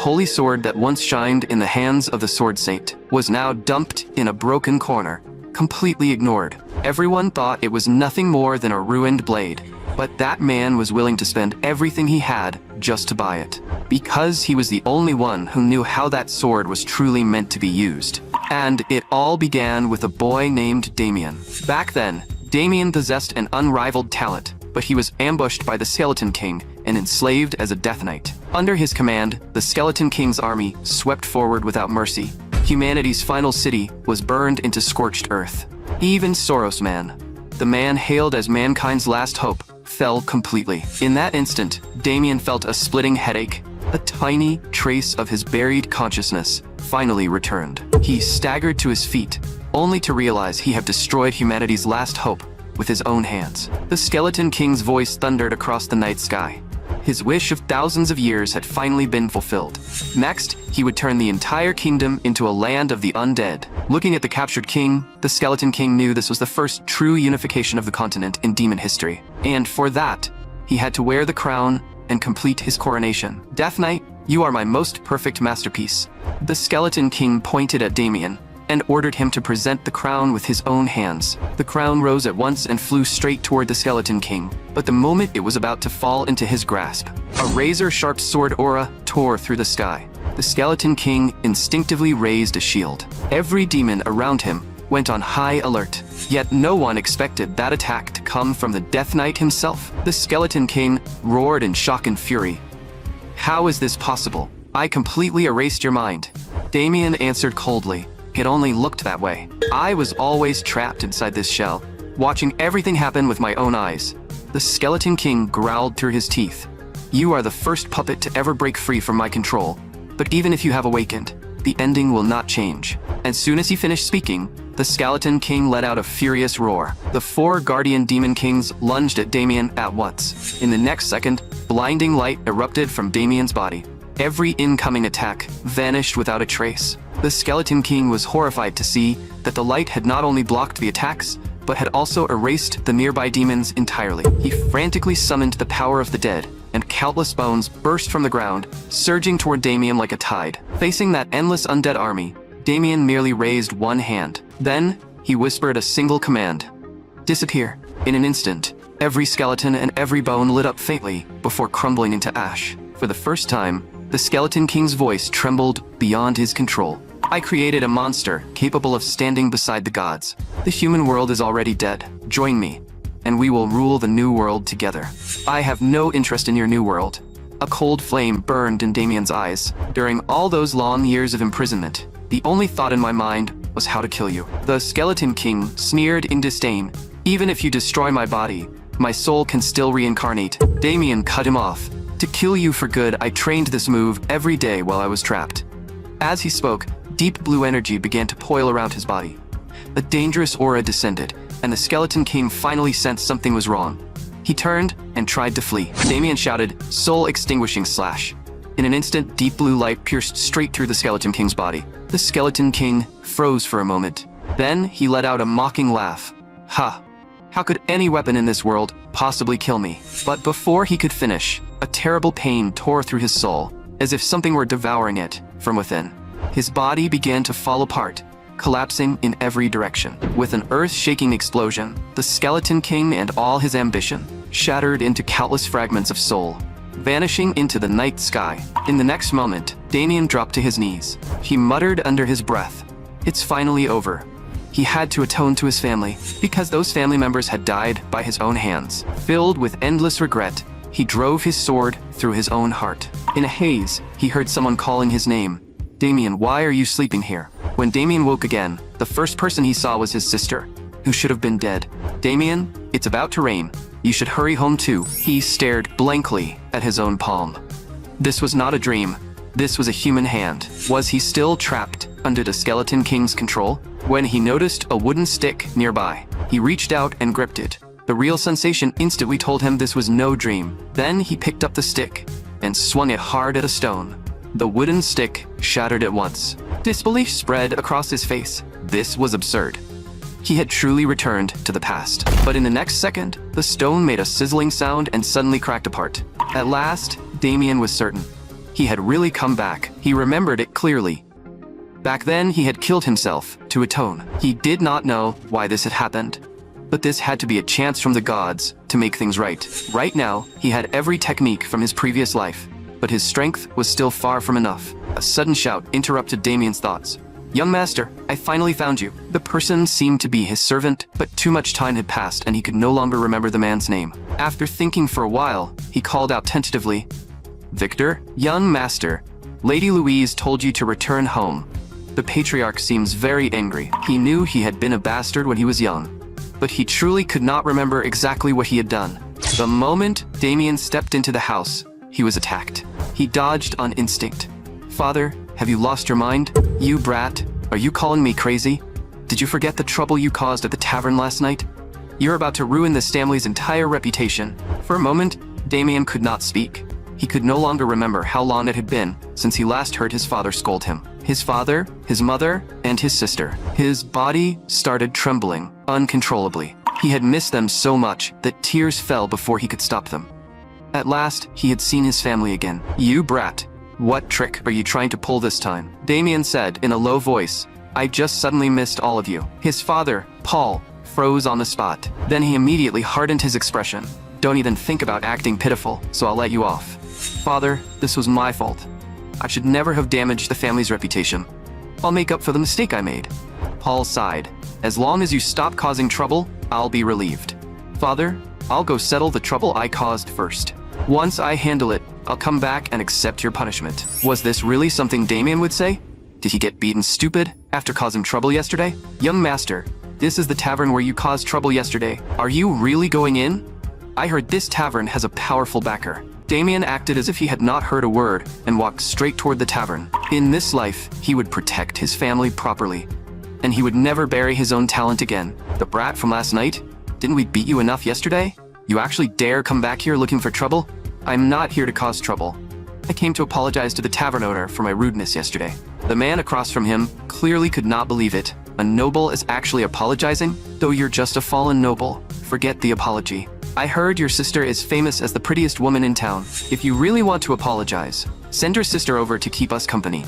holy sword that once shined in the hands of the sword saint was now dumped in a broken corner, completely ignored. Everyone thought it was nothing more than a ruined blade, but that man was willing to spend everything he had just to buy it, because he was the only one who knew how that sword was truly meant to be used. And it all began with a boy named Damien. Back then, Damien possessed an unrivaled talent, but he was ambushed by the Skeleton King and enslaved as a Death Knight. Under his command, the Skeleton King's army swept forward without mercy. Humanity's final city was burned into scorched earth. Even Swordsman, the man hailed as mankind's last hope, fell completely. In that instant, Damien felt a splitting headache. A tiny trace of his buried consciousness finally returned. He staggered to his feet, only to realize he had destroyed humanity's last hope with his own hands. The Skeleton King's voice thundered across the night sky. His wish of thousands of years had finally been fulfilled. Next, he would turn the entire kingdom into a land of the undead. Looking at the captured king, the Skeleton King knew this was the first true unification of the continent in demon history. And for that, he had to wear the crown and complete his coronation. Death Knight, you are my most perfect masterpiece. The Skeleton King pointed at Damien and ordered him to present the crown with his own hands. The crown rose at once and flew straight toward the Skeleton King, but the moment it was about to fall into his grasp, a razor-sharp sword aura tore through the sky. The Skeleton King instinctively raised a shield. Every demon around him went on high alert, yet no one expected that attack to come from the Death Knight himself. The Skeleton King roared in shock and fury. "How is this possible? I completely erased your mind." Damien answered coldly. "It only looked that way. I was always trapped inside this shell, watching everything happen with my own eyes." The Skeleton King growled through his teeth. "You are the first puppet to ever break free from my control, but even if you have awakened, the ending will not change." As soon as he finished speaking, the Skeleton King let out a furious roar. The 4 guardian demon kings lunged at Damien at once. In the next second, blinding light erupted from Damien's body. Every incoming attack vanished without a trace. The Skeleton King was horrified to see that the light had not only blocked the attacks, but had also erased the nearby demons entirely. He frantically summoned the power of the dead, and countless bones burst from the ground, surging toward Damien like a tide. Facing that endless undead army, Damien merely raised one hand. Then, he whispered a single command. "Disappear." In an instant, every skeleton and every bone lit up faintly before crumbling into ash. For the first time, the Skeleton King's voice trembled beyond his control. "I created a monster capable of standing beside the gods. The human world is already dead. Join me, and we will rule the new world together. I have no interest in your new world." A cold flame burned in Damien's eyes. During all those long years of imprisonment, the only thought in my mind was how to kill you. The Skeleton King sneered in disdain. "Even if you destroy my body, my soul can still reincarnate." Damien cut him off. "To kill you for good, I trained this move every day while I was trapped." As he spoke, deep blue energy began to coil around his body. A dangerous aura descended, and the Skeleton King finally sensed something was wrong. He turned and tried to flee. Damien shouted, "Soul extinguishing slash." In an instant, deep blue light pierced straight through the Skeleton King's body. The Skeleton King froze for a moment. Then he let out a mocking laugh. "Ha! How could any weapon in this world possibly kill me?" But before he could finish, a terrible pain tore through his soul, as if something were devouring it from within. His body began to fall apart, collapsing in every direction. With an earth-shaking explosion, the Skeleton King and all his ambition shattered into countless fragments of soul, vanishing into the night sky. In the next moment, Damien dropped to his knees. He muttered under his breath, "It's finally over." He had to atone to his family, because those family members had died by his own hands. Filled with endless regret, he drove his sword through his own heart. In a haze, he heard someone calling his name. "Damien, why are you sleeping here?" When Damien woke again, the first person he saw was his sister, who should have been dead. "Damien, it's about to rain. You should hurry home too." He stared blankly at his own palm. This was not a dream. This was a human hand. Was he still trapped under the Skeleton King's control? When he noticed a wooden stick nearby, he reached out and gripped it. The real sensation instantly told him this was no dream. Then he picked up the stick and swung it hard at a stone. The wooden stick shattered at once. Disbelief spread across his face. This was absurd. He had truly returned to the past. But in the next second, the stone made a sizzling sound and suddenly cracked apart. At last, Damien was certain. He had really come back. He remembered it clearly. Back then, he had killed himself to atone. He did not know why this had happened. But this had to be a chance from the gods to make things right. Right now, he had every technique from his previous life, but his strength was still far from enough. A sudden shout interrupted Damien's thoughts. "Young master, I finally found you." The person seemed to be his servant, but too much time had passed and he could no longer remember the man's name. After thinking for a while, he called out tentatively, "Victor, young master, Lady Louise told you to return home." The patriarch seems very angry. He knew he had been a bastard when he was young, but he truly could not remember exactly what he had done. The moment Damien stepped into the house, he was attacked. He dodged on instinct. "Father, have you lost your mind? You brat, are you calling me crazy? Did you forget the trouble you caused at the tavern last night? You're about to ruin this family's entire reputation." For a moment, Damien could not speak. He could no longer remember how long it had been since he last heard his father scold him. His father, his mother, and his sister. His body started trembling uncontrollably. He had missed them so much that tears fell before he could stop them. At last, he had seen his family again. "You brat, what trick are you trying to pull this time?" Damien said in a low voice. "I just suddenly missed all of you." His father, Paul, froze on the spot. Then he immediately hardened his expression. "Don't even think about acting pitiful, so I'll let you off. Father, this was my fault. I should never have damaged the family's reputation. I'll make up for the mistake I made." Paul sighed. "As long as you stop causing trouble, I'll be relieved. Father, I'll go settle the trouble I caused first. Once I handle it, I'll come back and accept your punishment." Was this really something Damien would say? Did he get beaten stupid after causing trouble yesterday? "Young master, this is the tavern where you caused trouble yesterday. Are you really going in? I heard this tavern has a powerful backer." Damien acted as if he had not heard a word and walked straight toward the tavern. In this life, he would protect his family properly, and he would never bury his own talent again. "The brat from last night? Didn't we beat you enough yesterday? You actually dare come back here looking for trouble? I'm not here to cause trouble. I came to apologize to the tavern owner for my rudeness yesterday." The man across from him clearly could not believe it. A noble is actually apologizing? Though you're just a fallen noble, forget the apology. "I heard your sister is famous as the prettiest woman in town. If you really want to apologize, send your sister over to keep us company.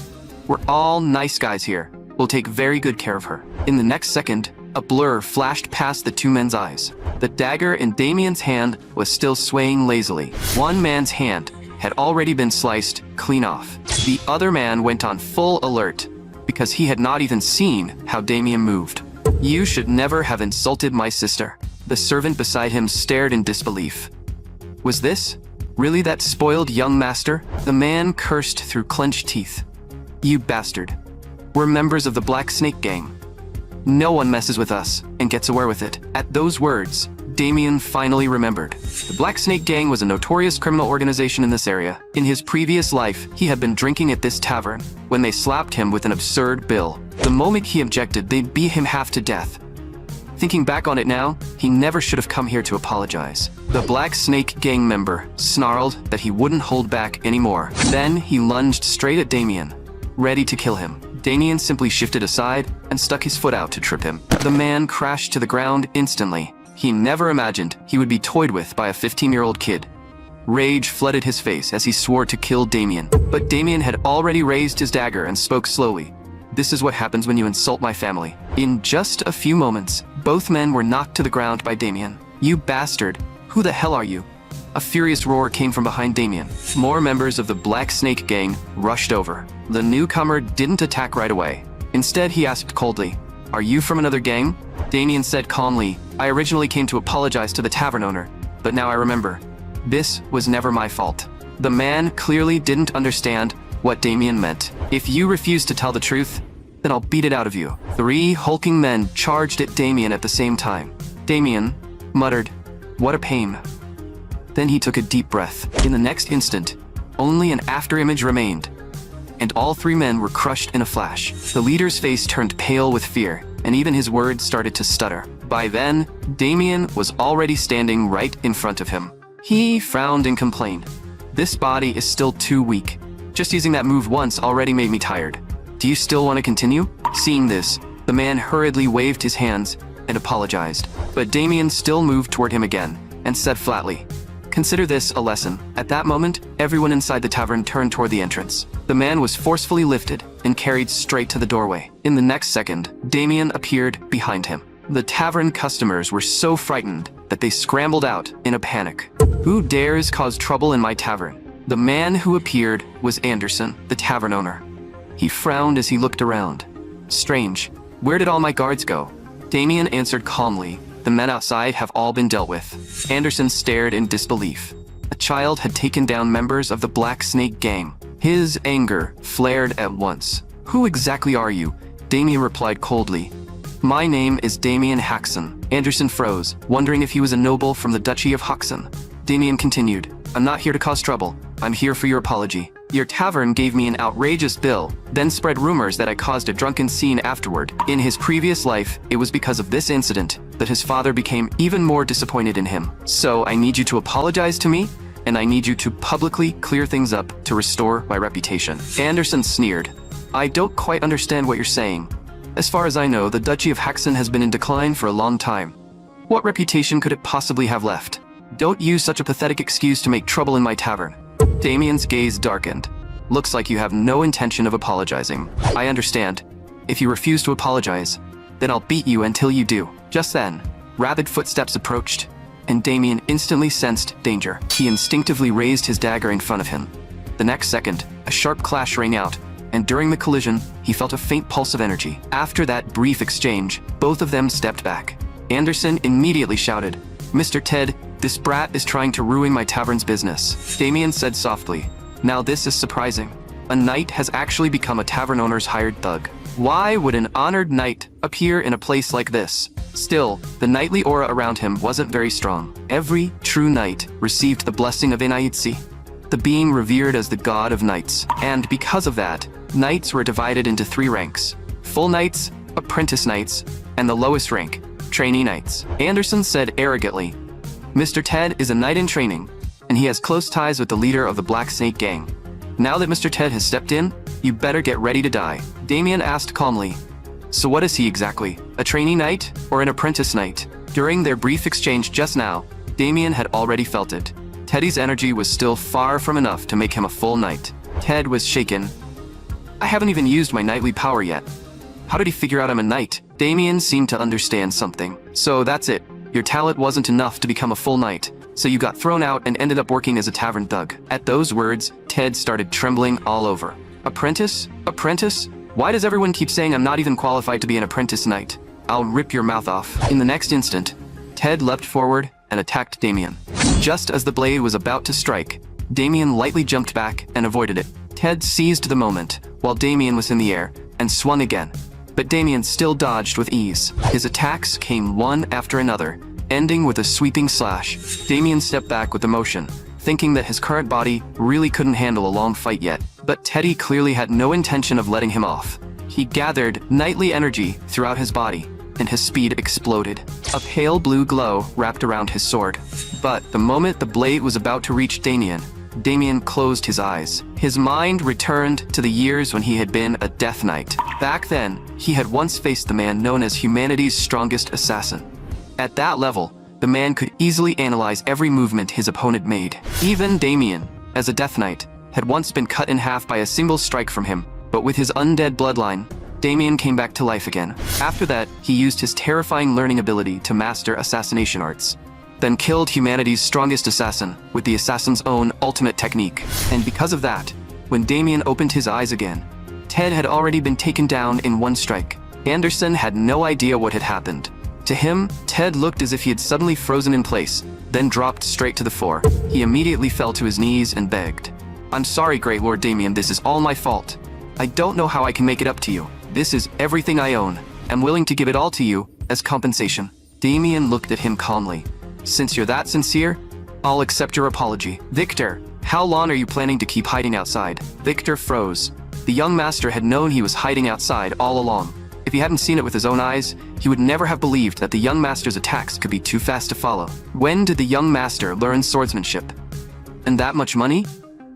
We're all nice guys here. We'll take very good care of her." In the next second, a blur flashed past the two men's eyes. The dagger in Damien's hand was still swaying lazily. One man's hand had already been sliced clean off. The other man went on full alert because he had not even seen how Damien moved. "You should never have insulted my sister." The servant beside him stared in disbelief. Was this really that spoiled young master? The man cursed through clenched teeth. "You bastard. We're members of the Black Snake Gang. No one messes with us and gets away with it." At those words, Damien finally remembered. The Black Snake Gang was a notorious criminal organization in this area. In his previous life, he had been drinking at this tavern when they slapped him with an absurd bill. The moment he objected, they'd beat him half to death. Thinking back on it now, he never should have come here to apologize. The Black Snake Gang member snarled that he wouldn't hold back anymore. Then he lunged straight at Damien, ready to kill him. Damien simply shifted aside and stuck his foot out to trip him. The man crashed to the ground instantly. He never imagined he would be toyed with by a 15-year-old kid. Rage flooded his face as he swore to kill Damien. But Damien had already raised his dagger and spoke slowly. "This is what happens when you insult my family." In just a few moments, both men were knocked to the ground by Damien. "You bastard! Who the hell are you?" A furious roar came from behind Damien. More members of the Black Snake Gang rushed over. The newcomer didn't attack right away. Instead, he asked coldly, "Are you from another gang?" Damien said calmly, "I originally came to apologize to the tavern owner, but now I remember. This was never my fault." The man clearly didn't understand what Damien meant. "If you refuse to tell the truth, then I'll beat it out of you." 3 hulking men charged at Damien at the same time. Damien muttered, "What a pain." Then he took a deep breath. In the next instant, only an afterimage remained, and all 3 men were crushed in a flash. The leader's face turned pale with fear, and even his words started to stutter. By then, Damien was already standing right in front of him. He frowned and complained, "This body is still too weak. Just using that move once already made me tired. Do you still want to continue?" Seeing this, the man hurriedly waved his hands and apologized. But Damien still moved toward him again and said flatly, Consider this a lesson. At that moment, everyone inside the tavern turned toward the entrance. The man was forcefully lifted and carried straight to the doorway. In the next second, Damien appeared behind him. The tavern customers were so frightened that they scrambled out in a panic. Who dares cause trouble in my tavern? The man who appeared was Anderson, the tavern owner. He frowned as he looked around. Strange. Where did all my guards go? Damien answered calmly. The men outside have all been dealt with. Anderson stared in disbelief. A child had taken down members of the Black Snake gang. His anger flared at once. Who exactly are you? Damien replied coldly. My name is Damien Haxon. Anderson froze, wondering if he was a noble from the Duchy of Hoxton. Damien continued, I'm not here to cause trouble. I'm here for your apology. Your tavern gave me an outrageous bill, then spread rumors that I caused a drunken scene afterward. In his previous life, it was because of this incident that his father became even more disappointed in him. So I need you to apologize to me, and I need you to publicly clear things up to restore my reputation. Anderson sneered. I don't quite understand what you're saying. As far as I know, the Duchy of Haxton has been in decline for a long time. What reputation could it possibly have left? Don't use such a pathetic excuse to make trouble in my tavern. Damien's gaze darkened. Looks like you have no intention of apologizing. I understand. If you refuse to apologize, then I'll beat you until you do. Just then, rapid footsteps approached, and Damien instantly sensed danger. He instinctively raised his dagger in front of him. The next second, a sharp clash rang out, and during the collision, he felt a faint pulse of energy. After that brief exchange, both of them stepped back. Anderson immediately shouted, Mr. Ted, this brat is trying to ruin my tavern's business. Damien said softly, Now this is surprising. A knight has actually become a tavern owner's hired thug. Why would an honored knight appear in a place like this? Still, the knightly aura around him wasn't very strong. Every true knight received the blessing of Inaitsi, the being revered as the god of knights. And because of that, knights were divided into 3 ranks: full knights, apprentice knights, and the lowest rank, trainee knights. Anderson said arrogantly, Mr. Ted is a knight in training, and he has close ties with the leader of the Black Snake gang. Now that Mr. Ted has stepped in, you better get ready to die. Damien asked calmly, So what is he exactly? A trainee knight or an apprentice knight? During their brief exchange just now, Damien had already felt it. Teddy's energy was still far from enough to make him a full knight. Ted was shaken. I haven't even used my knightly power yet. How did he figure out I'm a knight? Damien seemed to understand something. So that's it. Your talent wasn't enough to become a full knight, so you got thrown out and ended up working as a tavern thug. At those words, Ted started trembling all over. Apprentice? Apprentice? Why does everyone keep saying I'm not even qualified to be an apprentice knight? I'll rip your mouth off. In the next instant, Ted leapt forward and attacked Damien. Just as the blade was about to strike, Damien lightly jumped back and avoided it. Ted seized the moment while Damien was in the air and swung again. But Damien still dodged with ease. His attacks came one after another, ending with a sweeping slash. Damien stepped back with emotion, thinking that his current body really couldn't handle a long fight yet. But Teddy clearly had no intention of letting him off. He gathered knightly energy throughout his body, and his speed exploded. A pale blue glow wrapped around his sword. But the moment the blade was about to reach Damien closed his eyes. His mind returned to the years when he had been a death knight. Back then, he had once faced the man known as humanity's strongest assassin. At that level, the man could easily analyze every movement his opponent made. Even Damien, as a death knight, had once been cut in half by a single strike from him, but with his undead bloodline, Damien came back to life again. After that, he used his terrifying learning ability to master assassination arts, then killed humanity's strongest assassin with the assassin's own ultimate technique. And because of that, when Damien opened his eyes again, Ted had already been taken down in one strike. Anderson had no idea what had happened. To him, Ted looked as if he had suddenly frozen in place, then dropped straight to the floor. He immediately fell to his knees and begged, I'm sorry, Great Lord Damien, this is all my fault. I don't know how I can make it up to you. This is everything I own. I'm willing to give it all to you as compensation. Damien looked at him calmly. Since you're that sincere, I'll accept your apology. Victor, how long are you planning to keep hiding outside? Victor froze. The young master had known he was hiding outside all along. If he hadn't seen it with his own eyes, he would never have believed that the young master's attacks could be too fast to follow. When did the young master learn swordsmanship? And that much money?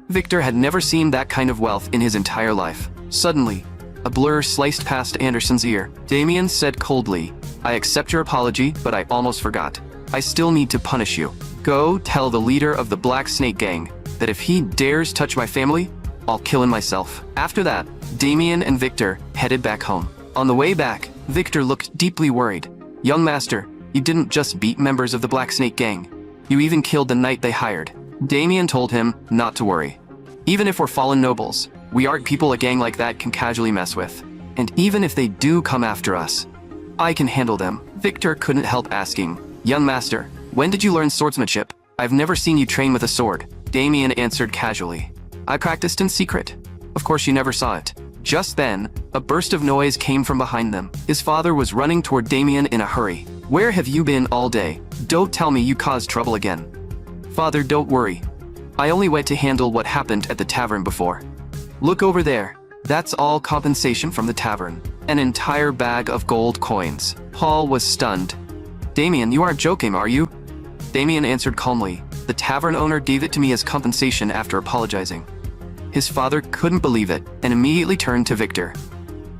Victor had never seen that kind of wealth in his entire life. Suddenly, a blur sliced past Anderson's ear. Damien said coldly, I accept your apology, but I almost forgot. I still need to punish you. Go tell the leader of the Black Snake Gang that if he dares touch my family, I'll kill him myself. After that, Damien and Victor headed back home. On the way back, Victor looked deeply worried. Young master, you didn't just beat members of the Black Snake Gang. You even killed the knight they hired. Damien told him not to worry. Even if we're fallen nobles, we aren't people a gang like that can casually mess with. And even if they do come after us, I can handle them. Victor couldn't help asking, young master, when did you learn swordsmanship? I've never seen you train with a sword. Damien answered casually. I practiced in secret. Of course you never saw it. Just then, a burst of noise came from behind them. His father was running toward Damien in a hurry. Where have you been all day? Don't tell me you caused trouble again. Father, don't worry. I only went to handle what happened at the tavern before. Look over there. That's all compensation from the tavern. An entire bag of gold coins. Paul was stunned. Damien, you aren't joking, are you? Damien answered calmly. The tavern owner gave it to me as compensation after apologizing. His father couldn't believe it and immediately turned to Victor.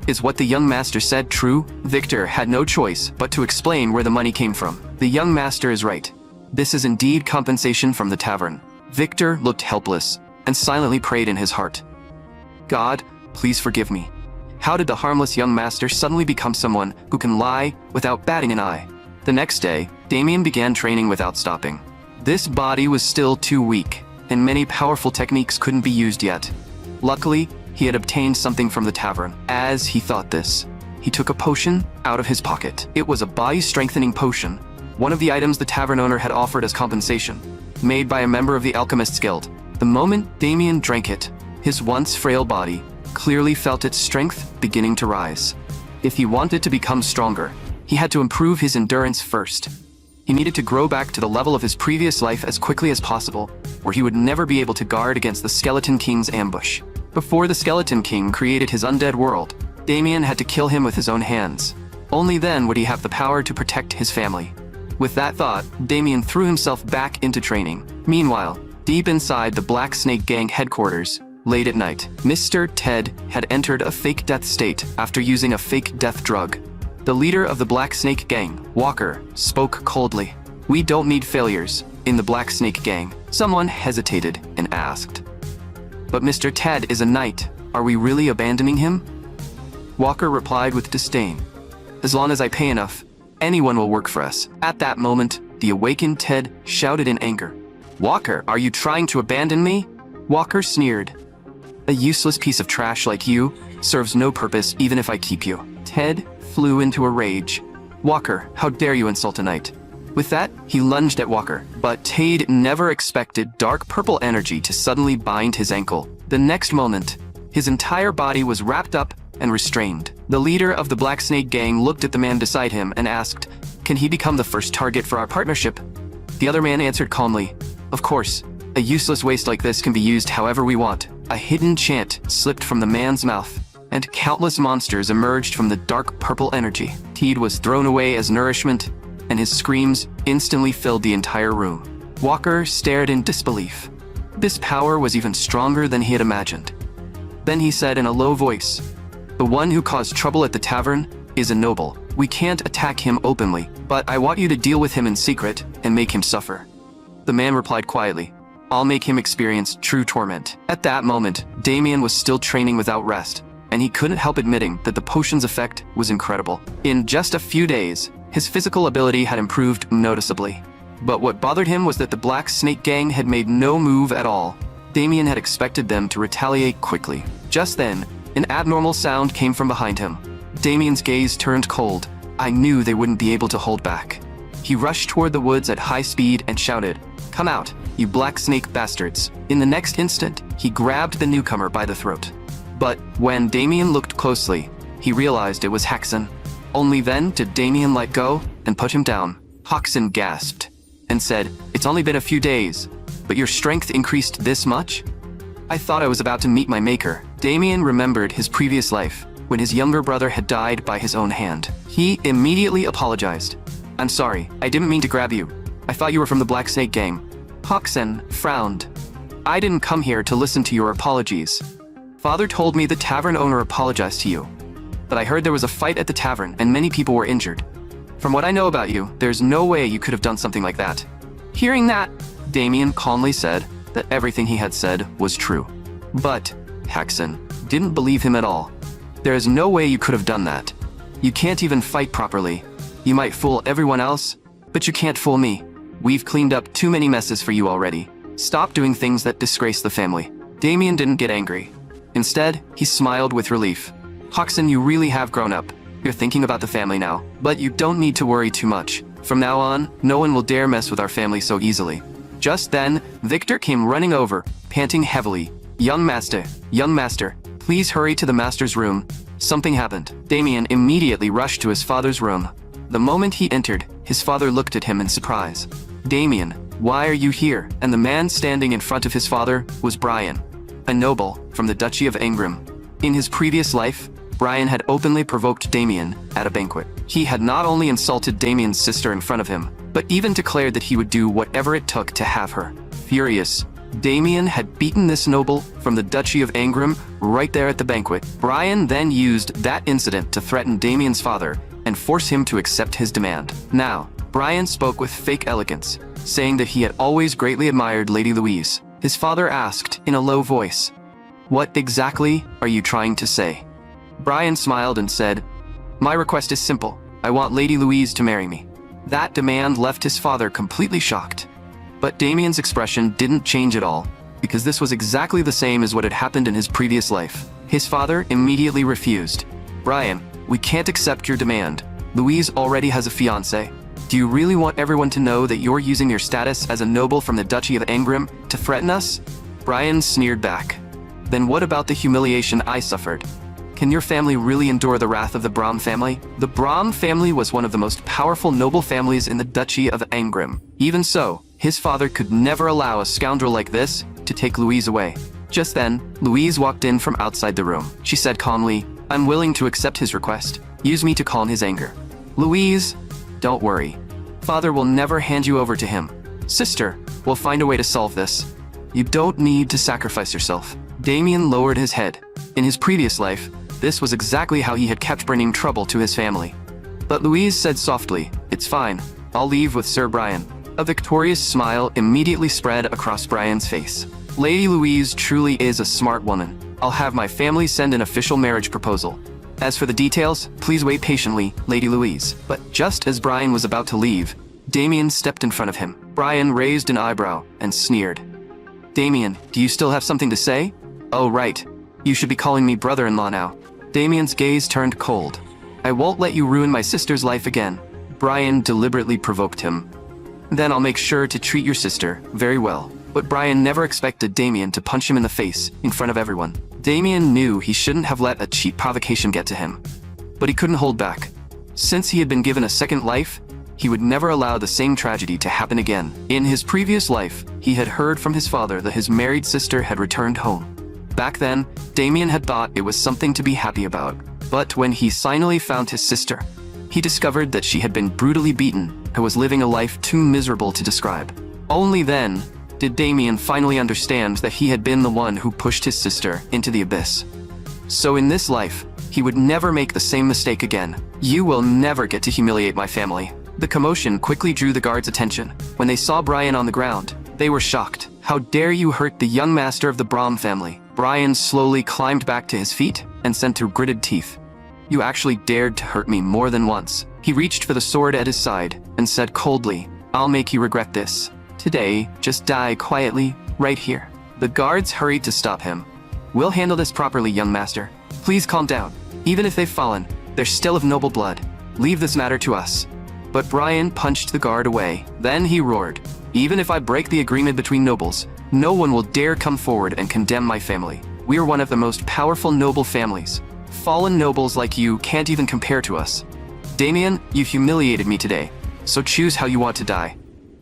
Is what the young master said true? Victor had no choice but to explain where the money came from. The young master is right. This is indeed compensation from the tavern. Victor looked helpless and silently prayed in his heart. God, please forgive me. How did the harmless young master suddenly become someone who can lie without batting an eye? The next day, Damien began training without stopping. This body was still too weak, and many powerful techniques couldn't be used yet. Luckily, he had obtained something from the tavern. As he thought this, he took a potion out of his pocket. It was a body-strengthening potion, one of the items the tavern owner had offered as compensation, made by a member of the Alchemist's Guild. The moment Damien drank it, his once frail body clearly felt its strength beginning to rise. If he wanted to become stronger, he had to improve his endurance first. He needed to grow back to the level of his previous life as quickly as possible, or he would never be able to guard against the Skeleton King's ambush. Before the Skeleton King created his undead world, Damien had to kill him with his own hands. Only then would he have the power to protect his family. With that thought, Damien threw himself back into training. Meanwhile, deep inside the Black Snake Gang headquarters, late at night, Mr. Ted had entered a fake death state after using a fake death drug. The leader of the Black Snake Gang, Walker, spoke coldly. We don't need failures in the Black Snake Gang. Someone hesitated and asked. But Mr. Ted is a knight. Are we really abandoning him? Walker replied with disdain. As long as I pay enough, anyone will work for us. At that moment, the awakened Ted shouted in anger. Walker, are you trying to abandon me? Walker sneered. A useless piece of trash like you serves no purpose even if I keep you. Ted flew into a rage. Walker, how dare you insult a knight? With that, he lunged at Walker, but Ted never expected dark purple energy to suddenly bind his ankle. The next moment, his entire body was wrapped up and restrained. The leader of the Black Snake Gang looked at the man beside him and asked, can he become the first target for our partnership? The other man answered calmly, of course. A useless waste like this can be used however we want. A hidden chant slipped from the man's mouth, and countless monsters emerged from the dark purple energy. Ted was thrown away as nourishment, and his screams instantly filled the entire room. Walker stared in disbelief. This power was even stronger than he had imagined. Then he said in a low voice, the one who caused trouble at the tavern is a noble. We can't attack him openly, but I want you to deal with him in secret and make him suffer. The man replied quietly, I'll make him experience true torment. At that moment, Damien was still training without rest, and he couldn't help admitting that the potion's effect was incredible. In just a few days, his physical ability had improved noticeably. But what bothered him was that the Black Snake Gang had made no move at all. Damien had expected them to retaliate quickly. Just then, an abnormal sound came from behind him. Damien's gaze turned cold. I knew they wouldn't be able to hold back. He rushed toward the woods at high speed and shouted, Come out, you Black Snake bastards. In the next instant, he grabbed the newcomer by the throat. But when Damien looked closely, he realized it was Haxon. Only then did Damien let go and put him down. Haxon gasped and said, It's only been a few days, but your strength increased this much? I thought I was about to meet my maker. Damien remembered his previous life, when his younger brother had died by his own hand. He immediately apologized. I'm sorry, I didn't mean to grab you. I thought you were from the Black Snake Gang. Haxon frowned. I didn't come here to listen to your apologies. Father told me the tavern owner apologized to you. But I heard there was a fight at the tavern and many people were injured. From what I know about you, there's no way you could have done something like that. Hearing that, Damien calmly said that everything he had said was true. But Haxon didn't believe him at all. There is no way you could have done that. You can't even fight properly. You might fool everyone else, but you can't fool me. We've cleaned up too many messes for you already. Stop doing things that disgrace the family. Damien didn't get angry. Instead, he smiled with relief. Haxon, you really have grown up. You're thinking about the family now, but you don't need to worry too much. From now on, no one will dare mess with our family so easily. Just then, Victor came running over, panting heavily. Young master, please hurry to the master's room. Something happened. Damien immediately rushed to his father's room. The moment he entered, his father looked at him in surprise. Damien, why are you here? And the man standing in front of his father was Brian, a noble from the Duchy of Angrim. In his previous life, Brian had openly provoked Damien at a banquet. He had not only insulted Damien's sister in front of him, but even declared that he would do whatever it took to have her. Furious, Damien had beaten this noble from the Duchy of Angrim right there at the banquet. Brian then used that incident to threaten Damien's father and force him to accept his demand. Now, Brian spoke with fake elegance, saying that he had always greatly admired Lady Louise. His father asked in a low voice, "What exactly are you trying to say?" Brian smiled and said, "My request is simple. I want Lady Louise to marry me." That demand left his father completely shocked. But Damien's expression didn't change at all, because this was exactly the same as what had happened in his previous life. His father immediately refused. "Brian, we can't accept your demand. Louise already has a fiancé. Do you really want everyone to know that you're using your status as a noble from the Duchy of Angrim to threaten us?" Brian sneered back. "Then what about the humiliation I suffered? Can your family really endure the wrath of the Brahm family?" The Brahm family was one of the most powerful noble families in the Duchy of Angrim. Even so, his father could never allow a scoundrel like this to take Louise away. Just then, Louise walked in from outside the room. She said calmly, "I'm willing to accept his request. Use me to calm his anger." "Louise, don't worry. Father will never hand you over to him. Sister, we'll find a way to solve this. You don't need to sacrifice yourself." Damien lowered his head. In his previous life, this was exactly how he had kept bringing trouble to his family. But Louise said softly, "It's fine. I'll leave with Sir Brian." A victorious smile immediately spread across Brian's face. Lady Louise truly is a smart woman. I'll have my family send an official marriage proposal. As for the details, please wait patiently, Lady Louise. But just as Brian was about to leave, Damien stepped in front of him. Brian raised an eyebrow and sneered. "Damien, do you still have something to say?" "Oh, right. You should be calling me brother-in-law now." Damien's gaze turned cold. "I won't let you ruin my sister's life again." Brian deliberately provoked him. "Then I'll make sure to treat your sister very well." But Brian never expected Damien to punch him in the face in front of everyone. Damien knew he shouldn't have let a cheap provocation get to him. But he couldn't hold back. Since he had been given a second life, he would never allow the same tragedy to happen again. In his previous life, he had heard from his father that his married sister had returned home. Back then, Damien had thought it was something to be happy about. But when he finally found his sister, he discovered that she had been brutally beaten and was living a life too miserable to describe. Only then did Damien finally understand that he had been the one who pushed his sister into the abyss. So in this life, he would never make the same mistake again. "You will never get to humiliate my family." The commotion quickly drew the guards' attention. When they saw Brian on the ground, they were shocked. "How dare you hurt the young master of the Brahm family?" Brian slowly climbed back to his feet and said through gritted teeth, "You actually dared to hurt me more than once." He reached for the sword at his side and said coldly, "I'll make you regret this. Today, just die quietly, right here." The guards hurried to stop him. "We'll handle this properly, young master. Please calm down. Even if they've fallen, they're still of noble blood. Leave this matter to us." But Brian punched the guard away. Then he roared, "Even if I break the agreement between nobles, no one will dare come forward and condemn my family. We are one of the most powerful noble families. Fallen nobles like you can't even compare to us. Damien, you humiliated me today, so choose how you want to die."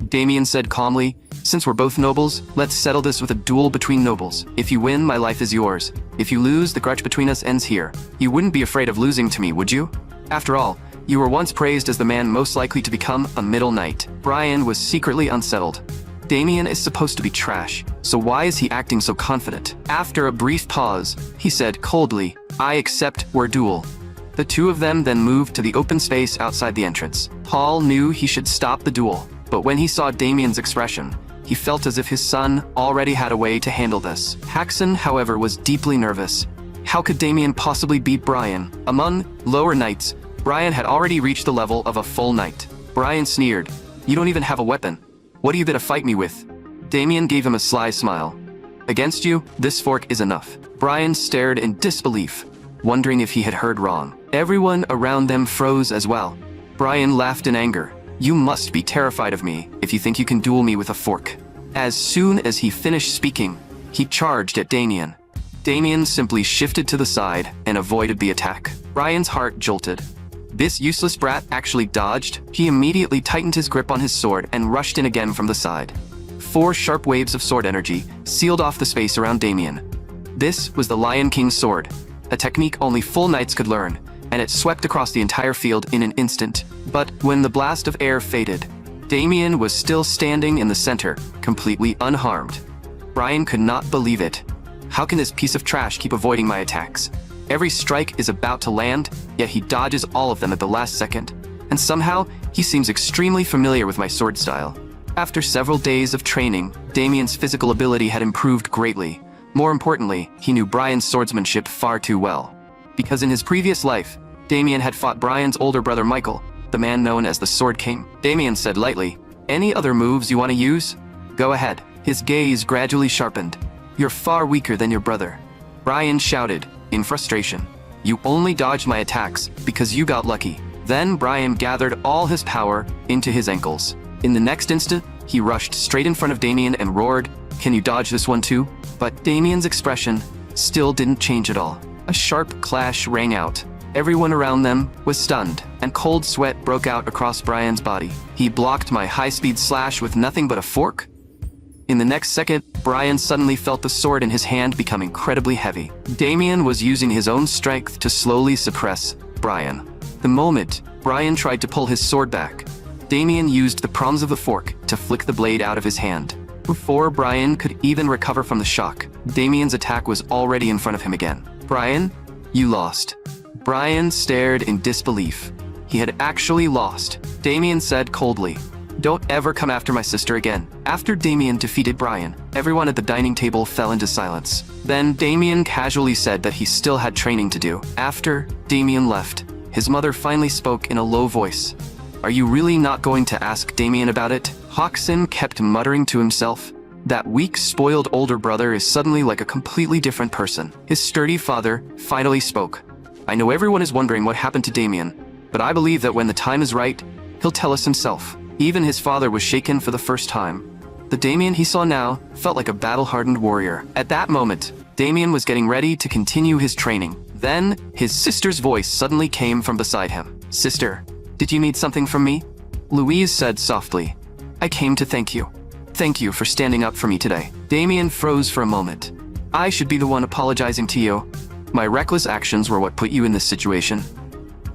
Damien said calmly, "Since we're both nobles, let's settle this with a duel between nobles. If you win, my life is yours. If you lose, the grudge between us ends here. You wouldn't be afraid of losing to me, would you? After all, you were once praised as the man most likely to become a middle knight." Brian was secretly unsettled. Damien is supposed to be trash, so why is he acting so confident? After a brief pause, he said coldly, "I accept our duel." The two of them then moved to the open space outside the entrance. Paul knew he should stop the duel. But when he saw Damien's expression, he felt as if his son already had a way to handle this. Haxon, however, was deeply nervous. How could Damien possibly beat Brian? Among lower knights, Brian had already reached the level of a full knight. Brian sneered, "You don't even have a weapon. What are you gonna fight me with?" Damien gave him a sly smile. "Against you, this fork is enough." Brian stared in disbelief, wondering if he had heard wrong. Everyone around them froze as well. Brian laughed in anger. "You must be terrified of me if you think you can duel me with a fork." As soon as he finished speaking, he charged at Damien. Damien simply shifted to the side and avoided the attack. Brian's heart jolted. This useless brat actually dodged. He immediately tightened his grip on his sword and rushed in again from the side. 4 sharp waves of sword energy sealed off the space around Damien. This was the Lion King's sword, a technique only full knights could learn, and it swept across the entire field in an instant. But when the blast of air faded, Damien was still standing in the center, completely unharmed. Brian could not believe it. How can this piece of trash keep avoiding my attacks? Every strike is about to land, yet he dodges all of them at the last second. And somehow, he seems extremely familiar with my sword style. After several days of training, Damien's physical ability had improved greatly. More importantly, he knew Brian's swordsmanship far too well. Because in his previous life, Damien had fought Brian's older brother Michael, the man known as the Sword King. Damien said lightly, "Any other moves you want to use? Go ahead." His gaze gradually sharpened. "You're far weaker than your brother." Brian shouted, in frustration, "You only dodged my attacks because you got lucky." Then Brian gathered all his power into his ankles. In the next instant, he rushed straight in front of Damien and roared, "Can you dodge this one too?" But Damien's expression still didn't change at all. A sharp clash rang out. Everyone around them was stunned, and cold sweat broke out across Brian's body. He blocked my high-speed slash with nothing but a fork? In the next second, Brian suddenly felt the sword in his hand become incredibly heavy. Damien was using his own strength to slowly suppress Brian. The moment Brian tried to pull his sword back, Damien used the prongs of the fork to flick the blade out of his hand. Before Brian could even recover from the shock, Damien's attack was already in front of him again. "Brian, you lost." Brian stared in disbelief. He had actually lost. Damien said coldly, "Don't ever come after my sister again." After Damien defeated Brian, everyone at the dining table fell into silence. Then Damien casually said that he still had training to do. After Damien left, his mother finally spoke in a low voice. "Are you really not going to ask Damien about it?" Haxon kept muttering to himself. That weak, spoiled older brother is suddenly like a completely different person. His sturdy father finally spoke. "I know everyone is wondering what happened to Damien, but I believe that when the time is right, he'll tell us himself." Even his father was shaken for the first time. The Damien he saw now felt like a battle-hardened warrior. At that moment, Damien was getting ready to continue his training. Then, his sister's voice suddenly came from beside him. "Sister, did you need something from me?" Louise said softly, "I came to thank you. Thank you for standing up for me today." Damien froze for a moment. "I should be the one apologizing to you. My reckless actions were what put you in this situation.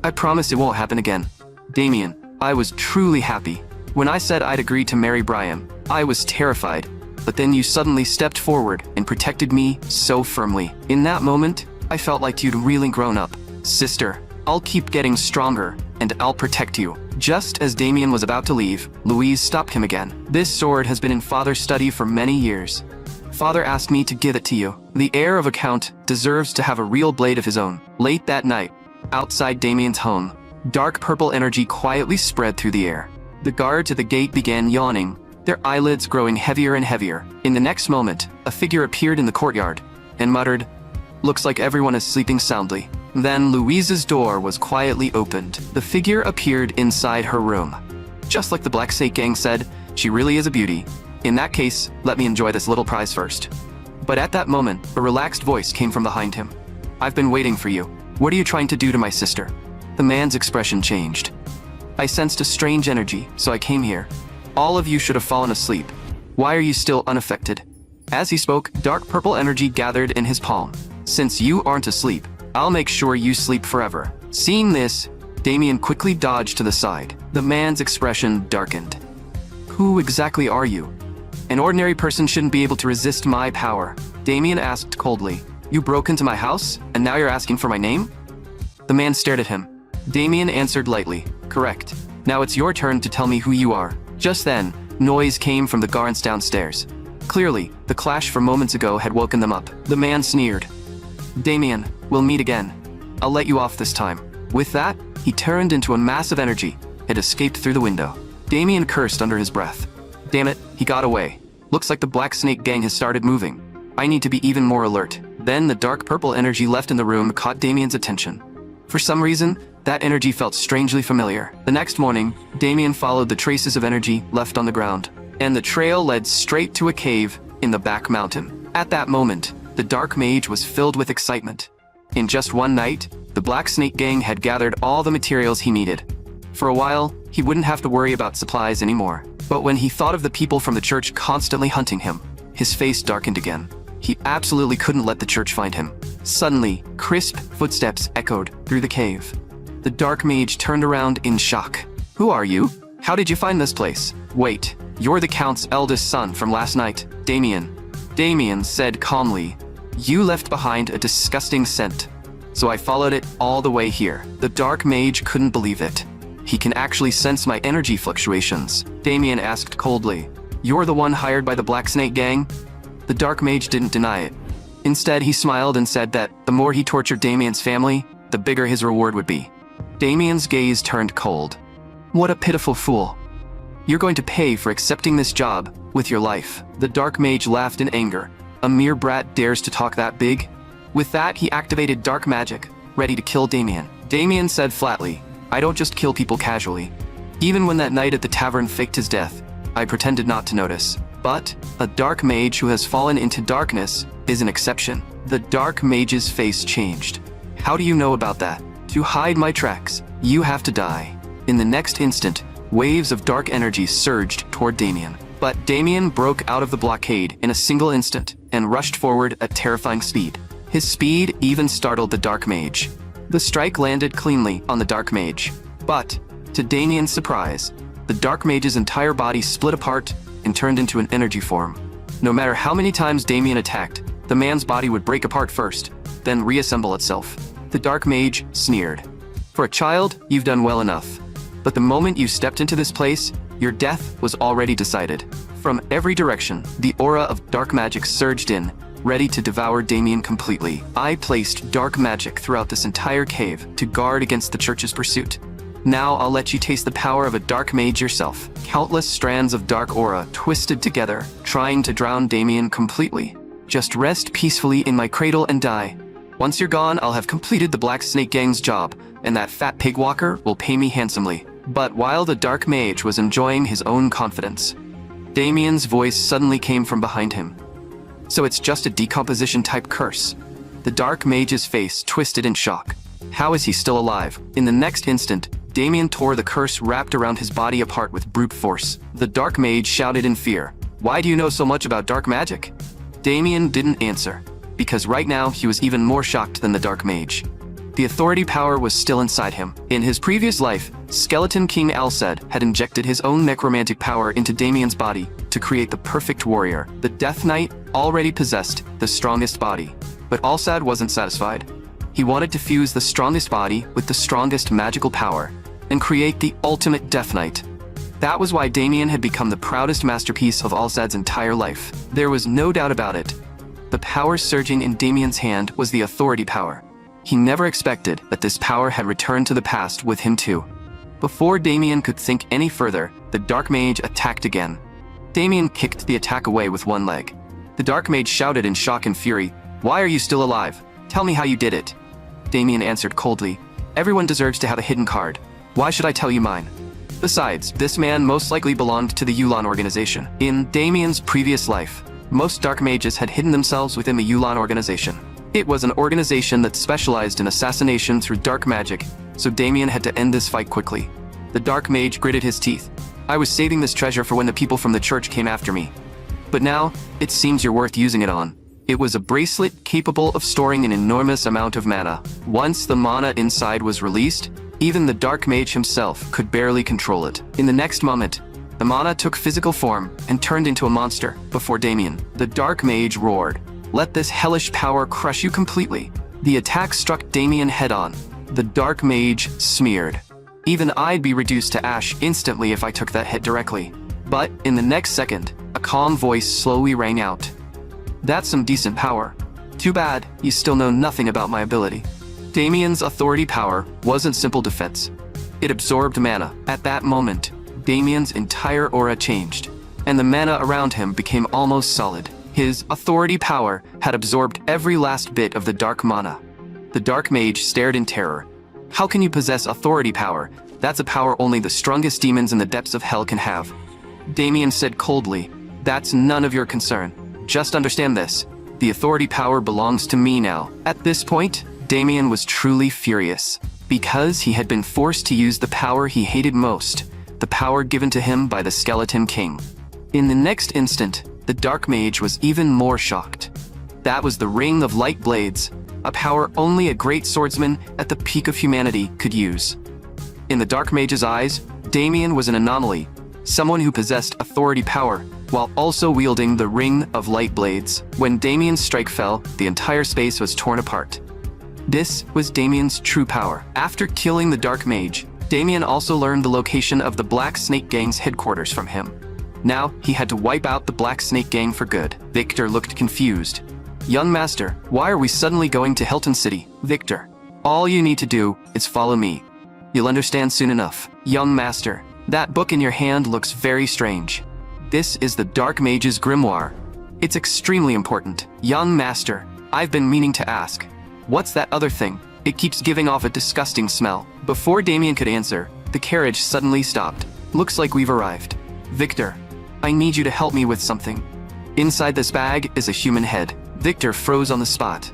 I promise it won't happen again." "Damien, I was truly happy. When I said I'd agree to marry Brian, I was terrified, but then you suddenly stepped forward and protected me so firmly. In that moment, I felt like you'd really grown up. Sister, I'll keep getting stronger, and I'll protect you." Just as Damien was about to leave, Louise stopped him again. "This sword has been in Father's study for many years. Father asked me to give it to you. The heir of a count deserves to have a real blade of his own." Late that night, outside Damien's home, dark purple energy quietly spread through the air. The guards at the gate began yawning, their eyelids growing heavier and heavier. In the next moment, a figure appeared in the courtyard and muttered, "Looks like everyone is sleeping soundly." Then Louise's door was quietly opened. The figure appeared inside her room. "Just like the Black Snake Gang said, she really is a beauty. In that case, let me enjoy this little prize first." But at that moment, a relaxed voice came from behind him. "I've been waiting for you. What are you trying to do to my sister?" The man's expression changed. "I sensed a strange energy, so I came here. All of you should have fallen asleep. Why are you still unaffected?" As he spoke, dark purple energy gathered in his palm. "Since you aren't asleep, I'll make sure you sleep forever." Seeing this, Damien quickly dodged to the side. The man's expression darkened. "Who exactly are you? An ordinary person shouldn't be able to resist my power." Damien asked coldly, "You broke into my house, and now you're asking for my name?" The man stared at him. Damien answered lightly, "Correct. Now it's your turn to tell me who you are." Just then, noise came from the guards downstairs. Clearly, the clash from moments ago had woken them up. The man sneered. "Damien, we'll meet again. I'll let you off this time." With that, he turned into a mass of energy and escaped through the window. Damien cursed under his breath. Damn it, he got away. Looks like the Black Snake gang has started moving. I need to be even more alert. Then the dark purple energy left in the room caught Damien's attention. For some reason, that energy felt strangely familiar. The next morning, Damien followed the traces of energy left on the ground, and the trail led straight to a cave in the back mountain. At that moment, the dark mage was filled with excitement. In just one night, the Black Snake gang had gathered all the materials he needed. For a while, he wouldn't have to worry about supplies anymore. But when he thought of the people from the church constantly hunting him, his face darkened again. He absolutely couldn't let the church find him. Suddenly, crisp footsteps echoed through the cave. The dark mage turned around in shock. "Who are you? How did you find this place?" "Wait, you're the Count's eldest son from last night, Damien." Damien said calmly, "You left behind a disgusting scent, so I followed it all the way here." The dark mage couldn't believe it. "He can actually sense my energy fluctuations," Damien asked coldly. "You're the one hired by the Black Snake gang?" The dark mage didn't deny it. Instead, he smiled and said that the more he tortured Damien's family, the bigger his reward would be. Damien's gaze turned cold. "What a pitiful fool. You're going to pay for accepting this job with your life." The dark mage laughed in anger. "A mere brat dares to talk that big?" With that, he activated dark magic, ready to kill Damien. Damien said flatly, "I don't just kill people casually. Even when that night at the tavern faked his death, I pretended not to notice. But a dark mage who has fallen into darkness is an exception." The dark mage's face changed. "How do you know about that?" "To hide my tracks, you have to die." In the next instant, waves of dark energy surged toward Damien. But Damien broke out of the blockade in a single instant and rushed forward at terrifying speed. His speed even startled the dark mage. The strike landed cleanly on the dark mage. But, to Damien's surprise, the dark mage's entire body split apart and turned into an energy form. No matter how many times Damien attacked, the man's body would break apart first, then reassemble itself. The dark mage sneered. "For a child, you've done well enough. But the moment you stepped into this place, your death was already decided." From every direction, the aura of dark magic surged in, ready to devour Damien completely. "I placed dark magic throughout this entire cave to guard against the church's pursuit. Now I'll let you taste the power of a dark mage yourself." Countless strands of dark aura twisted together, trying to drown Damien completely. "Just rest peacefully in my cradle and die. Once you're gone, I'll have completed the Black Snake gang's job, and that fat pig walker will pay me handsomely." But while the dark mage was enjoying his own confidence, Damien's voice suddenly came from behind him. "So it's just a decomposition-type curse." The dark mage's face twisted in shock. How is he still alive? In the next instant, Damien tore the curse wrapped around his body apart with brute force. The dark mage shouted in fear, "Why do you know so much about dark magic?" Damien didn't answer, because right now he was even more shocked than the dark mage. The authority power was still inside him. In his previous life, Skeleton King Alced had injected his own necromantic power into Damien's body to create the perfect warrior. The Death Knight already possessed the strongest body, but Alced wasn't satisfied. He wanted to fuse the strongest body with the strongest magical power and create the ultimate Death Knight. That was why Damien had become the proudest masterpiece of Alced's entire life. There was no doubt about it. The power surging in Damien's hand was the authority power. He never expected that this power had returned to the past with him too. Before Damien could think any further, the dark mage attacked again. Damien kicked the attack away with one leg. The dark mage shouted in shock and fury, "Why are you still alive? Tell me how you did it." Damien answered coldly, "Everyone deserves to have a hidden card. Why should I tell you mine? Besides, this man most likely belonged to the Yulan organization." In Damien's previous life, most dark mages had hidden themselves within the Yulan organization. It was an organization that specialized in assassination through dark magic, so Damien had to end this fight quickly. The dark mage gritted his teeth. "I was saving this treasure for when the people from the church came after me. But now, it seems you're worth using it on." It was a bracelet capable of storing an enormous amount of mana. Once the mana inside was released, even the dark mage himself could barely control it. In the next moment, the mana took physical form and turned into a monster before Damien. The dark mage roared, "Let this hellish power crush you completely." The attack struck Damien head-on. The dark mage smeared. "Even I'd be reduced to ash instantly if I took that hit directly." But in the next second, a calm voice slowly rang out. That's some decent power. Too bad, you still know nothing about my ability. Damien's authority power wasn't simple defense. It absorbed mana. At that moment, Damien's entire aura changed, and the mana around him became almost solid. His authority power had absorbed every last bit of the dark mana. The dark mage stared in terror. How can you possess authority power? That's a power only the strongest demons in the depths of hell can have. Damien said coldly, that's none of your concern. Just understand this. The authority power belongs to me now. At this point, Damien was truly furious, because he had been forced to use the power he hated most, the power given to him by the Skeleton King. In the next instant, the Dark Mage was even more shocked. That was the Ring of Light Blades, a power only a great swordsman at the peak of humanity could use. In the Dark Mage's eyes, Damien was an anomaly, someone who possessed authority power, while also wielding the Ring of Light Blades. When Damien's strike fell, the entire space was torn apart. This was Damien's true power. After killing the Dark Mage, Damien also learned the location of the Black Snake Gang's headquarters from him. Now, he had to wipe out the Black Snake Gang for good. Victor looked confused. Young Master, why are we suddenly going to Hilton City? Victor, all you need to do is follow me. You'll understand soon enough. Young Master, that book in your hand looks very strange. This is the Dark Mage's grimoire. It's extremely important. Young Master, I've been meaning to ask. What's that other thing? It keeps giving off a disgusting smell. Before Damien could answer, the carriage suddenly stopped. Looks like we've arrived. Victor, I need you to help me with something. Inside this bag is a human head. Victor froze on the spot.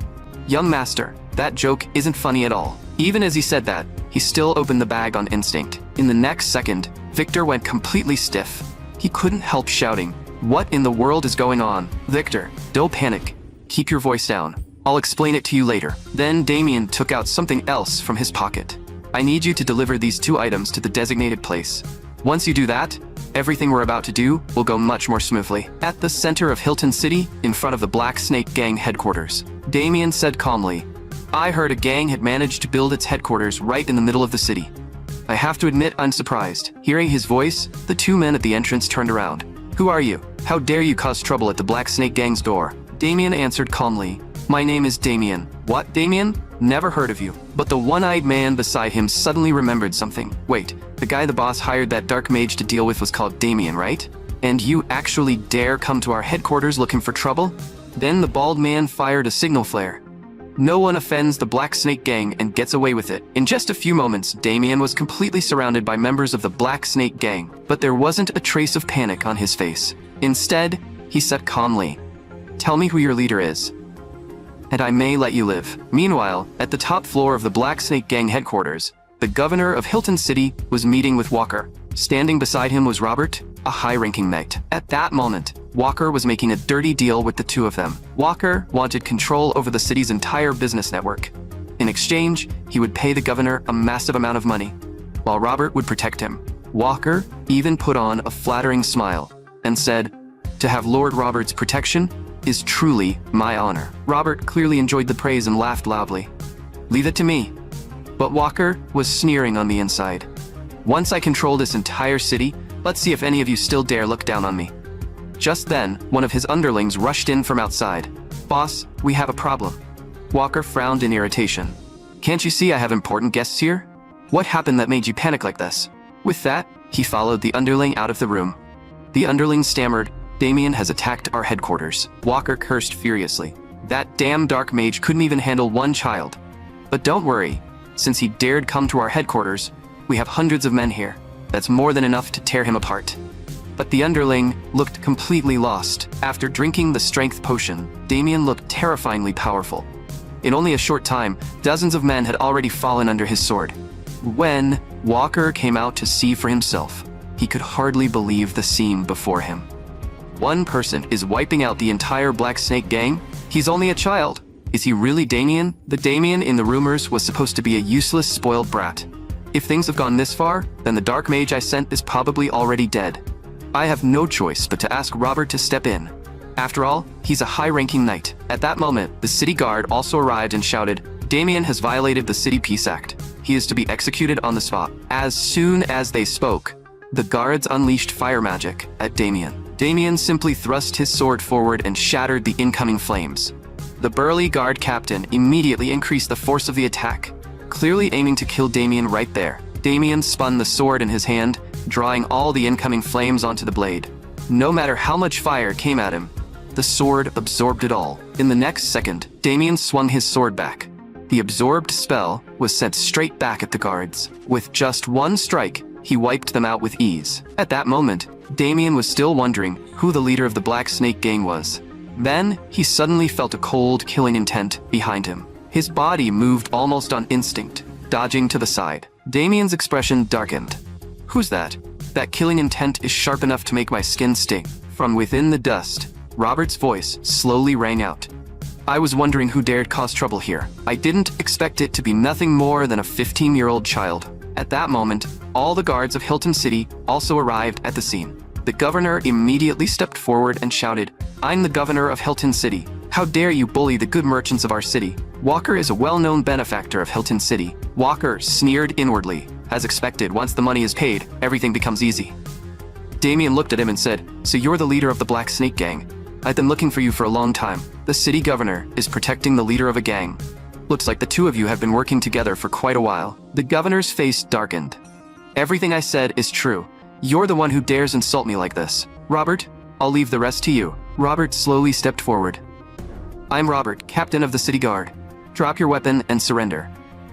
Young Master, that joke isn't funny at all. Even as he said that, he still opened the bag on instinct. In the next second, Victor went completely stiff. He couldn't help shouting, "What in the world is going on?" Victor, don't panic. Keep your voice down. I'll explain it to you later. Then Damien took out something else from his pocket. I need you to deliver these 2 items to the designated place. Once you do that, everything we're about to do will go much more smoothly. At the center of Hilton City, in front of the Black Snake Gang headquarters, Damien said calmly, I heard a gang had managed to build its headquarters right in the middle of the city. I have to admit I'm surprised. Hearing his voice, the 2 men at the entrance turned around. Who are you? How dare you cause trouble at the Black Snake Gang's door? Damien answered calmly, my name is Damien. What, Damien? Never heard of you. But the one-eyed man beside him suddenly remembered something. Wait, the guy the boss hired that dark mage to deal with was called Damien, right? And you actually dare come to our headquarters looking for trouble? Then the bald man fired a signal flare. No one offends the Black Snake Gang and gets away with it. In just a few moments, Damien was completely surrounded by members of the Black Snake Gang, but there wasn't a trace of panic on his face. Instead, he said calmly, tell me who your leader is, and I may let you live. Meanwhile, at the top floor of the Black Snake Gang headquarters, the governor of Hilton City was meeting with Walker. Standing beside him was Robert, a high-ranking knight. At that moment, Walker was making a dirty deal with the 2 of them. Walker wanted control over the city's entire business network. In exchange, he would pay the governor a massive amount of money, while Robert would protect him. Walker even put on a flattering smile and said, to have Lord Robert's protection is truly my honor. Robert clearly enjoyed the praise and laughed loudly. Leave it to me. But Walker was sneering on the inside. Once I control this entire city, let's see if any of you still dare look down on me. Just then, one of his underlings rushed in from outside. Boss, we have a problem. Walker frowned in irritation. Can't you see I have important guests here? What happened that made you panic like this? With that, he followed the underling out of the room. The underling stammered, Damien has attacked our headquarters. Walker cursed furiously. That damn dark mage couldn't even handle 1 child. But don't worry, since he dared come to our headquarters, we have hundreds of men here. That's more than enough to tear him apart. But the underling looked completely lost. After drinking the strength potion, Damien looked terrifyingly powerful. In only a short time, dozens of men had already fallen under his sword. When Walker came out to see for himself, he could hardly believe the scene before him. 1 person is wiping out the entire Black Snake Gang? He's only a child. Is he really Damien? The Damien in the rumors was supposed to be a useless, spoiled brat. If things have gone this far, then the dark mage I sent is probably already dead. I have no choice but to ask Robert to step in. After all, he's a high-ranking knight. At that moment, the city guard also arrived and shouted, Damien has violated the City Peace Act. He is to be executed on the spot. As soon as they spoke, The guards unleashed fire magic at Damien. Damien simply thrust his sword forward and shattered the incoming flames. The burly guard captain immediately increased the force of the attack, clearly aiming to kill Damien right there. Damien spun the sword in his hand, drawing all the incoming flames onto the blade. No matter how much fire came at him, the sword absorbed it all. In the next second, Damien swung his sword back. The absorbed spell was sent straight back at the guards. With just one strike, he wiped them out with ease. At that moment, Damien was still wondering who the leader of the Black Snake gang was. Then, he suddenly felt a cold, killing intent behind him. His body moved almost on instinct, dodging to the side. Damien's expression darkened. "Who's that? That killing intent is sharp enough to make my skin sting." From within the dust, Robert's voice slowly rang out. "I was wondering who dared cause trouble here. I didn't expect it to be nothing more than a 15-year-old child." At that moment, all the guards of Hilton City also arrived at the scene. The governor immediately stepped forward and shouted, "I'm the governor of Hilton City. How dare you bully the good merchants of our city?" Walker is a well-known benefactor of Hilton City. Walker sneered inwardly. As expected, once the money is paid, everything becomes easy. Damien looked at him and said, "So you're the leader of the Black Snake gang. I've been looking for you for a long time. The city governor is protecting the leader of a gang. Looks like the two of you have been working together for quite a while." The governor's face darkened. "Everything I said is true. You're the one who dares insult me like this. Robert, I'll leave the rest to you." Robert slowly stepped forward. "I'm Robert, captain of the city guard. Drop your weapon and surrender."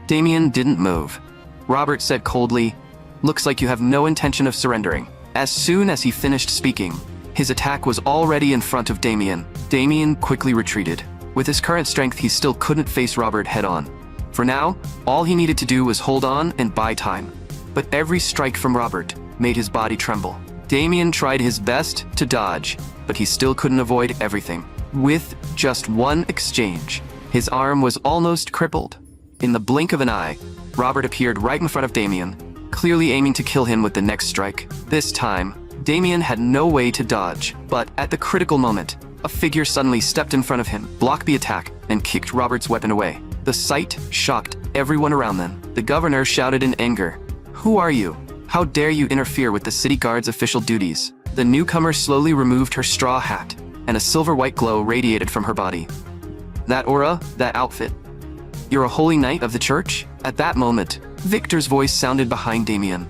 Damien didn't move. Robert said coldly, "Looks like you have no intention of surrendering." As soon as he finished speaking, his attack was already in front of Damien. Damien quickly retreated. With his current strength, he still couldn't face Robert head-on. For now, all he needed to do was hold on and buy time. But every strike from Robert made his body tremble. Damien tried his best to dodge, but he still couldn't avoid everything. With just one exchange, his arm was almost crippled. In the blink of an eye, Robert appeared right in front of Damien, clearly aiming to kill him with the next strike. This time, Damien had no way to dodge, but at the critical moment, a figure suddenly stepped in front of him, blocked the attack, and kicked Robert's weapon away. The sight shocked everyone around them. The governor shouted in anger, "Who are you? How dare you interfere with the city guard's official duties?" The newcomer slowly removed her straw hat, and a silver-white glow radiated from her body. "That aura, that outfit. You're a holy knight of the church?" At that moment, Victor's voice sounded behind Damien.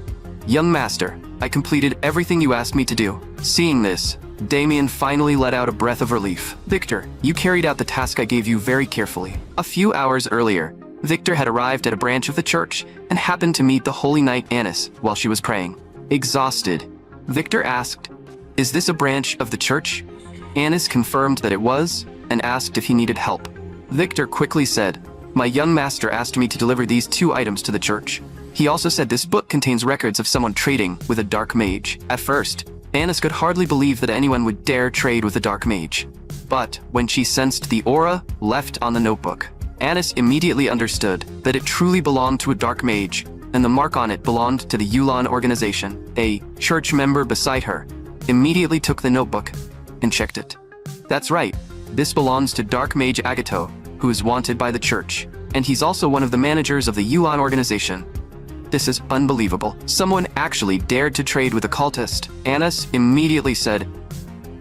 "Young master, I completed everything you asked me to do." Seeing this, Damien finally let out a breath of relief. "Victor, you carried out the task I gave you very carefully." A few hours earlier, Victor had arrived at a branch of the church and happened to meet the holy knight Anis while she was praying. Exhausted, Victor asked, "Is this a branch of the church?" Anis confirmed that it was and asked if he needed help. Victor quickly said, "My young master asked me to deliver these 2 items to the church. He also said this book contains records of someone trading with a dark mage." At first, Anis could hardly believe that anyone would dare trade with a dark mage. But when she sensed the aura left on the notebook, Anis immediately understood that it truly belonged to a dark mage, and the mark on it belonged to the Yulan organization. A church member beside her immediately took the notebook and checked it. "That's right, this belongs to Dark Mage Agato, who is wanted by the church, and he's also one of the managers of the Yulan organization. This is unbelievable. Someone actually dared to trade with a cultist." Anis immediately said,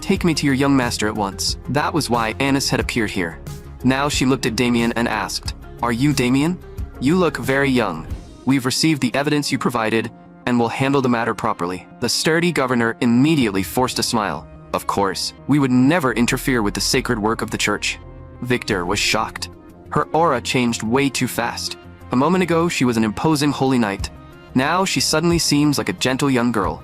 "Take me to your young master at once." That was why Anis had appeared here. Now she looked at Damien and asked, "Are you Damien? You look very young. We've received the evidence you provided and will handle the matter properly." The sturdy governor immediately forced a smile. "Of course, we would never interfere with the sacred work of the church." Victor was shocked. Her aura changed way too fast. A moment ago, she was an imposing holy knight. Now she suddenly seems like a gentle young girl.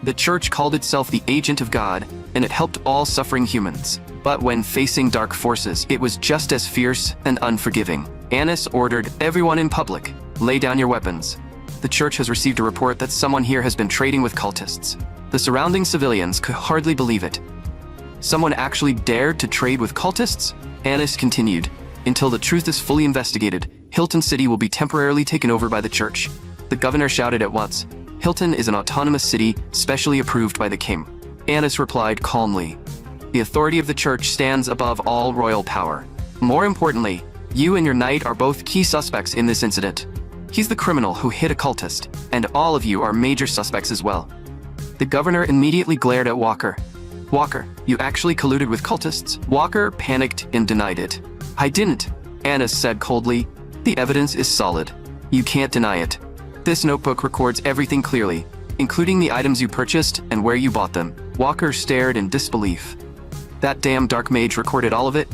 The church called itself the agent of God, and it helped all suffering humans. But when facing dark forces, it was just as fierce and unforgiving. Anis ordered everyone in public, "Lay down your weapons. The church has received a report that someone here has been trading with cultists." The surrounding civilians could hardly believe it. Someone actually dared to trade with cultists? Anis continued, "Until the truth is fully investigated, Hilton City will be temporarily taken over by the church." The governor shouted at once, "Hilton is an autonomous city, specially approved by the king." Anis replied calmly, "The authority of the church stands above all royal power. More importantly, you and your knight are both key suspects in this incident. He's the criminal who hit a cultist, and all of you are major suspects as well." The governor immediately glared at Walker. Walker, you actually colluded with cultists? Walker panicked and denied it. I didn't, Annis said coldly. The evidence is solid. You can't deny it. This notebook records everything clearly, including the items you purchased and where you bought them. Walker stared in disbelief. That damn dark mage recorded all of it?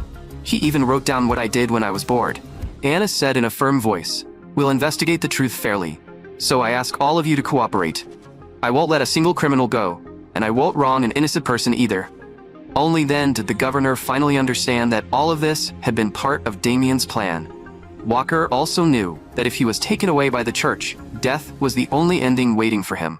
He even wrote down what I did when I was bored. Annis said in a firm voice, we'll investigate the truth fairly. So I ask all of you to cooperate. I won't let a single criminal go, and I won't wrong an innocent person either. Only then did the governor finally understand that all of this had been part of Damien's plan. Walker also knew that if he was taken away by the church, death was the only ending waiting for him.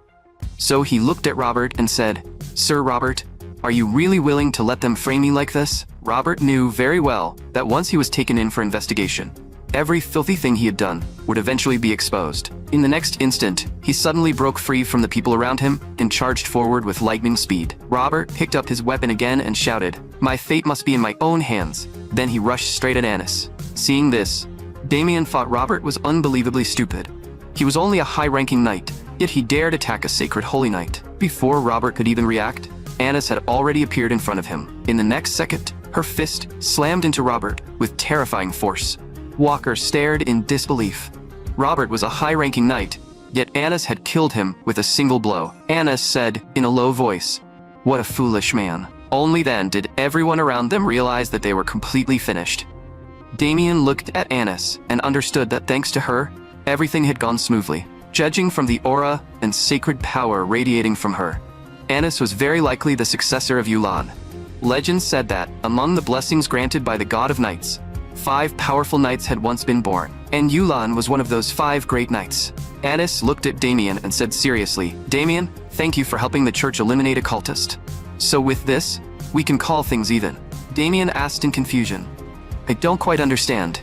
So he looked at Robert and said, Sir Robert, are you really willing to let them frame me like this? Robert knew very well that once he was taken in for investigation, every filthy thing he had done would eventually be exposed. In the next instant, he suddenly broke free from the people around him and charged forward with lightning speed. Robert picked up his weapon again and shouted, my fate must be in my own hands. Then he rushed straight at Annis. Seeing this, Damien thought Robert was unbelievably stupid. He was only a high-ranking knight, yet he dared attack a sacred holy knight. Before Robert could even react, Annis had already appeared in front of him. In the next second, her fist slammed into Robert with terrifying force. Walker stared in disbelief. Robert was a high-ranking knight, yet Annis had killed him with a single blow. Annis said in a low voice, what a foolish man. Only then did everyone around them realize that they were completely finished. Damien looked at Annis and understood that thanks to her, everything had gone smoothly. Judging from the aura and sacred power radiating from her, Annis was very likely the successor of Yulan. Legend said that, among the blessings granted by the god of knights, 5 powerful knights had once been born, and Yulan was one of those 5 great knights. Annis looked at Damien and said seriously, Damien, thank you for helping the church eliminate a cultist. So with this, we can call things even. Damien asked in confusion. I don't quite understand.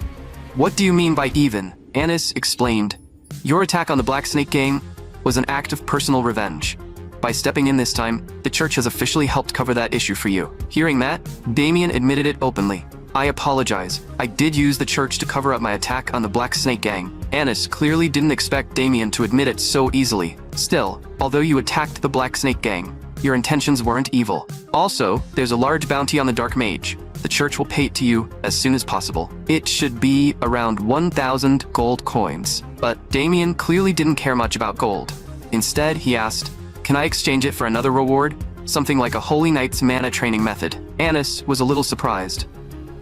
What do you mean by even? Annis explained. Your attack on the Black Snake Gang was an act of personal revenge. By stepping in this time, the church has officially helped cover that issue for you. Hearing that, Damien admitted it openly. I apologize. I did use the church to cover up my attack on the Black Snake Gang. Annis clearly didn't expect Damien to admit it so easily. Still, although you attacked the Black Snake Gang, your intentions weren't evil. Also, there's a large bounty on the Dark Mage. The church will pay it to you as soon as possible. It should be around 1,000 gold coins. But Damien clearly didn't care much about gold. Instead, he asked, can I exchange it for another reward? Something like a Holy Knight's mana training method. Annis was a little surprised.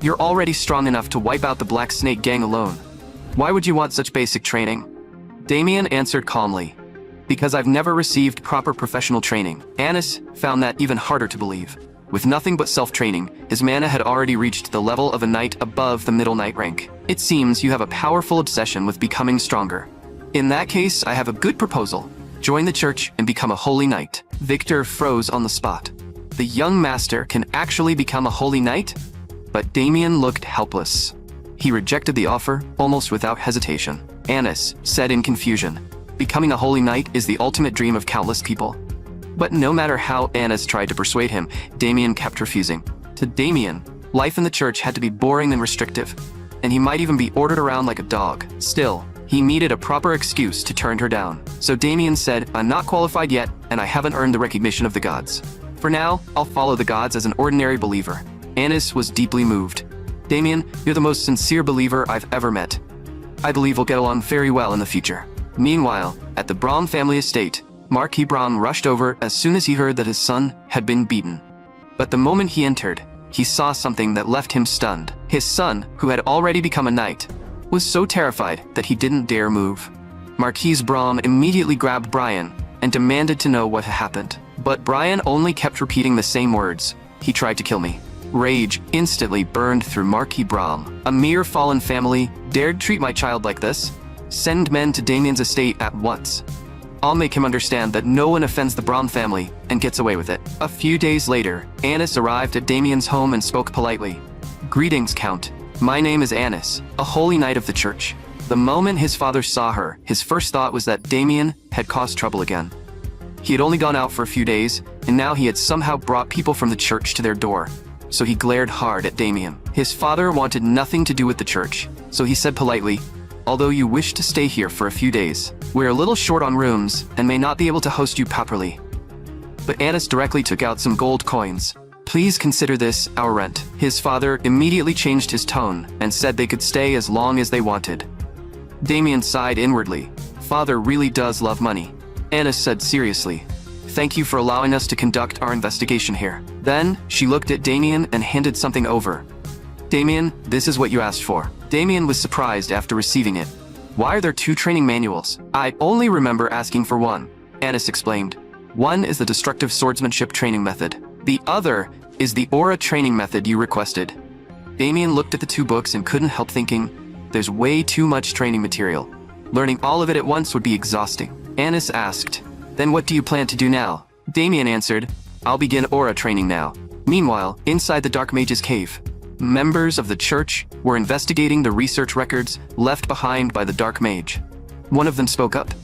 You're already strong enough to wipe out the Black Snake Gang alone. Why would you want such basic training? Damien answered calmly. Because I've never received proper professional training. Annis found that even harder to believe. With nothing but self-training, his mana had already reached the level of a knight above the middle knight rank. It seems you have a powerful obsession with becoming stronger. In that case, I have a good proposal. Join the church and become a holy knight. Victor froze on the spot. The young master can actually become a holy knight? But Damien looked helpless. He rejected the offer almost without hesitation. Annis said in confusion, becoming a holy knight is the ultimate dream of countless people. But no matter how Annis tried to persuade him, Damien kept refusing. To Damien, life in the church had to be boring and restrictive, and he might even be ordered around like a dog. Still, he needed a proper excuse to turn her down. So Damien said, I'm not qualified yet, and I haven't earned the recognition of the gods. For now, I'll follow the gods as an ordinary believer. Annis was deeply moved. Damien, you're the most sincere believer I've ever met. I believe we'll get along very well in the future. Meanwhile, at the Braun family estate, Marquis Braun rushed over as soon as he heard that his son had been beaten. But the moment he entered, he saw something that left him stunned. His son, who had already become a knight, was so terrified that he didn't dare move. Marquis Braun immediately grabbed Brian and demanded to know what had happened. But Brian only kept repeating the same words. He tried to kill me. Rage instantly burned through Marquis Braun. A mere fallen family dared treat my child like this? Send men to Damien's estate at once. I'll make him understand that no one offends the Braun family and gets away with it. A few days later, Annis arrived at Damien's home and spoke politely. Greetings, Count. My name is Annis, a holy knight of the church. The moment his father saw her, his first thought was that Damien had caused trouble again. He had only gone out for a few days, and now he had somehow brought people from the church to their door. So he glared hard at Damien. His father wanted nothing to do with the church, so he said politely, although you wish to stay here for a few days, we're a little short on rooms and may not be able to host you properly. but Anis directly took out some gold coins. "Please consider this our rent." His father immediately changed his tone and said they could stay as long as they wanted. Damien sighed inwardly. Father really does love money. Anis said seriously, "Thank you for allowing us to conduct our investigation here." Then, she looked at Damien and handed something over. "Damien, this is what you asked for." Damien was surprised after receiving it. "Why are there 2 training manuals? I only remember asking for one," Anis explained. "One is the destructive swordsmanship training method. The other is the aura training method you requested." Damien looked at the 2 books and couldn't help thinking, there's way too much training material. Learning all of it at once would be exhausting. Anis asked, "Then what do you plan to do now?" Damien answered, "I'll begin aura training now." Meanwhile, inside the Dark Mage's cave, members of the church were investigating the research records left behind by the Dark Mage. One of them spoke up.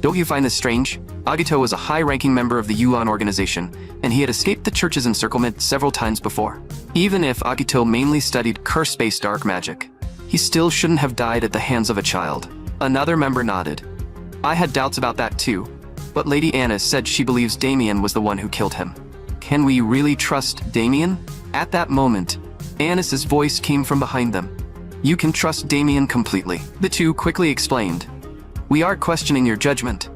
"Don't you find this strange? Agito was a high-ranking member of the Yuan organization, and he had escaped the church's encirclement several times before. Even if Agito mainly studied curse-based dark magic, he still shouldn't have died at the hands of a child." Another member nodded. "I had doubts about that too, but Lady Anis said she believes Damien was the one who killed him." "Can we really trust Damien?" At that moment, Anis's voice came from behind them. "You can trust Damien completely." The 2 quickly explained. "We aren't questioning your judgment.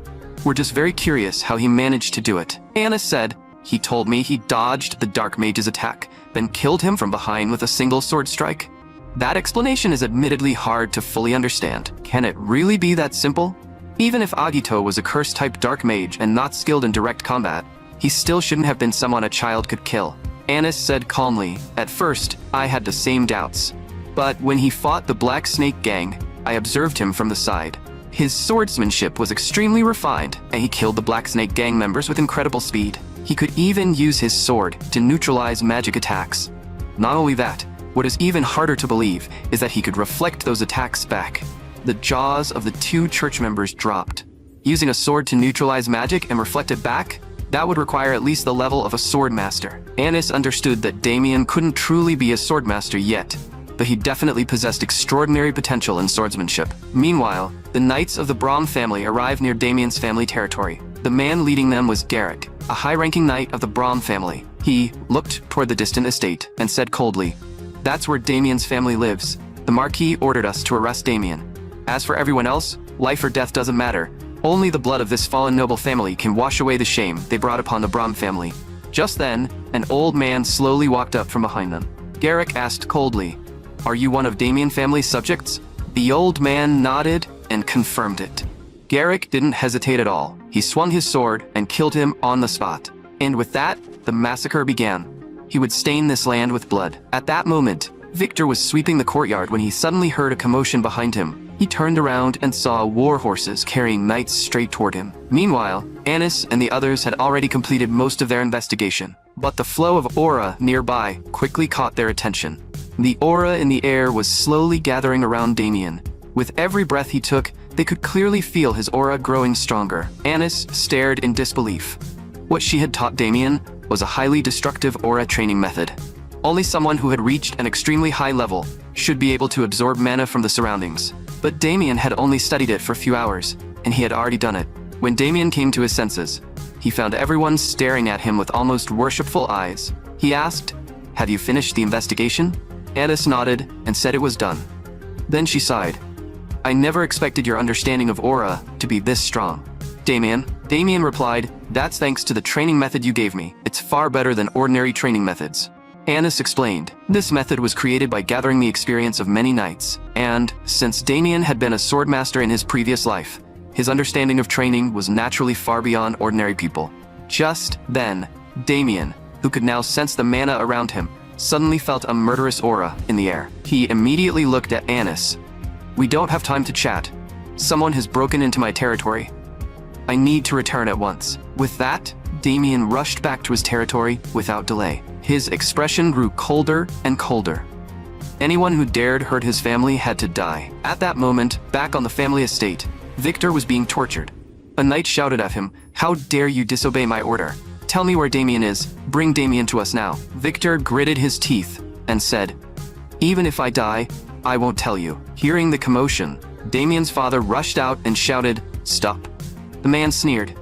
We're just very curious how he managed to do it." Anis said, "He told me he dodged the Dark Mage's attack, then killed him from behind with a single sword strike." That explanation is admittedly hard to fully understand. Can it really be that simple? Even if Agito was a curse-type dark mage and not skilled in direct combat, he still shouldn't have been someone a child could kill. Anis said calmly, "At first, I had the same doubts. But when he fought the Black Snake Gang, I observed him from the side. His swordsmanship was extremely refined, and he killed the Black Snake Gang members with incredible speed. He could even use his sword to neutralize magic attacks. Not only that, what is even harder to believe is that he could reflect those attacks back." The jaws of the 2 church members dropped. Using a sword to neutralize magic and reflect it back? That would require at least the level of a sword master. Anis understood that Damien couldn't truly be a sword master yet, but he definitely possessed extraordinary potential in swordsmanship. Meanwhile, the Knights of the Brahm family arrived near Damien's family territory. The man leading them was Garrick, a high-ranking knight of the Brahm family. He looked toward the distant estate and said coldly, "That's where Damien's family lives. The Marquis ordered us to arrest Damien. As for everyone else, life or death doesn't matter. Only the blood of this fallen noble family can wash away the shame they brought upon the Brahm family." Just then, an old man slowly walked up from behind them. Garrick asked coldly, "Are you one of Damien family's subjects?" The old man nodded and confirmed it. Garrick didn't hesitate at all. He swung his sword and killed him on the spot. And with that, the massacre began. He would stain this land with blood. At that moment, Victor was sweeping the courtyard when he suddenly heard a commotion behind him. He turned around and saw war horses carrying knights straight toward him. Meanwhile, Anis and the others had already completed most of their investigation, but the flow of aura nearby quickly caught their attention. The aura in the air was slowly gathering around Damien. With every breath he took, they could clearly feel his aura growing stronger. Anis stared in disbelief. What she had taught Damien was a highly destructive aura training method. Only someone who had reached an extremely high level should be able to absorb mana from the surroundings. But Damien had only studied it for a few hours, and he had already done it. When Damien came to his senses, he found everyone staring at him with almost worshipful eyes. He asked, "Have you finished the investigation?" Anis nodded and said it was done. Then she sighed. "I never expected your understanding of aura to be this strong." Damien replied, "That's thanks to the training method you gave me. It's far better than ordinary training methods." Anis explained, "This method was created by gathering the experience of many knights, and since Damien had been a swordmaster in his previous life, his understanding of training was naturally far beyond ordinary people." Just then, Damien, who could now sense the mana around him, suddenly felt a murderous aura in the air. He immediately looked at Anis. "We don't have time to chat. Someone has broken into my territory. I need to return at once." With that, Damien rushed back to his territory without delay. His expression grew colder and colder. Anyone who dared hurt his family had to die. At that moment, back on the family estate, Victor was being tortured. A knight shouted at him, "How dare you disobey my order? Tell me where Damien is. Bring Damien to us now." Victor gritted his teeth and said, "Even if I die, I won't tell you." Hearing the commotion, Damien's father rushed out and shouted, "Stop." The man sneered.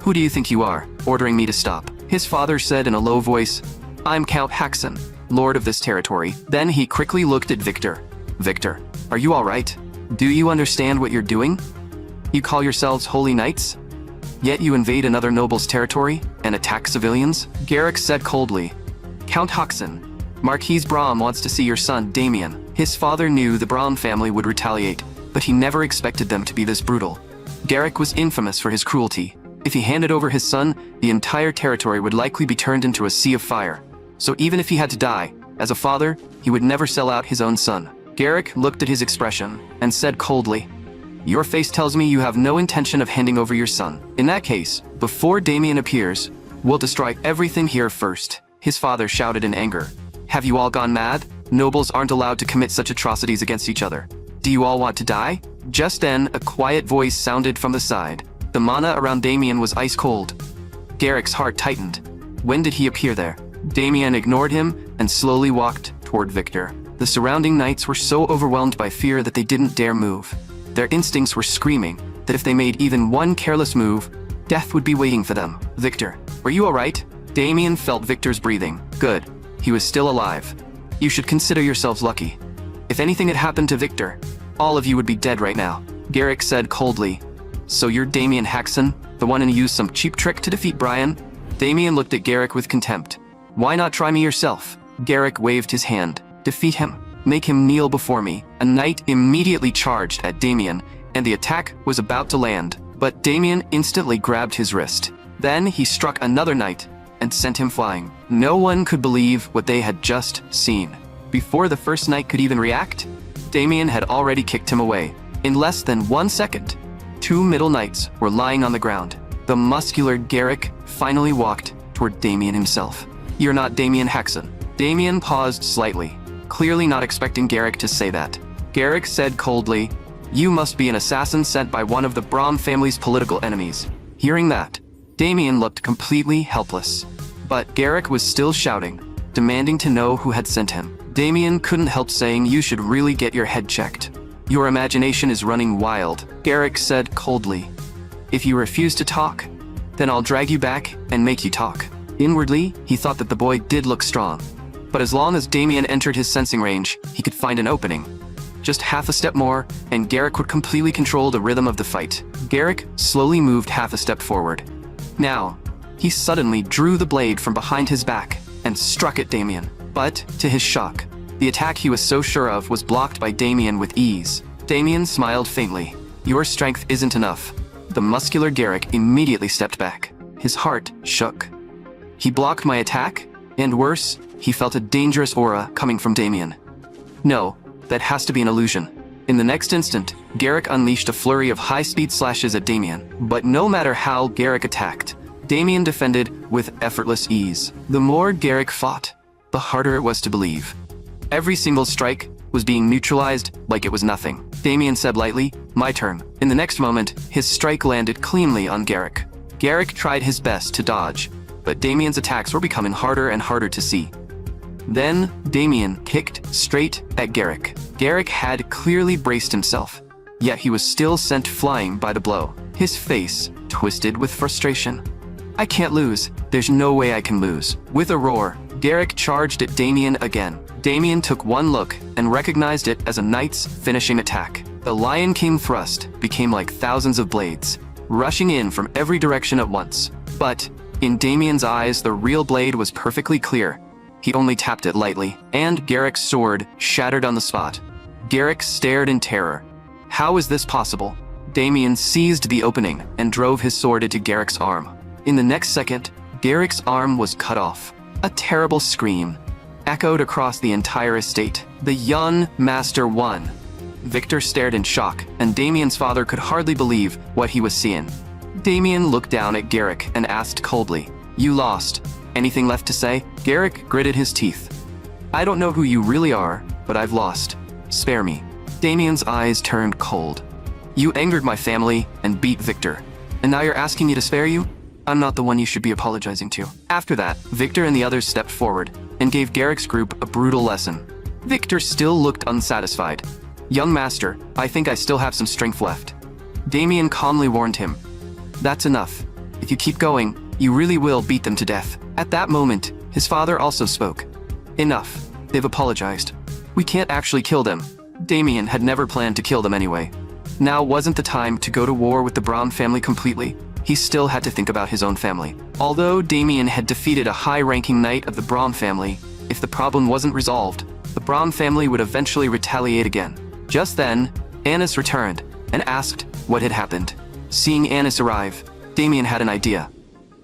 "Who do you think you are, ordering me to stop?" His father said in a low voice, "I'm Count Haxon, lord of this territory." Then he quickly looked at Victor. "Victor, are you all right? Do you understand what you're doing? You call yourselves holy knights? Yet you invade another noble's territory and attack civilians?" Garrick said coldly, "Count Haxon, Marquis Brahm wants to see your son, Damien." His father knew the Brahm family would retaliate, but he never expected them to be this brutal. Garrick was infamous for his cruelty. If he handed over his son, the entire territory would likely be turned into a sea of fire. So even if he had to die, as a father, he would never sell out his own son. Garrick looked at his expression and said coldly, "Your face tells me you have no intention of handing over your son. In that case, before Damien appears, we'll destroy everything here first." His father shouted in anger, "Have you all gone mad? Nobles aren't allowed to commit such atrocities against each other. Do you all want to die?" Just then, a quiet voice sounded from the side. The mana around Damien was ice cold. Garrick's heart tightened. When did he appear there? Damien ignored him and slowly walked toward Victor. The surrounding knights were so overwhelmed by fear that they didn't dare move. Their instincts were screaming that if they made even one careless move, death would be waiting for them. "Victor, are you all right?" Damien felt Victor's breathing. Good. He was still alive. "You should consider yourselves lucky. If anything had happened to Victor, all of you would be dead right now." Garrick said coldly, "So you're Damien Haxon, the one who used some cheap trick to defeat Brian?" Damien looked at Garrick with contempt. "Why not try me yourself?" Garrick waved his hand. "Defeat him. Make him kneel before me." A knight immediately charged at Damien, and the attack was about to land, but Damien instantly grabbed his wrist. Then he struck another knight and sent him flying. No one could believe what they had just seen. Before the first knight could even react, Damien had already kicked him away. In less than 1 second, 2 middle knights were lying on the ground. The muscular Garrick finally walked toward Damien himself. "You're not Damien Haxon." Damien paused slightly, clearly not expecting Garrick to say that. Garrick said coldly, "You must be an assassin sent by one of the Brahm family's political enemies." Hearing that, Damien looked completely helpless. But Garrick was still shouting, demanding to know who had sent him. Damien couldn't help saying, "You should really get your head checked. Your imagination is running wild." Garrick said coldly, "If you refuse to talk, then I'll drag you back and make you talk." Inwardly, he thought that the boy did look strong. But as long as Damien entered his sensing range, he could find an opening. Just half a step more, and Garrick would completely control the rhythm of the fight. Garrick slowly moved half a step forward. Now, he suddenly drew the blade from behind his back and struck at Damien. But, to his shock, the attack he was so sure of was blocked by Damien with ease. Damien smiled faintly. "Your strength isn't enough." The muscular Garrick immediately stepped back. His heart shook. He blocked my attack, and worse, he felt a dangerous aura coming from Damien. No, that has to be an illusion. In the next instant, Garrick unleashed a flurry of high-speed slashes at Damien. But no matter how Garrick attacked, Damien defended with effortless ease. The more Garrick fought, the harder it was to believe. Every single strike was being neutralized like it was nothing. Damien said lightly, "My turn." In the next moment, his strike landed cleanly on Garrick. Garrick tried his best to dodge, but Damien's attacks were becoming harder and harder to see. Then, Damien kicked straight at Garrick. Garrick had clearly braced himself, yet he was still sent flying by the blow. His face twisted with frustration. "I can't lose. There's no way I can lose." With a roar, Garrick charged at Damien again. Damien took one look and recognized it as a knight's finishing attack. The Lion King thrust became like thousands of blades, rushing in from every direction at once. But, in Damien's eyes, the real blade was perfectly clear. He only tapped it lightly, and Garrick's sword shattered on the spot. Garrick stared in terror. How was this possible? Damien seized the opening and drove his sword into Garrick's arm. In the next second, Garrick's arm was cut off. A terrible scream echoed across the entire estate. The young master won. Victor stared in shock, and Damien's father could hardly believe what he was seeing. Damien looked down at Garrick and asked coldly, "You lost. Anything left to say?" Garrick gritted his teeth. "I don't know who you really are, but I've lost. Spare me." Damien's eyes turned cold. "You angered my family and beat Victor, and now you're asking me to spare you? I'm not the one you should be apologizing to." After that, Victor and the others stepped forward and gave Garrick's group a brutal lesson. Victor still looked unsatisfied. "Young master, I think I still have some strength left." Damien calmly warned him, "That's enough. If you keep going, You really will beat them to death. At that moment, his father also spoke. Enough. They've apologized. We can't actually kill them. Damien had never planned to kill them anyway. Now wasn't the time to go to war with the Braun family completely. He still had to think about his own family. Although Damien had defeated a high-ranking knight of the Braun family, if the problem wasn't resolved, the Braun family would eventually retaliate again. Just then, Annis returned and asked what had happened. Seeing Annis arrive, Damien had an idea.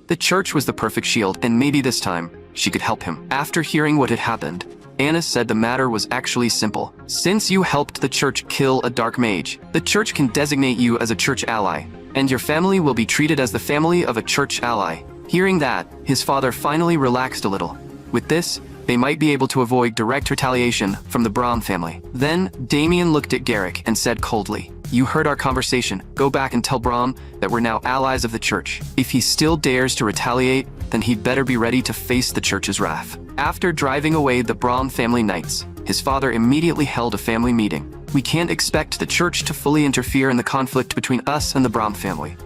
The church was the perfect shield, and maybe this time, she could help him. After hearing what had happened, Annis said the matter was actually simple. Since you helped the church kill a dark mage, the church can designate you as a church ally, and your family will be treated as the family of a church ally. Hearing that, his father finally relaxed a little. With this, they might be able to avoid direct retaliation from the Braun family. Then, Damien looked at Garrick and said coldly, "You heard our conversation. Go back and tell Braun that we're now allies of the church. If he still dares to retaliate, then he'd better be ready to face the church's wrath." After driving away the Braun family knights, his father immediately held a family meeting. "We can't expect the church to fully interfere in the conflict between us and the Braun family.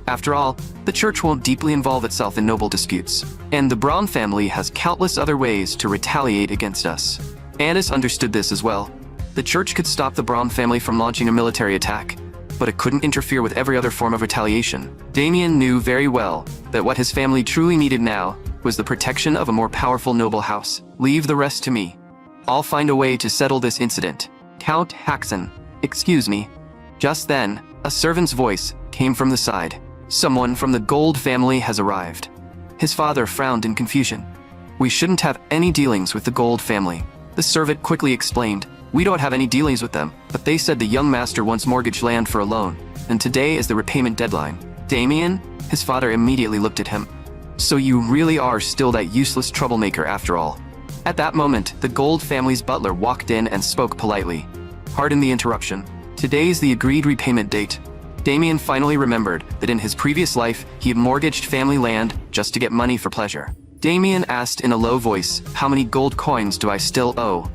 After all, the church won't deeply involve itself in noble disputes, and the Braun family has countless other ways to retaliate against us." Annis understood this as well. The church could stop the Braun family from launching a military attack, but it couldn't interfere with every other form of retaliation. Damien knew very well that what his family truly needed now was the protection of a more powerful noble house. "Leave the rest to me. I'll find a way to settle this incident. Count Haxon, excuse me." Just then, a servant's voice came from the side. "Someone from the Gold family has arrived." His father frowned in confusion. "We shouldn't have any dealings with the Gold family." The servant quickly explained, "We don't have any dealings with them, but they said the young master wants mortgaged land for a loan, and today is the repayment deadline." "Damien?" His father immediately looked at him. "So you really are still that useless troublemaker after all." At that moment, the Gold family's butler walked in and spoke politely. "Pardon the interruption. Today's the agreed repayment date." Damien finally remembered that in his previous life, he had mortgaged family land just to get money for pleasure. Damien asked in a low voice, "How many gold coins do I still owe?"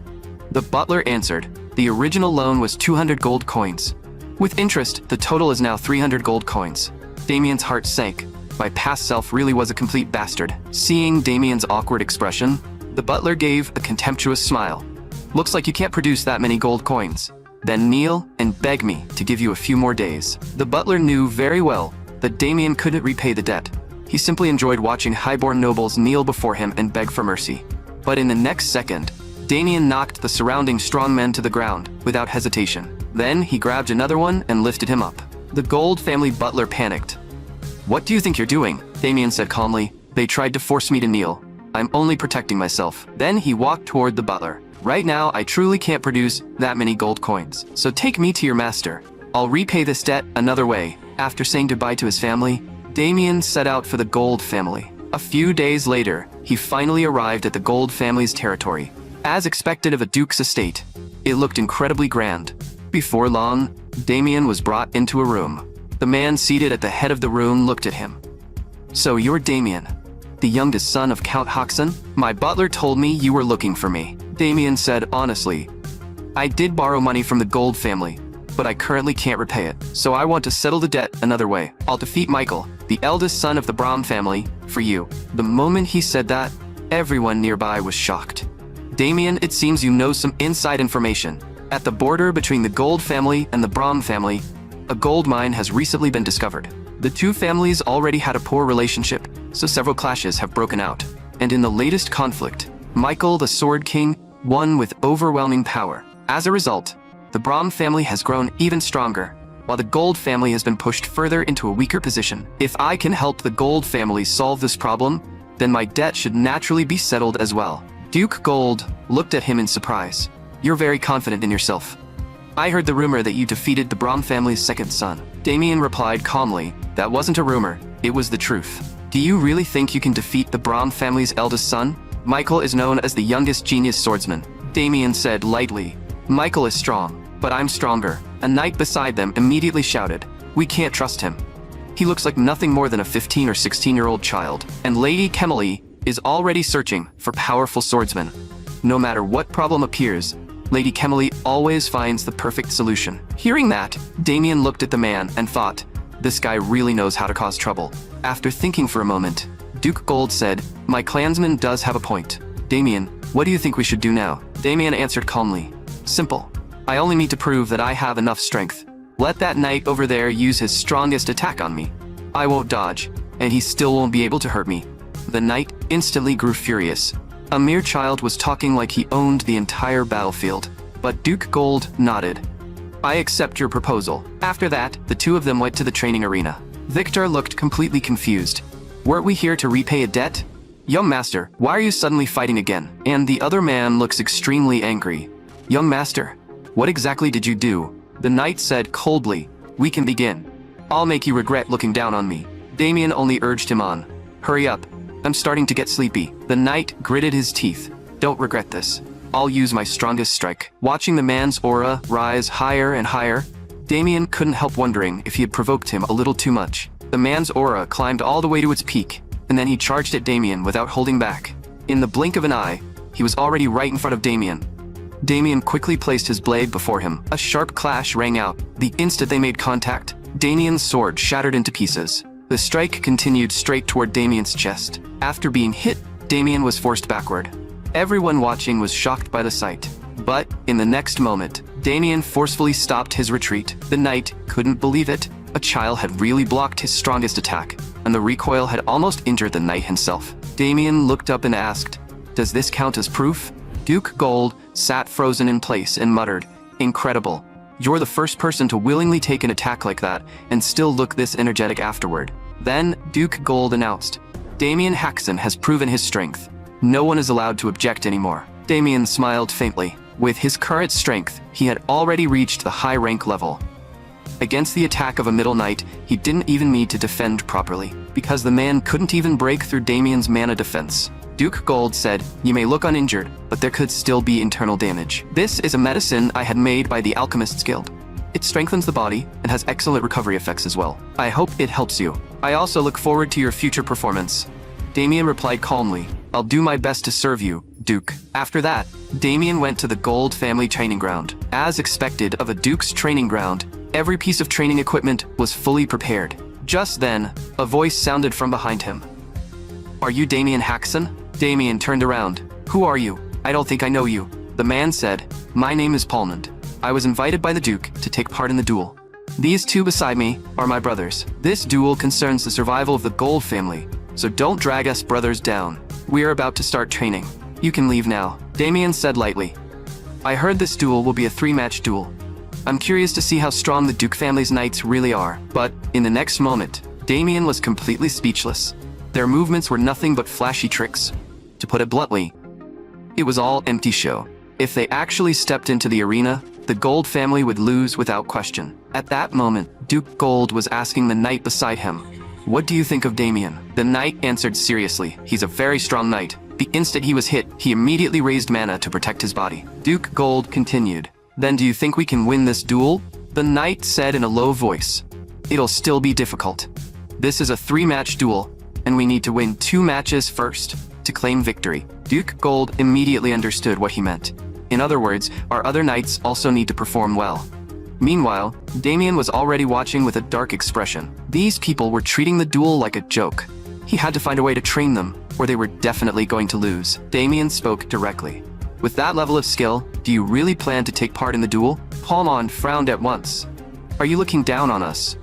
The butler answered, "The original loan was 200 gold coins. With interest, the total is now 300 gold coins." Damien's heart sank. My past self really was a complete bastard. Seeing Damien's awkward expression, the butler gave a contemptuous smile. "Looks like you can't produce that many gold coins. Then kneel and beg me to give you a few more days." The butler knew very well that Damien couldn't repay the debt. He simply enjoyed watching highborn nobles kneel before him and beg for mercy. But in the next second, Damien knocked the surrounding strongmen to the ground without hesitation. Then he grabbed another one and lifted him up. The Gold family butler panicked. "What do you think you're doing?" Damien said calmly. "They tried to force me to kneel. I'm only protecting myself." Then he walked toward the butler. "Right now, I truly can't produce that many gold coins. So take me to your master. I'll repay this debt another way." After saying goodbye to his family, Damien set out for the Gold family. A few days later, he finally arrived at the Gold family's territory. As expected of a duke's estate, it looked incredibly grand. Before long, Damien was brought into a room. The man seated at the head of the room looked at him. "So you're Damien, the youngest son of Count Haxon? My butler told me you were looking for me." Damien said honestly, "I did borrow money from the Gold family, but I currently can't repay it. So I want to settle the debt another way. I'll defeat Michael, the eldest son of the Braun family, for you." The moment he said that, everyone nearby was shocked. "Damien, it seems you know some inside information. At the border between the Gold family and the Braun family, a gold mine has recently been discovered. The two families already had a poor relationship, so several clashes have broken out. And in the latest conflict, Michael, the Sword King, won with overwhelming power. As a result, the Braun family has grown even stronger, while the Gold family has been pushed further into a weaker position. If I can help the Gold family solve this problem, then my debt should naturally be settled as well." Duke Gold looked at him in surprise. "You're very confident in yourself. I heard the rumor that you defeated the Braun family's second son." Damien replied calmly, "That wasn't a rumor, it was the truth." "Do you really think you can defeat the Braun family's eldest son? Michael is known as the youngest genius swordsman." Damien said lightly, "Michael is strong, but I'm stronger." A knight beside them immediately shouted, "We can't trust him. He looks like nothing more than a 15 or 16-year-old child. And Lady Kemily is already searching for powerful swordsmen. No matter what problem appears, Lady Kemily always finds the perfect solution." Hearing that, Damien looked at the man and thought, "This guy really knows how to cause trouble." After thinking for a moment, Duke Gold said, "My clansman does have a point. Damien, what do you think we should do now?" Damien answered calmly, "Simple. I only need to prove that I have enough strength. Let that knight over there use his strongest attack on me. I won't dodge, and he still won't be able to hurt me." The knight instantly grew furious. A mere child was talking like he owned the entire battlefield. But Duke Gold nodded. "I accept your proposal." After that, the two of them went to the training arena. Victor looked completely confused. "Weren't we here to repay a debt? Young master, why are you suddenly fighting again?" And the other man looks extremely angry. "Young master, what exactly did you do?" The knight said coldly, "We can begin. I'll make you regret looking down on me." Damien only urged him on. "Hurry up. I'm starting to get sleepy." The knight gritted his teeth. "Don't regret this. I'll use my strongest strike." Watching the man's aura rise higher and higher, Damien couldn't help wondering if he had provoked him a little too much. The man's aura climbed all the way to its peak, and then he charged at Damien without holding back. In the blink of an eye, he was already right in front of Damien. Damien quickly placed his blade before him. A sharp clash rang out. The instant they made contact, Damien's sword shattered into pieces. The strike continued straight toward Damien's chest. After being hit, Damien was forced backward. Everyone watching was shocked by the sight. But, in the next moment, Damien forcefully stopped his retreat. The knight couldn't believe it. A child had really blocked his strongest attack, and the recoil had almost injured the knight himself. Damien looked up and asked, "Does this count as proof?" Duke Gold sat frozen in place and muttered, "Incredible. You're the first person to willingly take an attack like that and still look this energetic afterward." Then, Duke Gold announced, "Damien Haxon has proven his strength. No one is allowed to object anymore." Damien smiled faintly. With his current strength, he had already reached the high rank level. Against the attack of a middle knight, he didn't even need to defend properly, because the man couldn't even break through Damien's mana defense. Duke Gold said, "You may look uninjured, but there could still be internal damage. This is a medicine I had made by the Alchemist's Guild. It strengthens the body and has excellent recovery effects as well. I hope it helps you. I also look forward to your future performance." Damien replied calmly, "I'll do my best to serve you, Duke." After that, Damien went to the Gold family training ground. As expected of a Duke's training ground, every piece of training equipment was fully prepared. Just then, a voice sounded from behind him. "Are you Damien Haxon?" Damien turned around. "Who are you? I don't think I know you." The man said, "My name is Palmond. I was invited by the Duke to take part in the duel. These two beside me are my brothers. This duel concerns the survival of the Gold family, so don't drag us brothers down. We are about to start training. You can leave now." Damien said lightly, "I heard this duel will be a 3-match duel. I'm curious to see how strong the Duke family's knights really are." But, in the next moment, Damien was completely speechless. Their movements were nothing but flashy tricks. To put it bluntly, it was all empty show. If they actually stepped into the arena, the Gold family would lose without question. At that moment, Duke Gold was asking the knight beside him, "What do you think of Damien?" The knight answered seriously, "He's a very strong knight. The instant he was hit, he immediately raised mana to protect his body." Duke Gold continued, "Then do you think we can win this duel?" The knight said in a low voice, "It'll still be difficult. This is a 3-match duel, and we need to win 2 matches first to claim victory." Duke Gold immediately understood what he meant. In other words, our other knights also need to perform well. Meanwhile, Damien was already watching with a dark expression. These people were treating the duel like a joke. He had to find a way to train them, or they were definitely going to lose. Damien spoke directly. "With that level of skill, do you really plan to take part in the duel?" Palmond frowned at once. "Are you looking down on us?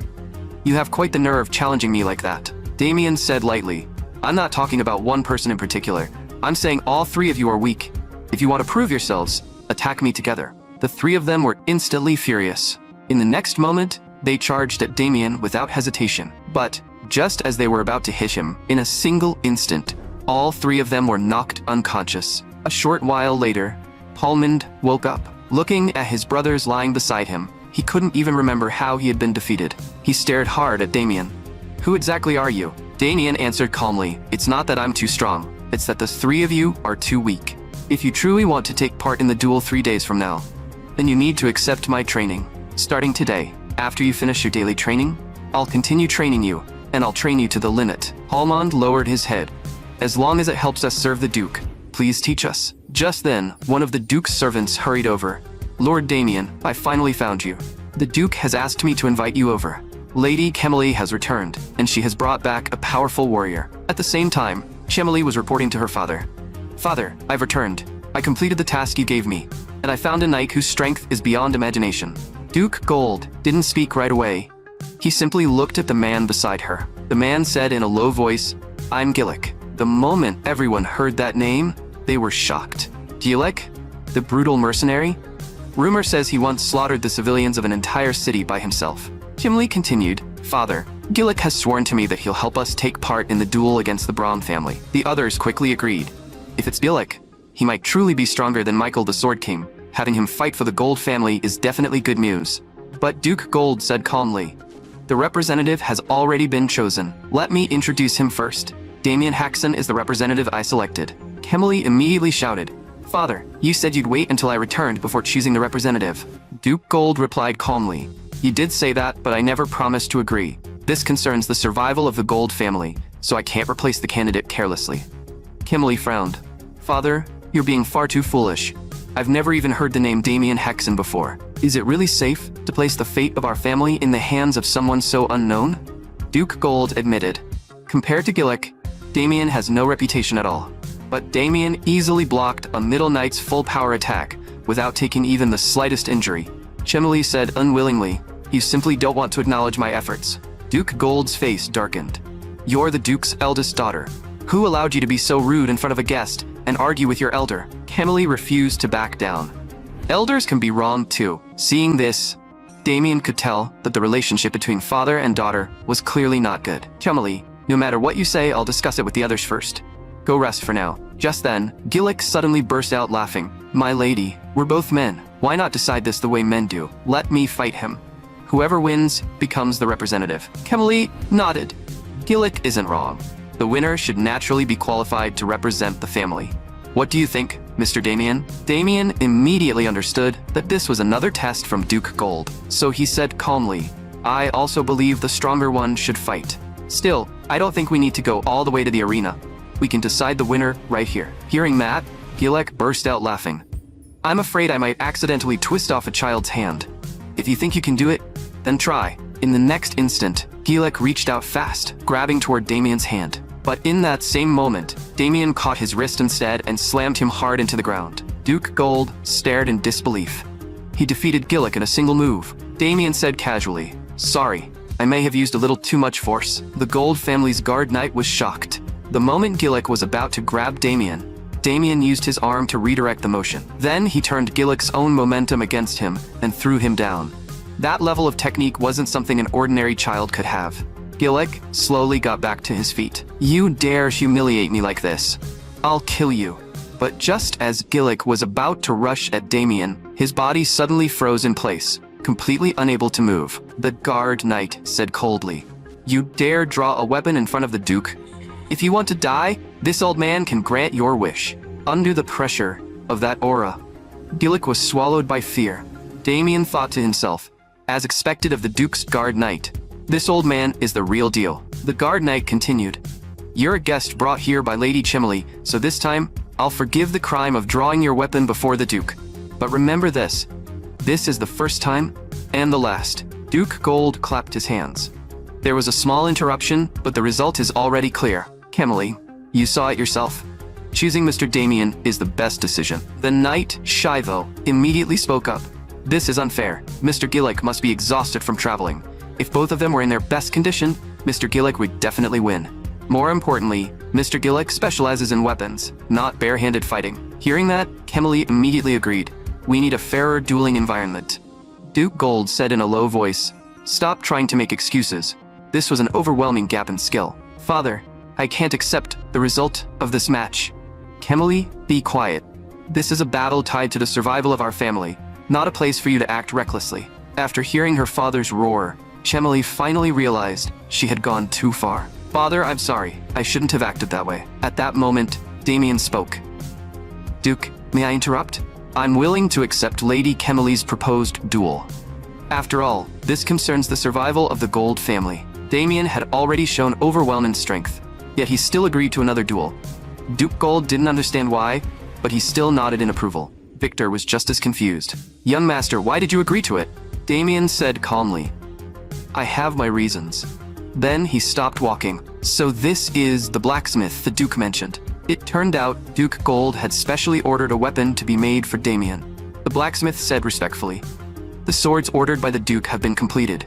You have quite the nerve challenging me like that." Damien said lightly, "I'm not talking about one person in particular. I'm saying all 3 of you are weak. If you want to prove yourselves, attack me together." The 3 of them were instantly furious. In the next moment, they charged at Damien without hesitation. But, just as they were about to hit him, in a single instant, all 3 of them were knocked unconscious. A short while later, Palmond woke up. Looking at his brothers lying beside him, he couldn't even remember how he had been defeated. He stared hard at Damien. "Who exactly are you?" Damien answered calmly, "It's not that I'm too strong. It's that the 3 of you are too weak. If you truly want to take part in the duel 3 days from now, then you need to accept my training. Starting today, after you finish your daily training, I'll continue training you, and I'll train you to the limit." Palmond lowered his head. "As long as it helps us serve the Duke, please teach us." Just then, one of the Duke's servants hurried over. "Lord Damien, I finally found you. The Duke has asked me to invite you over. Lady Kemily has returned, and she has brought back a powerful warrior. At the same time, Kemily was reporting to her father. Father, I've returned. I completed the task you gave me, and I found a knight whose strength is beyond imagination. Duke Gold didn't speak right away. He simply looked at the man beside her. The man said in a low voice, I'm Gillick. The moment everyone heard that name, they were shocked. Gillick? The brutal mercenary? Rumor says he once slaughtered the civilians of an entire city by himself. Kemily continued, Father, Gillick has sworn to me that he'll help us take part in the duel against the Braun family. The others quickly agreed. If it's Gillick, he might truly be stronger than Michael the Sword King. Having him fight for the Gold family is definitely good news. But Duke Gold said calmly, the representative has already been chosen. Let me introduce him first. Damien Haxon is the representative I selected. Kemily immediately shouted, Father, you said you'd wait until I returned before choosing the representative. Duke Gold replied calmly, You did say that, but I never promised to agree. This concerns the survival of the Gold family, so I can't replace the candidate carelessly. Kemily frowned. Father, you're being far too foolish. I've never even heard the name Damien Hexen before. Is it really safe to place the fate of our family in the hands of someone so unknown? Duke Gold admitted. Compared to Gillick, Damien has no reputation at all. But Damien easily blocked a Middle Knight's full power attack without taking even the slightest injury. Kemily said unwillingly, You simply don't want to acknowledge my efforts. Duke Gold's face darkened. You're the Duke's eldest daughter. Who allowed you to be so rude in front of a guest and argue with your elder? Kemily refused to back down. Elders can be wrong too. Seeing this, Damien could tell that the relationship between father and daughter was clearly not good. Kemily, no matter what you say, I'll discuss it with the others first. Go rest for now. Just then, Gillick suddenly burst out laughing. My lady, we're both men. Why not decide this the way men do? Let me fight him. Whoever wins becomes the representative. Kemily nodded. Gillick isn't wrong. The winner should naturally be qualified to represent the family. What do you think, Mr. Damien? Damien immediately understood that this was another test from Duke Gold, so he said calmly, I also believe the stronger one should fight. Still, I don't think we need to go all the way to the arena. We can decide the winner right here. Hearing that, Gillick burst out laughing. I'm afraid I might accidentally twist off a child's hand. If you think you can do it, then try. In the next instant, Gillick reached out fast, grabbing toward Damien's hand. But in that same moment, Damien caught his wrist instead and slammed him hard into the ground. Duke Gold stared in disbelief. He defeated Gillick in a single move. Damien said casually, Sorry, I may have used a little too much force. The Gold family's guard knight was shocked. The moment Gillick was about to grab Damien, Damien used his arm to redirect the motion. Then he turned Gillick's own momentum against him and threw him down. That level of technique wasn't something an ordinary child could have. Gillick slowly got back to his feet. You dare humiliate me like this? I'll kill you. But just as Gillick was about to rush at Damien, his body suddenly froze in place, completely unable to move. The guard knight said coldly, You dare draw a weapon in front of the Duke? If you want to die, this old man can grant your wish. Under the pressure of that aura, Gillick was swallowed by fear. Damien thought to himself, as expected of the Duke's guard knight, this old man is the real deal. The guard knight continued, You're a guest brought here by Lady Kemily, so this time, I'll forgive the crime of drawing your weapon before the Duke. But remember this is the first time, and the last. Duke Gold clapped his hands. There was a small interruption, but the result is already clear. Kemily, you saw it yourself. Choosing Mr. Damien is the best decision. The knight, Shivo, immediately spoke up. This is unfair. Mr. Gillick must be exhausted from traveling. If both of them were in their best condition, Mr. Gillick would definitely win. More importantly, Mr. Gillick specializes in weapons, not bare-handed fighting. Hearing that, Kemily immediately agreed. We need a fairer dueling environment. Duke Gold said in a low voice, Stop trying to make excuses. This was an overwhelming gap in skill. Father, I can't accept the result of this match. Kemily, be quiet. This is a battle tied to the survival of our family, not a place for you to act recklessly. After hearing her father's roar, Kemily finally realized she had gone too far. Father, I'm sorry. I shouldn't have acted that way. At that moment, Damien spoke. Duke, may I interrupt? I'm willing to accept Lady Kemily's proposed duel. After all, this concerns the survival of the Gold family. Damien had already shown overwhelming strength, yet he still agreed to another duel. Duke Gold didn't understand why, but he still nodded in approval. Victor was just as confused. Young master, why did you agree to it? Damien said calmly. I have my reasons. Then he stopped walking. So this is the blacksmith the Duke mentioned. It turned out Duke Gold had specially ordered a weapon to be made for Damien. The blacksmith said respectfully. The swords ordered by the Duke have been completed.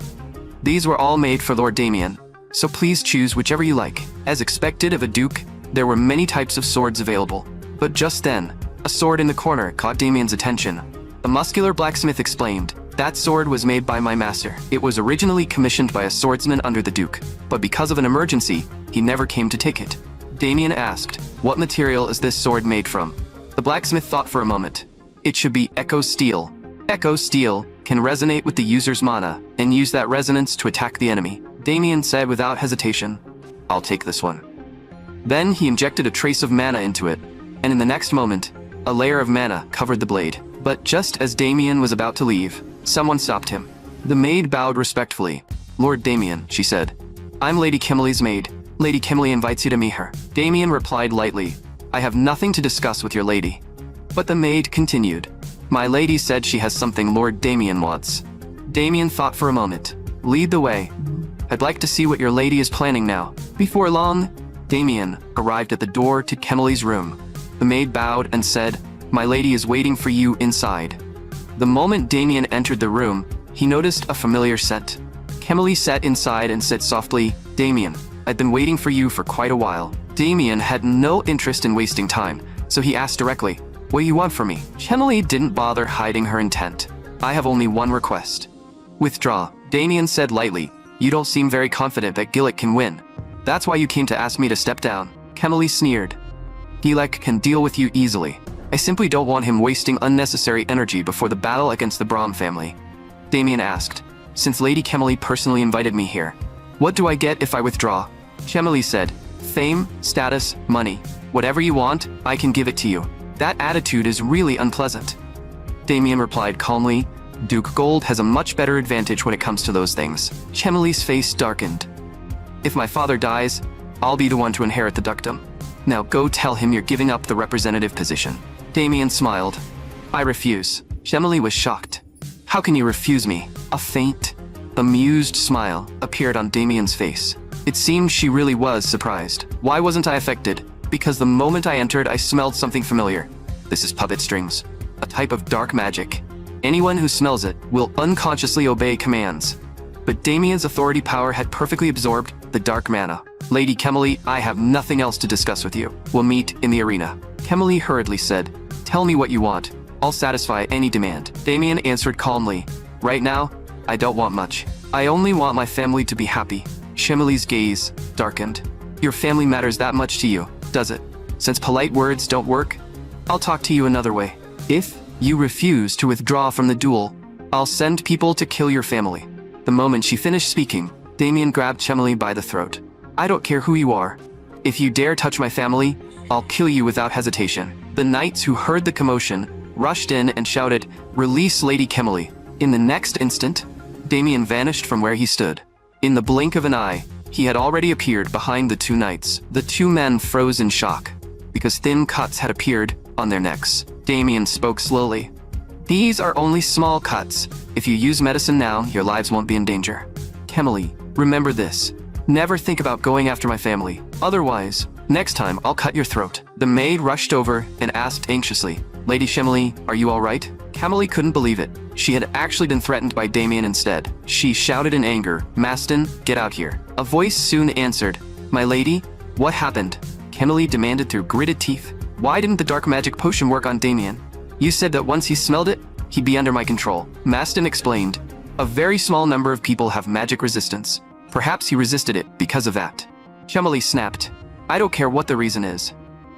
These were all made for Lord Damien, so please choose whichever you like. As expected of a Duke, there were many types of swords available. But just then, a sword in the corner caught Damien's attention. The muscular blacksmith explained, "That sword was made by my master. It was originally commissioned by a swordsman under the Duke, but because of an emergency, he never came to take it." Damien asked, "What material is this sword made from?" The blacksmith thought for a moment. "It should be Echo Steel. Echo Steel can resonate with the user's mana and use that resonance to attack the enemy." Damien said without hesitation, "I'll take this one." Then he injected a trace of mana into it, and in the next moment, a layer of mana covered the blade. But just as Damien was about to leave, someone stopped him. The maid bowed respectfully. "Lord Damien," she said. "I'm Lady Kimley's maid. Lady Kimley invites you to meet her." Damien replied lightly, "I have nothing to discuss with your lady." But the maid continued, "My lady said she has something Lord Damien wants." Damien thought for a moment. "Lead the way. I'd like to see what your lady is planning now." Before long, Damien arrived at the door to Kimley's room. The maid bowed and said, "My lady is waiting for you inside." The moment Damien entered the room, he noticed a familiar scent. Kimley sat inside and said softly, "Damien, I've been waiting for you for quite a while." Damien had no interest in wasting time, so he asked directly, "What do you want from me?" Kimley didn't bother hiding her intent. "I have only one request." "Withdraw," Damien said lightly. "You don't seem very confident that Gillick can win. That's why you came to ask me to step down." Kimley sneered. "Gillick can deal with you easily. I simply don't want him wasting unnecessary energy before the battle against the Brahm family." Damien asked, "Since Lady Kimley personally invited me here, what do I get if I withdraw?" Kimley said, "Fame, status, money. Whatever you want, I can give it to you." That attitude is really unpleasant. Damien replied calmly, "Duke Gold has a much better advantage when it comes to those things." Kimley's face darkened. "If my father dies, I'll be the one to inherit the dukedom. Now go tell him you're giving up the representative position." Damien smiled. "I refuse." Kimley was shocked. "How can you refuse me?" A faint, amused smile appeared on Damien's face. It seemed she really was surprised. "Why wasn't I affected?" "Because the moment I entered, I smelled something familiar. This is puppet strings, a type of dark magic. Anyone who smells it will unconsciously obey commands." But Damien's authority power had perfectly absorbed the dark mana. "Lady Kimley, I have nothing else to discuss with you. We'll meet in the arena." Kimley hurriedly said, "Tell me what you want. I'll satisfy any demand." Damien answered calmly, "Right now, I don't want much. I only want my family to be happy." Kimley's gaze darkened. "Your family matters that much to you, does it? Since polite words don't work, I'll talk to you another way. If you refuse to withdraw from the duel, I'll send people to kill your family." The moment she finished speaking, Damien grabbed Kimley by the throat. "I don't care who you are. If you dare touch my family, I'll kill you without hesitation." The knights who heard the commotion rushed in and shouted, "Release Lady Kimley." In the next instant, Damien vanished from where he stood. In the blink of an eye, he had already appeared behind the two knights. The two men froze in shock, because thin cuts had appeared on their necks. Damien spoke slowly. "These are only small cuts. If you use medicine now, your lives won't be in danger. Kimley, remember this. Never think about going after my family. Otherwise, next time I'll cut your throat." The maid rushed over and asked anxiously, "Lady Kimley, are you all right?" Kimley couldn't believe it. She had actually been threatened by Damien instead. She shouted in anger, "Maston, get out here." A voice soon answered, "My lady, what happened?" Kimley demanded through gritted teeth. "Why didn't the dark magic potion work on Damien? You said that once he smelled it, he'd be under my control." Maston explained, "A very small number of people have magic resistance. Perhaps he resisted it because of that." Kimley snapped, "I don't care what the reason is.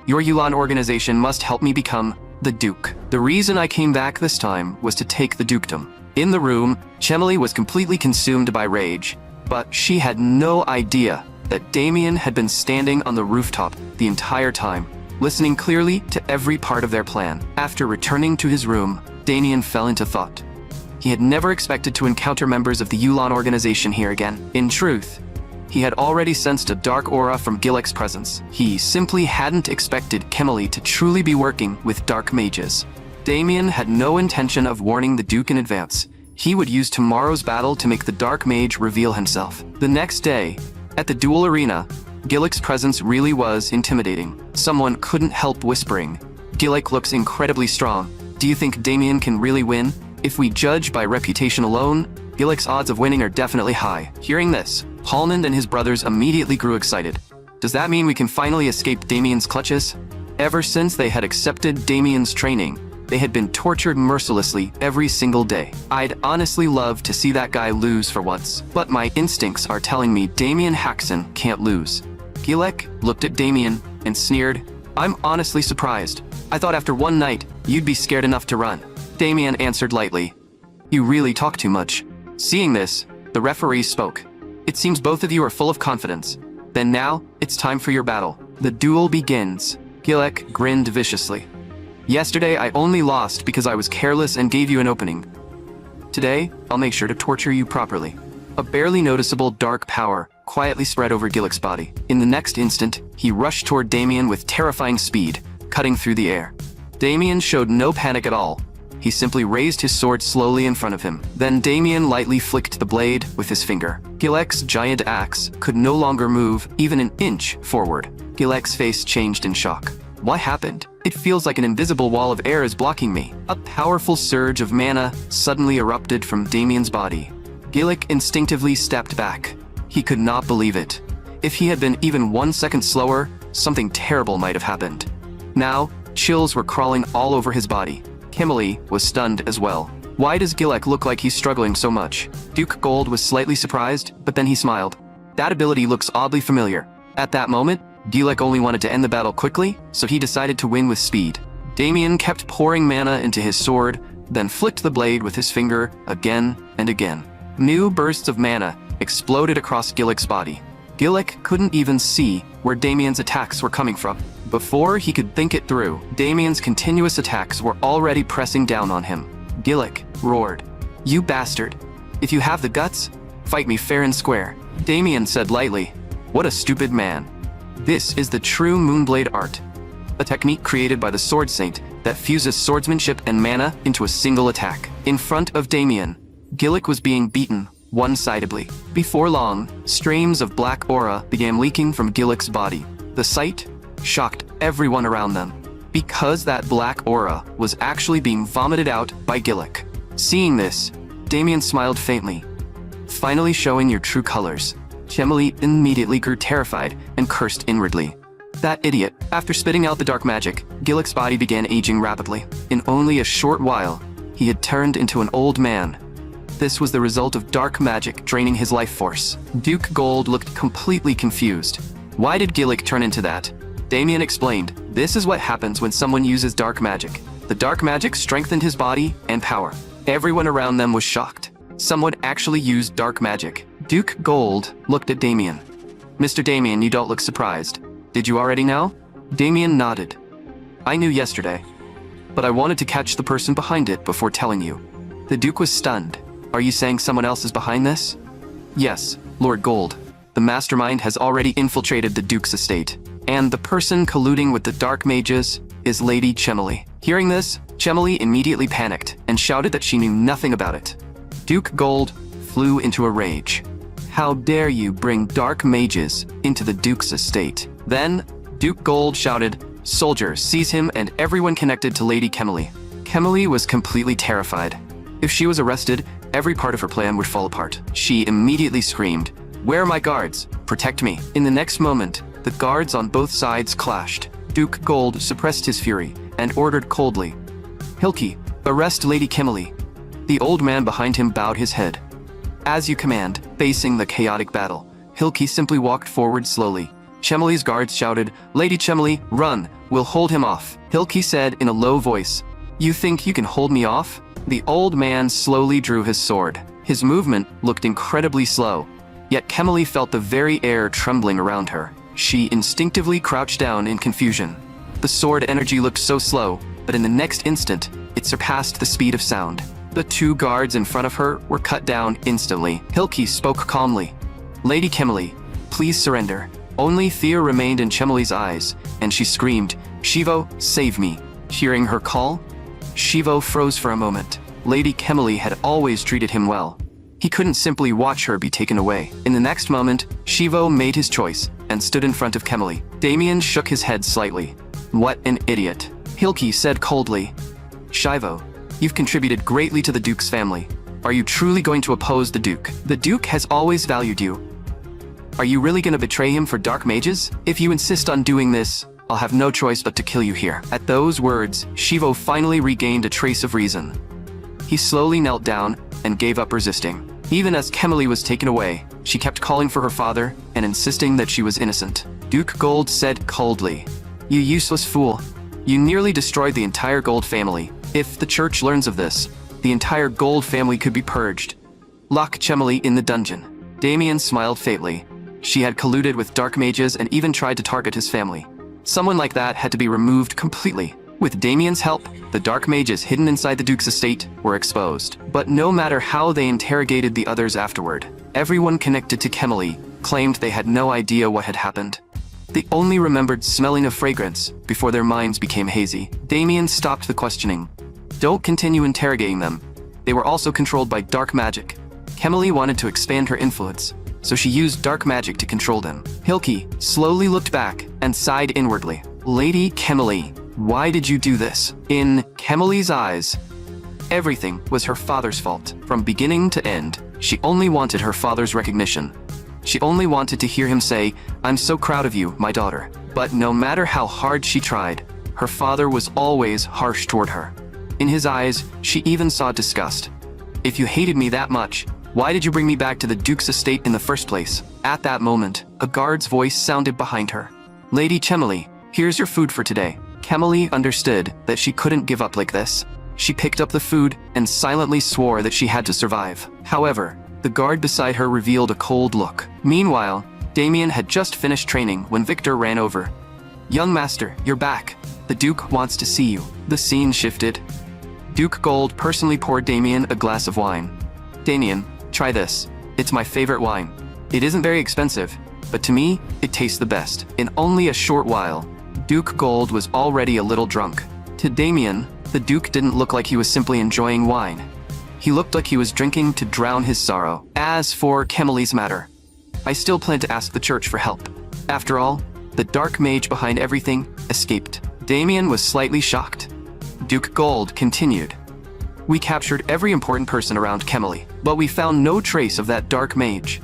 Your Yulan organization must help me become the Duke. The reason I came back this time was to take the dukedom." In the room, Kimley was completely consumed by rage, but she had no idea that Damien had been standing on the rooftop the entire time, listening clearly to every part of their plan. After returning to his room, Damien fell into thought. He had never expected to encounter members of the Yulan organization here again. In truth, he had already sensed a dark aura from Gillick's presence. He simply hadn't expected Kimley to truly be working with dark mages. Damien had no intention of warning the Duke in advance. He would use tomorrow's battle to make the Dark Mage reveal himself. The next day, at the duel arena, Gillick's presence really was intimidating. Someone couldn't help whispering, "Gillick looks incredibly strong. Do you think Damien can really win?" If we judge by reputation alone, Gillick's odds of winning are definitely high. Hearing this, Hallmund and his brothers immediately grew excited. Does that mean we can finally escape Damien's clutches? Ever since they had accepted Damien's training, they had been tortured mercilessly every single day. I'd honestly love to see that guy lose for once, but my instincts are telling me Damien Haxon can't lose. Gillick looked at Damien and sneered, "I'm honestly surprised. I thought after one night, you'd be scared enough to run." Damien answered lightly, "You really talk too much." Seeing this, the referee spoke. "It seems both of you are full of confidence. Then now, it's time for your battle. The duel begins." Gillick grinned viciously. "Yesterday, I only lost because I was careless and gave you an opening. Today, I'll make sure to torture you properly." A barely noticeable dark power quietly spread over Gillick's body. In the next instant, he rushed toward Damien with terrifying speed, cutting through the air. Damien showed no panic at all. He simply raised his sword slowly in front of him. Then Damien lightly flicked the blade with his finger. Gillick's giant axe could no longer move even an inch forward. Gillick's face changed in shock. What happened? It feels like an invisible wall of air is blocking me. A powerful surge of mana suddenly erupted from Damien's body. Gillick instinctively stepped back. He could not believe it. If he had been even 1 second slower, something terrible might have happened. Now, chills were crawling all over his body. Kimberly was stunned as well. Why does Gillick look like he's struggling so much? Duke Gold was slightly surprised, but then he smiled. That ability looks oddly familiar. At that moment, Gillick only wanted to end the battle quickly, so he decided to win with speed. Damien kept pouring mana into his sword, then flicked the blade with his finger again and again. New bursts of mana exploded across Gillick's body. Gillick couldn't even see where Damien's attacks were coming from. Before he could think it through, Damien's continuous attacks were already pressing down on him. Gillick roared, "You bastard! If you have the guts, fight me fair and square." Damien said lightly, "What a stupid man." This is the true Moonblade art, a technique created by the Sword Saint that fuses swordsmanship and mana into a single attack. In front of Damien, Gillick was being beaten one-sidedly. Before long, streams of black aura began leaking from Gillick's body. The sight shocked everyone around them, because that black aura was actually being vomited out by Gillick. Seeing this, Damien smiled faintly, finally showing your true colors. Chemily immediately grew terrified and cursed inwardly. That idiot. After spitting out the dark magic, Gillick's body began aging rapidly. In only a short while, he had turned into an old man. This was the result of dark magic draining his life force. Duke Gold looked completely confused. Why did Gillick turn into that? Damien explained, "This is what happens when someone uses dark magic." The dark magic strengthened his body and power. Everyone around them was shocked. Someone actually used dark magic. Duke Gold looked at Damien. "Mr. Damien, you don't look surprised. Did you already know?" Damien nodded. "I knew yesterday, but I wanted to catch the person behind it before telling you." The Duke was stunned. "Are you saying someone else is behind this?" "Yes, Lord Gold. The mastermind has already infiltrated the Duke's estate, and the person colluding with the Dark Mages is Lady Chemily." Hearing this, Chemily immediately panicked and shouted that she knew nothing about it. Duke Gold flew into a rage. "How dare you bring Dark Mages into the Duke's estate?" Then, Duke Gold shouted, "Soldiers, seize him and everyone connected to Lady Chemily." Chemily was completely terrified. If she was arrested, every part of her plan would fall apart. She immediately screamed, "Where are my guards? Protect me." In the next moment, the guards on both sides clashed. Duke Gold suppressed his fury and ordered coldly, "Hilke, arrest Lady Chemily." The old man behind him bowed his head. "As you command." Facing the chaotic battle, Hilke simply walked forward slowly. Chemily's guards shouted, "Lady Chemily, run, we'll hold him off." Hilke said in a low voice, "You think you can hold me off?" The old man slowly drew his sword. His movement looked incredibly slow, yet Chemily felt the very air trembling around her. She instinctively crouched down in confusion. The sword energy looked so slow, but in the next instant, it surpassed the speed of sound. The two guards in front of her were cut down instantly. Hilke spoke calmly, "Lady Chemily, please surrender." Only fear remained in Chemily's eyes, and she screamed, "Shivo, save me." Hearing her call, Shivo froze for a moment. Lady Kemily had always treated him well. He couldn't simply watch her be taken away. In the next moment, Shivo made his choice and stood in front of Kemily. Damien shook his head slightly. "What an idiot," Hilki said coldly. "Shivo, you've contributed greatly to the Duke's family. Are you truly going to oppose the Duke? The Duke has always valued you. Are you really going to betray him for dark mages? If you insist on doing this, I'll have no choice but to kill you here." At those words, Shivo finally regained a trace of reason. He slowly knelt down and gave up resisting. Even as Kemily was taken away, she kept calling for her father and insisting that she was innocent. Duke Gold said coldly, "You useless fool. You nearly destroyed the entire Gold family. If the church learns of this, the entire Gold family could be purged. Lock Kemily in the dungeon." Damien smiled faintly. She had colluded with dark mages and even tried to target his family. Someone like that had to be removed completely. With Damien's help, the dark mages hidden inside the Duke's estate were exposed. But no matter how they interrogated the others afterward, everyone connected to Kemily claimed they had no idea what had happened. They only remembered smelling a fragrance before their minds became hazy. Damien stopped the questioning. "Don't continue interrogating them. They were also controlled by dark magic. Kemily wanted to expand her influence, so she used dark magic to control them." Hilki slowly looked back and sighed inwardly. "Lady Kemily, why did you do this?" In Kemily's eyes, everything was her father's fault. From beginning to end, she only wanted her father's recognition. She only wanted to hear him say, "I'm so proud of you, my daughter." But no matter how hard she tried, her father was always harsh toward her. In his eyes, she even saw disgust. "If you hated me that much, why did you bring me back to the Duke's estate in the first place?" At that moment, a guard's voice sounded behind her. "Lady Kemily, here's your food for today." Kemily understood that she couldn't give up like this. She picked up the food and silently swore that she had to survive. However, the guard beside her revealed a cold look. Meanwhile, Damien had just finished training when Victor ran over. "Young master, you're back. The Duke wants to see you." The scene shifted. Duke Gold personally poured Damien a glass of wine. "Damien, try this. It's my favorite wine. It isn't very expensive, but to me, it tastes the best." In only a short while, Duke Gold was already a little drunk. To Damien, the Duke didn't look like he was simply enjoying wine. He looked like he was drinking to drown his sorrow. As for Kemily's matter, I still plan to ask the church for help. After all, the dark mage behind everything escaped. Damien was slightly shocked. Duke Gold continued. "We captured every important person around Kemily, but we found no trace of that dark mage.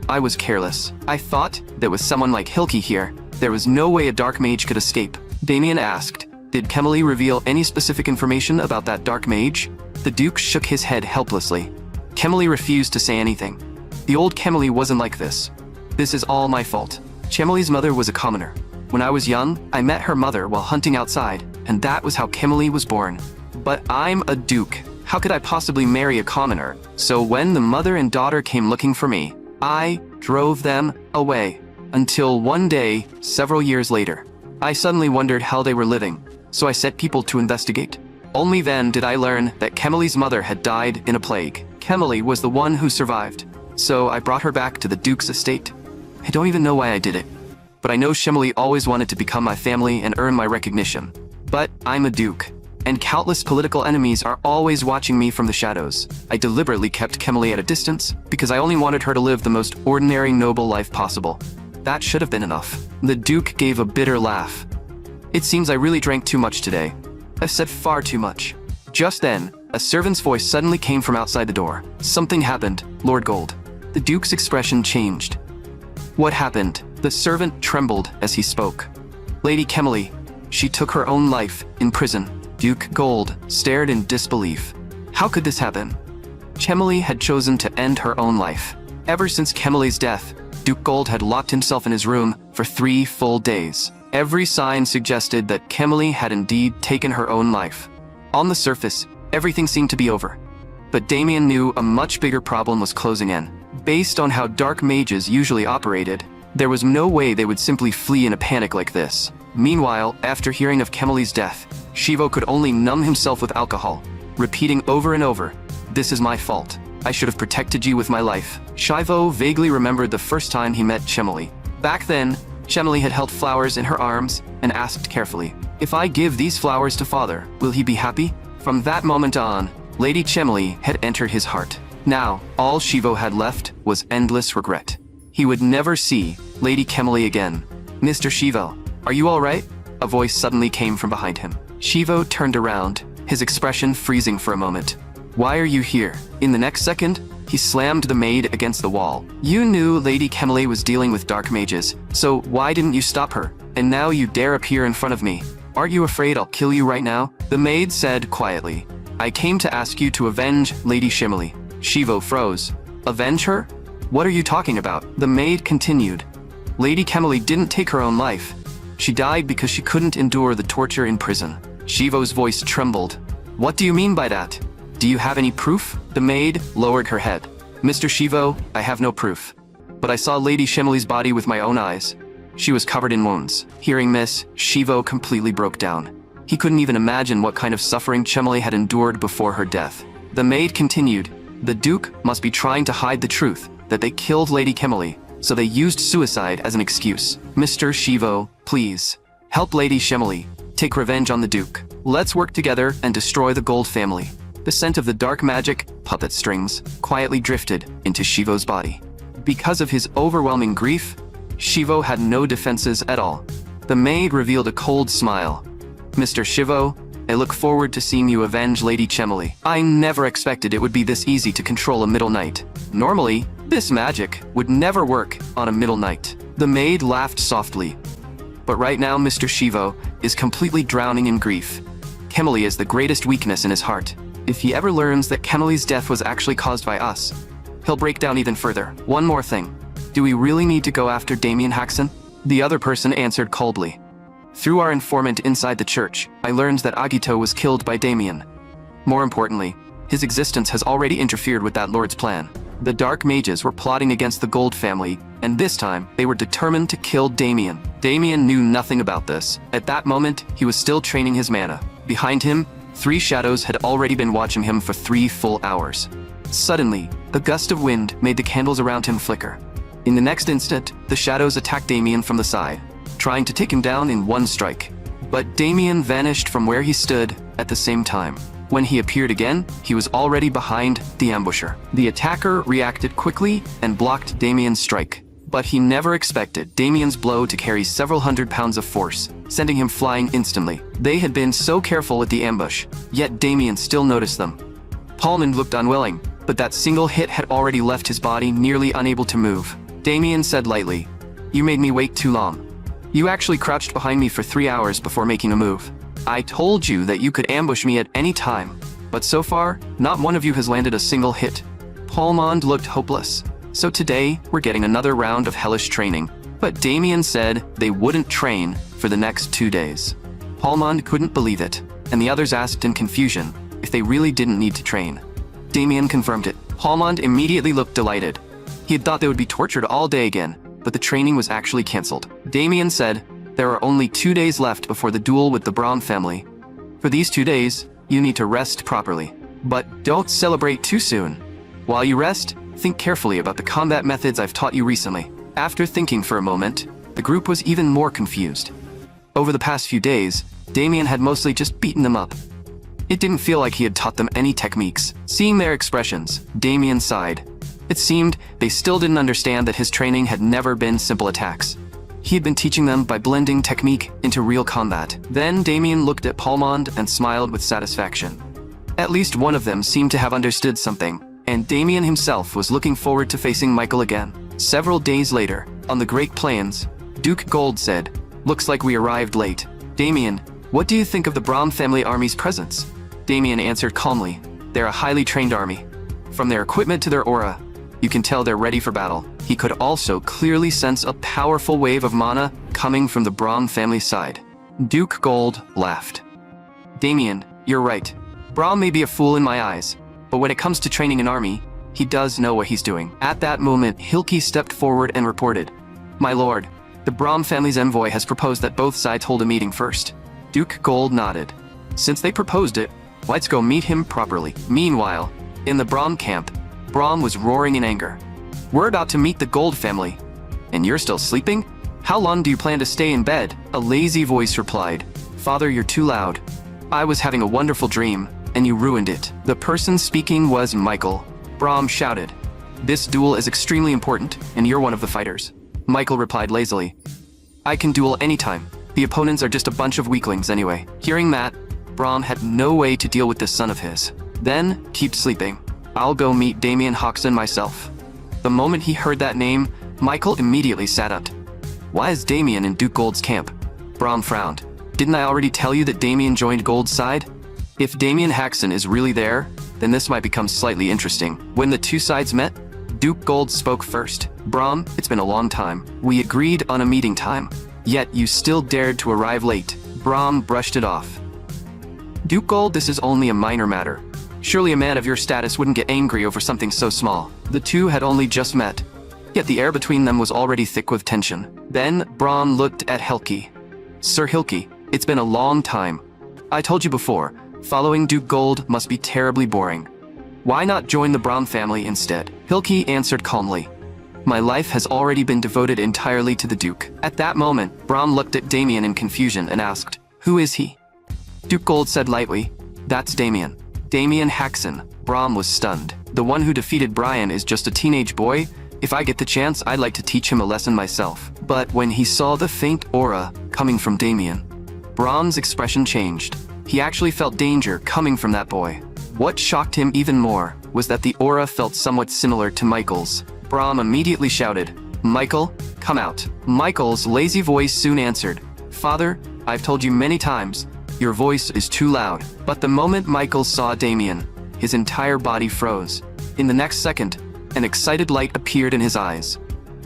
I was careless. I thought that with someone like Hilki here, there was no way a dark mage could escape." Damien asked, "Did Kemily reveal any specific information about that dark mage?" The Duke shook his head helplessly. Kemily refused to say anything. "The old Kemily wasn't like this. This is all my fault. Kemily's mother was a commoner. When I was young, I met her mother while hunting outside, and that was how Kemily was born. But I'm a Duke. How could I possibly marry a commoner? So when the mother and daughter came looking for me, I drove them away. Until one day, several years later, I suddenly wondered how they were living, so I set people to investigate. Only then did I learn that Kemily's mother had died in a plague. Kemily was the one who survived, so I brought her back to the Duke's estate. I don't even know why I did it, but I know Kemily always wanted to become my family and earn my recognition. But I'm a Duke, and countless political enemies are always watching me from the shadows. I deliberately kept Kemily at a distance because I only wanted her to live the most ordinary, noble life possible. That should have been enough." The Duke gave a bitter laugh. "It seems I really drank too much today. I've said far too much." Just then, a servant's voice suddenly came from outside the door. "Something happened, Lord Gold." The Duke's expression changed. "What happened?" The servant trembled as he spoke. "Lady Kemily, she took her own life in prison." Duke Gold stared in disbelief. How could this happen? Kemily had chosen to end her own life. Ever since Kemily's death, Duke Gold had locked himself in his room for 3 full days. Every sign suggested that Kemily had indeed taken her own life. On the surface, everything seemed to be over. But Damien knew a much bigger problem was closing in. Based on how dark mages usually operated, there was no way they would simply flee in a panic like this. Meanwhile, after hearing of Kemily's death, Shivo could only numb himself with alcohol, repeating over and over, "This is my fault. I should have protected you with my life." Shivo vaguely remembered the first time he met Kemily. Back then, Kemily had held flowers in her arms and asked carefully, "If I give these flowers to father, will he be happy?" From that moment on, Lady Chemily had entered his heart. Now, all Shivo had left was endless regret. He would never see Lady Chemily again. Mr. Shivo, are you alright? A voice suddenly came from behind him. Shivo turned around, his expression freezing for a moment. Why are you here? In the next second, he slammed the maid against the wall. You knew Lady Chemily was dealing with dark mages, so why didn't you stop her? And now you dare appear in front of me. Aren't you afraid I'll kill you right now? The maid said quietly. I came to ask you to avenge Lady Chemily. Shivo froze. Avenge her? What are you talking about? The maid continued. Lady Chemily didn't take her own life. She died because she couldn't endure the torture in prison. Shivo's voice trembled. What do you mean by that? Do you have any proof? The maid lowered her head. Mr. Shivo, I have no proof. But I saw Lady Chemily's body with my own eyes. She was covered in wounds. Hearing this, Shivo completely broke down. He couldn't even imagine what kind of suffering Chemily had endured before her death. The maid continued. The Duke must be trying to hide the truth, that they killed Lady Chemily, so they used suicide as an excuse. Mr. Shivo, please, help Lady Chemily. Take revenge on the Duke. Let's work together and destroy the Gold family. The scent of the dark magic, puppet strings, quietly drifted into Shivo's body. Because of his overwhelming grief, Shivo had no defenses at all. The maid revealed a cold smile. Mr. Shivo, I look forward to seeing you avenge Lady Chemily. I never expected it would be this easy to control a middle knight. Normally, this magic would never work on a middle knight. The maid laughed softly. But right now, Mr. Shivo is completely drowning in grief. Chemily is the greatest weakness in his heart. If he ever learns that Chemily's death was actually caused by us, he'll break down even further. One more thing. Do we really need to go after Damien Haxon? The other person answered coldly. Through our informant inside the church, I learned that Agito was killed by Damien. More importantly, his existence has already interfered with that lord's plan. The dark mages were plotting against the Gold family, and this time, they were determined to kill Damien. Damien knew nothing about this. At that moment, he was still training his mana. Behind him, 3 shadows had already been watching him for 3 full hours. Suddenly, a gust of wind made the candles around him flicker. In the next instant, the shadows attacked Damien from the side, trying to take him down in one strike. But Damien vanished from where he stood at the same time. When he appeared again, he was already behind the ambusher. The attacker reacted quickly and blocked Damien's strike. But he never expected Damien's blow to carry several hundred pounds of force, sending him flying instantly. They had been so careful with the ambush, yet Damien still noticed them. Paulman looked unwilling, but that single hit had already left his body nearly unable to move. Damien said lightly, "You made me wait too long. You actually crouched behind me for 3 hours before making a move. I told you that you could ambush me at any time, but so far, not one of you has landed a single hit." Paulmond looked hopeless. So today, we're getting another round of hellish training. But Damien said they wouldn't train for the next 2 days. Paulmond couldn't believe it, and the others asked in confusion if they really didn't need to train. Damien confirmed it. Paulmond immediately looked delighted. He had thought they would be tortured all day again, but the training was actually cancelled. Damien said, there are only 2 days left before the duel with the Braun family. For these 2 days, you need to rest properly. But don't celebrate too soon. While you rest, think carefully about the combat methods I've taught you recently. After thinking for a moment, the group was even more confused. Over the past few days, Damien had mostly just beaten them up. It didn't feel like he had taught them any techniques. Seeing their expressions, Damien sighed. It seemed they still didn't understand that his training had never been simple attacks. He had been teaching them by blending technique into real combat. Then Damien looked at Paulmond and smiled with satisfaction. At least one of them seemed to have understood something, and Damien himself was looking forward to facing Michael again. Several days later, on the Great Plains, Duke Gold said, "Looks like we arrived late. Damien, what do you think of the Braun family army's presence?" Damien answered calmly, "They're a highly trained army. From their equipment to their aura, you can tell they're ready for battle." He could also clearly sense a powerful wave of mana coming from the Braun family side. Duke Gold laughed. "Damien, you're right. Braun may be a fool in my eyes, but when it comes to training an army, he does know what he's doing." At that moment, Hilke stepped forward and reported, "My lord, the Braun family's envoy has proposed that both sides hold a meeting first." Duke Gold nodded. "Since they proposed it, let's go meet him properly." Meanwhile, in the Braun camp, Braun was roaring in anger. "We're about to meet the Gold family, and you're still sleeping? How long do you plan to stay in bed?" A lazy voice replied, "Father, you're too loud. I was having a wonderful dream, and you ruined it. The person speaking was Michael. Brahm shouted. This duel is extremely important, and you're one of the fighters. Michael replied lazily. I can duel anytime. The opponents are just a bunch of weaklings anyway. Hearing that, Brahm had no way to deal with this son of his. Then, keep sleeping. I'll go meet Damien Hoxton myself. The moment he heard that name, Michael immediately sat up. Why is Damien in Duke Gold's camp? Brahm frowned. Didn't I already tell you that Damien joined Gold's side? If Damien Hoxton is really there, then this might become slightly interesting. When the two sides met, Duke Gold spoke first. Brahm, it's been a long time. We agreed on a meeting time. Yet you still dared to arrive late. Brahm brushed it off. Duke Gold, this is only a minor matter. Surely a man of your status wouldn't get angry over something so small. The two had only just met, yet the air between them was already thick with tension. Then Brahm looked at Hilke. Sir Hilke, it's been a long time. I told you before, following Duke Gold must be terribly boring. Why not join the Brahm family instead? Hilke answered calmly. My life has already been devoted entirely to the Duke. At that moment, Brahm looked at Damien in confusion and asked, who is he? Duke Gold said lightly, that's Damien. Damien Hoxton. Brahm was stunned. The one who defeated Brian is just a teenage boy. If I get the chance, I'd like to teach him a lesson myself. But when he saw the faint aura coming from Damien, Brahm's expression changed. He actually felt danger coming from that boy. What shocked him even more was that the aura felt somewhat similar to Michael's. Brahm immediately shouted, Michael, come out. Michael's lazy voice soon answered, Father, I've told you many times, your voice is too loud. But the moment Michael saw Damien, his entire body froze. In the next second, an excited light appeared in his eyes.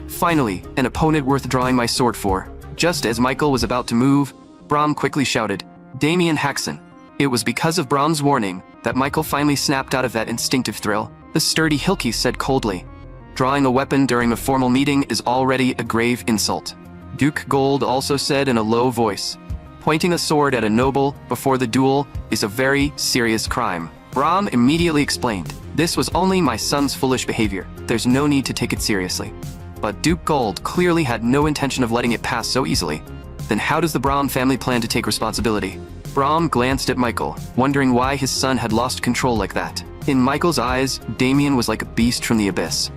Finally, an opponent worth drawing my sword for. Just as Michael was about to move, Brahm quickly shouted, Damien Hoxton. It was because of Brahm's warning that Michael finally snapped out of that instinctive thrill. The sturdy Hilke said coldly, drawing a weapon during a formal meeting is already a grave insult. Duke Gold also said in a low voice, pointing a sword at a noble before the duel is a very serious crime. Brahm immediately explained, this was only my son's foolish behavior. There's no need to take it seriously. But Duke Gold clearly had no intention of letting it pass so easily. Then how does the Brahm family plan to take responsibility? Brahm glanced at Michael, wondering why his son had lost control like that. In Michael's eyes, Damien was like a beast from the abyss.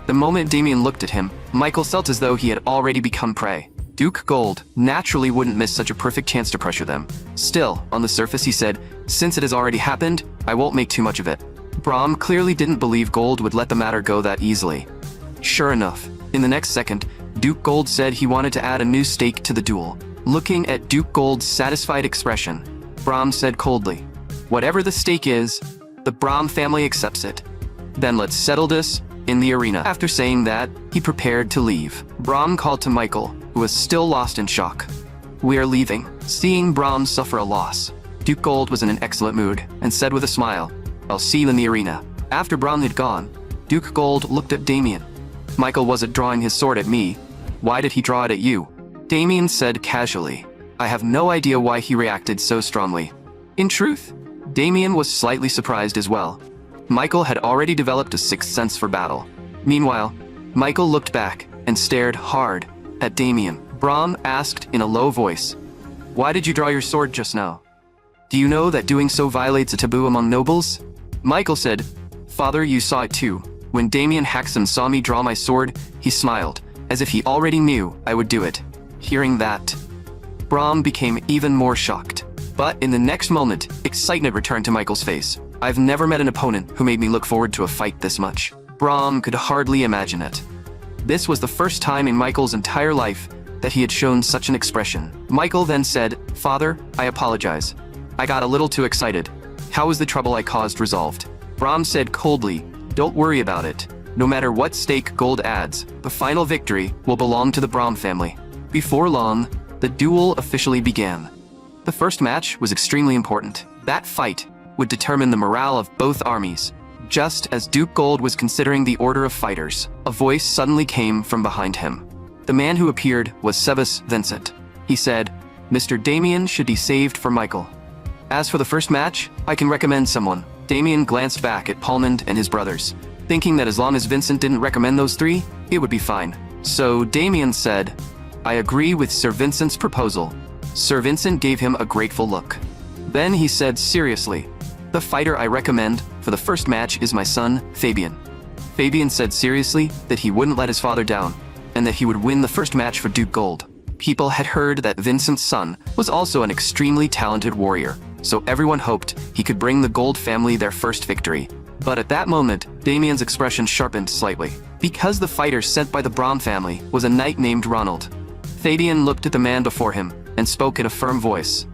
The moment Damien looked at him, Michael felt as though he had already become prey. Duke Gold naturally wouldn't miss such a perfect chance to pressure them. Still, on the surface he said, since it has already happened, I won't make too much of it. Brahm clearly didn't believe Gold would let the matter go that easily. Sure enough, in the next second, Duke Gold said he wanted to add a new stake to the duel. Looking at Duke Gold's satisfied expression, Brahm said coldly, whatever the stake is, the Brahm family accepts it. Then let's settle this in the arena. After saying that, he prepared to leave. Brahm called to Michael, who was still lost in shock. We are leaving. Seeing Brahm suffer a loss, Duke Gold was in an excellent mood and said with a smile, I'll see you in the arena. After Brahm had gone, Duke Gold looked at Damien. Michael wasn't drawing his sword at me. Why did he draw it at you? Damien said casually. I have no idea why he reacted so strongly. In truth, Damien was slightly surprised as well. Michael had already developed a sixth sense for battle. Meanwhile, Michael looked back and stared hard at Damien. Brahm asked in a low voice, why did you draw your sword just now? Do you know that doing so violates a taboo among nobles? Michael said, Father, you saw it too. When Damien Hoxton saw me draw my sword, he smiled, as if he already knew I would do it. Hearing that, Brahm became even more shocked. But in the next moment, excitement returned to Michael's face. I've never met an opponent who made me look forward to a fight this much. Brahm could hardly imagine it. This was the first time in Michael's entire life that he had shown such an expression. Michael then said, Father, I apologize. I got a little too excited. How is the trouble I caused resolved? Brahm said coldly, don't worry about it. No matter what stake Gold adds, the final victory will belong to the Brahm family. Before long, the duel officially began. The first match was extremely important. That fight would determine the morale of both armies. Just as Duke Gold was considering the order of fighters, a voice suddenly came from behind him. The man who appeared was Sebas Vincent. He said, Mr. Damien should be saved for Michael. As for the first match, I can recommend someone. Damien glanced back at Palmond and his brothers, thinking that as long as Vincent didn't recommend those three, it would be fine. So Damien said, I agree with Sir Vincent's proposal. Sir Vincent gave him a grateful look. Then he said seriously, The fighter I recommend for the first match is my son, Fabian. Fabian said seriously that he wouldn't let his father down, and that he would win the first match for Duke Gold. People had heard that Vincent's son was also an extremely talented warrior, so everyone hoped he could bring the Gold family their first victory. But at that moment, Damien's expression sharpened slightly, because the fighter sent by the Brahm family was a knight named Ronald. Fabian looked at the man before him and spoke in a firm voice.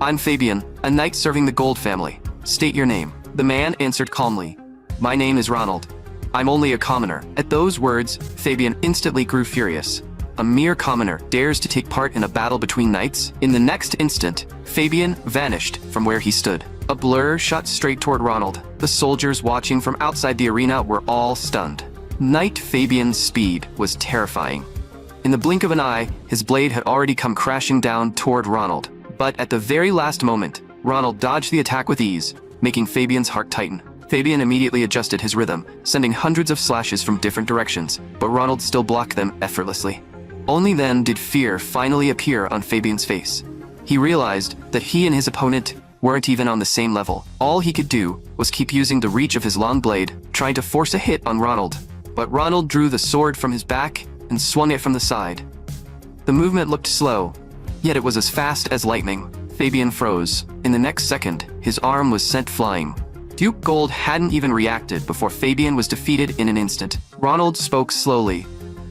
"I'm Fabian, a knight serving the Gold family. State your name." The man answered calmly. "My name is Ronald. I'm only a commoner." At those words, Fabian instantly grew furious. A mere commoner dares to take part in a battle between knights? In the next instant, Fabian vanished from where he stood. A blur shot straight toward Ronald. The soldiers watching from outside the arena were all stunned. Knight Fabian's speed was terrifying. In the blink of an eye, his blade had already come crashing down toward Ronald. But at the very last moment, Ronald dodged the attack with ease, making Fabian's heart tighten. Fabian immediately adjusted his rhythm, sending hundreds of slashes from different directions, but Ronald still blocked them effortlessly. Only then did fear finally appear on Fabian's face. He realized that he and his opponent weren't even on the same level. All he could do was keep using the reach of his long blade, trying to force a hit on Ronald. But Ronald drew the sword from his back and swung it from the side. The movement looked slow, yet it was as fast as lightning. Fabian froze. In the next second, his arm was sent flying. Duke Gold hadn't even reacted before Fabian was defeated in an instant. Ronald spoke slowly.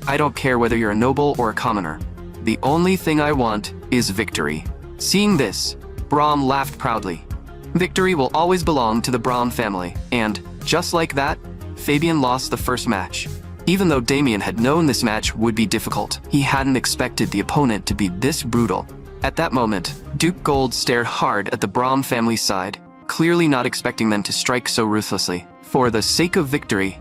"I don't care whether you're a noble or a commoner. The only thing I want is victory." Seeing this, Brahm laughed proudly. Victory will always belong to the Brahm family, and, just like that, Fabian lost the first match. Even though Damien had known this match would be difficult, he hadn't expected the opponent to be this brutal. At that moment, Duke Gold stared hard at the Brahm family's side, clearly not expecting them to strike so ruthlessly. For the sake of victory,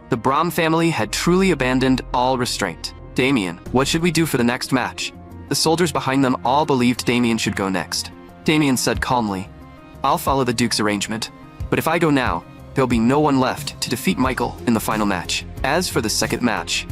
the Brahm family had truly abandoned all restraint. "Damien, what should we do for the next match?" The soldiers behind them all believed Damien should go next. Damien said calmly, "I'll follow the Duke's arrangement, but if I go now, there'll be no one left to defeat Michael in the final match. As for the second match,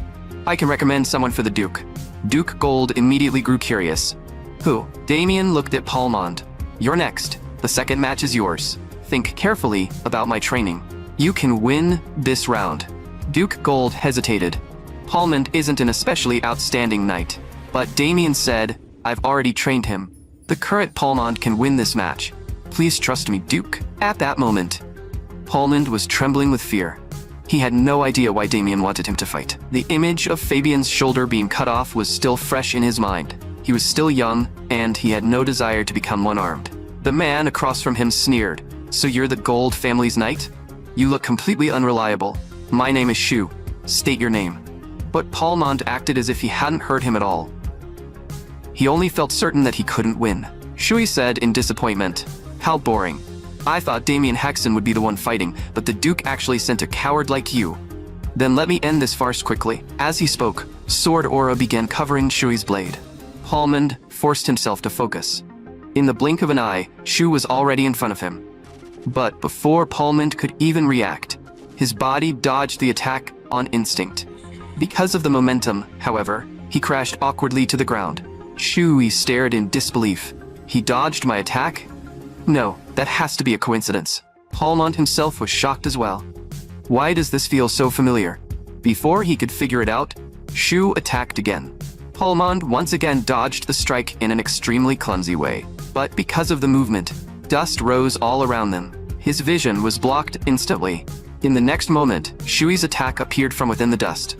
I can recommend someone for the Duke." Duke Gold immediately grew curious. "Who?" Damien looked at Palmond. "You're next. The second match is yours. Think carefully about my training. You can win this round." Duke Gold hesitated. Palmond isn't an especially outstanding knight, but Damien said, "I've already trained him. The current Palmond can win this match. Please trust me, Duke." At that moment, Palmond was trembling with fear. He had no idea why Damien wanted him to fight. The image of Fabian's shoulder being cut off was still fresh in his mind. He was still young, and he had no desire to become one-armed. The man across from him sneered. "So you're the Gold family's knight? You look completely unreliable. My name is Shu. State your name." But Palmond acted as if he hadn't heard him at all. He only felt certain that he couldn't win. Shui said in disappointment, "How boring. I thought Damien Hexen would be the one fighting, but the Duke actually sent a coward like you. Then let me end this farce quickly." As he spoke, sword aura began covering Shui's blade. Palmond forced himself to focus. In the blink of an eye, Shu was already in front of him. But before Palmond could even react, his body dodged the attack on instinct. Because of the momentum, however, he crashed awkwardly to the ground. Shui stared in disbelief. "He dodged my attack? No, that has to be a coincidence." Palmond himself was shocked as well. Why does this feel so familiar? Before he could figure it out, Shu attacked again. Palmond once again dodged the strike in an extremely clumsy way. But because of the movement, dust rose all around them. His vision was blocked instantly. In the next moment, Shui's attack appeared from within the dust.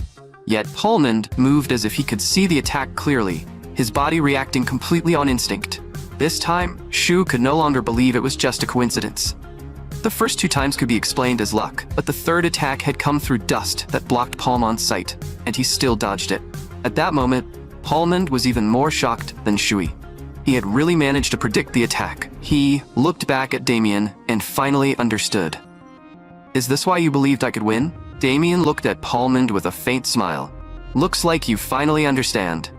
Yet Palmond moved as if he could see the attack clearly, his body reacting completely on instinct. This time, Shu could no longer believe it was just a coincidence. The first two times could be explained as luck, but the third attack had come through dust that blocked Palmond's sight, and he still dodged it. At that moment, Palmond was even more shocked than Shui. He had really managed to predict the attack. He looked back at Damien and finally understood. "Is this why you believed I could win?" Damien looked at Palmond with a faint smile. "Looks like you finally understand."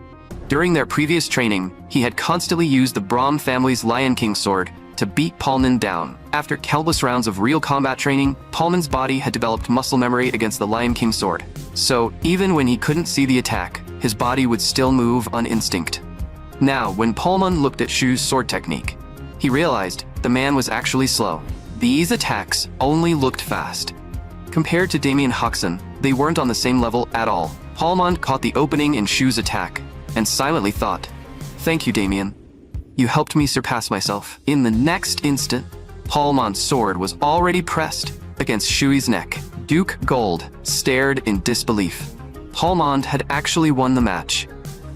During their previous training, he had constantly used the Brahm family's Lion King sword to beat Palmond down. After countless rounds of real combat training, Palmond's body had developed muscle memory against the Lion King sword. So, even when he couldn't see the attack, his body would still move on instinct. Now, when Palmond looked at Shu's sword technique, he realized the man was actually slow. These attacks only looked fast. Compared to Damien Hoxon, they weren't on the same level at all. Palmond caught the opening in Shu's attack, and silently thought, "Thank you, Damien. You helped me surpass myself." In the next instant, Palmond's sword was already pressed against Shui's neck. Duke Gold stared in disbelief. Palmond had actually won the match.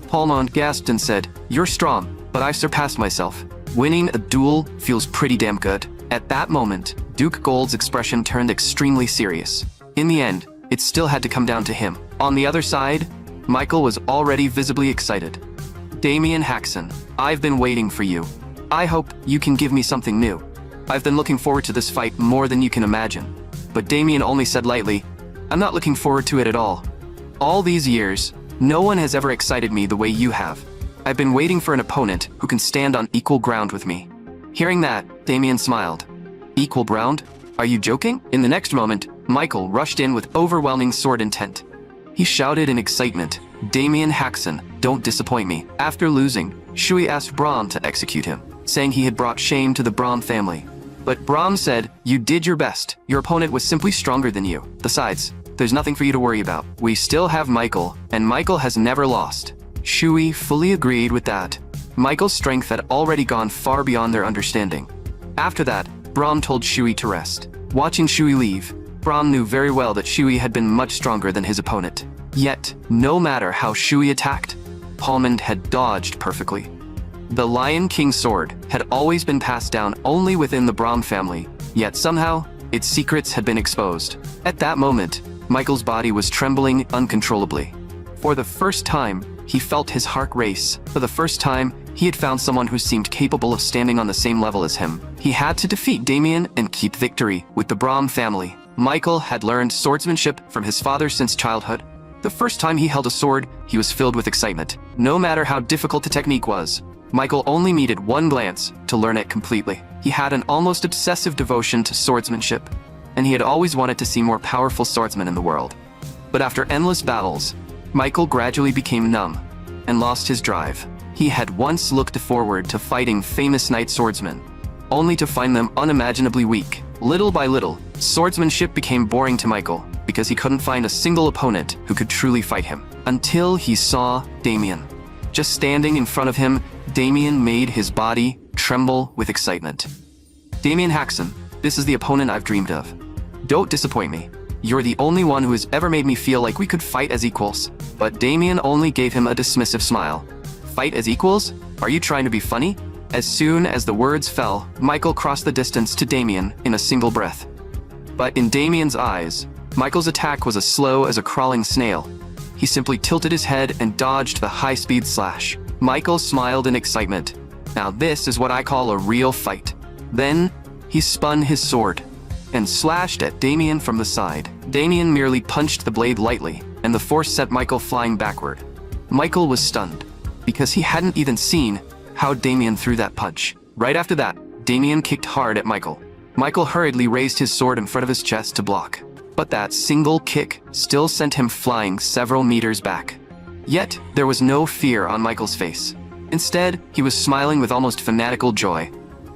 Palmond gasped and said, "You're strong, but I've surpassed myself. Winning a duel feels pretty damn good." At that moment, Duke Gold's expression turned extremely serious. In the end, it still had to come down to him. On the other side, Michael was already visibly excited. "Damien Haxon, I've been waiting for you. I hope you can give me something new. I've been looking forward to this fight more than you can imagine." But Damien only said lightly, "I'm not looking forward to it at all. All these years, no one has ever excited me the way you have. I've been waiting for an opponent who can stand on equal ground with me." Hearing that, Damien smiled. "Equal ground? Are you joking?" In the next moment, Michael rushed in with overwhelming sword intent. He shouted in excitement, "Damien Haxon, don't disappoint me." After losing, Shui asked Brahm to execute him, saying he had brought shame to the Brahm family. But Brahm said, "You did your best. Your opponent was simply stronger than you. Besides, there's nothing for you to worry about. We still have Michael, and Michael has never lost." Shui fully agreed with that. Michael's strength had already gone far beyond their understanding. After that, Brahm told Shui to rest. Watching Shui leave, Brahm knew very well that Shui had been much stronger than his opponent. Yet, no matter how Shui attacked, Palmond had dodged perfectly. The Lion King sword had always been passed down only within the Brahm family, yet somehow, its secrets had been exposed. At that moment, Michael's body was trembling uncontrollably. For the first time, he felt his heart race. For the first time, he had found someone who seemed capable of standing on the same level as him. He had to defeat Damien and keep victory with the Brahm family. Michael had learned swordsmanship from his father since childhood. The first time he held a sword, he was filled with excitement. No matter how difficult the technique was, Michael only needed one glance to learn it completely. He had an almost obsessive devotion to swordsmanship, and he had always wanted to see more powerful swordsmen in the world. But after endless battles, Michael gradually became numb and lost his drive. He had once looked forward to fighting famous knight swordsmen, only to find them unimaginably weak. Little by little, swordsmanship became boring to Michael because he couldn't find a single opponent who could truly fight him. Until he saw Damien. Just standing in front of him, Damien made his body tremble with excitement. "Damien Haxon, this is the opponent I've dreamed of. Don't disappoint me. You're the only one who has ever made me feel like we could fight as equals." But Damien only gave him a dismissive smile. "Fight as equals? Are you trying to be funny?" As soon as the words fell, Michael crossed the distance to Damien in a single breath. But in Damien's eyes, Michael's attack was as slow as a crawling snail. He simply tilted his head and dodged the high-speed slash. Michael smiled in excitement. "Now this is what I call a real fight." Then, he spun his sword and slashed at Damien from the side. Damien merely punched the blade lightly, and the force sent Michael flying backward. Michael was stunned, because he hadn't even seen how Damien threw that punch. Right after that, Damien kicked hard at Michael. Michael hurriedly raised his sword in front of his chest to block. But that single kick still sent him flying several meters back. Yet, there was no fear on Michael's face. Instead, he was smiling with almost fanatical joy.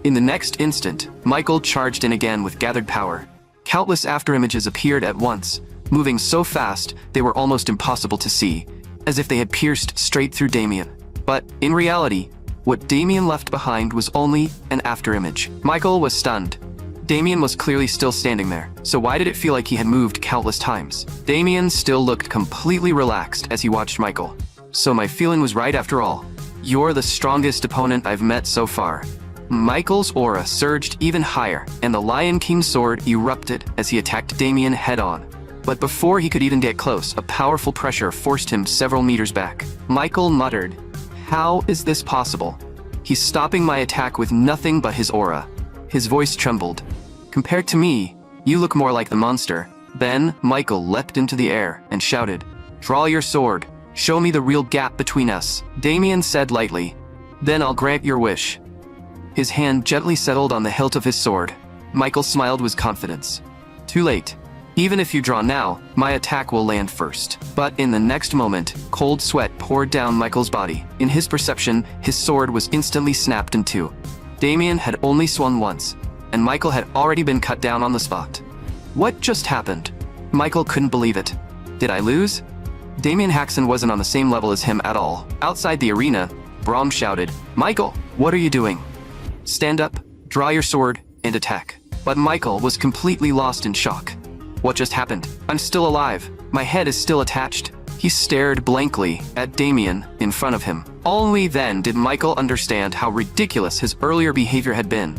In the next instant, Michael charged in again with gathered power. Countless afterimages appeared at once, moving so fast they were almost impossible to see, as if they had pierced straight through Damien. But, in reality, what Damien left behind was only an afterimage. Michael was stunned. Damien was clearly still standing there, so why did it feel like he had moved countless times? Damien still looked completely relaxed as he watched Michael. "So my feeling was right after all. You're the strongest opponent I've met so far." Michael's aura surged even higher, and the Lion King sword erupted as he attacked Damien head-on. But before he could even get close, a powerful pressure forced him several meters back. Michael muttered, "How is this possible? He's stopping my attack with nothing but his aura." His voice trembled. "Compared to me, you look more like the monster." Then, Michael leapt into the air and shouted, "Draw your sword. Show me the real gap between us." Damien said lightly, "Then I'll grant your wish." His hand gently settled on the hilt of his sword. Michael smiled with confidence. "Too late. Even if you draw now, my attack will land first." But in the next moment, cold sweat poured down Michael's body. In his perception, his sword was instantly snapped in two. Damien had only swung once, and Michael had already been cut down on the spot. What just happened? Michael couldn't believe it. Did I lose? Damien Haxon wasn't on the same level as him at all. Outside the arena, Braum shouted, "Michael, what are you doing? Stand up, draw your sword, and attack." But Michael was completely lost in shock. What just happened? I'm still alive. My head is still attached. He stared blankly at Damien in front of him. Only then did Michael understand how ridiculous his earlier behavior had been.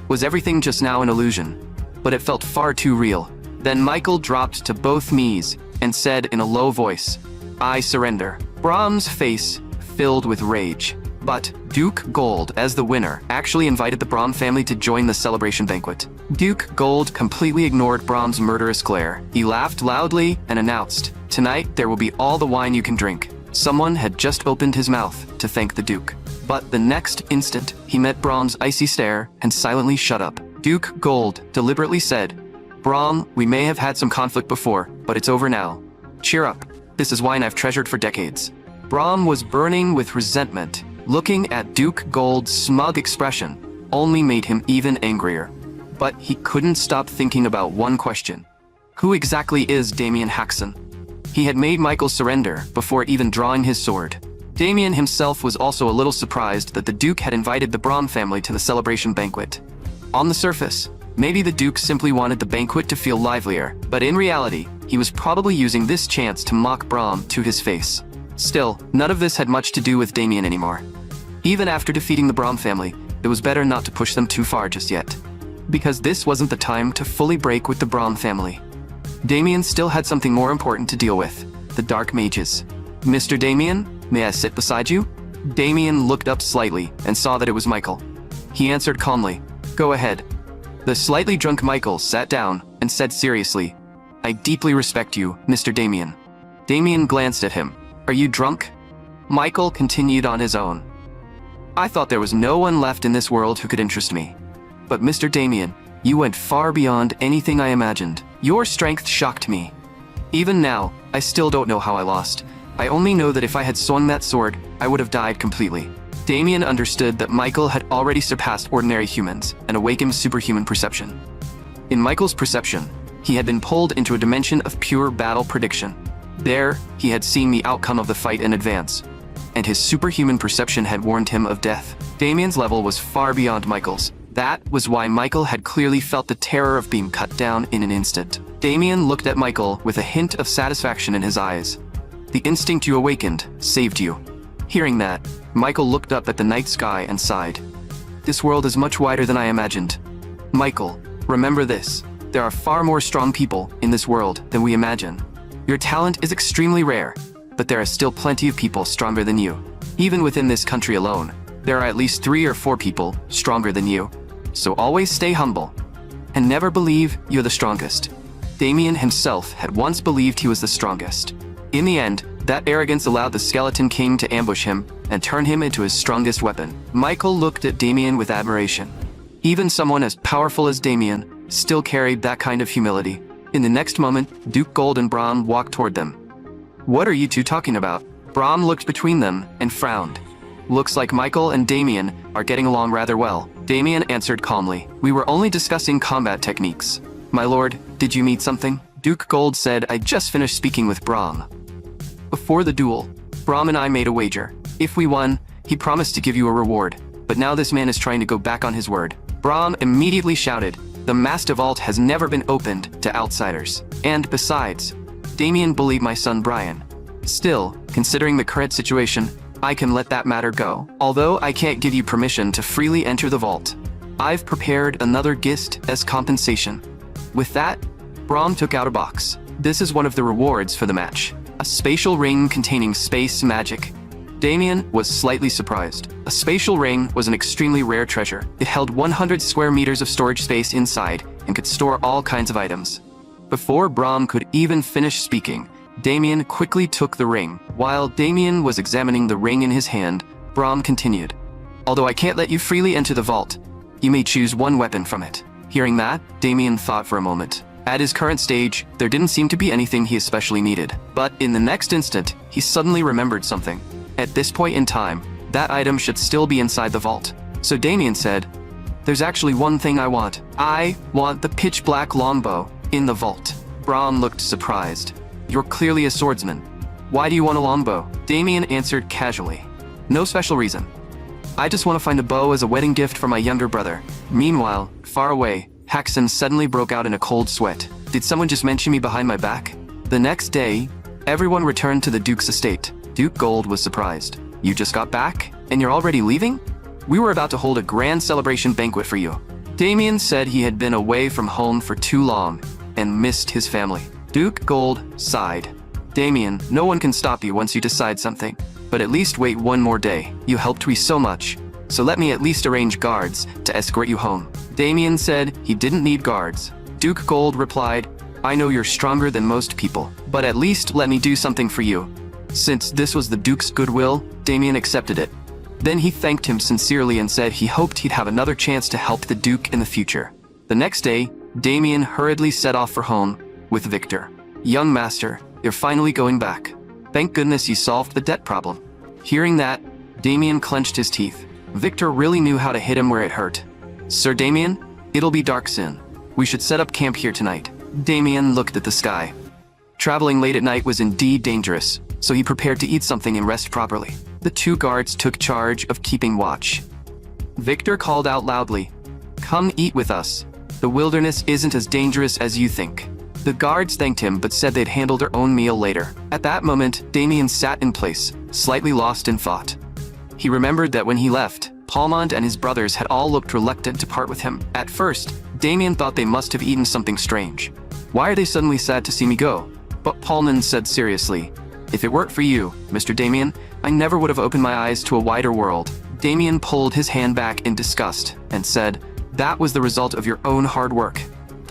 Was everything just now an illusion? But it felt far too real. Then Michael dropped to both knees and said in a low voice, "I surrender." Braum's face filled with rage. But Duke Gold, as the winner, actually invited the Braum family to join the celebration banquet. Duke Gold completely ignored Braum's murderous glare. He laughed loudly and announced, "Tonight there will be all the wine you can drink." Someone had just opened his mouth to thank the Duke. But the next instant, he met Braum's icy stare and silently shut up. Duke Gold deliberately said, "Braum, we may have had some conflict before, but it's over now. Cheer up. This is wine I've treasured for decades." Braum was burning with resentment. Looking at Duke Gold's smug expression only made him even angrier. But he couldn't stop thinking about one question. Who exactly is Damien Haxon? He had made Michael surrender before even drawing his sword. Damien himself was also a little surprised that the Duke had invited the Braum family to the celebration banquet. On the surface, maybe the Duke simply wanted the banquet to feel livelier, but in reality, he was probably using this chance to mock Braum to his face. Still, none of this had much to do with Damien anymore. Even after defeating the Braum family, it was better not to push them too far just yet, because this wasn't the time to fully break with the Braum family. Damien still had something more important to deal with, the Dark Mages. "Mr. Damien, may I sit beside you?" Damien looked up slightly and saw that it was Michael. He answered calmly, "Go ahead." The slightly drunk Michael sat down and said seriously, "I deeply respect you, Mr. Damien." Damien glanced at him. "Are you drunk?" Michael continued on his own. "I thought there was no one left in this world who could interest me. But Mr. Damien, you went far beyond anything I imagined. Your strength shocked me. Even now, I still don't know how I lost. I only know that if I had swung that sword, I would have died completely." Damien understood that Michael had already surpassed ordinary humans and awakened superhuman perception. In Michael's perception, he had been pulled into a dimension of pure battle prediction. There, he had seen the outcome of the fight in advance, and his superhuman perception had warned him of death. Damien's level was far beyond Michael's. That was why Michael had clearly felt the terror of being cut down in an instant. Damien looked at Michael with a hint of satisfaction in his eyes. "The instinct you awakened saved you." Hearing that, Michael looked up at the night sky and sighed. "This world is much wider than I imagined. Michael, remember this. There are far more strong people in this world than we imagine. Your talent is extremely rare, but there are still plenty of people stronger than you. Even within this country alone, there are at least 3 or 4 people stronger than you. So always stay humble, and never believe you're the strongest." Damien himself had once believed he was the strongest. In the end, that arrogance allowed the Skeleton King to ambush him and turn him into his strongest weapon. Michael looked at Damien with admiration. Even someone as powerful as Damien still carried that kind of humility. In the next moment, Duke Gold and Braum walked toward them. "What are you two talking about?" Braum looked between them and frowned. "Looks like Michael and Damien are getting along rather well." Damien answered calmly, "We were only discussing combat techniques." "My lord, did you meet something?" Duke Gold said, "I just finished speaking with Braum. Before the duel, Braum and I made a wager. If we won, he promised to give you a reward. But now this man is trying to go back on his word." Braum immediately shouted, "The Master Vault has never been opened to outsiders. And besides, Damien bullied my son Brian. Still, considering the current situation, I can let that matter go. Although I can't give you permission to freely enter the vault, I've prepared another gift as compensation." With that, Braum took out a box. "This is one of the rewards for the match. A spatial ring containing space magic." Damien was slightly surprised. A spatial ring was an extremely rare treasure. It held 100 square meters of storage space inside and could store all kinds of items. Before Braum could even finish speaking, Damien quickly took the ring. While Damien was examining the ring in his hand, Braum continued, "Although I can't let you freely enter the vault, you may choose one weapon from it." Hearing that, Damien thought for a moment. At his current stage, there didn't seem to be anything he especially needed. But in the next instant, he suddenly remembered something. At this point in time, that item should still be inside the vault. So Damien said, There's actually one thing I want. I want the pitch-black longbow in the vault. Braun looked surprised. You're clearly a swordsman. Why do you want a longbow? Damien answered casually. No special reason. I just want to find a bow as a wedding gift for my younger brother. Meanwhile, far away, Haxon suddenly broke out in a cold sweat. Did someone just mention me behind my back? The next day, everyone returned to the Duke's estate. Duke Gold was surprised. You just got back? And you're already leaving? We were about to hold a grand celebration banquet for you. Damien said he had been away from home for too long and missed his family. Duke Gold sighed. Damien, no one can stop you once you decide something. But at least wait one more day. You helped me so much. So let me at least arrange guards to escort you home. Damien said he didn't need guards. Duke Gold replied, I know you're stronger than most people, but at least let me do something for you. Since this was the Duke's goodwill, Damien accepted it. Then he thanked him sincerely and said he hoped he'd have another chance to help the Duke in the future. The next day, Damien hurriedly set off for home with Victor. Young master, you're finally going back. Thank goodness you solved the debt problem. Hearing that, Damien clenched his teeth. Victor really knew how to hit him where it hurt. Sir Damien, it'll be dark soon. We should set up camp here tonight. Damien looked at the sky. Traveling late at night was indeed dangerous, so he prepared to eat something and rest properly. The two guards took charge of keeping watch. Victor called out loudly, Come eat with us. The wilderness isn't as dangerous as you think. The guards thanked him but said they'd handle their own meal later. At that moment, Damien sat in place, slightly lost in thought. He remembered that when he left, Palmond and his brothers had all looked reluctant to part with him. At first, Damien thought they must have eaten something strange. Why are they suddenly sad to see me go? But Palmond said seriously, If it weren't for you, Mr. Damien, I never would have opened my eyes to a wider world. Damien pulled his hand back in disgust and said, That was the result of your own hard work.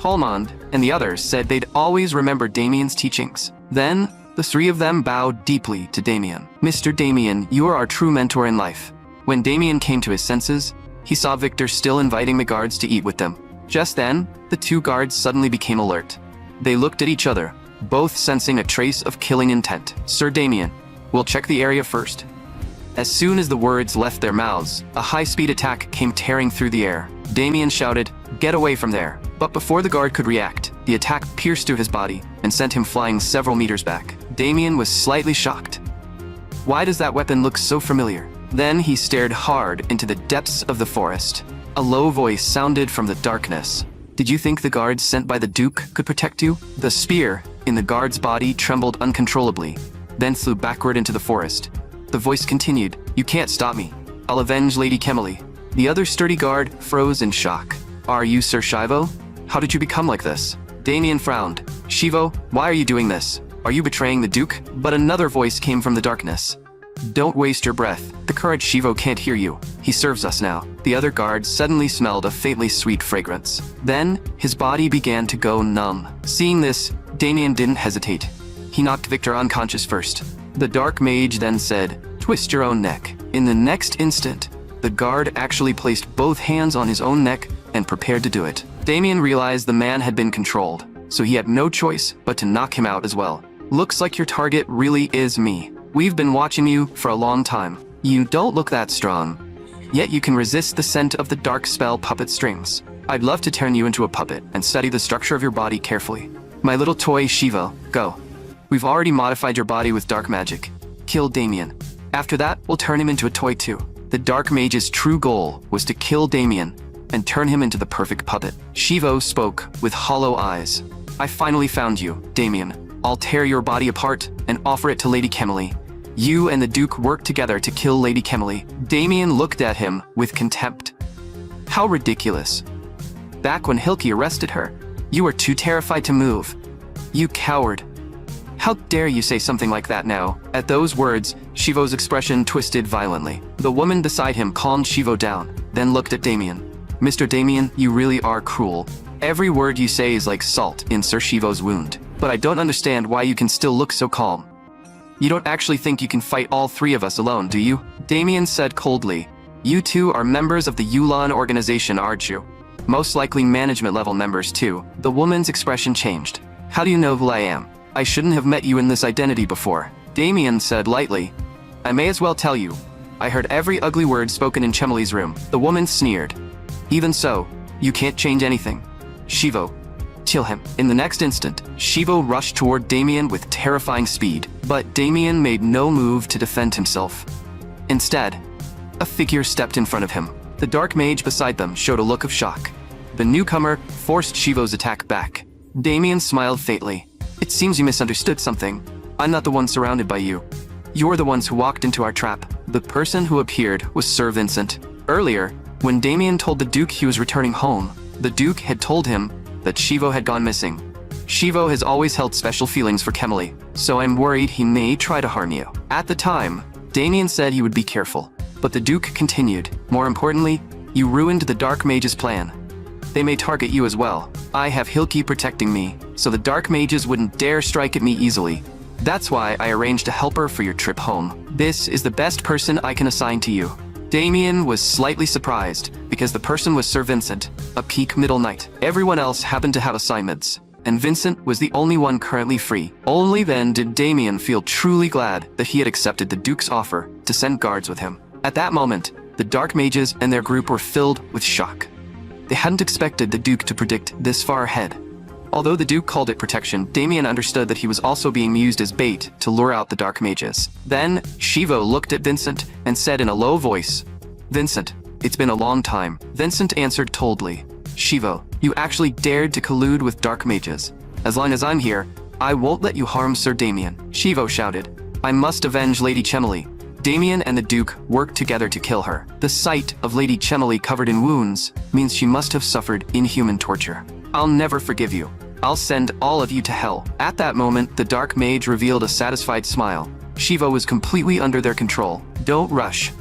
Palmond and the others said they'd always remember Damien's teachings. Then, the three of them bowed deeply to Damien. Mr. Damien, you are our true mentor in life. When Damien came to his senses, he saw Victor still inviting the guards to eat with them. Just then, the two guards suddenly became alert. They looked at each other, both sensing a trace of killing intent. Sir Damien, we'll check the area first. As soon as the words left their mouths, a high-speed attack came tearing through the air. Damien shouted, Get away from there. But before the guard could react, the attack pierced through his body and sent him flying several meters back. Damien was slightly shocked. Why does that weapon look so familiar? Then he stared hard into the depths of the forest. A low voice sounded from the darkness. Did you think the guards sent by the Duke could protect you? The spear in the guard's body trembled uncontrollably, then flew backward into the forest. The voice continued, You can't stop me. I'll avenge Lady Kemily. The other sturdy guard froze in shock. Are you Sir Shivo? How did you become like this? Damien frowned. Shivo, why are you doing this? Are you betraying the Duke? But another voice came from the darkness. Don't waste your breath. The current Shivo can't hear you. He serves us now. The other guard suddenly smelled a faintly sweet fragrance. Then, his body began to go numb. Seeing this, Damien didn't hesitate. He knocked Victor unconscious first. The dark mage then said, Twist your own neck. In the next instant, the guard actually placed both hands on his own neck and prepared to do it. Damien realized the man had been controlled, so he had no choice but to knock him out as well. Looks like your target really is me. We've been watching you for a long time. You don't look that strong. Yet you can resist the scent of the dark spell puppet strings. I'd love to turn you into a puppet and study the structure of your body carefully. My little toy Shivo, go. We've already modified your body with dark magic. Kill Damien. After that, we'll turn him into a toy too. The dark mage's true goal was to kill Damien and turn him into the perfect puppet. Shivo spoke with hollow eyes. I finally found you, Damien. I'll tear your body apart and offer it to Lady Kemily. You and the Duke worked together to kill Lady Kemily. Damien looked at him with contempt. How ridiculous. Back when Hilke arrested her, you were too terrified to move. You coward. How dare you say something like that now? At those words, Shivo's expression twisted violently. The woman beside him calmed Shivo down, then looked at Damien. Mr. Damien, you really are cruel. Every word you say is like salt in Sir Shivo's wound. But I don't understand why you can still look so calm. You don't actually think you can fight all three of us alone, do you? Damien said coldly. You two are members of the Yulan organization, aren't you? Most likely management level members too. The woman's expression changed. How do you know who I am? I shouldn't have met you in this identity before. Damien said lightly. I may as well tell you. I heard every ugly word spoken in Chemely's room. The woman sneered. Even so, you can't change anything. Shivo, kill him. In the next instant, Shivo rushed toward Damien with terrifying speed, but Damien made no move to defend himself. Instead, a figure stepped in front of him. The dark mage beside them showed a look of shock. The newcomer forced Shivo's attack back. Damien smiled faintly. It seems you misunderstood something. I'm not the one surrounded by you. You're the ones who walked into our trap. The person who appeared was Sir Vincent. Earlier, when Damien told the Duke he was returning home, the Duke had told him that Shivo had gone missing. Shivo has always held special feelings for Kemily, so I'm worried he may try to harm you. At the time, Damien said he would be careful, but the Duke continued. More importantly, you ruined the Dark Mage's plan. They may target you as well. I have Hilki protecting me, so the Dark Mages wouldn't dare strike at me easily. That's why I arranged a helper for your trip home. This is the best person I can assign to you. Damien was slightly surprised, because the person was Sir Vincent, a peak middle knight. Everyone else happened to have assignments, and Vincent was the only one currently free. Only then did Damien feel truly glad that he had accepted the Duke's offer to send guards with him. At that moment, the Dark Mages and their group were filled with shock. They hadn't expected the Duke to predict this far ahead. Although the Duke called it protection, Damien understood that he was also being used as bait to lure out the Dark Mages. Then, Shivo looked at Vincent and said in a low voice, "Vincent, it's been a long time." Vincent answered coldly, "Shivo, you actually dared to collude with Dark Mages. As long as I'm here, I won't let you harm Sir Damien." Shivo shouted, "I must avenge Lady Kemily." Damien and the Duke worked together to kill her. The sight of Lady Kemily covered in wounds means she must have suffered inhuman torture. "I'll never forgive you. I'll send all of you to hell." At that moment, the Dark Mage revealed a satisfied smile. Shivo was completely under their control. "Don't rush.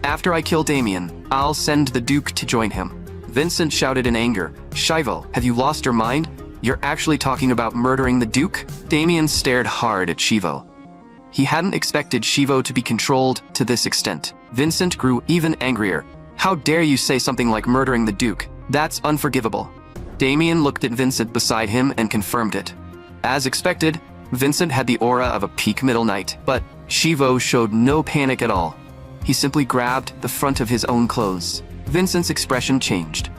After I kill Damien, I'll send the Duke to join him." Vincent shouted in anger, "Shivo, have you lost your mind? You're actually talking about murdering the Duke?" Damien stared hard at Shivo. He hadn't expected Shivo to be controlled to this extent. Vincent grew even angrier. "How dare you say something like murdering the Duke? That's unforgivable." Damien looked at Vincent beside him and confirmed it. As expected, Vincent had the aura of a peak middle knight, but Shivo showed no panic at all. He simply grabbed the front of his own clothes. Vincent's expression changed.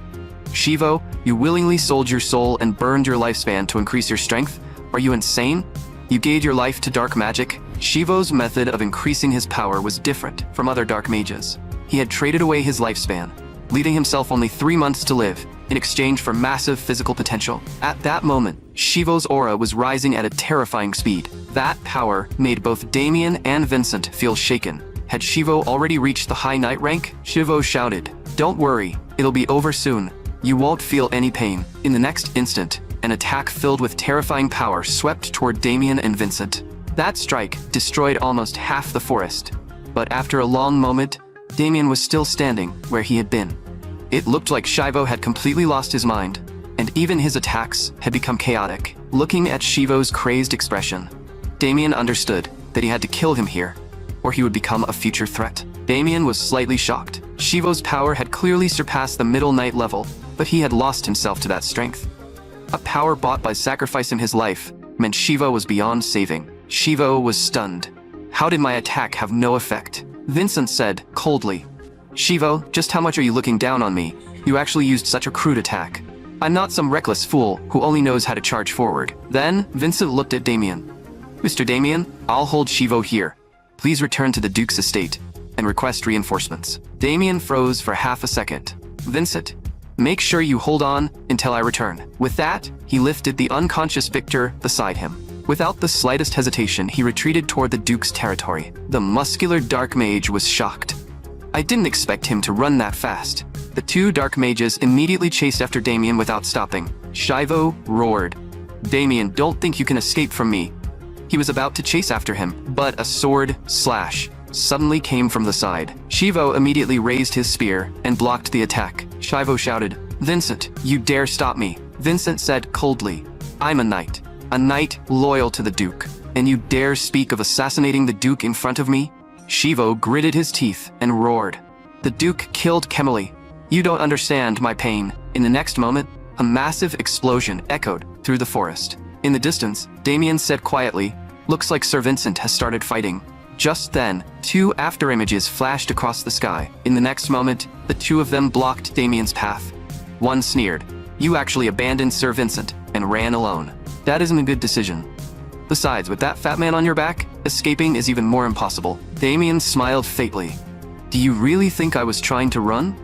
"Shivo, you willingly sold your soul and burned your lifespan to increase your strength? Are you insane? You gave your life to dark magic?" Shivo's method of increasing his power was different from other dark mages. He had traded away his lifespan, leaving himself only 3 months to live, in exchange for massive physical potential. At that moment, Shivo's aura was rising at a terrifying speed. That power made both Damien and Vincent feel shaken. Had Shivo already reached the high knight rank? Shivo shouted, "Don't worry, it'll be over soon. You won't feel any pain." In the next instant, an attack filled with terrifying power swept toward Damien and Vincent. That strike destroyed almost half the forest. But after a long moment, Damien was still standing where he had been. It looked like Shivo had completely lost his mind, and even his attacks had become chaotic. Looking at Shivo's crazed expression, Damien understood that he had to kill him here, or he would become a future threat. Damien was slightly shocked. Shivo's power had clearly surpassed the middle knight level, but he had lost himself to that strength. A power bought by sacrificing his life meant Shivo was beyond saving. Shivo was stunned. "How did my attack have no effect?" Vincent said, coldly. "Shivo, just how much are you looking down on me? You actually used such a crude attack. I'm not some reckless fool who only knows how to charge forward." Then, Vincent looked at Damien. "Mr. Damien, I'll hold Shivo here. Please return to the Duke's estate and request reinforcements." Damien froze for half a second. "Vincent, make sure you hold on until I return." With that, he lifted the unconscious Victor beside him. Without the slightest hesitation, he retreated toward the Duke's territory. The muscular Dark Mage was shocked. "I didn't expect him to run that fast." The two Dark Mages immediately chased after Damien without stopping. Shivo roared, "Damien, don't think you can escape from me." He was about to chase after him, but a sword slash suddenly came from the side. Shivo immediately raised his spear and blocked the attack. Shivo shouted, "Vincent, you dare stop me." Vincent said coldly, "I'm a knight loyal to the Duke, and you dare speak of assassinating the Duke in front of me?" Shivo gritted his teeth and roared, "The Duke killed Kemily. You don't understand my pain." In the next moment, a massive explosion echoed through the forest. In the distance, Damien said quietly, "Looks like Sir Vincent has started fighting." Just then, 2 afterimages flashed across the sky. In the next moment, the two of them blocked Damien's path. One sneered. You actually abandoned Sir Vincent and ran alone. That isn't a good decision. Besides, with that fat man on your back, escaping is even more impossible. Damien smiled faintly. Do you really think I was trying to run?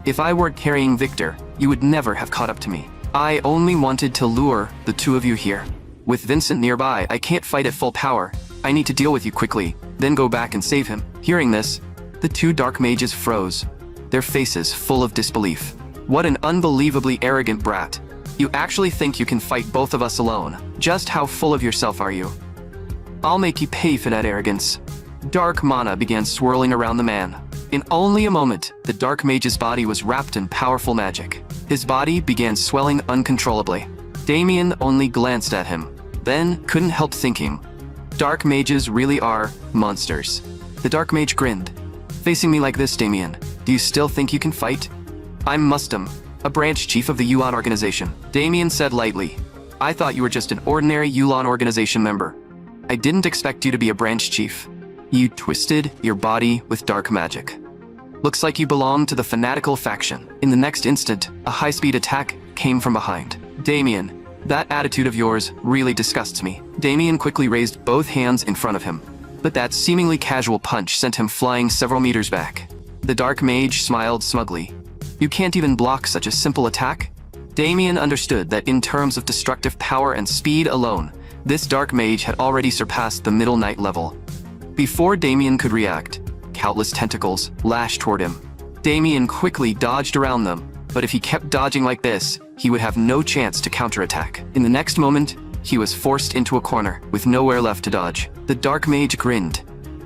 If I weren't carrying Victor, you would never have caught up to me. I only wanted to lure the two of you here. With Vincent nearby, I can't fight at full power. I need to deal with you quickly, then go back and save him. Hearing this, the two dark mages froze, their faces full of disbelief. What an unbelievably arrogant brat. You actually think you can fight both of us alone? Just how full of yourself are you? I'll make you pay for that arrogance. Dark mana began swirling around the man. In only a moment, the dark mage's body was wrapped in powerful magic. His body began swelling uncontrollably. Damien only glanced at him, then couldn't help thinking, dark mages really are monsters. The dark mage grinned. Facing me like this, Damien, do you still think you can fight? I'm Mustum, a branch chief of the Yuan organization. Damien said lightly. I thought you were just an ordinary Yuan organization member. I didn't expect you to be a branch chief. You twisted your body with dark magic. Looks like you belong to the fanatical faction. In the next instant, a high-speed attack came from behind. Damien, that attitude of yours really disgusts me. Damien quickly raised both hands in front of him, but that seemingly casual punch sent him flying several meters back. The dark mage smiled smugly. You can't even block such a simple attack? Damien understood that in terms of destructive power and speed alone, this dark mage had already surpassed the Middle Knight level. Before Damien could react, countless tentacles lashed toward him. Damien quickly dodged around them, but if he kept dodging like this, he would have no chance to counterattack. In the next moment, he was forced into a corner, with nowhere left to dodge. The dark mage grinned.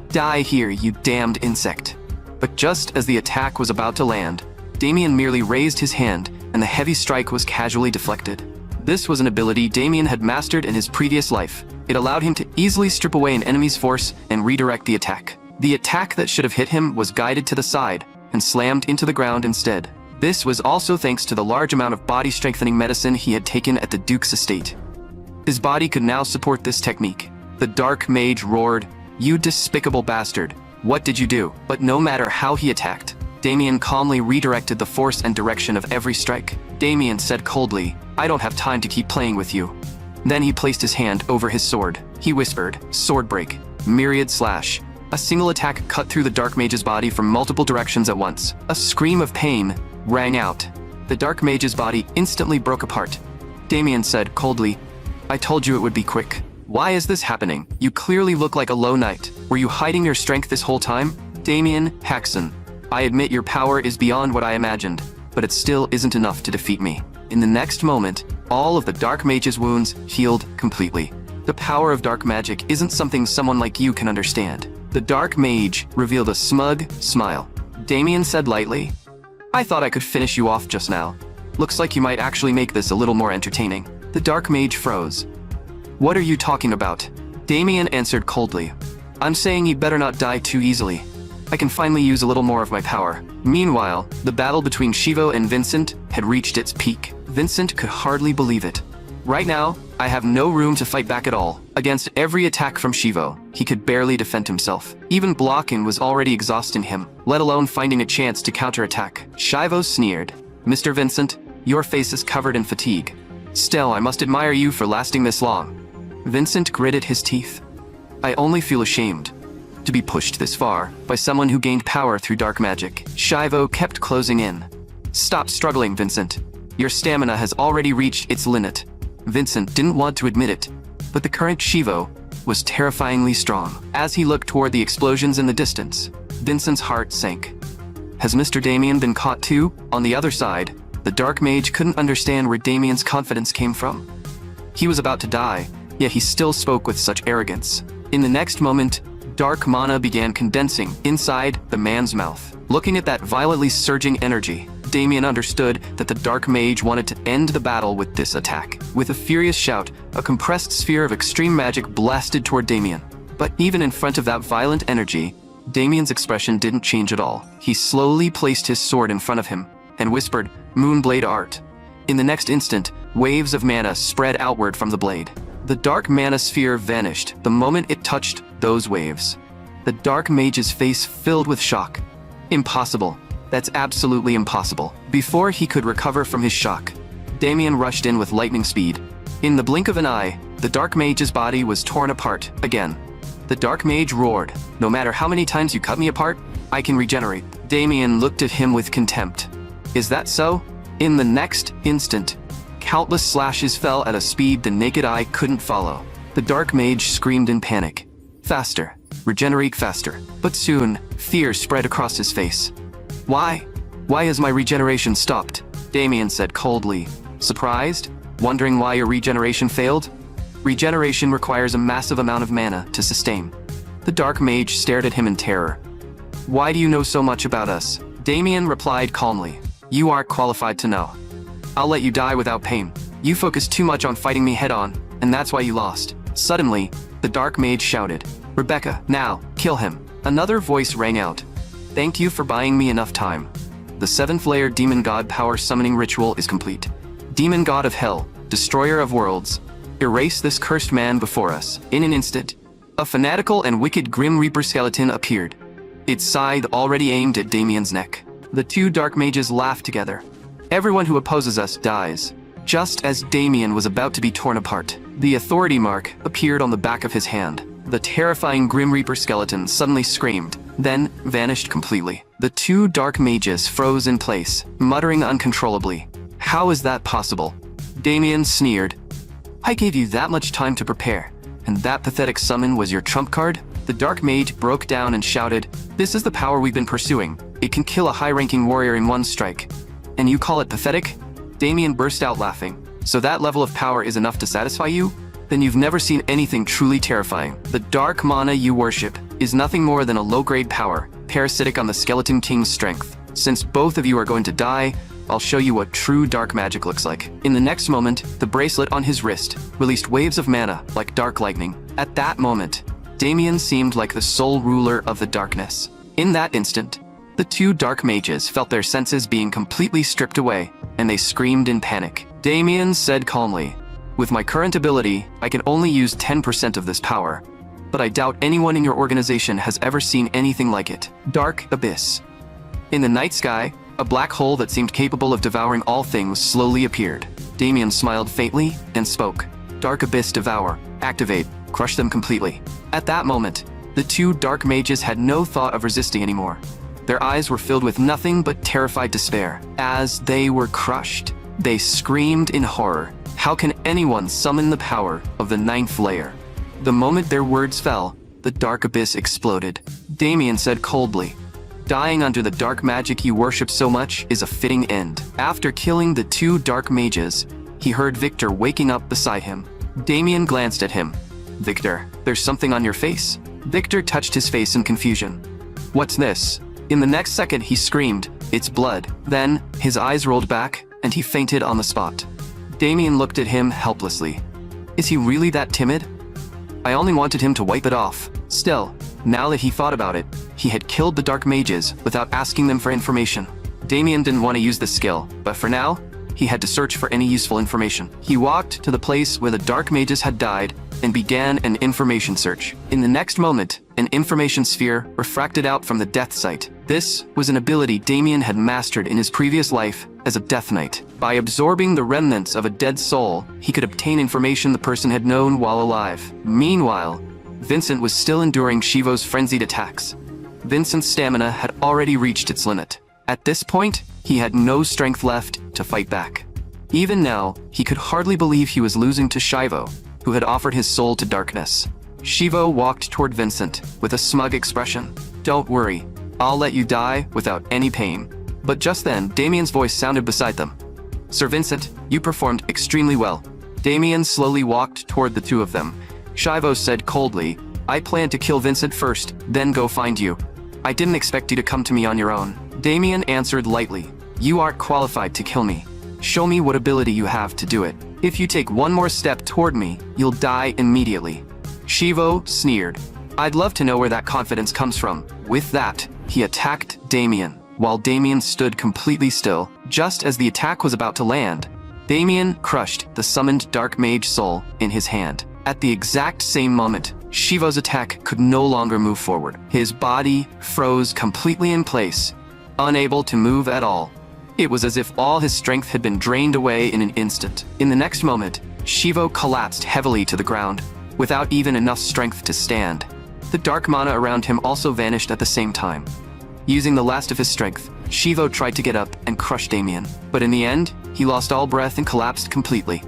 Die here, you damned insect. But just as the attack was about to land, Damien merely raised his hand, and the heavy strike was casually deflected. This was an ability Damien had mastered in his previous life. It allowed him to easily strip away an enemy's force and redirect the attack. The attack that should have hit him was guided to the side and slammed into the ground instead. This was also thanks to the large amount of body-strengthening medicine he had taken at the Duke's estate. His body could now support this technique. The dark mage roared, "You despicable bastard! What did you do?" But no matter how he attacked, Damien calmly redirected the force and direction of every strike. Damien said coldly, "I don't have time to keep playing with you." Then he placed his hand over his sword. He whispered, "Sword break, myriad slash." A single attack cut through the dark mage's body from multiple directions at once. A scream of pain rang out. The dark mage's body instantly broke apart. Damien said coldly, "I told you it would be quick. Why is this happening? You clearly look like a low knight. Were you hiding your strength this whole time?" Damien Haxon, I admit your power is beyond what I imagined, but it still isn't enough to defeat me. In the next moment, all of the dark mage's wounds healed completely. The power of dark magic isn't something someone like you can understand. The dark mage revealed a smug smile. Damien said lightly, "I thought I could finish you off just now. Looks like you might actually make this a little more entertaining." The dark mage froze. "What are you talking about?" Damien answered coldly, "I'm saying you better not die too easily. I can finally use a little more of my power." Meanwhile, the battle between Shivo and Vincent had reached its peak. Vincent could hardly believe it. Right now, I have no room to fight back at all. Against every attack from Shivo, he could barely defend himself. Even blocking was already exhausting him, let alone finding a chance to counterattack. Shivo sneered, "Mr. Vincent, your face is covered in fatigue. Still, I must admire you for lasting this long." Vincent gritted his teeth. "I only feel ashamed to be pushed this far by someone who gained power through dark magic." Shivo kept closing in. "Stop struggling, Vincent. Your stamina has already reached its limit." Vincent didn't want to admit it, but the current Shivo was terrifyingly strong. As he looked toward the explosions in the distance, Vincent's heart sank. Has Mr. Damien been caught too? On the other side, the dark mage couldn't understand where Damien's confidence came from. He was about to die, yet he still spoke with such arrogance. In the next moment, dark mana began condensing inside the man's mouth. Looking at that violently surging energy, Damien understood that the dark mage wanted to end the battle with this attack. With a furious shout, a compressed sphere of extreme magic blasted toward Damien. But even in front of that violent energy, Damien's expression didn't change at all. He slowly placed his sword in front of him and whispered, "Moonblade art." In the next instant, waves of mana spread outward from the blade. The dark mana sphere vanished the moment it touched those waves. The dark mage's face filled with shock. "Impossible. That's absolutely impossible. Before he could recover from his shock, Damien rushed in with lightning speed. In the blink of an eye, the Dark Mage's body was torn apart again. The Dark Mage roared, "No matter how many times you cut me apart, I can regenerate." Damien looked at him with contempt. "Is that so?" In the next instant, countless slashes fell at a speed the naked eye couldn't follow. The Dark Mage screamed in panic. "Faster! Regenerate faster!" But soon, fear spread across his face. Why? Why has my regeneration stopped?" Damien said coldly. "Surprised? Wondering why your regeneration failed? Regeneration requires a massive amount of mana to sustain." The Dark Mage stared at him in terror. "Why do you know so much about us?" Damien replied calmly. "You aren't qualified to know. I'll let you die without pain. You focused too much on fighting me head-on, and that's why you lost." Suddenly, the Dark Mage shouted, "Rebecca, now, kill him." Another voice rang out. "Thank you for buying me enough time. The 7th-layer Demon God power summoning ritual is complete. Demon God of Hell, Destroyer of Worlds, erase this cursed man before us." In an instant, a fanatical and wicked Grim Reaper skeleton appeared, its scythe already aimed at Damien's neck. The two Dark Mages laughed together. "Everyone who opposes us dies." Just as Damien was about to be torn apart, the authority mark appeared on the back of his hand. The terrifying Grim Reaper skeleton suddenly screamed, then vanished completely. The two Dark Mages froze in place, muttering uncontrollably. "How is that possible?" Damien sneered. "I gave you that much time to prepare, and that pathetic summon was your trump card?" The Dark Mage broke down and shouted, "This is the power we've been pursuing. It can kill a high-ranking warrior in one strike. And you call it pathetic?" Damien burst out laughing. "So that level of power is enough to satisfy you? Then you've never seen anything truly terrifying. The dark mana you worship is nothing more than a low-grade power, parasitic on the Skeleton King's strength. Since both of you are going to die, I'll show you what true dark magic looks like." In the next moment, the bracelet on his wrist released waves of mana like dark lightning. At that moment, Damien seemed like the sole ruler of the darkness. In that instant, the two Dark Mages felt their senses being completely stripped away, and they screamed in panic. Damien said calmly, "With my current ability, I can only use 10% of this power, but I doubt anyone in your organization has ever seen anything like it." Dark Abyss. In the night sky, a black hole that seemed capable of devouring all things slowly appeared. Damien smiled faintly and spoke. "Dark Abyss Devour. Activate. Crush them completely." At that moment, the two Dark Mages had no thought of resisting anymore. Their eyes were filled with nothing but terrified despair. As they were crushed, they screamed in horror. How can anyone summon the power of the 9th layer? The moment their words fell, the Dark Abyss exploded. Damien said coldly, "Dying under the dark magic you worship so much is a fitting end." After killing the two Dark Mages, he heard Victor waking up beside him. Damien glanced at him. "Victor, there's something on your face." Victor touched his face in confusion. "What's this?" In the next second he screamed, "It's blood." Then, his eyes rolled back, and he fainted on the spot. Damien looked at him helplessly. Is he really that timid? I only wanted him to wipe it off. Still, now that he thought about it, he had killed the Dark Mages without asking them for information. Damien didn't want to use this skill, but for now, he had to search for any useful information. He walked to the place where the Dark Mages had died and began an information search. In the next moment, an information sphere refracted out from the death site. This was an ability Damien had mastered in his previous life as a Death Knight. By absorbing the remnants of a dead soul, he could obtain information the person had known while alive. Meanwhile, Vincent was still enduring Shivo's frenzied attacks. Vincent's stamina had already reached its limit. At this point, he had no strength left to fight back. Even now, he could hardly believe he was losing to Shivo, who had offered his soul to darkness. Shivo walked toward Vincent with a smug expression. "Don't worry, I'll let you die without any pain." But just then, Damien's voice sounded beside them. "Sir Vincent, you performed extremely well." Damien slowly walked toward the two of them. Shivo said coldly, "I planned to kill Vincent first, then go find you. I didn't expect you to come to me on your own." Damien answered lightly, "You aren't qualified to kill me. Show me what ability you have to do it. If you take one more step toward me, you'll die immediately." Shivo sneered. "I'd love to know where that confidence comes from." With that, he attacked Damien, while Damien stood completely still. Just as the attack was about to land, Damien crushed the summoned Dark Mage soul in his hand. At the exact same moment, Shivo's attack could no longer move forward. His body froze completely in place, unable to move at all. It was as if all his strength had been drained away in an instant. In the next moment, Shivo collapsed heavily to the ground, without even enough strength to stand. The dark mana around him also vanished at the same time. Using the last of his strength, Shivo tried to get up and crush Damien, but in the end, he lost all breath and collapsed completely.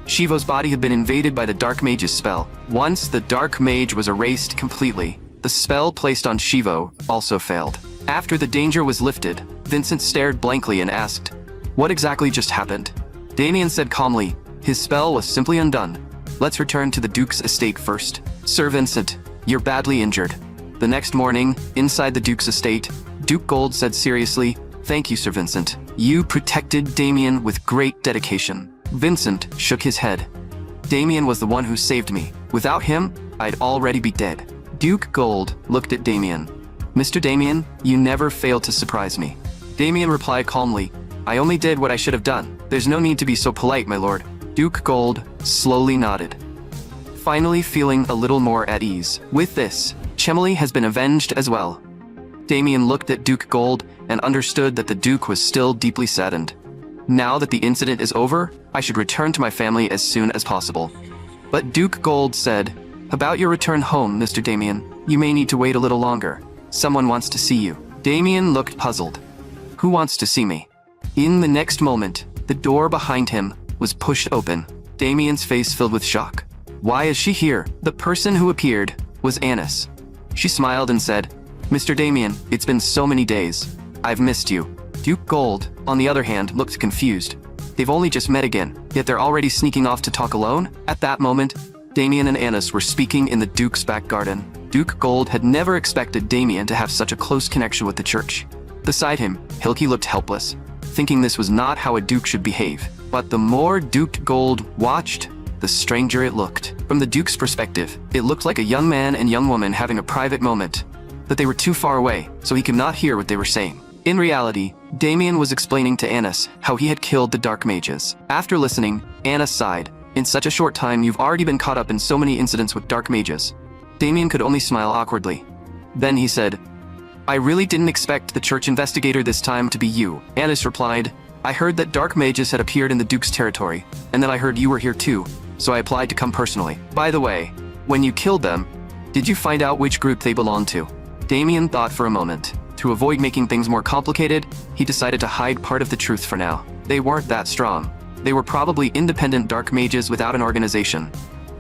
Shivo's body had been invaded by the Dark Mage's spell. Once the Dark Mage was erased completely, the spell placed on Shivo also failed. After the danger was lifted, Vincent stared blankly and asked, "What exactly just happened?" Damien said calmly, "His spell was simply undone. Let's return to the Duke's estate first." "Sir Vincent, you're badly injured." The next morning, inside the Duke's estate, Duke Gold said seriously, "Thank you, Sir Vincent. You protected Damien with great dedication." Vincent shook his head. "Damien was the one who saved me. Without him, I'd already be dead." Duke Gold looked at Damien. "Mr. Damien, you never failed to surprise me." Damien replied calmly, "I only did what I should have done. There's no need to be so polite, my lord." Duke Gold slowly nodded, finally feeling a little more at ease. With this, Chemily has been avenged as well. Damien looked at Duke Gold and understood that the Duke was still deeply saddened. Now that the incident is over, I should return to my family as soon as possible. But Duke Gold said, "About your return home, Mr. Damien, you may need to wait a little longer. Someone wants to see you." Damien looked puzzled. "Who wants to see me?" In the next moment, the door behind him was pushed open. Damien's face filled with shock. "Why is she here?" The person who appeared was Anis. She smiled and said, "Mr. Damien, it's been so many days. I've missed you." Duke Gold, on the other hand, looked confused. They've only just met again, yet they're already sneaking off to talk alone? At that moment, Damien and Anis were speaking in the Duke's back garden. Duke Gold had never expected Damien to have such a close connection with the church. Beside him, Hilke looked helpless, thinking this was not how a duke should behave. But the more Duke Gold watched, the stranger it looked. From the Duke's perspective, it looked like a young man and young woman having a private moment, but they were too far away, so he could not hear what they were saying. In reality, Damien was explaining to Anis how he had killed the Dark Mages. After listening, Anis sighed. "In such a short time, you've already been caught up in so many incidents with Dark Mages." Damien could only smile awkwardly. Then he said, "I really didn't expect the church investigator this time to be you." Anis replied, "I heard that Dark Mages had appeared in the Duke's territory, and then I heard you were here too, so I applied to come personally. By the way, when you killed them, did you find out which group they belonged to?" Damien thought for a moment. To avoid making things more complicated, he decided to hide part of the truth for now. They weren't that strong. They were probably independent Dark Mages without an organization.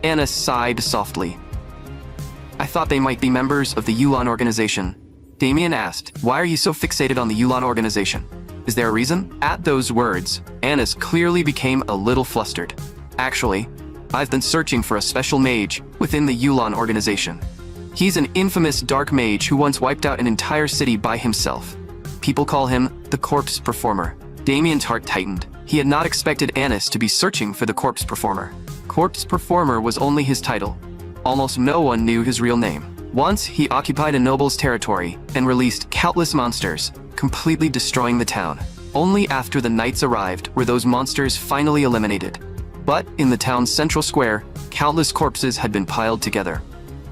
Anis sighed softly. "I thought they might be members of the Yulan organization." Damien asked, "Why are you so fixated on the Yulan organization? Is there a reason?" At those words, Anis clearly became a little flustered. "Actually, I've been searching for a special mage within the Yulan organization. He's an infamous dark mage who once wiped out an entire city by himself. People call him the Corpse Performer." Damien's heart tightened. He had not expected Anis to be searching for the Corpse Performer. Corpse Performer was only his title. Almost no one knew his real name. Once, he occupied a noble's territory and released countless monsters, completely destroying the town. Only after the knights arrived were those monsters finally eliminated. But in the town's central square, countless corpses had been piled together.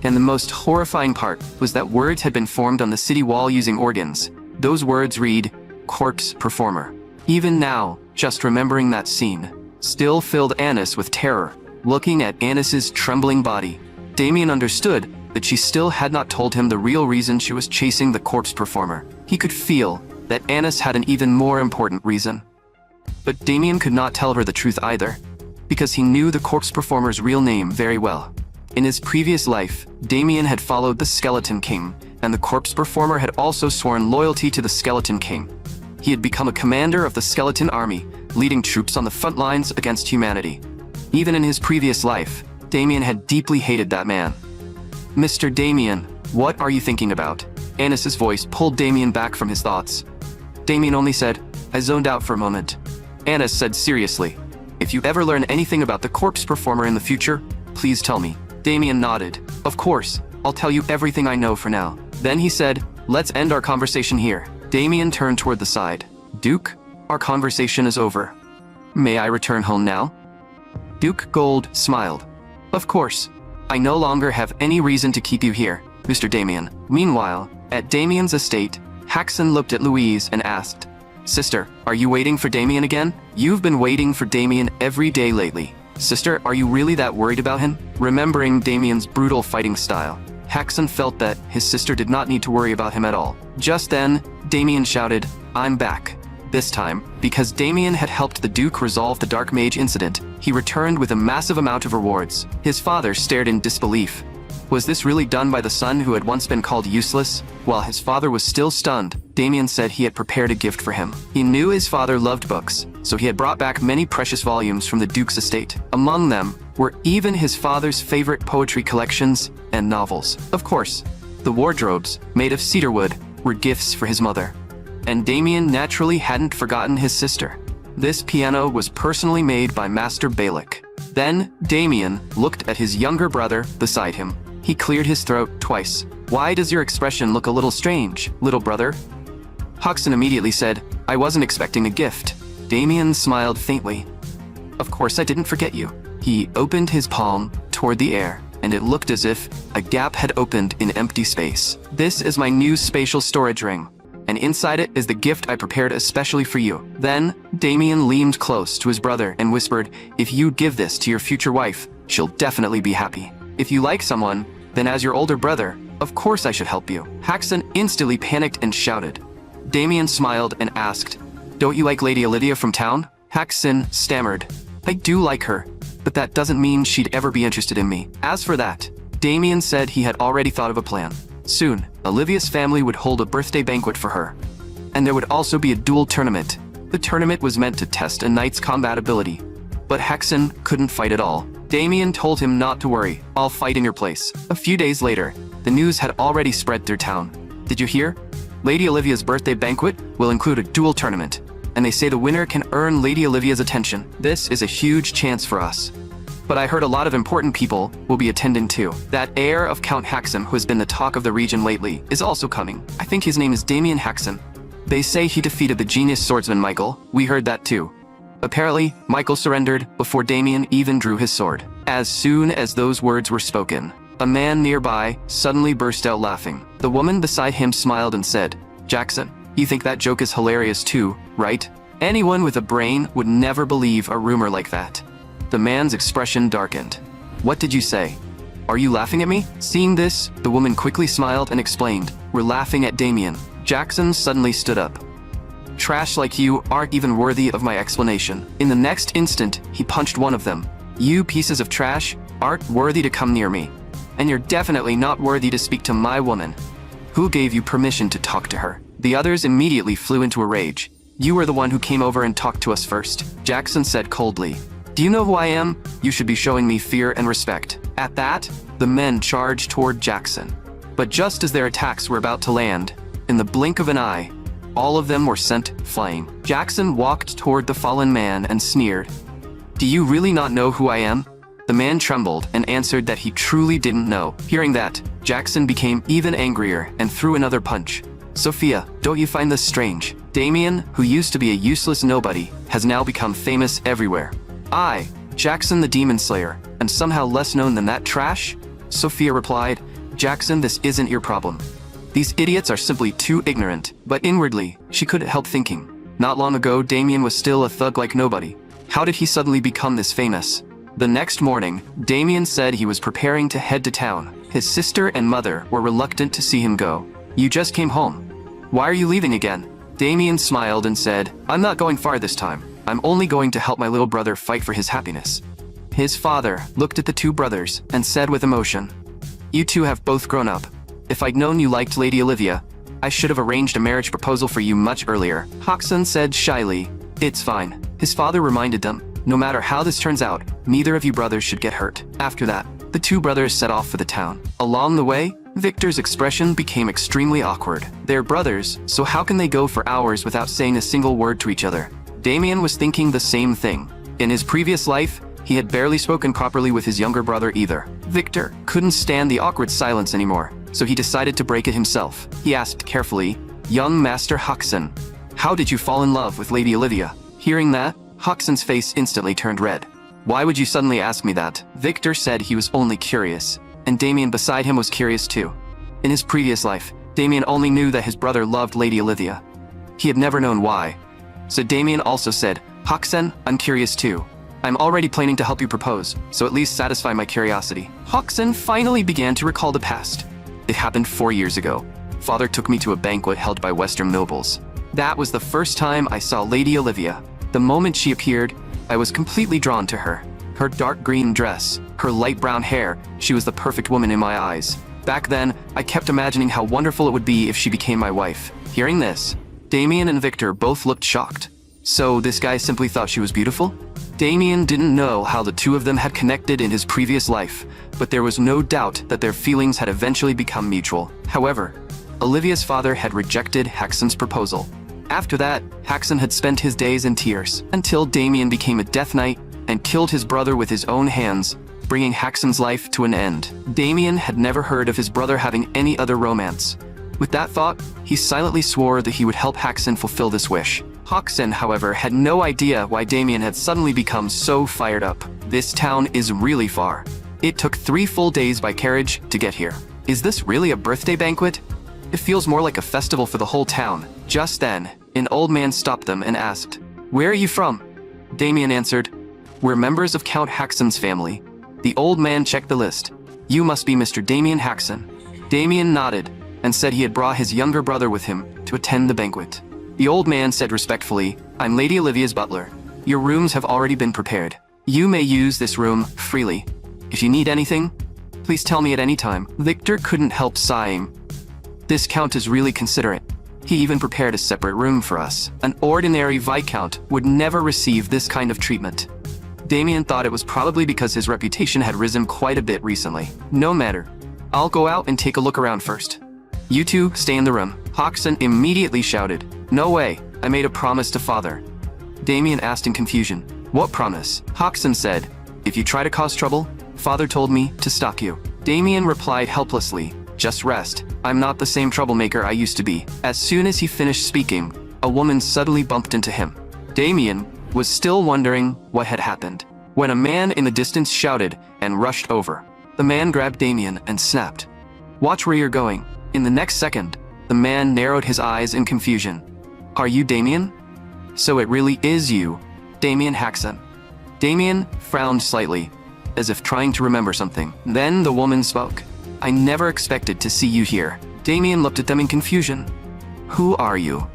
And the most horrifying part was that words had been formed on the city wall using organs. Those words read, "Corpse Performer." Even now, just remembering that scene, still filled Anis with terror. Looking at Anis's trembling body, Damien understood that she still had not told him the real reason she was chasing the Corpse Performer. He could feel that Anis had an even more important reason. But Damien could not tell her the truth either, because he knew the Corpse Performer's real name very well. In his previous life, Damien had followed the Skeleton King, and the Corpse Performer had also sworn loyalty to the Skeleton King. He had become a commander of the Skeleton Army, leading troops on the front lines against humanity. Even in his previous life, Damien had deeply hated that man. "Mr. Damien, what are you thinking about?" Anis's voice pulled Damien back from his thoughts. Damien only said, "I zoned out for a moment." Anis said seriously, "If you ever learn anything about the Corpse Performer in the future, please tell me." Damien nodded. "Of course, I'll tell you everything I know for now." Then he said, "Let's end our conversation here." Damien turned toward the side. "Duke, our conversation is over. May I return home now?" Duke Gold smiled. "Of course. I no longer have any reason to keep you here, Mr. Damien." Meanwhile, at Damien's estate, Haxon looked at Louise and asked, "Sister, are you waiting for Damien again? You've been waiting for Damien every day lately. Sister, are you really that worried about him?" Remembering Damien's brutal fighting style, Haxon felt that his sister did not need to worry about him at all. Just then, Damien shouted, "I'm back." This time, because Damien had helped the Duke resolve the Dark Mage incident, he returned with a massive amount of rewards. His father stared in disbelief. Was this really done by the son who had once been called useless? While his father was still stunned, Damien said he had prepared a gift for him. He knew his father loved books, so he had brought back many precious volumes from the Duke's estate. Among them were even his father's favorite poetry collections and novels. Of course, the wardrobes, made of cedarwood, were gifts for his mother. And Damien naturally hadn't forgotten his sister. This piano was personally made by Master Balak. Then, Damien looked at his younger brother beside him. He cleared his throat twice. "Why does your expression look a little strange, little brother?" Haxon immediately said, "I wasn't expecting a gift." Damien smiled faintly. "Of course I didn't forget you." He opened his palm toward the air, and it looked as if a gap had opened in empty space. "This is my new spatial storage ring, and inside it is the gift I prepared especially for you." Then, Damien leaned close to his brother and whispered, "If you give this to your future wife, she'll definitely be happy. If you like someone, then as your older brother, of course I should help you." Haxon instantly panicked and shouted. Damien smiled and asked, "Don't you like Lady Olivia from town?" Haxon stammered, "I do like her, but that doesn't mean she'd ever be interested in me." As for that, Damien said he had already thought of a plan. Soon, Olivia's family would hold a birthday banquet for her. And there would also be a duel tournament. The tournament was meant to test a knight's combat ability. But Haxon couldn't fight at all. Damien told him not to worry, "I'll fight in your place." A few days later, the news had already spread through town. "Did you hear? Lady Olivia's birthday banquet will include a duel tournament, and they say the winner can earn Lady Olivia's attention. This is a huge chance for us. But I heard a lot of important people will be attending too. That heir of Count Haxon who has been the talk of the region lately is also coming. I think his name is Damien Haxon. They say he defeated the genius swordsman Michael. We heard that too. Apparently, Michael surrendered before Damien even drew his sword." As soon as those words were spoken, a man nearby suddenly burst out laughing. The woman beside him smiled and said, "Jackson, you think that joke is hilarious too, right? Anyone with a brain would never believe a rumor like that." The man's expression darkened. "What did you say? Are you laughing at me?" Seeing this, the woman quickly smiled and explained, "We're laughing at Damien." Jackson suddenly stood up. "Trash like you aren't even worthy of my explanation." In the next instant, he punched one of them. "You pieces of trash aren't worthy to come near me. And you're definitely not worthy to speak to my woman. Who gave you permission to talk to her?" The others immediately flew into a rage. "You were the one who came over and talked to us first," Jackson said coldly. "Do you know who I am? You should be showing me fear and respect." At that, the men charged toward Jackson. But just as their attacks were about to land, in the blink of an eye, all of them were sent flying. Jackson walked toward the fallen man and sneered, "Do you really not know who I am?" The man trembled and answered that he truly didn't know. Hearing that, Jackson became even angrier and threw another punch. "Sophia, don't you find this strange? Damien, who used to be a useless nobody, has now become famous everywhere. I, Jackson the Demon Slayer, am somehow less known than that trash?" Sophia replied, "Jackson, this isn't your problem. These idiots are simply too ignorant." But inwardly, she couldn't help thinking, not long ago Damien was still a thug like nobody. How did he suddenly become this famous? The next morning, Damien said he was preparing to head to town. His sister and mother were reluctant to see him go. "You just came home. Why are you leaving again?" Damien smiled and said, "I'm not going far this time. I'm only going to help my little brother fight for his happiness." His father looked at the two brothers and said with emotion, "You two have both grown up. If I'd known you liked Lady Olivia, I should have arranged a marriage proposal for you much earlier." Haxon said shyly, "It's fine." His father reminded them, "No matter how this turns out, neither of you brothers should get hurt." After that, the two brothers set off for the town. Along the way, Victor's expression became extremely awkward. They're brothers, so how can they go for hours without saying a single word to each other? Damien was thinking the same thing. In his previous life, he had barely spoken properly with his younger brother either. Victor couldn't stand the awkward silence anymore, so he decided to break it himself. He asked carefully, "Young Master Haxon, how did you fall in love with Lady Olivia?" Hearing that, Haxon's face instantly turned red. "Why would you suddenly ask me that?" Victor said he was only curious, and Damien beside him was curious too. In his previous life, Damien only knew that his brother loved Lady Olivia. He had never known why. So Damien also said, Haksen, I'm curious too. I'm already planning to help you propose, so at least satisfy my curiosity. Haksen finally began to recall the past. It happened 4 years ago. Father took me to a banquet held by Western nobles. That was the first time I saw Lady Olivia. The moment she appeared, I was completely drawn to her. Her dark green dress, her light brown hair, she was the perfect woman in my eyes. Back then, I kept imagining how wonderful it would be if she became my wife. Hearing this, Damien and Victor both looked shocked. So this guy simply thought she was beautiful? Damien didn't know how the two of them had connected in his previous life, but there was no doubt that their feelings had eventually become mutual. However, Olivia's father had rejected Haksen's proposal. After that, Haksen had spent his days in tears, until Damien became a Death Knight and killed his brother with his own hands, bringing Haksen's life to an end. Damien had never heard of his brother having any other romance. With that thought, he silently swore that he would help Haksen fulfill this wish. Haksen, however, had no idea why Damien had suddenly become so fired up. This town is really far. It took 3 full days by carriage to get here. Is this really a birthday banquet? It feels more like a festival for the whole town. Just then, an old man stopped them and asked, "Where are you from?" Damien answered, "We're members of Count Haksen's family." The old man checked the list. "You must be Mr. Damien Haksen." Damien nodded and said he had brought his younger brother with him to attend the banquet. The old man said respectfully, "I'm Lady Olivia's butler. Your rooms have already been prepared. You may use this room freely. If you need anything, please tell me at any time." Victor couldn't help sighing. This count is really considerate. He even prepared a separate room for us. An ordinary viscount would never receive this kind of treatment. Damien thought it was probably because his reputation had risen quite a bit recently. No matter. I'll go out and take a look around first. You two stay in the room. Haksen immediately shouted, "No way, I made a promise to father." Damien asked in confusion, "What promise?" Haksen said, "If you try to cause trouble, father told me to stop you." Damien replied helplessly, "Just rest. I'm not the same troublemaker I used to be." As soon as he finished speaking, a woman suddenly bumped into him. Damien was still wondering what had happened, when a man in the distance shouted and rushed over. The man grabbed Damien and snapped, "Watch where you're going." In the next second, the man narrowed his eyes in confusion. "Are you Damien? So it really is you, Damien Haksen." Damien frowned slightly, as if trying to remember something. Then the woman spoke. "I never expected to see you here." Damien looked at them in confusion. "Who are you?"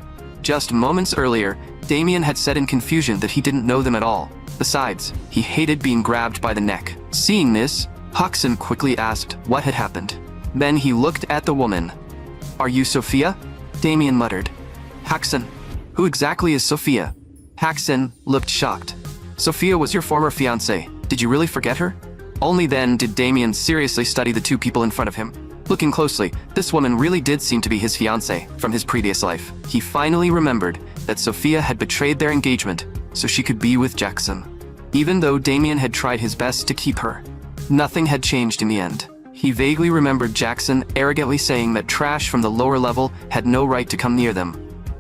Just moments earlier, Damien had said in confusion that he didn't know them at all. Besides, he hated being grabbed by the neck. Seeing this, Haksen quickly asked what had happened. Then he looked at the woman. "Are you Sophia?" Damien muttered. "Haksen, who exactly is Sophia?" Haksen looked shocked. "Sophia was your former fiancée. Did you really forget her?" Only then did Damien seriously study the two people in front of him. Looking closely, this woman really did seem to be his fiancée from his previous life. He finally remembered that Sophia had betrayed their engagement so she could be with Jackson. Even though Damien had tried his best to keep her, nothing had changed in the end. He vaguely remembered Jackson arrogantly saying that trash from the lower level had no right to come near them.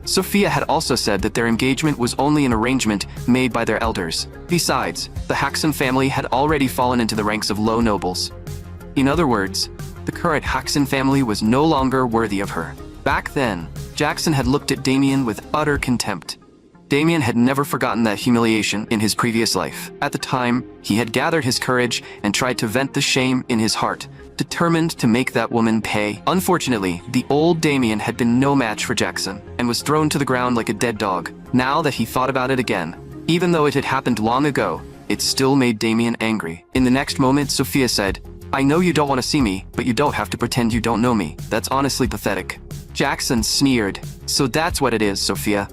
Sophia had also said that their engagement was only an arrangement made by their elders. Besides, the Haksen family had already fallen into the ranks of low nobles. In other words, the current Haksen family was no longer worthy of her. Back then, Jackson had looked at Damien with utter contempt. Damien had never forgotten that humiliation in his previous life. At the time, he had gathered his courage and tried to vent the shame in his heart, determined to make that woman pay. Unfortunately, the old Damien had been no match for Jackson and was thrown to the ground like a dead dog. Now that he thought about it again, even though it had happened long ago, it still made Damien angry. In the next moment, Sophia said, "I know you don't want to see me, but you don't have to pretend you don't know me. That's honestly pathetic." Jackson sneered. "So that's what it is, Sophia.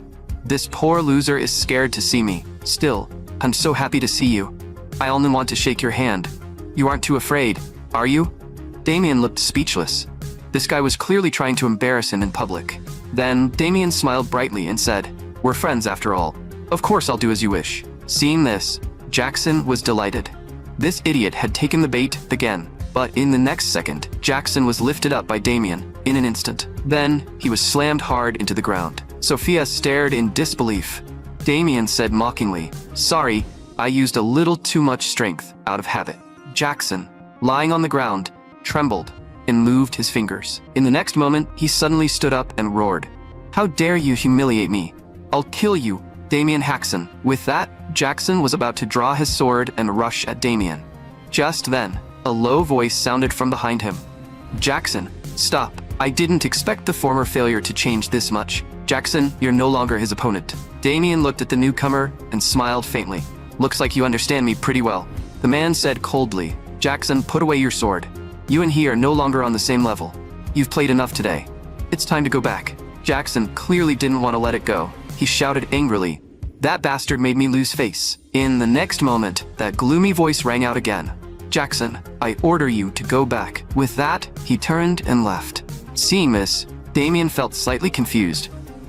This poor loser is scared to see me. Still, I'm so happy to see you. I only want to shake your hand. You aren't too afraid, are you?" Damien looked speechless. This guy was clearly trying to embarrass him in public. Then, Damien smiled brightly and said, "We're friends after all. Of course I'll do as you wish." Seeing this, Jackson was delighted. This idiot had taken the bait again. But in the next second, Jackson was lifted up by Damien in an instant. Then, he was slammed hard into the ground. Sophia stared in disbelief. Damien said mockingly, "Sorry, I used a little too much strength out of habit." Jackson, lying on the ground, trembled. and moved his fingers. In the next moment, he suddenly stood up and roared. "How dare you humiliate me? I'll kill you, Damien Jackson." With that, Jackson was about to draw his sword and rush at Damien. Just then, a low voice sounded from behind him. "Jackson, stop. I didn't expect the former failure to change this much. Jackson, you're no longer his opponent." Damien looked at the newcomer and smiled faintly. "Looks like you understand me pretty well," the man said coldly. "Jackson, put away your sword. You and he are no longer on the same level. You've played enough today. It's time to go back." Jackson clearly didn't want to let it go. He shouted angrily, "That bastard made me lose face." In the next moment, that gloomy voice rang out again. "Jackson, I order you to go back." With that, he turned and left. Seeing this, Damien felt slightly confused.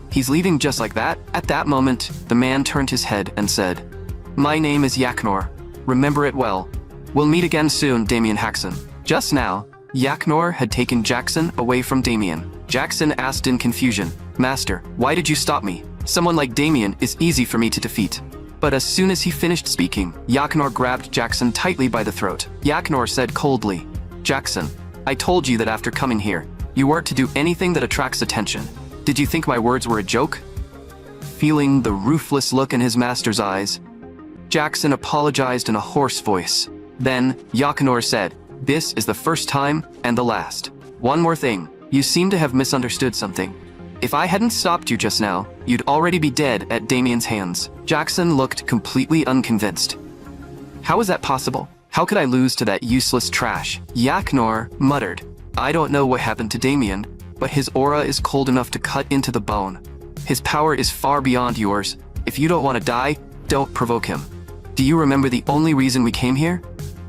He's leaving just like that? At that moment, the man turned his head and said, "My name is Yaknor. Remember it well. We'll meet again soon, Damien Jackson." Just now, Yaknor had taken Jackson away from Damien. Jackson asked in confusion, "Master, why did you stop me? Someone like Damien is easy for me to defeat." But as soon as he finished speaking, Yaknor grabbed Jackson tightly by the throat. Yaknor said coldly, "Jackson, I told you that after coming here, you weren't to do anything that attracts attention. Did you think my words were a joke?" Feeling the ruthless look in his master's eyes, Jackson apologized in a hoarse voice. Then, Yaknor said, "This is the first time and the last. One more thing, you seem to have misunderstood something. If I hadn't stopped you just now, you'd already be dead at Damien's hands." Jackson looked completely unconvinced. "How is that possible? How could I lose to that useless trash?" Yaknor muttered, "I don't know what happened to Damien, but his aura is cold enough to cut into the bone. His power is far beyond yours. If you don't want to die, don't provoke him. Do you remember the only reason we came here?"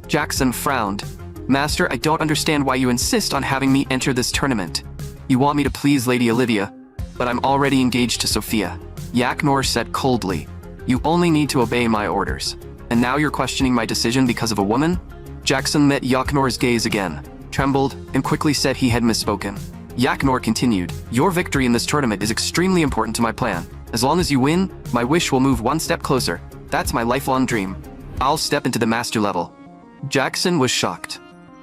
Jackson frowned. "Master, I don't understand why you insist on having me enter this tournament. You want me to please Lady Olivia, but I'm already engaged to Sophia." Yaknor said coldly, "You only need to obey my orders. And now you're questioning my decision because of a woman?" Jackson met Yaknor's gaze again, trembled, and quickly said he had misspoken. Yaknor continued, "Your victory in this tournament is extremely important to my plan. As long as you win, my wish will move one step closer. That's my lifelong dream. I'll step into the master level." Jackson was shocked.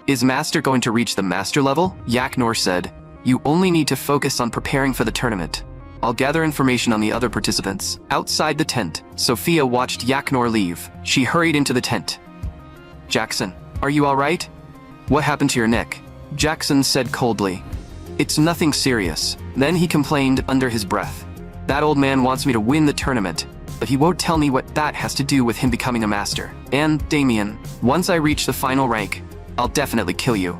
"Is Master going to reach the master level?" Yaknor said, "You only need to focus on preparing for the tournament. I'll gather information on the other participants." Outside the tent, Sophia watched Yaknor leave. She hurried into the tent. "Jackson, are you all right? What happened to your neck?" Jackson said coldly, "It's nothing serious." Then he complained under his breath, "That old man wants me to win the tournament, but he won't tell me what that has to do with him becoming a master. And, Damien, once I reach the final rank, I'll definitely kill you."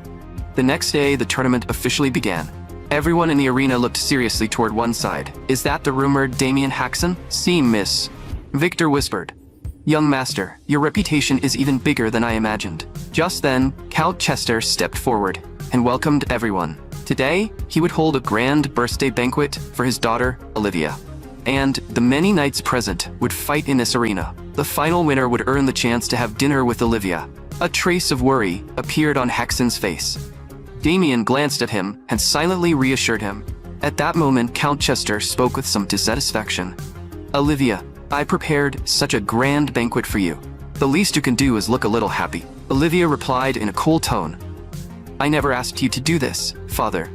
The next day, the tournament officially began. Everyone in the arena looked seriously toward one side. "Is that the rumored Damien Jackson?" "Seen, miss," Victor whispered. "Young master, your reputation is even bigger than I imagined." Just then, Count Chester stepped forward and welcomed everyone. Today, he would hold a grand birthday banquet for his daughter, Olivia. And the many knights present would fight in this arena. The final winner would earn the chance to have dinner with Olivia. A trace of worry appeared on Jackson's face. Damien glanced at him and silently reassured him. At that moment, Count Chester spoke with some dissatisfaction. "Olivia, I prepared such a grand banquet for you. The least you can do is look a little happy." Olivia replied in a cool tone, "I never asked you to do this, father.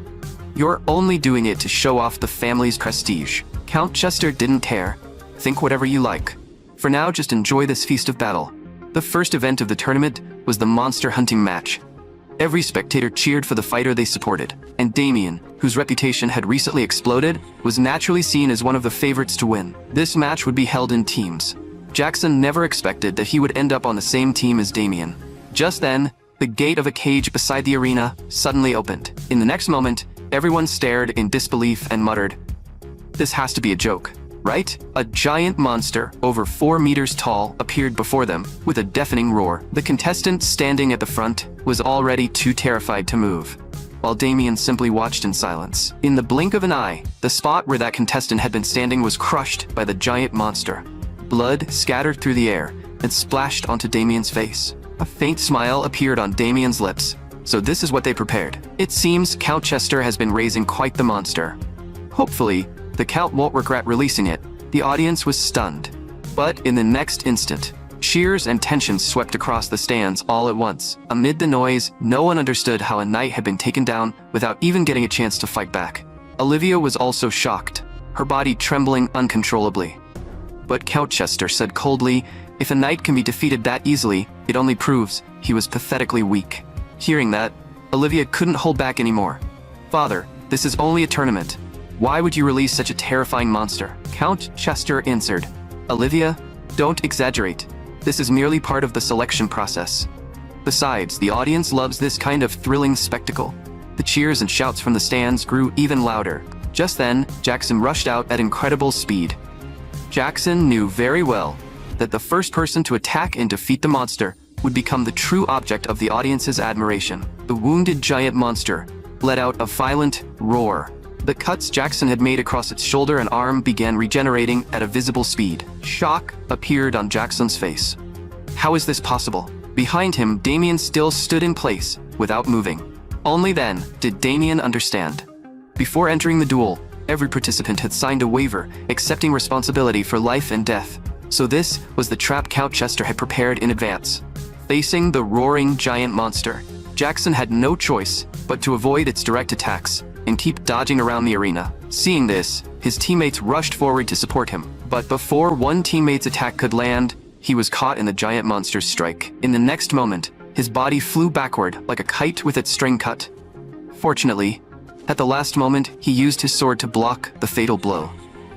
You're only doing it to show off the family's prestige." Count Chester didn't care. "Think whatever you like. For now, just enjoy this feast of battle." The first event of the tournament was the monster hunting match. Every spectator cheered for the fighter they supported, and Damien, whose reputation had recently exploded, was naturally seen as one of the favorites to win. This match would be held in teams. Jackson never expected that he would end up on the same team as Damien. Just then, the gate of a cage beside the arena suddenly opened. In the next moment, everyone stared in disbelief and muttered, "This has to be a joke, right?" A giant monster, over 4 meters tall, appeared before them with a deafening roar. The contestant standing at the front was already too terrified to move, while Damien simply watched in silence. In the blink of an eye, the spot where that contestant had been standing was crushed by the giant monster. Blood scattered through the air and splashed onto Damien's face. A faint smile appeared on Damien's lips. So this is what they prepared. It seems Count Chester has been raising quite the monster. Hopefully, the Count won't regret releasing it. The audience was stunned. But in the next instant, Cheers and tension swept across the stands all at once. Amid the noise, no one understood how a knight had been taken down without even getting a chance to fight back. Olivia was also shocked, her body trembling uncontrollably. But Count Chester said coldly, "If a knight can be defeated that easily, it only proves he was pathetically weak." Hearing that, Olivia couldn't hold back anymore. "Father, this is only a tournament. Why would you release such a terrifying monster?" Count Chester answered, "Olivia, don't exaggerate. This is merely part of the selection process. Besides, the audience loves this kind of thrilling spectacle." The cheers and shouts from the stands grew even louder. Just then, Jackson rushed out at incredible speed. Jackson knew very well that the first person to attack and defeat the monster would become the true object of the audience's admiration. The wounded giant monster let out a violent roar. The cuts Jackson had made across its shoulder and arm began regenerating at a visible speed. Shock appeared on Jackson's face. How is this possible? Behind him, Damien still stood in place, without moving. Only then did Damien understand. Before entering the duel, every participant had signed a waiver, accepting responsibility for life and death. So this was the trap Count Chester had prepared in advance. Facing the roaring giant monster, Jackson had no choice but to avoid its direct attacks and keep dodging around the arena. Seeing this, his teammates rushed forward to support him. But before one teammate's attack could land, he was caught in the giant monster's strike. In the next moment, his body flew backward like a kite with its string cut. Fortunately, at the last moment, he used his sword to block the fatal blow.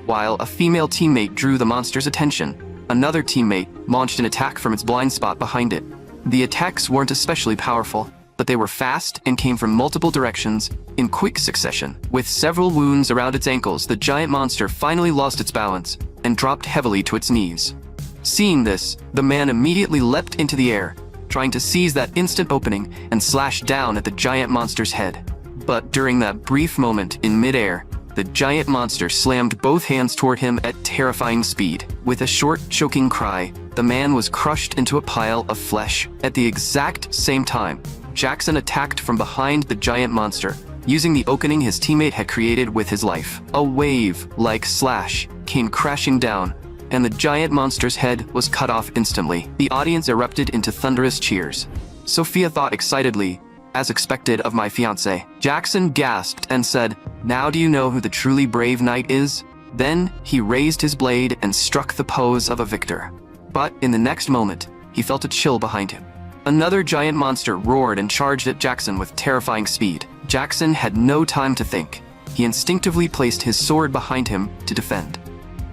While a female teammate drew the monster's attention, another teammate launched an attack from its blind spot behind it. The attacks weren't especially powerful, but they were fast and came from multiple directions in quick succession. With several wounds around its ankles, the giant monster finally lost its balance and dropped heavily to its knees. Seeing this, the man immediately leapt into the air, trying to seize that instant opening and slash down at the giant monster's head. But during that brief moment in midair, the giant monster slammed both hands toward him at terrifying speed. With a short, choking cry, the man was crushed into a pile of flesh. At the exact same time, Jackson attacked from behind the giant monster, using the opening his teammate had created with his life. A wave-like slash came crashing down, and the giant monster's head was cut off instantly. The audience erupted into thunderous cheers. Sophia thought excitedly, "As expected of my fiancé." Jackson gasped and said, "Now do you know who the truly brave knight is?" Then he raised his blade and struck the pose of a victor. But in the next moment, he felt a chill behind him. Another giant monster roared and charged at Jackson with terrifying speed. Jackson had no time to think. He instinctively placed his sword behind him to defend.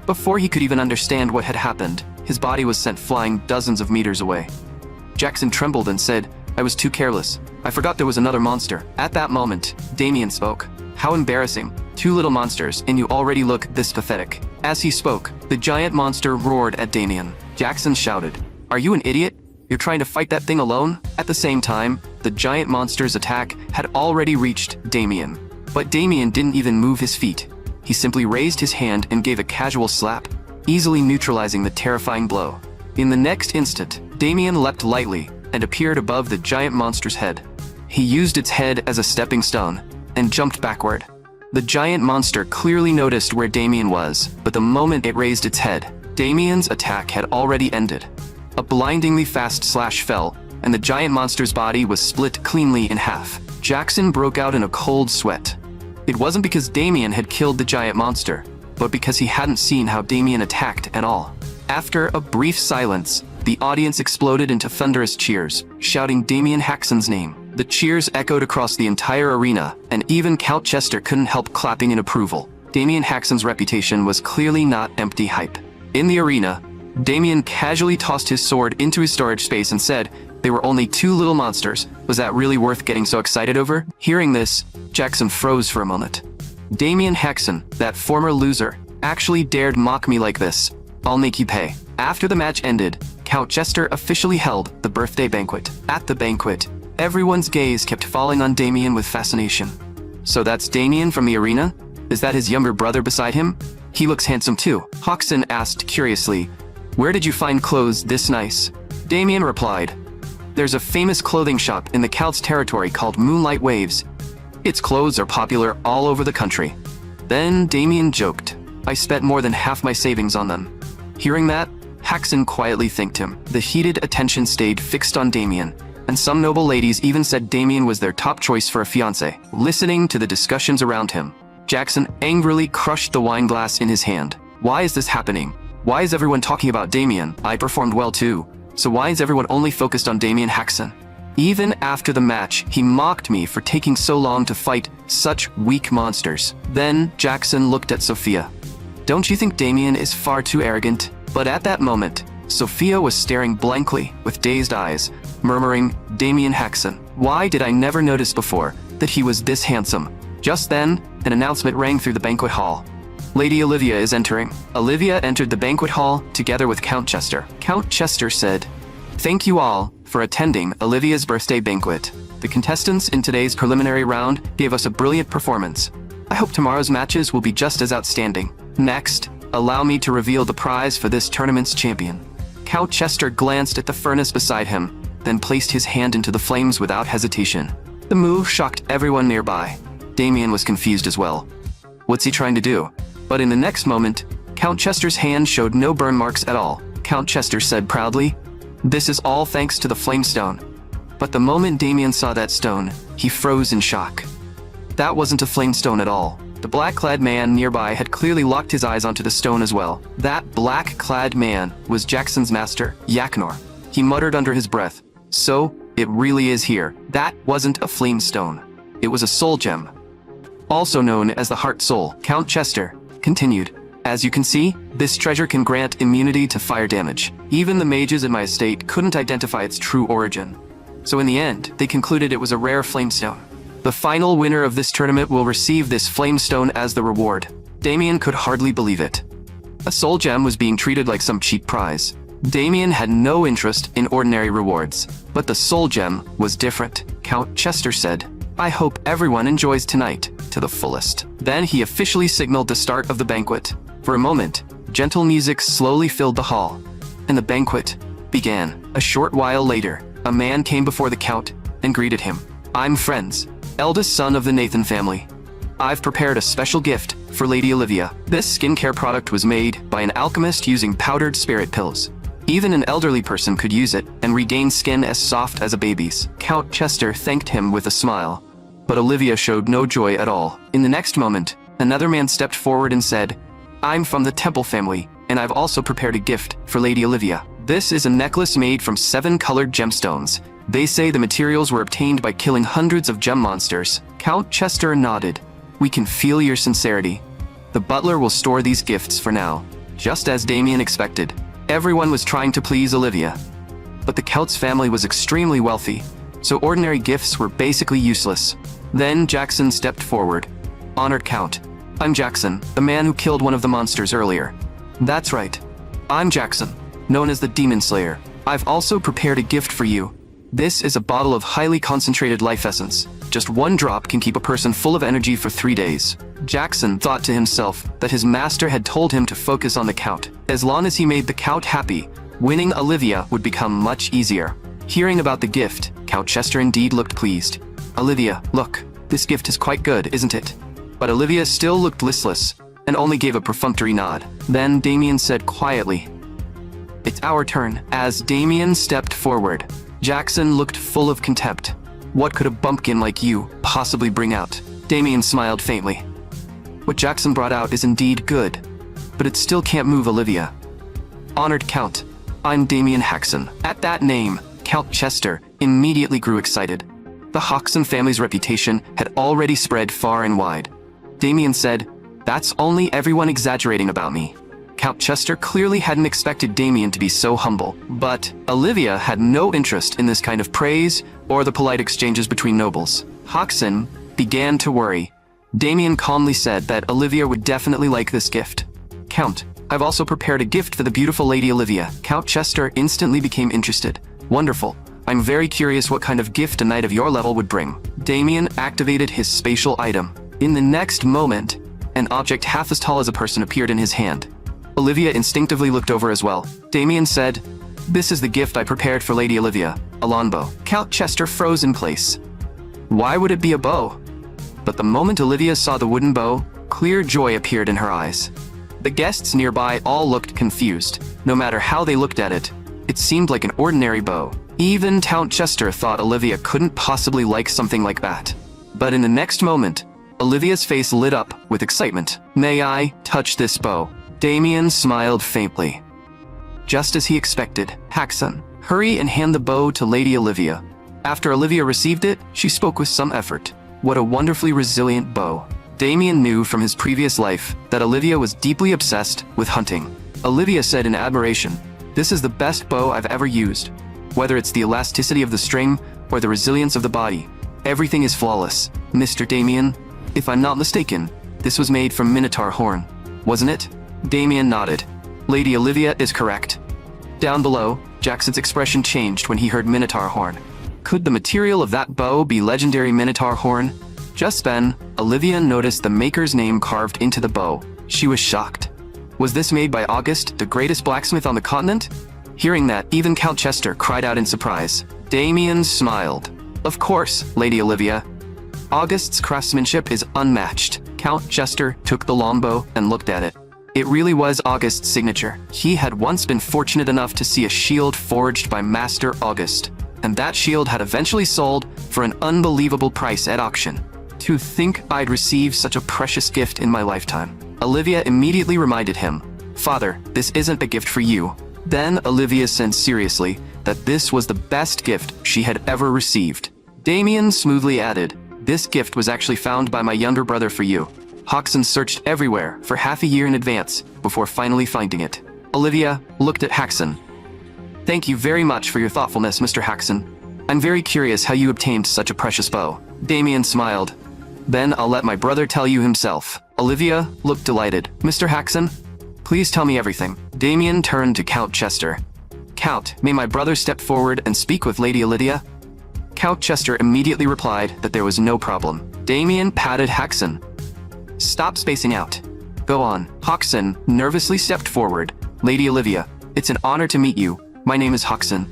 Before he could even understand what had happened, his body was sent flying dozens of meters away. Jackson trembled and said, "I was too careless. I forgot there was another monster." At that moment, Damien spoke. "How embarrassing. Two little monsters, and you already look this pathetic." As he spoke, the giant monster roared at Damien. Jackson shouted, "Are you an idiot? You're trying to fight that thing alone?" At the same time, the giant monster's attack had already reached Damien. But Damien didn't even move his feet. He simply raised his hand and gave a casual slap, easily neutralizing the terrifying blow. In the next instant, Damien leapt lightly and appeared above the giant monster's head. He used its head as a stepping stone and jumped backward. The giant monster clearly noticed where Damien was, but the moment it raised its head, Damien's attack had already ended. A blindingly fast slash fell, and the giant monster's body was split cleanly in half. Jackson broke out in a cold sweat. It wasn't because Damien had killed the giant monster, but because he hadn't seen how Damien attacked at all. After a brief silence, the audience exploded into thunderous cheers, shouting Damien Haxon's name. The cheers echoed across the entire arena, and even Count Chester couldn't help clapping in approval. Damien Haxon's reputation was clearly not empty hype. In the arena, Damien casually tossed his sword into his storage space and said, "They were only two little monsters. Was that really worth getting so excited over?" Hearing this, Jackson froze for a moment. Damien Haxon, that former loser, actually dared mock me like this. I'll make you pay. After the match ended, Count Chester officially held the birthday banquet. At the banquet, everyone's gaze kept falling on Damien with fascination. So that's Damien from the arena? Is that his younger brother beside him? He looks handsome too. Haxon asked curiously, "Where did you find clothes this nice?" Damien replied, "There's a famous clothing shop in the Count's territory called Moonlight Waves. Its clothes are popular all over the country." Then Damien joked, "I spent more than half my savings on them." Hearing that, Haxon quietly thanked him. The heated attention stayed fixed on Damien, and some noble ladies even said Damien was their top choice for a fiancé. Listening to the discussions around him, Jackson angrily crushed the wine glass in his hand. Why is this happening? Why is everyone talking about Damien? I performed well too. So why is everyone only focused on Damien Haxon? Even after the match, he mocked me for taking so long to fight such weak monsters. Then Jackson looked at Sophia. Don't you think Damien is far too arrogant? But at that moment, Sophia was staring blankly with dazed eyes, murmuring, Damien Haxon. Why did I never notice before that he was this handsome? Just then, an announcement rang through the banquet hall. Lady Olivia is entering. Olivia entered the banquet hall together with Count Chester. Count Chester said, Thank you all for attending Olivia's birthday banquet. The contestants in today's preliminary round gave us a brilliant performance. I hope tomorrow's matches will be just as outstanding. Next, allow me to reveal the prize for this tournament's champion. Count Chester glanced at the furnace beside him, then placed his hand into the flames without hesitation. The move shocked everyone nearby. Damien was confused as well. What's he trying to do? But in the next moment, Count Chester's hand showed no burn marks at all. Count Chester said proudly, This is all thanks to the flame stone. But the moment Damien saw that stone, he froze in shock. That wasn't a flame stone at all. The black-clad man nearby had clearly locked his eyes onto the stone as well. That black-clad man was Jackson's master, Yaknor. He muttered under his breath, So, it really is here. That wasn't a flame stone. It was a soul gem. Also known as the Heart Soul. Count Chester continued, As you can see, this treasure can grant immunity to fire damage. Even the mages in my estate couldn't identify its true origin. So in the end, they concluded it was a rare flamestone. The final winner of this tournament will receive this flamestone as the reward. Damien could hardly believe it. A soul gem was being treated like some cheap prize. Damien had no interest in ordinary rewards, but the soul gem was different. Count Chester said, I hope everyone enjoys tonight to the fullest. Then he officially signaled the start of the banquet. For a moment, gentle music slowly filled the hall, and the banquet began. A short while later, a man came before the count and greeted him. I'm Friends, eldest son of the Nathan family. I've prepared a special gift for Lady Olivia. This skincare product was made by an alchemist using powdered spirit pills. Even an elderly person could use it and regain skin as soft as a baby's. Count Chester thanked him with a smile, but Olivia showed no joy at all. In the next moment, another man stepped forward and said, I'm from the Temple family, and I've also prepared a gift for Lady Olivia. This is a necklace made from 7 colored gemstones. They say the materials were obtained by killing hundreds of gem monsters. Count Chester nodded. We can feel your sincerity. The butler will store these gifts for now. Just as Damien expected, everyone was trying to please Olivia. But the Count's family was extremely wealthy, so ordinary gifts were basically useless. Then Jackson stepped forward. Honored Count, I'm Jackson, the man who killed one of the monsters earlier. That's right. I'm Jackson, known as the Demon Slayer. I've also prepared a gift for you. This is a bottle of highly concentrated life essence. Just 1 drop can keep a person full of energy for 3 days. Jackson thought to himself that his master had told him to focus on the Count. As long as he made the Count happy, winning Olivia would become much easier. Hearing about the gift, Count Chester indeed looked pleased. Olivia, look, this gift is quite good, isn't it? But Olivia still looked listless and only gave a perfunctory nod. Then Damien said quietly, It's our turn. As Damien stepped forward, Jackson looked full of contempt. What could a bumpkin like you possibly bring out? Damien smiled faintly. What Jackson brought out is indeed good, but it still can't move Olivia. Honored Count, I'm Damien Haxon. At that name, Count Chester immediately grew excited. The Haxon family's reputation had already spread far and wide. Damien said, That's only everyone exaggerating about me. Count Chester clearly hadn't expected Damien to be so humble, but Olivia had no interest in this kind of praise or the polite exchanges between nobles. Haxon began to worry. Damien calmly said that Olivia would definitely like this gift. Count, I've also prepared a gift for the beautiful Lady Olivia. Count Chester instantly became interested. Wonderful. I'm very curious what kind of gift a knight of your level would bring. Damien activated his spatial item. In the next moment, an object half as tall as a person appeared in his hand. Olivia instinctively looked over as well. Damien said, This is the gift I prepared for Lady Olivia, a longbow. Count Chester froze in place. Why would it be a bow? But the moment Olivia saw the wooden bow, clear joy appeared in her eyes. The guests nearby all looked confused. No matter how they looked at it, it seemed like an ordinary bow. Even Count Chester thought Olivia couldn't possibly like something like that. But in the next moment, Olivia's face lit up with excitement. "May I touch this bow?" Damien smiled faintly. Just as he expected, Haxan, hurry and hand the bow to Lady Olivia. After Olivia received it, she spoke with some effort. What a wonderfully resilient bow. Damien knew from his previous life that Olivia was deeply obsessed with hunting. Olivia said in admiration, "This is the best bow I've ever used. Whether it's the elasticity of the string or the resilience of the body, everything is flawless. Mr. Damien, if I'm not mistaken, this was made from minotaur horn, wasn't it?" Damien nodded. Lady Olivia is correct. Down below, Jackson's expression changed when he heard minotaur horn. Could the material of that bow be legendary minotaur horn? Just then, Olivia noticed the maker's name carved into the bow. She was shocked. Was this made by August, the greatest blacksmith on the continent? Hearing that, even Count Chester cried out in surprise. Damien smiled. "Of course, Lady Olivia. August's craftsmanship is unmatched." Count Chester took the longbow and looked at it. It really was August's signature. He had once been fortunate enough to see a shield forged by Master August, and that shield had eventually sold for an unbelievable price at auction. To think I'd receive such a precious gift in my lifetime. Olivia immediately reminded him, "Father, this isn't a gift for you." Then Olivia said seriously that this was the best gift she had ever received. Damien smoothly added, "This gift was actually found by my younger brother for you." Haxan searched everywhere for half a year in advance before finally finding it. Olivia looked at Haxan. "Thank you very much for your thoughtfulness, Mr. Haxan. I'm very curious how you obtained such a precious bow." Damien smiled. "Then I'll let my brother tell you himself." Olivia looked delighted. "Mr. Haxan, please tell me everything." Damien turned to Count Chester. "Count, may my brother step forward and speak with Lady Olivia?" Count Chester immediately replied that there was no problem. Damien patted Haxan. "Stop spacing out. Go on." Haxan nervously stepped forward. "Lady Olivia, it's an honor to meet you. My name is Haxan."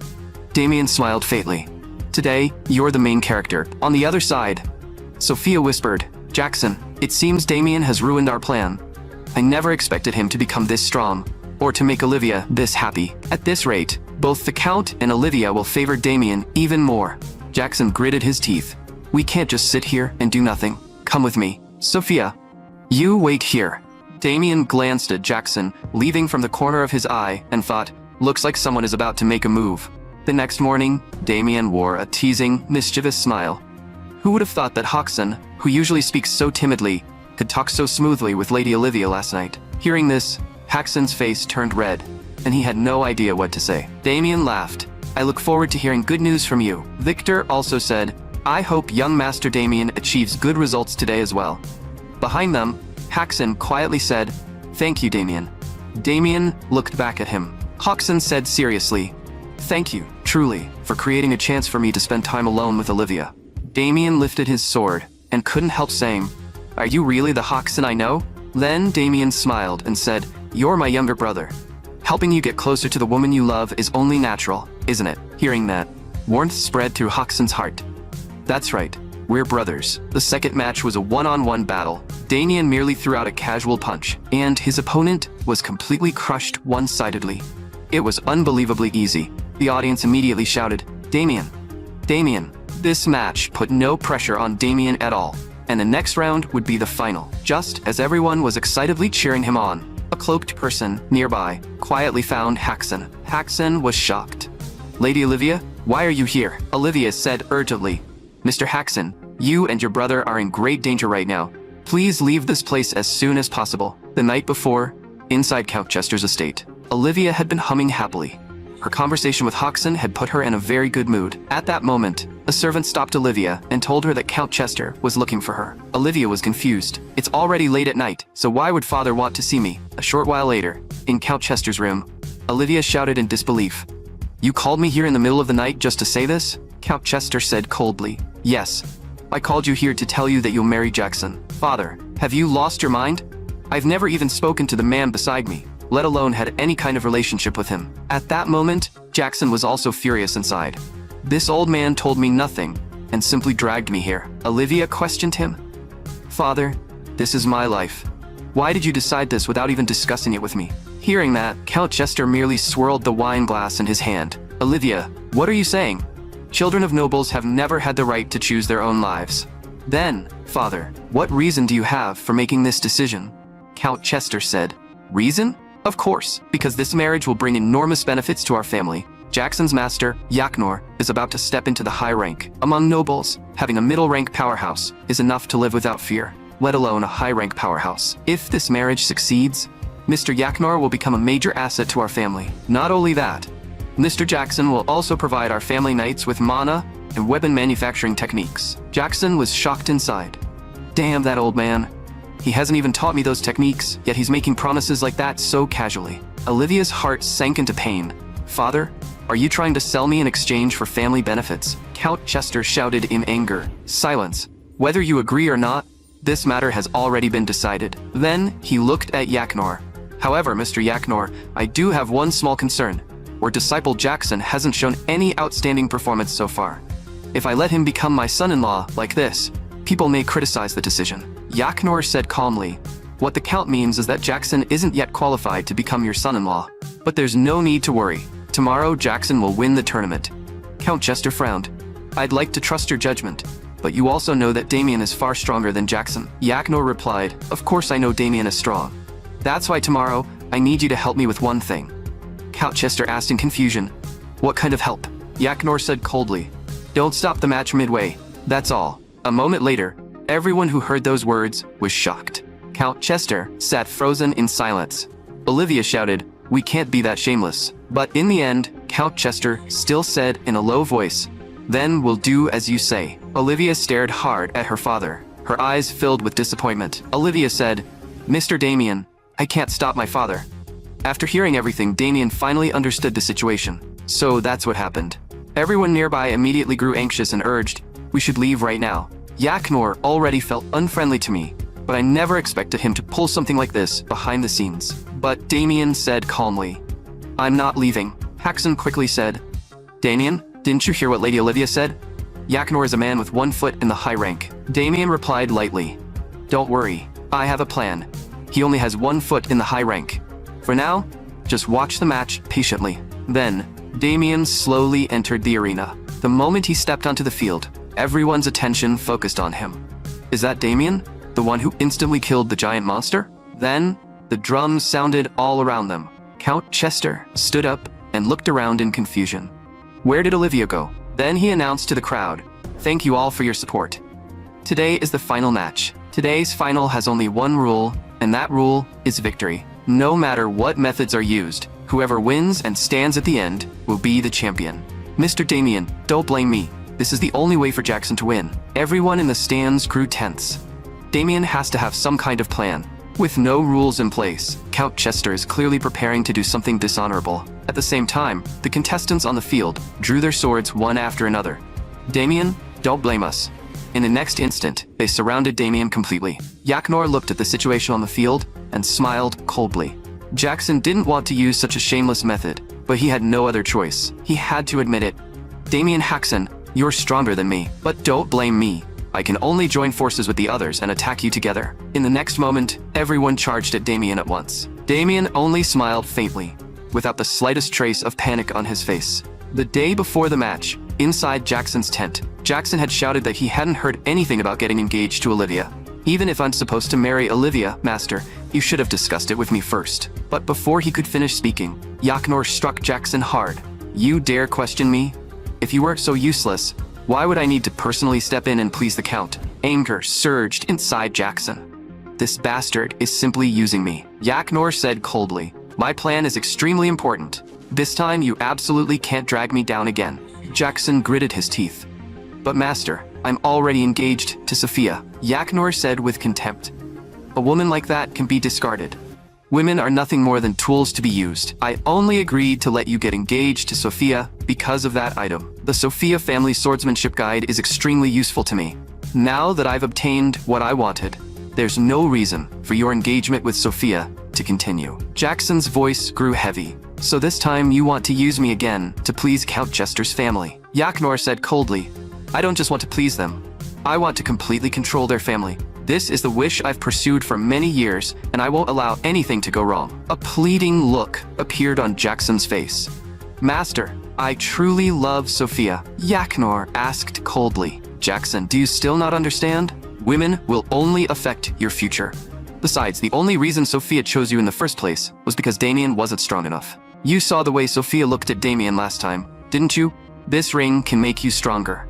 Damien smiled faintly. "Today, you're the main character. On the other side." Sophia whispered, "Jackson, it seems Damien has ruined our plan. I never expected him to become this strong, or to make Olivia this happy. At this rate, both the Count and Olivia will favor Damien even more." Jackson gritted his teeth. "We can't just sit here and do nothing. Come with me. Sophia, you wait here." Damien glanced at Jackson, leaving from the corner of his eye, and thought, "Looks like someone is about to make a move." The next morning, Damien wore a teasing, mischievous smile. Who would have thought that Haxan, who usually speaks so timidly, could talk so smoothly with Lady Olivia last night? Hearing this, Haxan's face turned red, and he had no idea what to say. Damien laughed. "I look forward to hearing good news from you." Victor also said, "I hope young Master Damien achieves good results today as well." Behind them, Haxan quietly said, "Thank you, Damien." Damien looked back at him. Haxan said seriously, "Thank you, truly, for creating a chance for me to spend time alone with Olivia." Damien lifted his sword, and couldn't help saying, "Are you really the Haxan I know?" Then Damien smiled and said, "You're my younger brother. Helping you get closer to the woman you love is only natural, isn't it?" Hearing that, warmth spread through Haxan's heart. "That's right. We're brothers." The second match was a one-on-one battle. Damien merely threw out a casual punch, and his opponent was completely crushed one-sidedly. It was unbelievably easy. The audience immediately shouted, "Damien! Damien!" This match put no pressure on Damien at all, and the next round would be the final. Just as everyone was excitedly cheering him on, a cloaked person nearby quietly found Haxan. Haxan was shocked. "Lady Olivia, why are you here?" Olivia said urgently. "Mr. Haxan, you and your brother are in great danger right now. Please leave this place as soon as possible." The night before, inside Count Chester's estate, Olivia had been humming happily. Her conversation with Haxan had put her in a very good mood. At that moment, a servant stopped Olivia and told her that Count Chester was looking for her. Olivia was confused. "It's already late at night, so why would father want to see me?" A short while later, in Count Chester's room, Olivia shouted in disbelief, "You called me here in the middle of the night just to say this?" Count Chester said coldly, "Yes. I called you here to tell you that you'll marry Jackson." "Father, have you lost your mind? I've never even spoken to the man beside me, let alone had any kind of relationship with him." At that moment, Jackson was also furious inside. "This old man told me nothing and simply dragged me here." Olivia questioned him. "Father, this is my life. Why did you decide this without even discussing it with me? Hearing that, Count Chester merely swirled the wine glass in his hand. Olivia, what are you saying? Children of nobles have never had the right to choose their own lives. Then, father, what reason do you have for making this decision? Count Chester said. Reason? Of course, because this marriage will bring enormous benefits to our family. Jackson's master, Yaknor, is about to step into the high rank. Among nobles, having a middle-rank powerhouse is enough to live without fear, let alone a high-rank powerhouse. If this marriage succeeds, Mr. Yaknor will become a major asset to our family. Not only that, Mr. Jackson will also provide our family knights with mana and weapon manufacturing techniques. Jackson was shocked inside. Damn that old man. He hasn't even taught me those techniques, yet he's making promises like that so casually. Olivia's heart sank into pain. Father, are you trying to sell me in exchange for family benefits? Count Chester shouted in anger. Silence. Whether you agree or not, this matter has already been decided. Then he looked at Yaknor. However, Mr. Yaknor, I do have one small concern. Our disciple Jackson hasn't shown any outstanding performance so far. If I let him become my son-in-law like this, people may criticize the decision. Yaknor said calmly. What the Count means is that Jackson isn't yet qualified to become your son-in-law. But there's no need to worry. Tomorrow, Jackson will win the tournament. Count Chester frowned. I'd like to trust your judgment, but you also know that Damien is far stronger than Jackson. Yaknor replied, Of course I know Damien is strong. That's why tomorrow, I need you to help me with one thing. Count Chester asked in confusion. What kind of help? Yaknor said coldly. Don't stop the match midway. That's all. A moment later, everyone who heard those words was shocked. Count Chester sat frozen in silence. Olivia shouted, We can't be that shameless. But in the end, Count Chester still said in a low voice, Then we'll do as you say. Olivia stared hard at her father, her eyes filled with disappointment. Olivia said, Mr. Damien, I can't stop my father. After hearing everything, Damien finally understood the situation. So that's what happened. Everyone nearby immediately grew anxious and urged, We should leave right now. Yaknor already felt unfriendly to me, but I never expected him to pull something like this behind the scenes. But Damien said calmly, I'm not leaving. Haxon quickly said, Damien, didn't you hear what Lady Olivia said? Yaknor is a man with 1 foot in the high rank. Damien replied lightly, Don't worry, I have a plan. He only has 1 foot in the high rank. For now, just watch the match patiently. Then, Damien slowly entered the arena. The moment he stepped onto the field, everyone's attention focused on him. Is that Damien? The one who instantly killed the giant monster? Then, the drums sounded all around them. Count Chester stood up and looked around in confusion. Where did Olivia go? Then he announced to the crowd, Thank you all for your support. Today is the final match. Today's final has only one rule, and that rule is victory. No matter what methods are used, whoever wins and stands at the end will be the champion. Mr. Damien, don't blame me. This is the only way for Jackson to win. Everyone in the stands grew tense. Damien has to have some kind of plan. With no rules in place, Count Chester is clearly preparing to do something dishonorable. At the same time, the contestants on the field drew their swords one after another. Damien, don't blame us. In the next instant, they surrounded Damien completely. Yaknor looked at the situation on the field and smiled coldly. Jackson didn't want to use such a shameless method, but he had no other choice. He had to admit it. Damien Haxon, you're stronger than me, but don't blame me. I can only join forces with the others and attack you together. In the next moment, everyone charged at Damien at once. Damien only smiled faintly, without the slightest trace of panic on his face. The day before the match, inside Jackson's tent, Jackson had shouted that he hadn't heard anything about getting engaged to Olivia. Even if I'm supposed to marry Olivia, Master, you should have discussed it with me first. But before he could finish speaking, Yaknor struck Jackson hard. You dare question me? If you weren't so useless, why would I need to personally step in and please the Count? Anger surged inside Jackson. This bastard is simply using me. Yaknor said coldly, My plan is extremely important. This time you absolutely can't drag me down again. Jackson gritted his teeth. But Master, I'm already engaged to Sophia, Yaknor said with contempt. A woman like that can be discarded. Women are nothing more than tools to be used. I only agreed to let you get engaged to Sophia because of that item. The Sophia family swordsmanship guide is extremely useful to me. Now that I've obtained what I wanted, there's no reason for your engagement with Sophia to continue. Jackson's voice grew heavy. So this time you want to use me again to please Count Chester's family. Yaknor said coldly, I don't just want to please them. I want to completely control their family. This is the wish I've pursued for many years, and I won't allow anything to go wrong. A pleading look appeared on Jackson's face. Master, I truly love Sophia, Yaknor asked coldly. Jackson, do you still not understand? Women will only affect your future. Besides, the only reason Sophia chose you in the first place was because Damien wasn't strong enough. You saw the way Sophia looked at Damien last time, didn't you? This ring can make you stronger.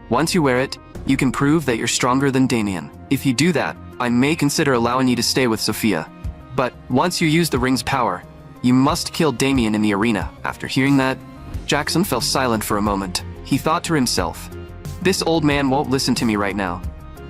Once you wear it, you can prove that you're stronger than Damien. If you do that, I may consider allowing you to stay with Sophia. But once you use the ring's power, you must kill Damien in the arena. After hearing that, Jackson fell silent for a moment. He thought to himself, this old man won't listen to me right now,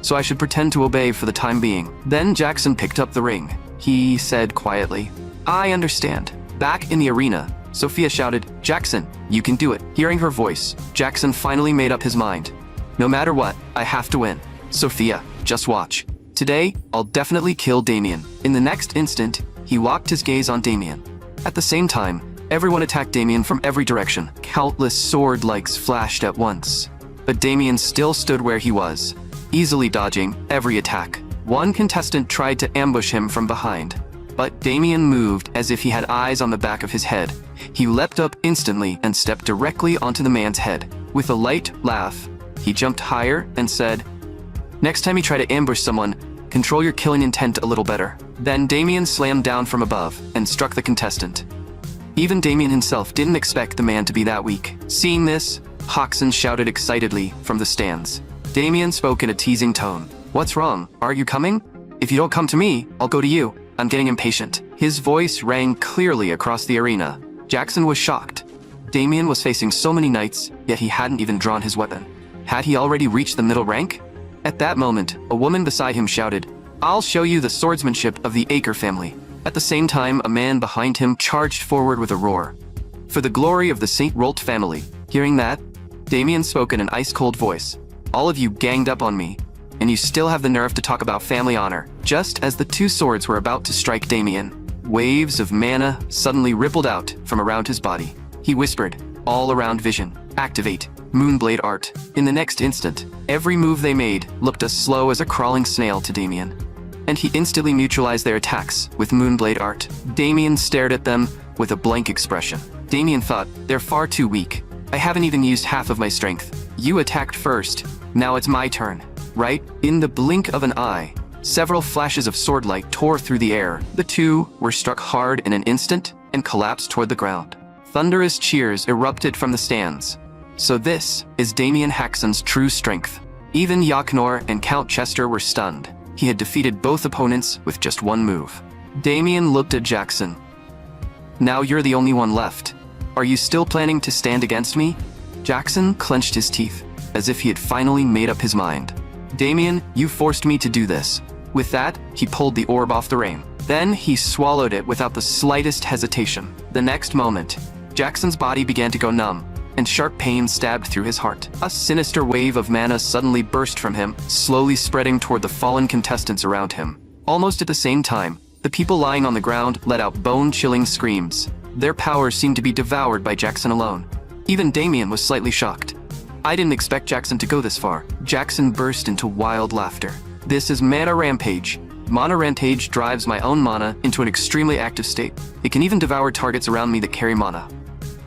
so I should pretend to obey for the time being. Then Jackson picked up the ring. He said quietly, I understand. Back in the arena, Sophia shouted, Jackson, you can do it. Hearing her voice, Jackson finally made up his mind. No matter what, I have to win. Sophia, just watch. Today, I'll definitely kill Damien. In the next instant, he locked his gaze on Damien. At the same time, everyone attacked Damien from every direction. Countless sword-likes flashed at once. But Damien still stood where he was, easily dodging every attack. One contestant tried to ambush him from behind, but Damien moved as if he had eyes on the back of his head. He leapt up instantly and stepped directly onto the man's head. With a light laugh, he jumped higher and said, next time you try to ambush someone, control your killing intent a little better. Then Damien slammed down from above and struck the contestant. Even Damien himself didn't expect the man to be that weak. Seeing this, Hoxton shouted excitedly from the stands. Damien spoke in a teasing tone. What's wrong? Are you coming? If you don't come to me, I'll go to you. I'm getting impatient. His voice rang clearly across the arena. Jackson was shocked. Damien was facing so many knights, yet he hadn't even drawn his weapon. Had he already reached the middle rank? At that moment, a woman beside him shouted, I'll show you the swordsmanship of the Acre family. At the same time, a man behind him charged forward with a roar. For the glory of the St. Rolt family. Hearing that, Damien spoke in an ice-cold voice. All of you ganged up on me, and you still have the nerve to talk about family honor. Just as the two swords were about to strike Damien, waves of mana suddenly rippled out from around his body. He whispered, all-around vision, activate, Moonblade art. In the next instant, every move they made looked as slow as a crawling snail to Damien, and he instantly neutralized their attacks with Moonblade art. Damien stared at them with a blank expression. Damien thought, they're far too weak. I haven't even used half of my strength. You attacked first. Now it's my turn, right? In the blink of an eye, several flashes of swordlight tore through the air. The two were struck hard in an instant and collapsed toward the ground. Thunderous cheers erupted from the stands. So this is Damien Haxon's true strength. Even Yaknor and Count Chester were stunned. He had defeated both opponents with just one move. Damien looked at Jackson. Now you're the only one left. Are you still planning to stand against me? Jackson clenched his teeth, as if he had finally made up his mind. Damien, you forced me to do this. With that, he pulled the orb off the ring. Then he swallowed it without the slightest hesitation. The next moment, Jackson's body began to go numb, and sharp pain stabbed through his heart. A sinister wave of mana suddenly burst from him, slowly spreading toward the fallen contestants around him. Almost at the same time, the people lying on the ground let out bone-chilling screams. Their powers seemed to be devoured by Jackson alone. Even Damien was slightly shocked. I didn't expect Jackson to go this far. Jackson burst into wild laughter. This is Mana Rampage. Mana Rampage drives my own mana into an extremely active state. It can even devour targets around me that carry mana.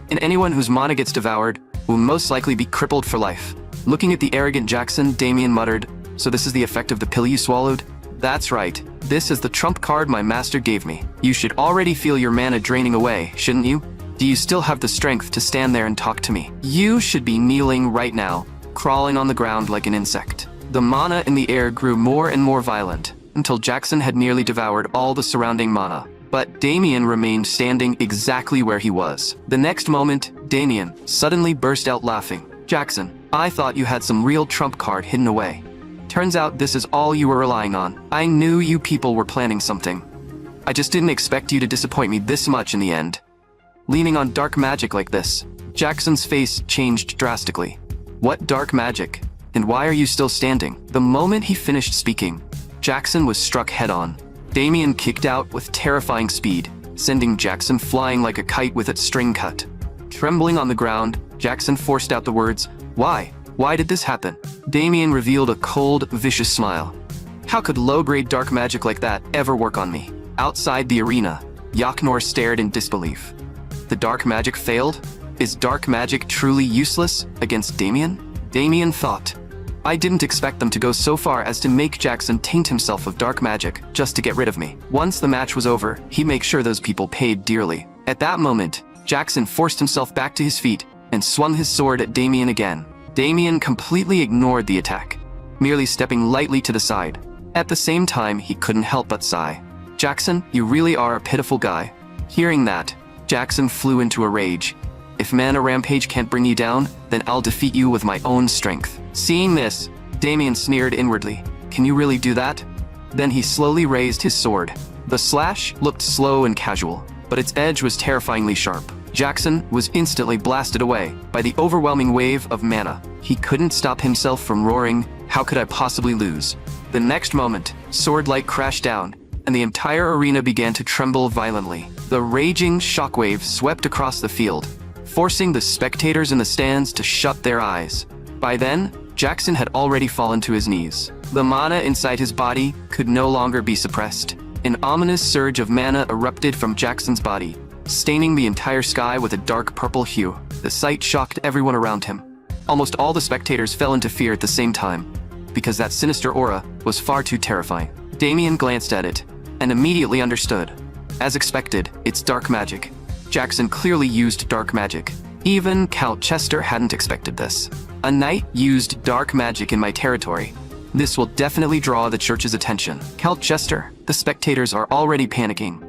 And anyone whose mana gets devoured will most likely be crippled for life. Looking at the arrogant Jackson, Damien muttered, so this is the effect of the pill you swallowed? That's right. This is the trump card my master gave me. You should already feel your mana draining away, shouldn't you? Do you still have the strength to stand there and talk to me? You should be kneeling right now, crawling on the ground like an insect. The mana in the air grew more and more violent, until Jackson had nearly devoured all the surrounding mana. But Damien remained standing exactly where he was. The next moment, Damien suddenly burst out laughing. Jackson, I thought you had some real trump card hidden away. Turns out this is all you were relying on. I knew you people were planning something. I just didn't expect you to disappoint me this much in the end. Leaning on dark magic like this, Jackson's face changed drastically. What dark magic? And why are you still standing? The moment he finished speaking, Jackson was struck head-on. Damien kicked out with terrifying speed, sending Jackson flying like a kite with its string cut. Trembling on the ground, Jackson forced out the words, Why? Why did this happen? Damien revealed a cold, vicious smile. How could low-grade dark magic like that ever work on me? Outside the arena, Yaknor stared in disbelief. The dark magic failed? Is dark magic truly useless against Damien? Damien thought. I didn't expect them to go so far as to make Jackson taint himself of dark magic just to get rid of me. Once the match was over, he'd make sure those people paid dearly. At that moment, Jackson forced himself back to his feet and swung his sword at Damien again. Damien completely ignored the attack, merely stepping lightly to the side. At the same time, he couldn't help but sigh. Jackson, you really are a pitiful guy. Hearing that, Jackson flew into a rage. If Mana Rampage can't bring you down, then I'll defeat you with my own strength. Seeing this, Damien sneered inwardly. Can you really do that? Then he slowly raised his sword. The slash looked slow and casual, but its edge was terrifyingly sharp. Jackson was instantly blasted away by the overwhelming wave of mana. He couldn't stop himself from roaring, how could I possibly lose? The next moment, sword-light crashed down, and the entire arena began to tremble violently. The raging shockwave swept across the field, forcing the spectators in the stands to shut their eyes. By then, Jackson had already fallen to his knees. The mana inside his body could no longer be suppressed. An ominous surge of mana erupted from Jackson's body, staining the entire sky with a dark purple hue. The sight shocked everyone around him. Almost all the spectators fell into fear at the same time, because that sinister aura was far too terrifying. Damien glanced at it, and immediately understood. As expected, it's dark magic. Jackson clearly used dark magic. Even Count Chester hadn't expected this. A knight used dark magic in my territory. This will definitely draw the church's attention. Count Chester, the spectators are already panicking.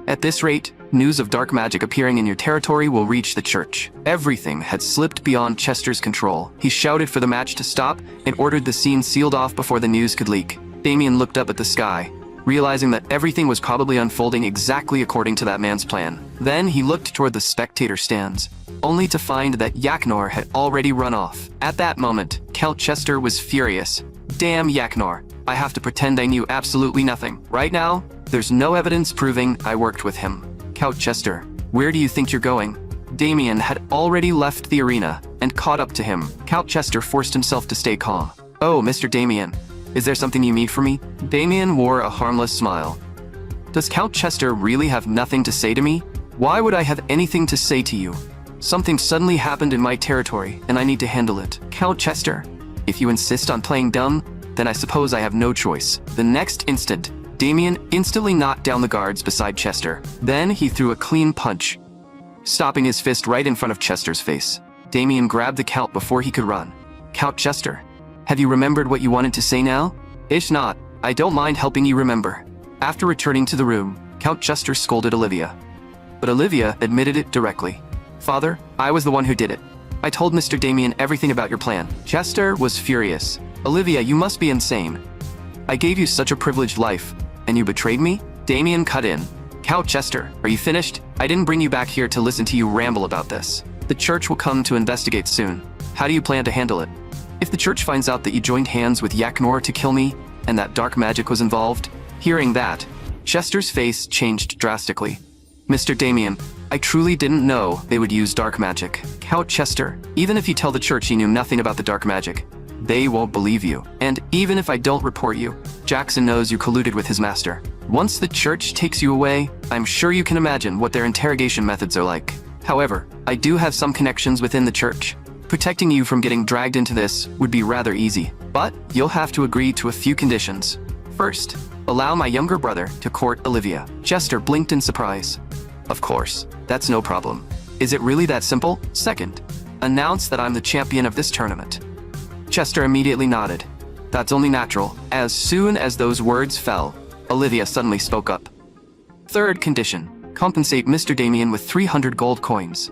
At this rate, news of dark magic appearing in your territory will reach the church. Everything had slipped beyond Chester's control. He shouted for the match to stop and ordered the scene sealed off before the news could leak. Damien looked up at the sky, realizing that everything was probably unfolding exactly according to that man's plan. Then he looked toward the spectator stands, only to find that Yaknor had already run off. At that moment, Count Chester was furious. Damn Yaknor, I have to pretend I knew absolutely nothing. Right now, there's no evidence proving I worked with him. Count Chester, where do you think you're going? Damien had already left the arena and caught up to him. Count Chester forced himself to stay calm. Oh, Mr. Damien, is there something you need from me? Damien wore a harmless smile. Does Count Chester really have nothing to say to me? Why would I have anything to say to you? Something suddenly happened in my territory, and I need to handle it. Count Chester, if you insist on playing dumb, then I suppose I have no choice. The next instant, Damien instantly knocked down the guards beside Chester. Then he threw a clean punch, stopping his fist right in front of Chester's face. Damien grabbed the Count before he could run. Count Chester, have you remembered what you wanted to say now? If not, I don't mind helping you remember. After returning to the room, Count Chester scolded Olivia. But Olivia admitted it directly. Father, I was the one who did it. I told Mr. Damien everything about your plan. Chester was furious. Olivia, you must be insane. I gave you such a privileged life, and you betrayed me? Damien cut in. Count Chester, are you finished? I didn't bring you back here to listen to you ramble about this. The church will come to investigate soon. How do you plan to handle it? If the church finds out that you joined hands with Yaknor to kill me, and that dark magic was involved, hearing that, Chester's face changed drastically. Mr. Damien, I truly didn't know they would use dark magic. Count Chester, even if you tell the church you knew nothing about the dark magic, they won't believe you. And even if I don't report you, Jackson knows you colluded with his master. Once the church takes you away, I'm sure you can imagine what their interrogation methods are like. However, I do have some connections within the church. Protecting you from getting dragged into this would be rather easy, but you'll have to agree to a few conditions. First, allow my younger brother to court Olivia. Chester blinked in surprise. Of course, that's no problem. Is it really that simple? Second, announce that I'm the champion of this tournament. Chester immediately nodded. That's only natural. As soon as those words fell, Olivia suddenly spoke up. Third condition, compensate Mr. Damien with 300 gold coins.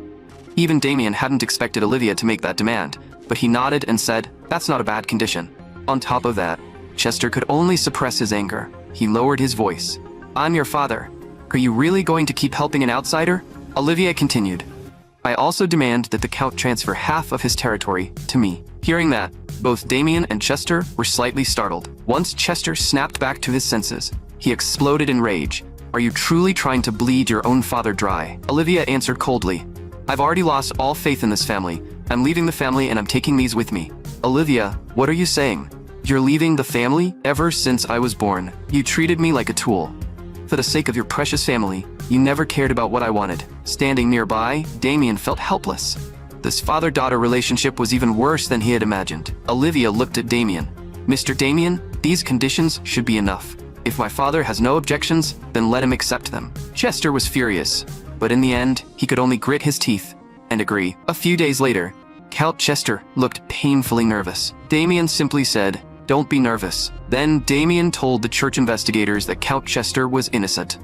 Even Damien hadn't expected Olivia to make that demand, but he nodded and said, that's not a bad condition. On top of that, Chester could only suppress his anger. He lowered his voice. I'm your father. Are you really going to keep helping an outsider? Olivia continued. I also demand that the Count transfer half of his territory to me. Hearing that, both Damien and Chester were slightly startled. Once Chester snapped back to his senses, he exploded in rage. Are you truly trying to bleed your own father dry? Olivia answered coldly. I've already lost all faith in this family. I'm leaving the family and I'm taking these with me. Olivia, what are you saying? You're leaving the family? Ever since I was born, you treated me like a tool. For the sake of your precious family, you never cared about what I wanted. Standing nearby, Damien felt helpless. This father-daughter relationship was even worse than he had imagined. Olivia looked at Damien. Mr. Damien, these conditions should be enough. If my father has no objections, then let him accept them. Chester was furious, but in the end, he could only grit his teeth and agree. A few days later, Count Chester looked painfully nervous. Damien simply said, "Don't be nervous." Then Damien told the church investigators that Count Chester was innocent.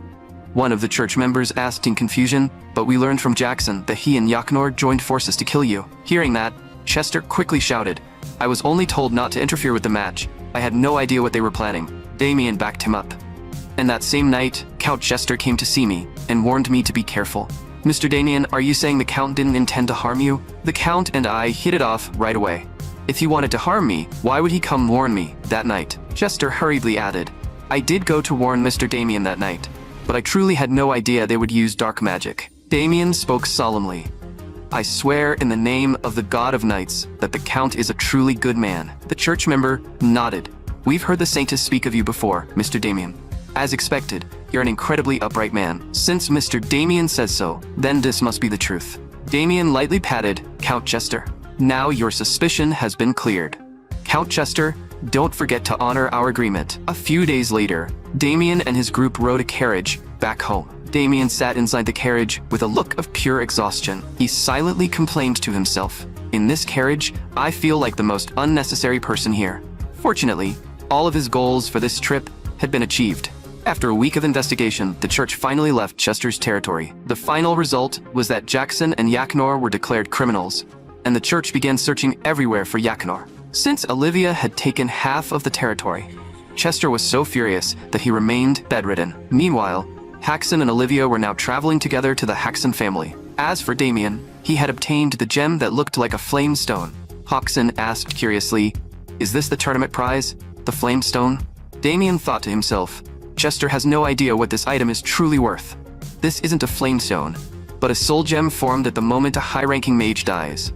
One of the church members asked in confusion, "But we learned from Jackson that he and Yaknor joined forces to kill you." Hearing that, Chester quickly shouted, "I was only told not to interfere with the match. I had no idea what they were planning." Damien backed him up. And that same night, Count Chester came to see me and warned me to be careful. "Mr. Damien, are you saying the Count didn't intend to harm you?" "The Count and I hit it off right away. If he wanted to harm me, why would he come warn me that night?" Chester hurriedly added, "I did go to warn Mr. Damien that night, but I truly had no idea they would use dark magic." Damien spoke solemnly. "I swear in the name of the God of Knights that the Count is a truly good man." The church member nodded. "We've heard the Saintess speak of you before, Mr. Damien. As expected, you're an incredibly upright man. Since Mr. Damien says so, then this must be the truth." Damien lightly patted Count Chester. "Now your suspicion has been cleared. Count Chester, don't forget to honor our agreement." A few days later, Damien and his group rode a carriage back home. Damien sat inside the carriage with a look of pure exhaustion. He silently complained to himself, "In this carriage, I feel like the most unnecessary person here." Fortunately, all of his goals for this trip had been achieved. After a week of investigation, the church finally left Chester's territory. The final result was that Jackson and Yaknor were declared criminals, and the church began searching everywhere for Yaknor. Since Olivia had taken half of the territory, Chester was so furious that he remained bedridden. Meanwhile, Haxon and Olivia were now traveling together to the Haxon family. As for Damien, he had obtained the gem that looked like a flame stone. Haxon asked curiously, "Is this the tournament prize? The flame stone?" Damien thought to himself, "Chester has no idea what this item is truly worth. This isn't a flame stone, but a soul gem formed at the moment a high-ranking mage dies.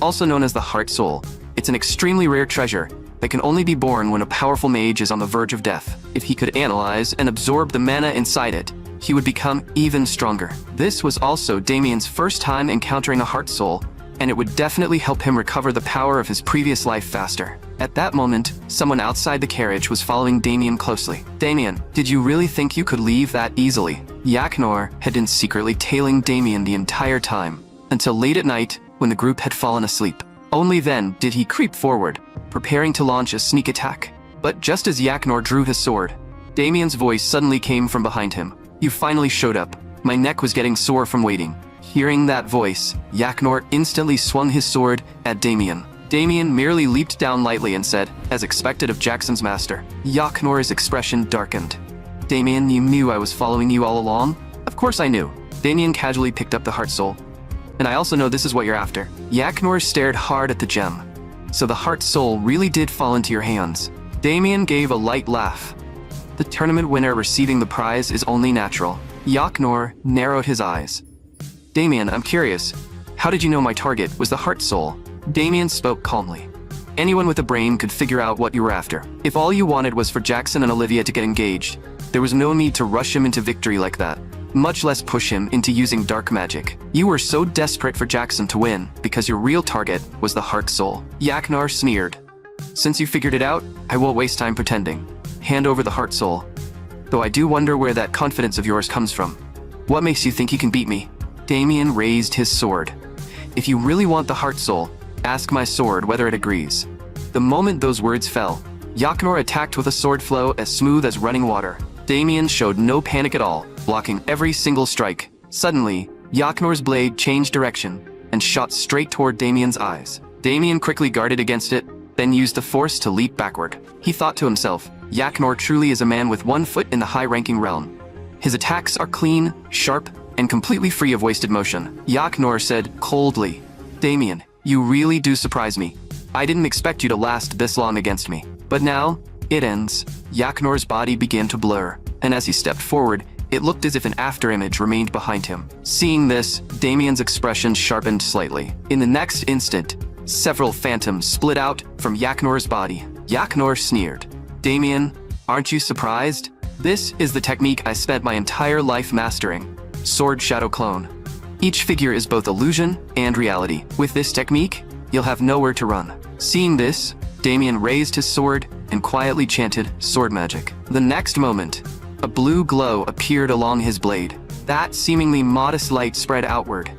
Also known as the Heart Soul, it's an extremely rare treasure that can only be born when a powerful mage is on the verge of death. If he could analyze and absorb the mana inside it, he would become even stronger." This was also Damien's first time encountering a Heart Soul, and it would definitely help him recover the power of his previous life faster. At that moment, someone outside the carriage was following Damien closely. "Damien, did you really think you could leave that easily?" Yaknor had been secretly tailing Damien the entire time, until late at night when the group had fallen asleep. Only then did he creep forward, preparing to launch a sneak attack. But just as Yaknor drew his sword, Damien's voice suddenly came from behind him. "You finally showed up. My neck was getting sore from waiting." Hearing that voice, Yaknor instantly swung his sword at Damien. Damien merely leaped down lightly and said, as expected of Jackson's master. Yaknor's expression darkened. "Damien, you knew I was following you all along?" "Of course I knew." Damien casually picked up the Heart Soul. "And I also know this is what you're after." Yaknor stared hard at the gem. "So the Heart Soul really did fall into your hands." Damien gave a light laugh. "The tournament winner receiving the prize is only natural." Yaknor narrowed his eyes. "Damien, I'm curious. How did you know my target was the Heart Soul?" Damien spoke calmly. "Anyone with a brain could figure out what you were after. If all you wanted was for Jackson and Olivia to get engaged, there was no need to rush him into victory like that, much less push him into using dark magic. You were so desperate for Jackson to win because your real target was the Heart Soul." Yaknor sneered. "Since you figured it out, I won't waste time pretending. Hand over the Heart Soul. Though I do wonder where that confidence of yours comes from. What makes you think you can beat me?" Damien raised his sword. "If you really want the Heart Soul, ask my sword whether it agrees." The moment those words fell, Yaknor attacked with a sword flow as smooth as running water. Damien showed no panic at all, blocking every single strike. Suddenly, Yaknor's blade changed direction and shot straight toward Damien's eyes. Damien quickly guarded against it, then used the force to leap backward. He thought to himself, Yaknor truly is a man with one foot in the high-ranking realm. His attacks are clean, sharp, and completely free of wasted motion. Yaknor said coldly, "Damien, you really do surprise me. I didn't expect you to last this long against me. But now, it ends." Yaknor's body began to blur, and as he stepped forward, it looked as if an afterimage remained behind him. Seeing this, Damien's expression sharpened slightly. In the next instant, several phantoms split out from Yaknor's body. Yaknor sneered. Damien, aren't you surprised? This is the technique I spent my entire life mastering. Sword Shadow Clone. Each figure is both illusion and reality. With this technique, you'll have nowhere to run. Seeing this, Damien raised his sword and quietly chanted sword magic. The next moment, a blue glow appeared along his blade. That seemingly modest light spread outward,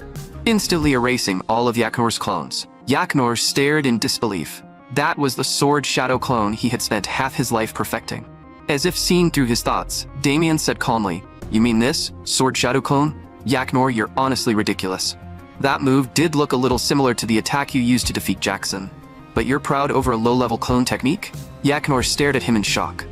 instantly erasing all of Yaknor's clones. Yaknor stared in disbelief. That was the Sword Shadow Clone he had spent half his life perfecting. As if seeing through his thoughts, Damien said calmly, "You mean this, Sword Shadow Clone? Yaknor, you're honestly ridiculous. That move did look a little similar to the attack you used to defeat Jackson. But you're proud over a low-level clone technique?" Yaknor stared at him in shock.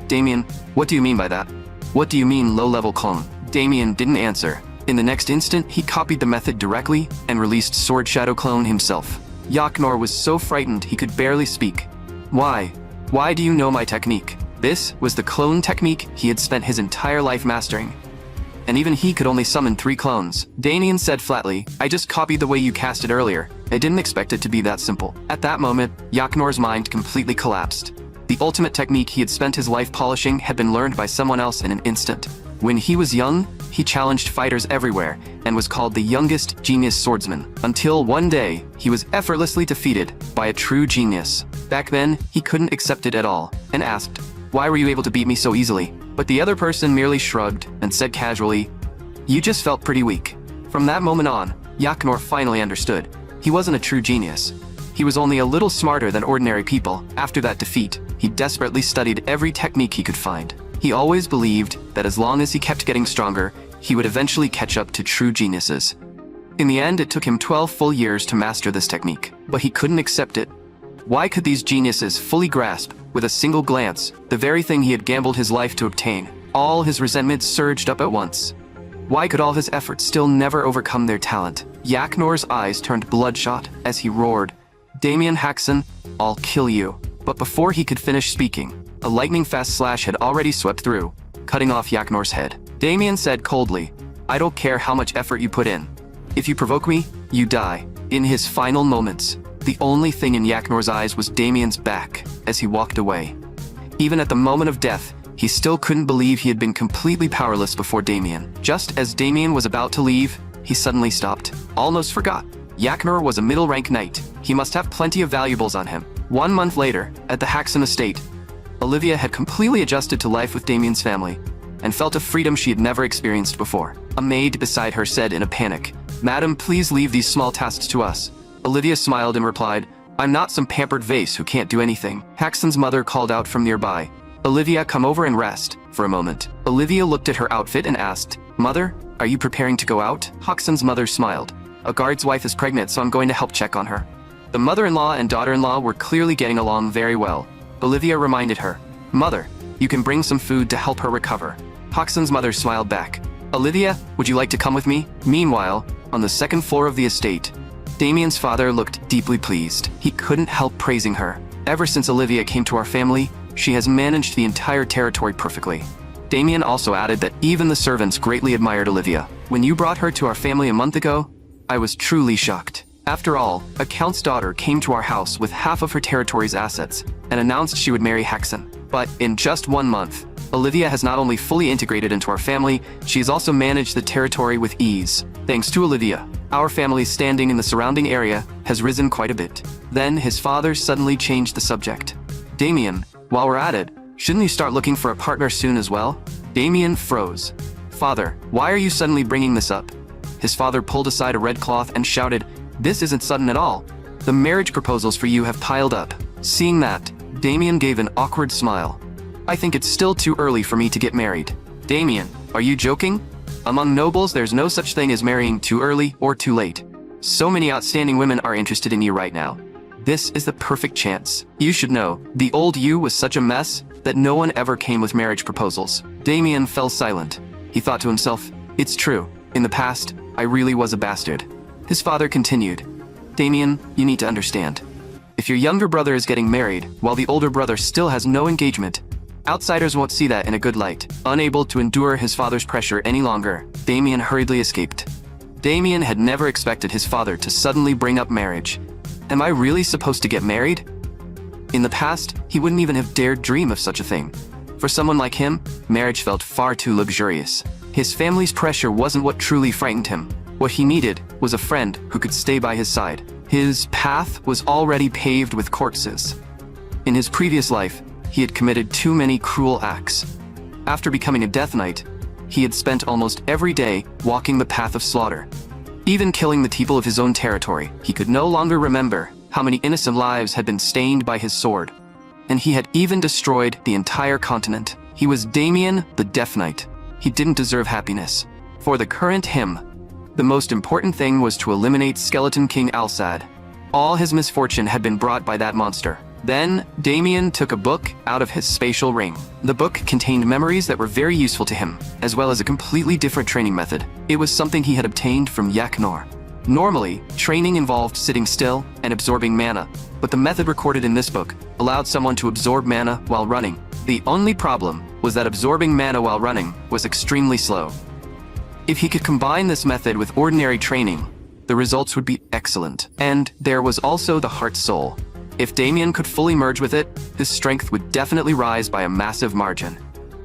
"Damien, what do you mean by that? What do you mean low-level clone?" Damien didn't answer. In the next instant, he copied the method directly and released Sword Shadow Clone himself. Yaknor was so frightened he could barely speak. Why? Why do you know my technique? This was the clone technique he had spent his entire life mastering. And even he could only summon 3 clones. Damien said flatly, "I just copied the way you cast it earlier. I didn't expect it to be that simple." At that moment, Yaknor's mind completely collapsed. The ultimate technique he had spent his life polishing had been learned by someone else in an instant. When he was young, he challenged fighters everywhere and was called the youngest genius swordsman, until one day, he was effortlessly defeated by a true genius. Back then, he couldn't accept it at all, and asked, "Why were you able to beat me so easily?" But the other person merely shrugged and said casually, "You just felt pretty weak." From that moment on, Yaknor finally understood. He wasn't a true genius. He was only a little smarter than ordinary people. After that defeat, he desperately studied every technique he could find. He always believed that as long as he kept getting stronger, he would eventually catch up to true geniuses. In the end, it took him 12 full years to master this technique, but he couldn't accept it. Why could these geniuses fully grasp, with a single glance, the very thing he had gambled his life to obtain? All his resentment surged up at once. Why could all his efforts still never overcome their talent? Yaknor's eyes turned bloodshot as he roared, "Damien Haxon, I'll kill you." But before he could finish speaking, a lightning-fast slash had already swept through, cutting off Yaknor's head. Damien said coldly, "I don't care how much effort you put in. If you provoke me, you die." In his final moments, the only thing in Yaknor's eyes was Damien's back as he walked away. Even at the moment of death, he still couldn't believe he had been completely powerless before Damien. Just as Damien was about to leave, he suddenly stopped. Almost forgot. Yaknor was a middle-rank knight. He must have plenty of valuables on him. 1 month later, at the Haxon estate, Olivia had completely adjusted to life with Damien's family and felt a freedom she had never experienced before. A maid beside her said in a panic, "Madam, please leave these small tasks to us." Olivia smiled and replied, "I'm not some pampered vase who can't do anything." Haxon's mother called out from nearby, "Olivia, come over and rest for a moment." Olivia looked at her outfit and asked, "Mother, are you preparing to go out?" Haxon's mother smiled. "A guard's wife is pregnant, so I'm going to help check on her." The mother-in-law and daughter-in-law were clearly getting along very well. Olivia reminded her, "Mother, you can bring some food to help her recover." Haxon's mother smiled back. "Olivia, would you like to come with me?" Meanwhile, on the second floor of the estate, Damien's father looked deeply pleased. He couldn't help praising her. "Ever since Olivia came to our family, she has managed the entire territory perfectly." Damien also added that even the servants greatly admired Olivia. "When you brought her to our family a month ago, I was truly shocked. After all, a count's daughter came to our house with half of her territory's assets and announced she would marry Haxon. But in just 1 month, Olivia has not only fully integrated into our family, she has also managed the territory with ease. Thanks to Olivia, our family's standing in the surrounding area has risen quite a bit." Then his father suddenly changed the subject. "Damien, while we're at it, shouldn't you start looking for a partner soon as well?" Damien froze. "Father, why are you suddenly bringing this up?" His father pulled aside a red cloth and shouted, "This isn't sudden at all. The marriage proposals for you have piled up." Seeing that, Damien gave an awkward smile. "I think it's still too early for me to get married." "Damien, are you joking? Among nobles, there's no such thing as marrying too early or too late. So many outstanding women are interested in you right now. This is the perfect chance. You should know, the old you was such a mess that no one ever came with marriage proposals." Damien fell silent. He thought to himself, "It's true. In the past, I really was a bastard." His father continued, "Damien, you need to understand. If your younger brother is getting married while the older brother still has no engagement, outsiders won't see that in a good light." Unable to endure his father's pressure any longer, Damien hurriedly escaped. Damien had never expected his father to suddenly bring up marriage. "Am I really supposed to get married?" In the past, he wouldn't even have dared dream of such a thing. For someone like him, marriage felt far too luxurious. His family's pressure wasn't what truly frightened him. What he needed was a friend who could stay by his side. His path was already paved with corpses. In his previous life, he had committed too many cruel acts. After becoming a Death Knight, he had spent almost every day walking the path of slaughter. Even killing the people of his own territory, he could no longer remember how many innocent lives had been stained by his sword. And he had even destroyed the entire continent. He was Damien the Death Knight. He didn't deserve happiness. For the current him, the most important thing was to eliminate Skeleton King Alsad. All his misfortune had been brought by that monster. Then, Damien took a book out of his spatial ring. The book contained memories that were very useful to him, as well as a completely different training method. It was something he had obtained from Yaknor. Normally, training involved sitting still and absorbing mana, but the method recorded in this book allowed someone to absorb mana while running. The only problem was that absorbing mana while running was extremely slow. If he could combine this method with ordinary training, the results would be excellent. And there was also the Heart Soul. If Damien could fully merge with it, his strength would definitely rise by a massive margin.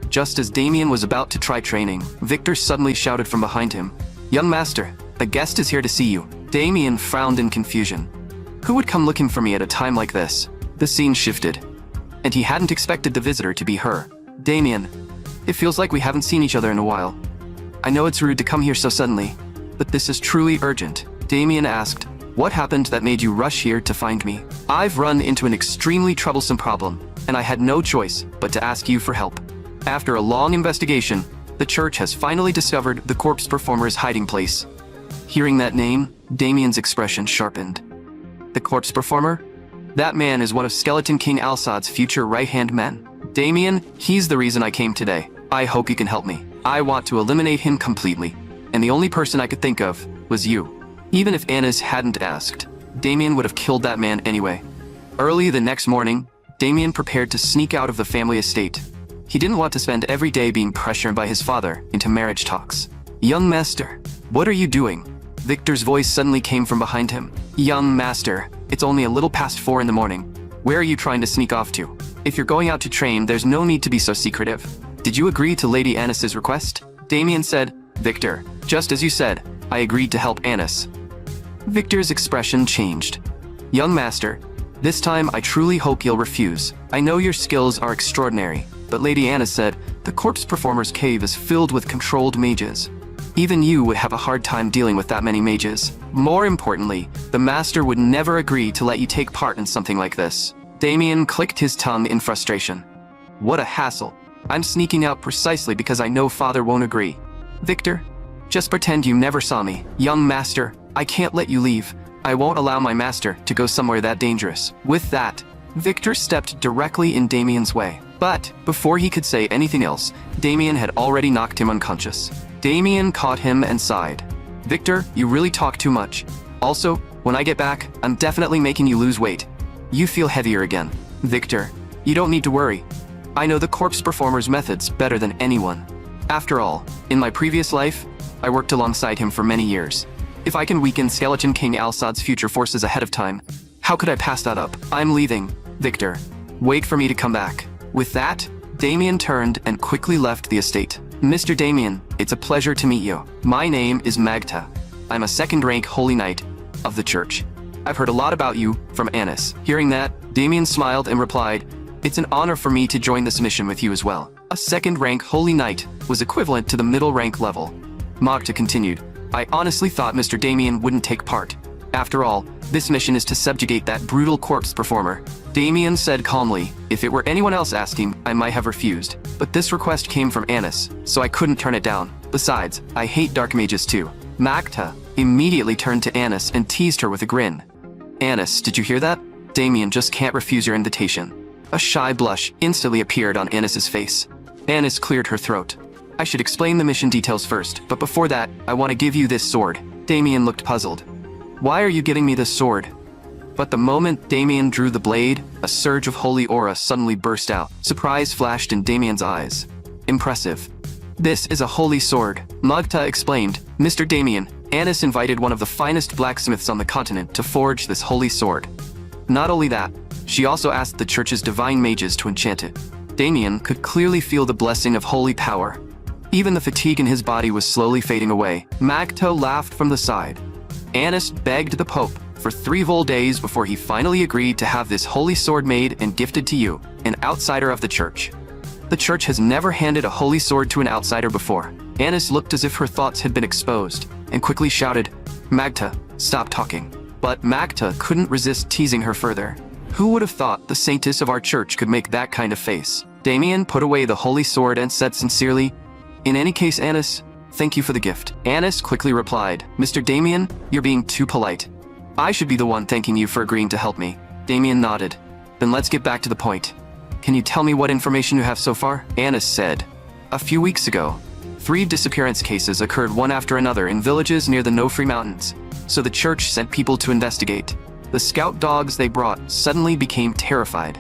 Just as Damien was about to try training, Victor suddenly shouted from behind him, "Young master, a guest is here to see you." Damien frowned in confusion. Who would come looking for me at a time like this? The scene shifted, and he hadn't expected the visitor to be her. "Damien, it feels like we haven't seen each other in a while. I know it's rude to come here so suddenly, but this is truly urgent." Damien asked, "What happened that made you rush here to find me?" "I've run into an extremely troublesome problem, and I had no choice but to ask you for help. After a long investigation, the church has finally discovered the corpse performer's hiding place." Hearing that name, Damien's expression sharpened. The corpse performer? That man is one of Skeleton King Alsad's future right-hand men. "Damien, he's the reason I came today. I hope you can help me. I want to eliminate him completely, and the only person I could think of was you." Even if Anis hadn't asked, Damien would have killed that man anyway. Early the next morning, Damien prepared to sneak out of the family estate. He didn't want to spend every day being pressured by his father into marriage talks. "Young master, what are you doing?" Victor's voice suddenly came from behind him. "Young master, it's only a little past 4 in the morning. Where are you trying to sneak off to? If you're going out to train, there's no need to be so secretive. Did you agree to Lady Anis's request?" Damien said, "Victor, just as you said, I agreed to help Anis." Victor's expression changed. "Young master, this time I truly hope you'll refuse. I know your skills are extraordinary, but Lady Anis said the corpse performer's cave is filled with controlled mages. Even you would have a hard time dealing with that many mages. More importantly, the master would never agree to let you take part in something like this." Damien clicked his tongue in frustration. "What a hassle. I'm sneaking out precisely because I know father won't agree. Victor, just pretend you never saw me. Young master, I can't let you leave. I won't allow my master to go somewhere that dangerous." With that, Victor stepped directly in Damien's way. But before he could say anything else, Damien had already knocked him unconscious. Damien caught him and sighed. "Victor, you really talk too much. Also, when I get back, I'm definitely making you lose weight. You feel heavier again." "Victor, you don't need to worry. I know the corpse performer's methods better than anyone. After all, in my previous life, I worked alongside him for many years. If I can weaken Skeleton King Alsad's future forces ahead of time, how could I pass that up? I'm leaving. Victor, wait for me to come back." With that, Damien turned and quickly left the estate. "Mr. Damien, it's a pleasure to meet you. My name is Magta. I'm a second-rank Holy Knight of the Church. I've heard a lot about you from Anis." Hearing that, Damien smiled and replied, "It's an honor for me to join this mission with you as well." A second-rank Holy Knight was equivalent to the middle-rank level. Magta continued, "I honestly thought Mr. Damien wouldn't take part. After all, this mission is to subjugate that brutal corpse performer." Damien said calmly, "If it were anyone else asking, I might have refused. But this request came from Anis, so I couldn't turn it down. Besides, I hate dark mages too." Magta immediately turned to Anis and teased her with a grin. "Anis, did you hear that? Damien just can't refuse your invitation." A shy blush instantly appeared on Anis's face. Anis cleared her throat. "I should explain the mission details first, but before that, I want to give you this sword." Damien looked puzzled. "Why are you giving me this sword?" But the moment Damien drew the blade, a surge of holy aura suddenly burst out. Surprise flashed in Damien's eyes. "Impressive. This is a holy sword," Magta explained. "Mr. Damien, Anis invited one of the finest blacksmiths on the continent to forge this holy sword. Not only that, she also asked the church's divine mages to enchant it. Damien could clearly feel the blessing of holy power. Even the fatigue in his body was slowly fading away. Magto laughed from the side. Anis begged the Pope for 3 whole days before he finally agreed to have this holy sword made and gifted to you, an outsider of the church. The church has never handed a holy sword to an outsider before. Anis looked as if her thoughts had been exposed, and quickly shouted, Magta, stop talking. But Magta couldn't resist teasing her further. Who would have thought the saintess of our church could make that kind of face? Damien put away the holy sword and said sincerely, In any case, Anis, thank you for the gift. Anis quickly replied, Mr. Damien, you're being too polite. I should be the one thanking you for agreeing to help me. Damien nodded. Then let's get back to the point. Can you tell me what information you have so far? Anis said. A few weeks ago, 3 disappearance cases occurred one after another in villages near the No-Free Mountains, so the church sent people to investigate. The scout dogs they brought suddenly became terrified.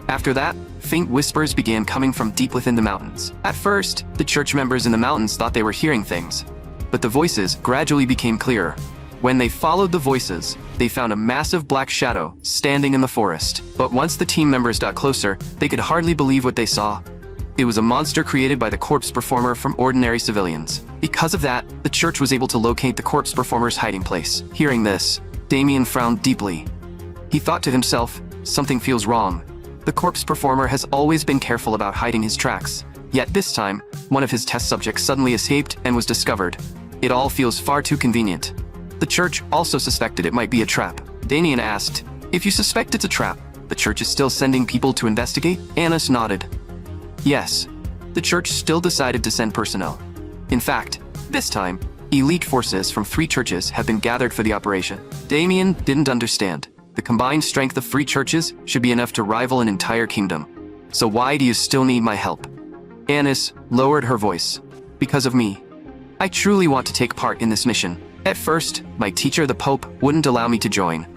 After that, faint whispers began coming from deep within the mountains. At first, the church members in the mountains thought they were hearing things, but the voices gradually became clearer. When they followed the voices, they found a massive black shadow standing in the forest. But once the team members got closer, they could hardly believe what they saw. It was a monster created by the corpse performer from ordinary civilians. Because of that, the church was able to locate the corpse performer's hiding place. Hearing this, Damien frowned deeply. He thought to himself, something feels wrong. The corpse performer has always been careful about hiding his tracks. Yet this time, one of his test subjects suddenly escaped and was discovered. It all feels far too convenient. The church also suspected it might be a trap. Damien asked, If you suspect it's a trap, the church is still sending people to investigate? Anis nodded. Yes, the church still decided to send personnel. In fact, this time, elite forces from 3 churches have been gathered for the operation. Damien didn't understand. The combined strength of 3 churches should be enough to rival an entire kingdom. So why do you still need my help? Anis lowered her voice. Because of me. I truly want to take part in this mission. At first, my teacher, the Pope, wouldn't allow me to join.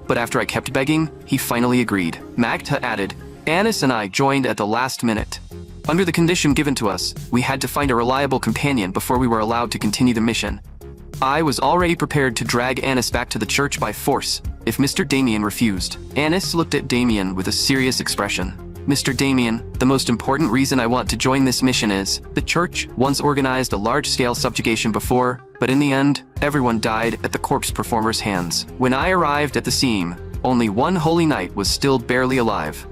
But after I kept begging, he finally agreed. Magta added, Anis and I joined at the last minute. Under the condition given to us, we had to find a reliable companion before we were allowed to continue the mission. I was already prepared to drag Anis back to the church by force, if Mr. Damien refused. Anis looked at Damien with a serious expression. Mr. Damien, the most important reason I want to join this mission is, the church once organized a large-scale subjugation before, but in the end, everyone died at the corpse performer's hands. When I arrived at the scene, only one holy knight was still barely alive.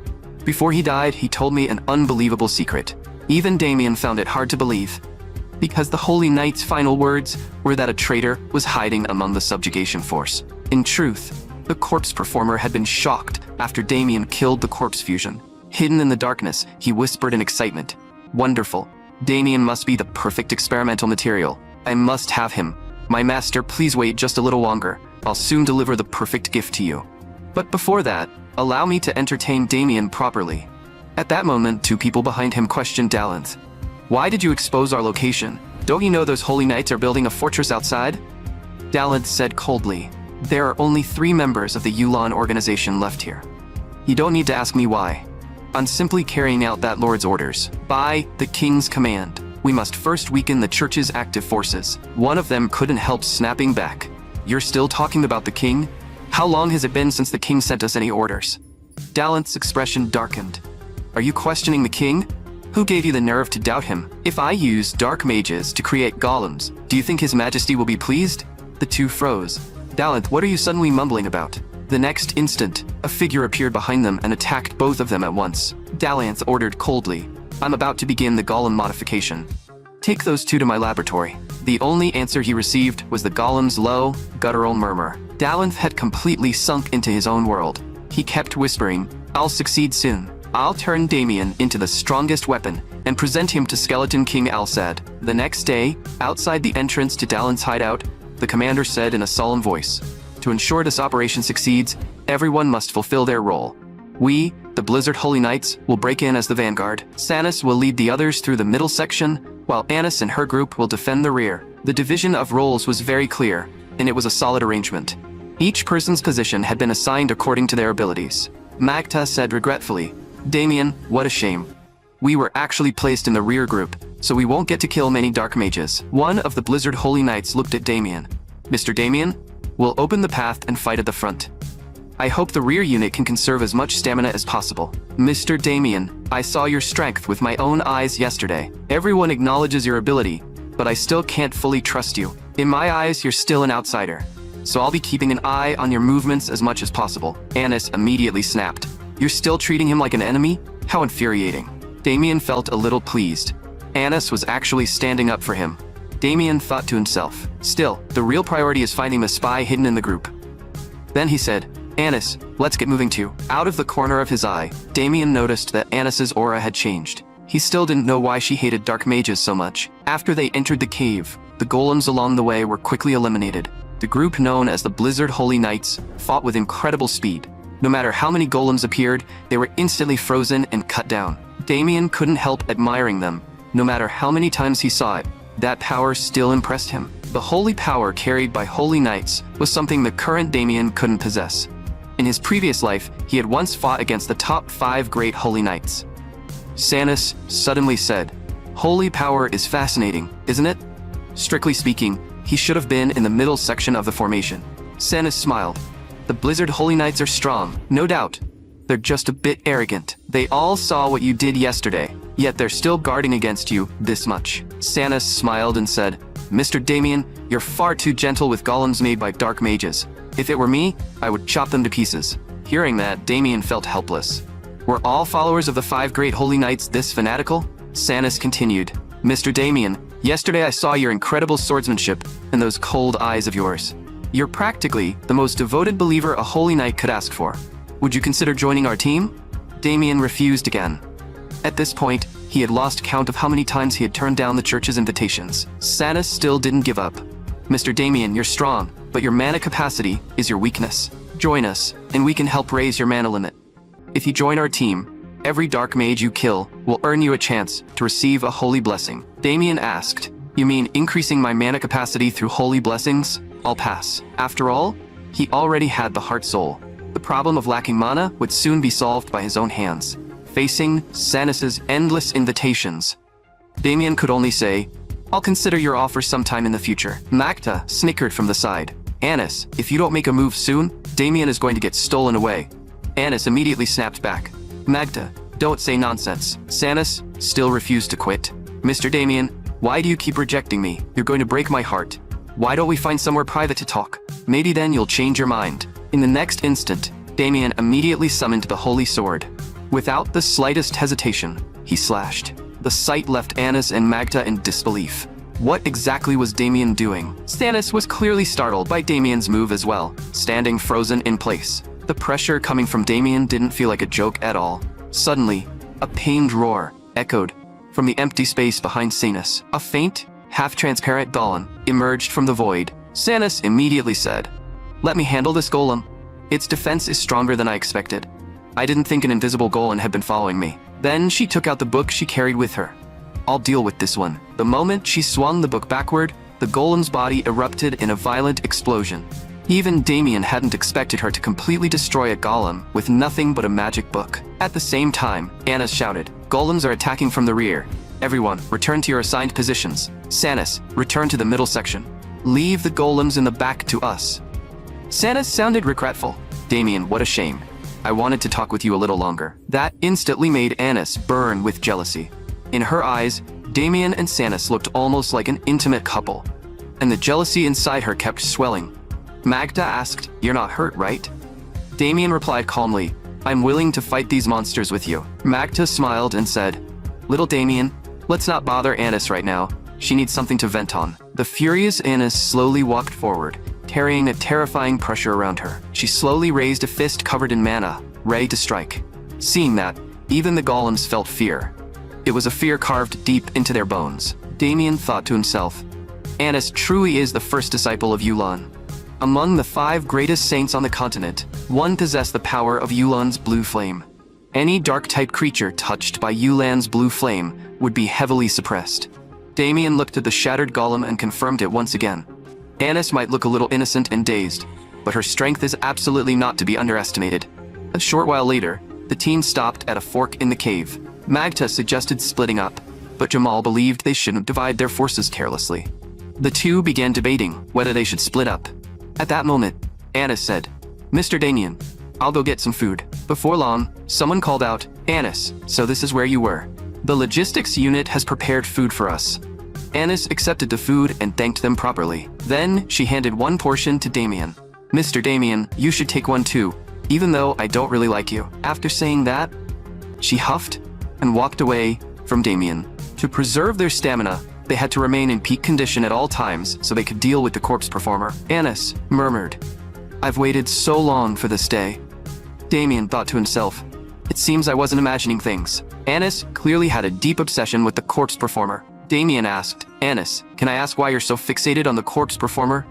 Before he died, he told me an unbelievable secret. Even Damien found it hard to believe. Because the holy knight's final words were that a traitor was hiding among the subjugation force. In truth, the corpse performer had been shocked after Damien killed the corpse fusion. Hidden in the darkness, he whispered in excitement. Wonderful. Damien must be the perfect experimental material. I must have him. My master, please wait just a little longer. I'll soon deliver the perfect gift to you. But before that, allow me to entertain Damien properly. At that moment, 2 people behind him questioned Dallinth. Why did you expose our location? Don't you know those holy knights are building a fortress outside? Dallinth said coldly. There are only 3 members of the Yulan organization left here. You don't need to ask me why. I'm simply carrying out that lord's orders. By the king's command, we must first weaken the church's active forces. One of them couldn't help snapping back. You're still talking about the king? How long has it been since the king sent us any orders? Dallinth's expression darkened. Are you questioning the king? Who gave you the nerve to doubt him? If I use dark mages to create golems, do you think his majesty will be pleased? The 2 froze. Dallinth, what are you suddenly mumbling about? The next instant, a figure appeared behind them and attacked both of them at once. Dallinth ordered coldly, I'm about to begin the golem modification. Take those 2 to my laboratory. The only answer he received was the golem's low, guttural murmur. Dallinth had completely sunk into his own world. He kept whispering, I'll succeed soon. I'll turn Damien into the strongest weapon and present him to Skeleton King Alsad. The next day, outside the entrance to Dallinth's hideout, the commander said in a solemn voice, To ensure this operation succeeds, everyone must fulfill their role. We, the Blizzard Holy Knights, will break in as the vanguard. Sanis will lead the others through the middle section, while Anis and her group will defend the rear. The division of roles was very clear, and it was a solid arrangement. Each person's position had been assigned according to their abilities. Magta said regretfully, Damien, what a shame. We were actually placed in the rear group, so we won't get to kill many dark mages. One of the Blizzard Holy Knights looked at Damien. Mr. Damien, we'll open the path and fight at the front. I hope the rear unit can conserve as much stamina as possible. Mr. Damien, I saw your strength with my own eyes yesterday. Everyone acknowledges your ability, but I still can't fully trust you. In my eyes, you're still an outsider. So I'll be keeping an eye on your movements as much as possible. Anis immediately snapped. You're still treating him like an enemy? How infuriating. Damien felt a little pleased. Anis was actually standing up for him. Damien thought to himself, still, the real priority is finding the spy hidden in the group. Then he said, Anis, let's get moving too. Out of the corner of his eye, Damien noticed that Anis's aura had changed. He still didn't know why she hated dark mages so much. After they entered the cave, the golems along the way were quickly eliminated. The group known as the Blizzard Holy Knights fought with incredible speed. No matter how many golems appeared, they were instantly frozen and cut down. Damien couldn't help admiring them. No matter how many times he saw it, that power still impressed him. The holy power carried by Holy Knights was something the current Damien couldn't possess. In his previous life, he had once fought against the top 5 great Holy Knights. Sanis suddenly said, Holy power is fascinating, isn't it? Strictly speaking, he should have been in the middle section of the formation. Sanis smiled. The Blizzard Holy Knights are strong, no doubt. They're just a bit arrogant. They all saw what you did yesterday, yet they're still guarding against you this much. Sanis smiled and said, Mr. Damien, you're far too gentle with golems made by dark mages. If it were me, I would chop them to pieces. Hearing that, Damien felt helpless. Were all followers of the 5 great Holy Knights this fanatical? Sanis continued, Mr. Damien, yesterday I saw your incredible swordsmanship and those cold eyes of yours. You're practically the most devoted believer a Holy Knight could ask for. Would you consider joining our team? Damien refused again. At this point, he had lost count of how many times he had turned down the church's invitations. Sanis still didn't give up. Mr. Damien, you're strong, but your mana capacity is your weakness. Join us, and we can help raise your mana limit. If you join our team, every dark mage you kill will earn you a chance to receive a holy blessing. Damien asked, You mean increasing my mana capacity through holy blessings? I'll pass. After all, he already had the heart soul. The problem of lacking mana would soon be solved by his own hands. Facing Sanis's endless invitations, Damien could only say, I'll consider your offer sometime in the future. Magda snickered from the side. Anis, if you don't make a move soon, Damien is going to get stolen away. Anis immediately snapped back. Magda, don't say nonsense. Sanis still refused to quit. Mr. Damien, why do you keep rejecting me? You're going to break my heart. Why don't we find somewhere private to talk? Maybe then you'll change your mind. In the next instant, Damien immediately summoned the holy sword. Without the slightest hesitation, he slashed. The sight left Anis and Magda in disbelief. What exactly was Damien doing? Sanis was clearly startled by Damien's move as well, standing frozen in place. The pressure coming from Damien didn't feel like a joke at all. Suddenly, a pained roar echoed from the empty space behind Sanis. A faint, half-transparent golem emerged from the void. Sanis immediately said, Let me handle this golem. Its defense is stronger than I expected. I didn't think an invisible golem had been following me. Then she took out the book she carried with her. I'll deal with this one. The moment she swung the book backward, the golem's body erupted in a violent explosion. Even Damien hadn't expected her to completely destroy a golem with nothing but a magic book. At the same time, Anis shouted, Golems are attacking from the rear. Everyone, return to your assigned positions. Sanis, return to the middle section. Leave the golems in the back to us. Sanis sounded regretful. Damien, what a shame. I wanted to talk with you a little longer. That instantly made Anis burn with jealousy. In her eyes, Damien and Sanis looked almost like an intimate couple, and the jealousy inside her kept swelling. Magda asked, You're not hurt, right? Damien replied calmly, I'm willing to fight these monsters with you. Magda smiled and said, Little Damien, let's not bother Anis right now. She needs something to vent on. The furious Anis slowly walked forward, carrying a terrifying pressure around her. She slowly raised a fist covered in mana, ready to strike. Seeing that, even the golems felt fear. It was a fear carved deep into their bones. Damien thought to himself, Anis truly is the first disciple of Yulan. Among the 5 greatest saints on the continent, one possessed the power of Yulan's blue flame. Any dark-type creature touched by Yulan's blue flame would be heavily suppressed. Damien looked at the shattered golem and confirmed it once again. Anis might look a little innocent and dazed, but her strength is absolutely not to be underestimated. A short while later, the team stopped at a fork in the cave. Magda suggested splitting up, but Jamal believed they shouldn't divide their forces carelessly. The two began debating whether they should split up. At that moment, Anis said, Mr. Damien, I'll go get some food. Before long, someone called out, Anis, so this is where you were. The logistics unit has prepared food for us. Anis accepted the food and thanked them properly. Then, she handed one portion to Damien. Mr. Damien, you should take one too, even though I don't really like you. After saying that, she huffed and walked away from Damien. To preserve their stamina, they had to remain in peak condition at all times so they could deal with the corpse performer. Anis murmured, I've waited so long for this day. Damien thought to himself, it seems I wasn't imagining things. Anis clearly had a deep obsession with the corpse performer. Damien asked, Anis, can I ask why you're so fixated on the corpse performer?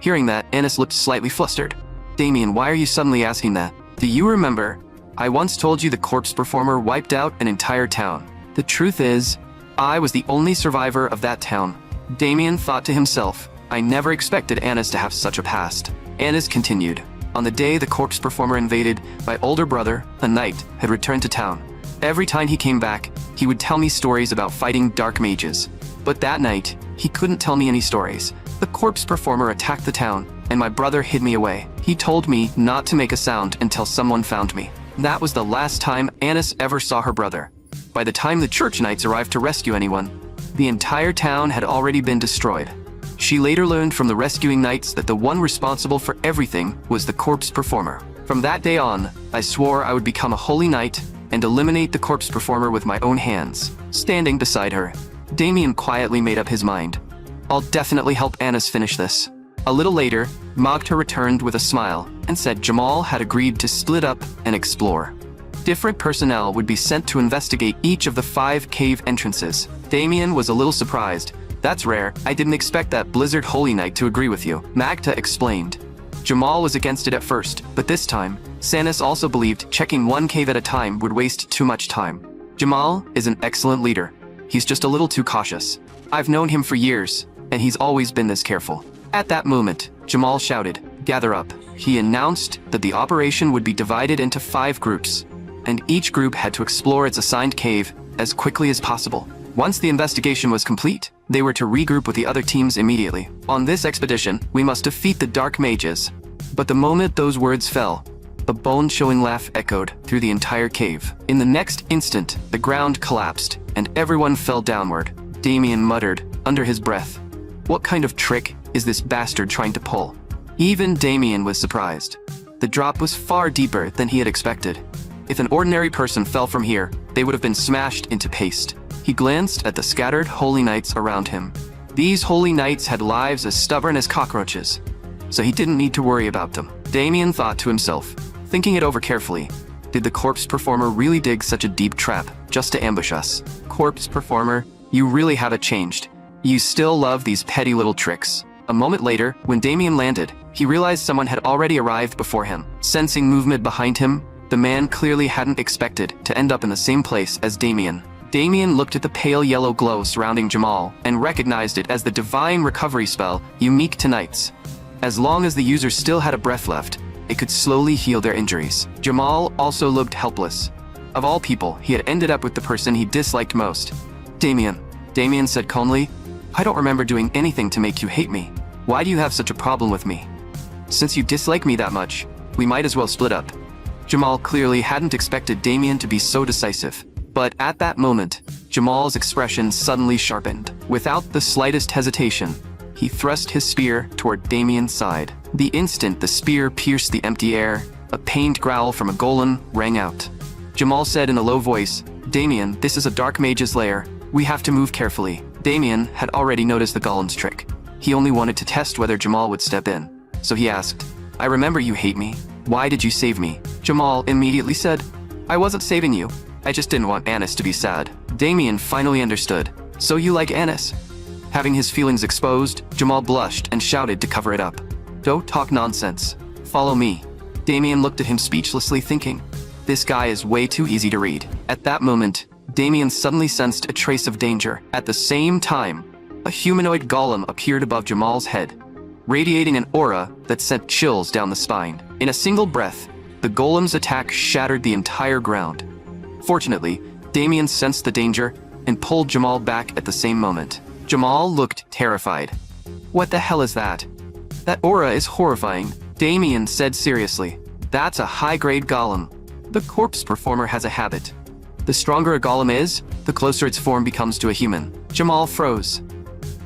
Hearing that, Anis looked slightly flustered. Damien, why are you suddenly asking that? Do you remember? I once told you the corpse performer wiped out an entire town. The truth is, I was the only survivor of that town. Damien thought to himself, I never expected Anis to have such a past. Anis continued, on the day the corpse performer invaded, my older brother, a knight, had returned to town. Every time he came back, he would tell me stories about fighting dark mages. But that night, he couldn't tell me any stories. The corpse performer attacked the town, and my brother hid me away. He told me not to make a sound until someone found me. That was the last time Anis ever saw her brother. By the time the church knights arrived to rescue anyone, the entire town had already been destroyed. She later learned from the rescuing knights that the one responsible for everything was the corpse performer. From that day on, I swore I would become a holy knight and eliminate the corpse performer with my own hands. Standing beside her, Damien quietly made up his mind. I'll definitely help Anis finish this. A little later, Magda returned with a smile and said Jamal had agreed to split up and explore. Different personnel would be sent to investigate each of the 5 cave entrances. Damien was a little surprised. That's rare. I didn't expect that Blizzard Holy Knight to agree with you. Magda explained. Jamal was against it at first, but this time, Sanis also believed checking one cave at a time would waste too much time. Jamal is an excellent leader. He's just a little too cautious. I've known him for years, and he's always been this careful. At that moment, Jamal shouted, gather up. He announced that the operation would be divided into 5 groups, and each group had to explore its assigned cave as quickly as possible. Once the investigation was complete, they were to regroup with the other teams immediately. On this expedition, we must defeat the dark mages. But the moment those words fell, a bone-chilling laugh echoed through the entire cave. In the next instant, the ground collapsed, and everyone fell downward. Damien muttered, under his breath, what kind of trick is this bastard trying to pull? Even Damien was surprised. The drop was far deeper than he had expected. If an ordinary person fell from here, they would have been smashed into paste. He glanced at the scattered holy knights around him. These holy knights had lives as stubborn as cockroaches, so he didn't need to worry about them. Damien thought to himself, thinking it over carefully, did the corpse performer really dig such a deep trap just to ambush us? Corpse performer, you really haven't changed. You still love these petty little tricks. A moment later, when Damien landed, he realized someone had already arrived before him. Sensing movement behind him, the man clearly hadn't expected to end up in the same place as Damien. Damien looked at the pale yellow glow surrounding Jamal and recognized it as the divine recovery spell unique to knights. As long as the user still had a breath left, it could slowly heal their injuries. Jamal also looked helpless. Of all people, he had ended up with the person he disliked most. Damien said calmly, I don't remember doing anything to make you hate me. Why do you have such a problem with me? Since you dislike me that much, we might as well split up. Jamal clearly hadn't expected Damien to be so decisive. But at that moment, Jamal's expression suddenly sharpened. Without the slightest hesitation, he thrust his spear toward Damien's side. The instant the spear pierced the empty air, a pained growl from a golem rang out. Jamal said in a low voice, Damien, this is a dark mage's lair. We have to move carefully. Damien had already noticed the golem's trick. He only wanted to test whether Jamal would step in. So he asked, I remember you hate me. Why did you save me? Jamal immediately said, I wasn't saving you. I just didn't want Anis to be sad. Damien finally understood. So you like Anis? Having his feelings exposed, Jamal blushed and shouted to cover it up. Don't talk nonsense. Follow me. Damien looked at him speechlessly thinking, this guy is way too easy to read. At that moment, Damien suddenly sensed a trace of danger. At the same time, a humanoid golem appeared above Jamal's head, radiating an aura that sent chills down the spine. In a single breath, the golem's attack shattered the entire ground. Fortunately, Damien sensed the danger and pulled Jamal back at the same moment. Jamal looked terrified. What the hell is that? That aura is horrifying, Damien said seriously. That's a high-grade golem. The corpse performer has a habit. The stronger a golem is, the closer its form becomes to a human. Jamal froze.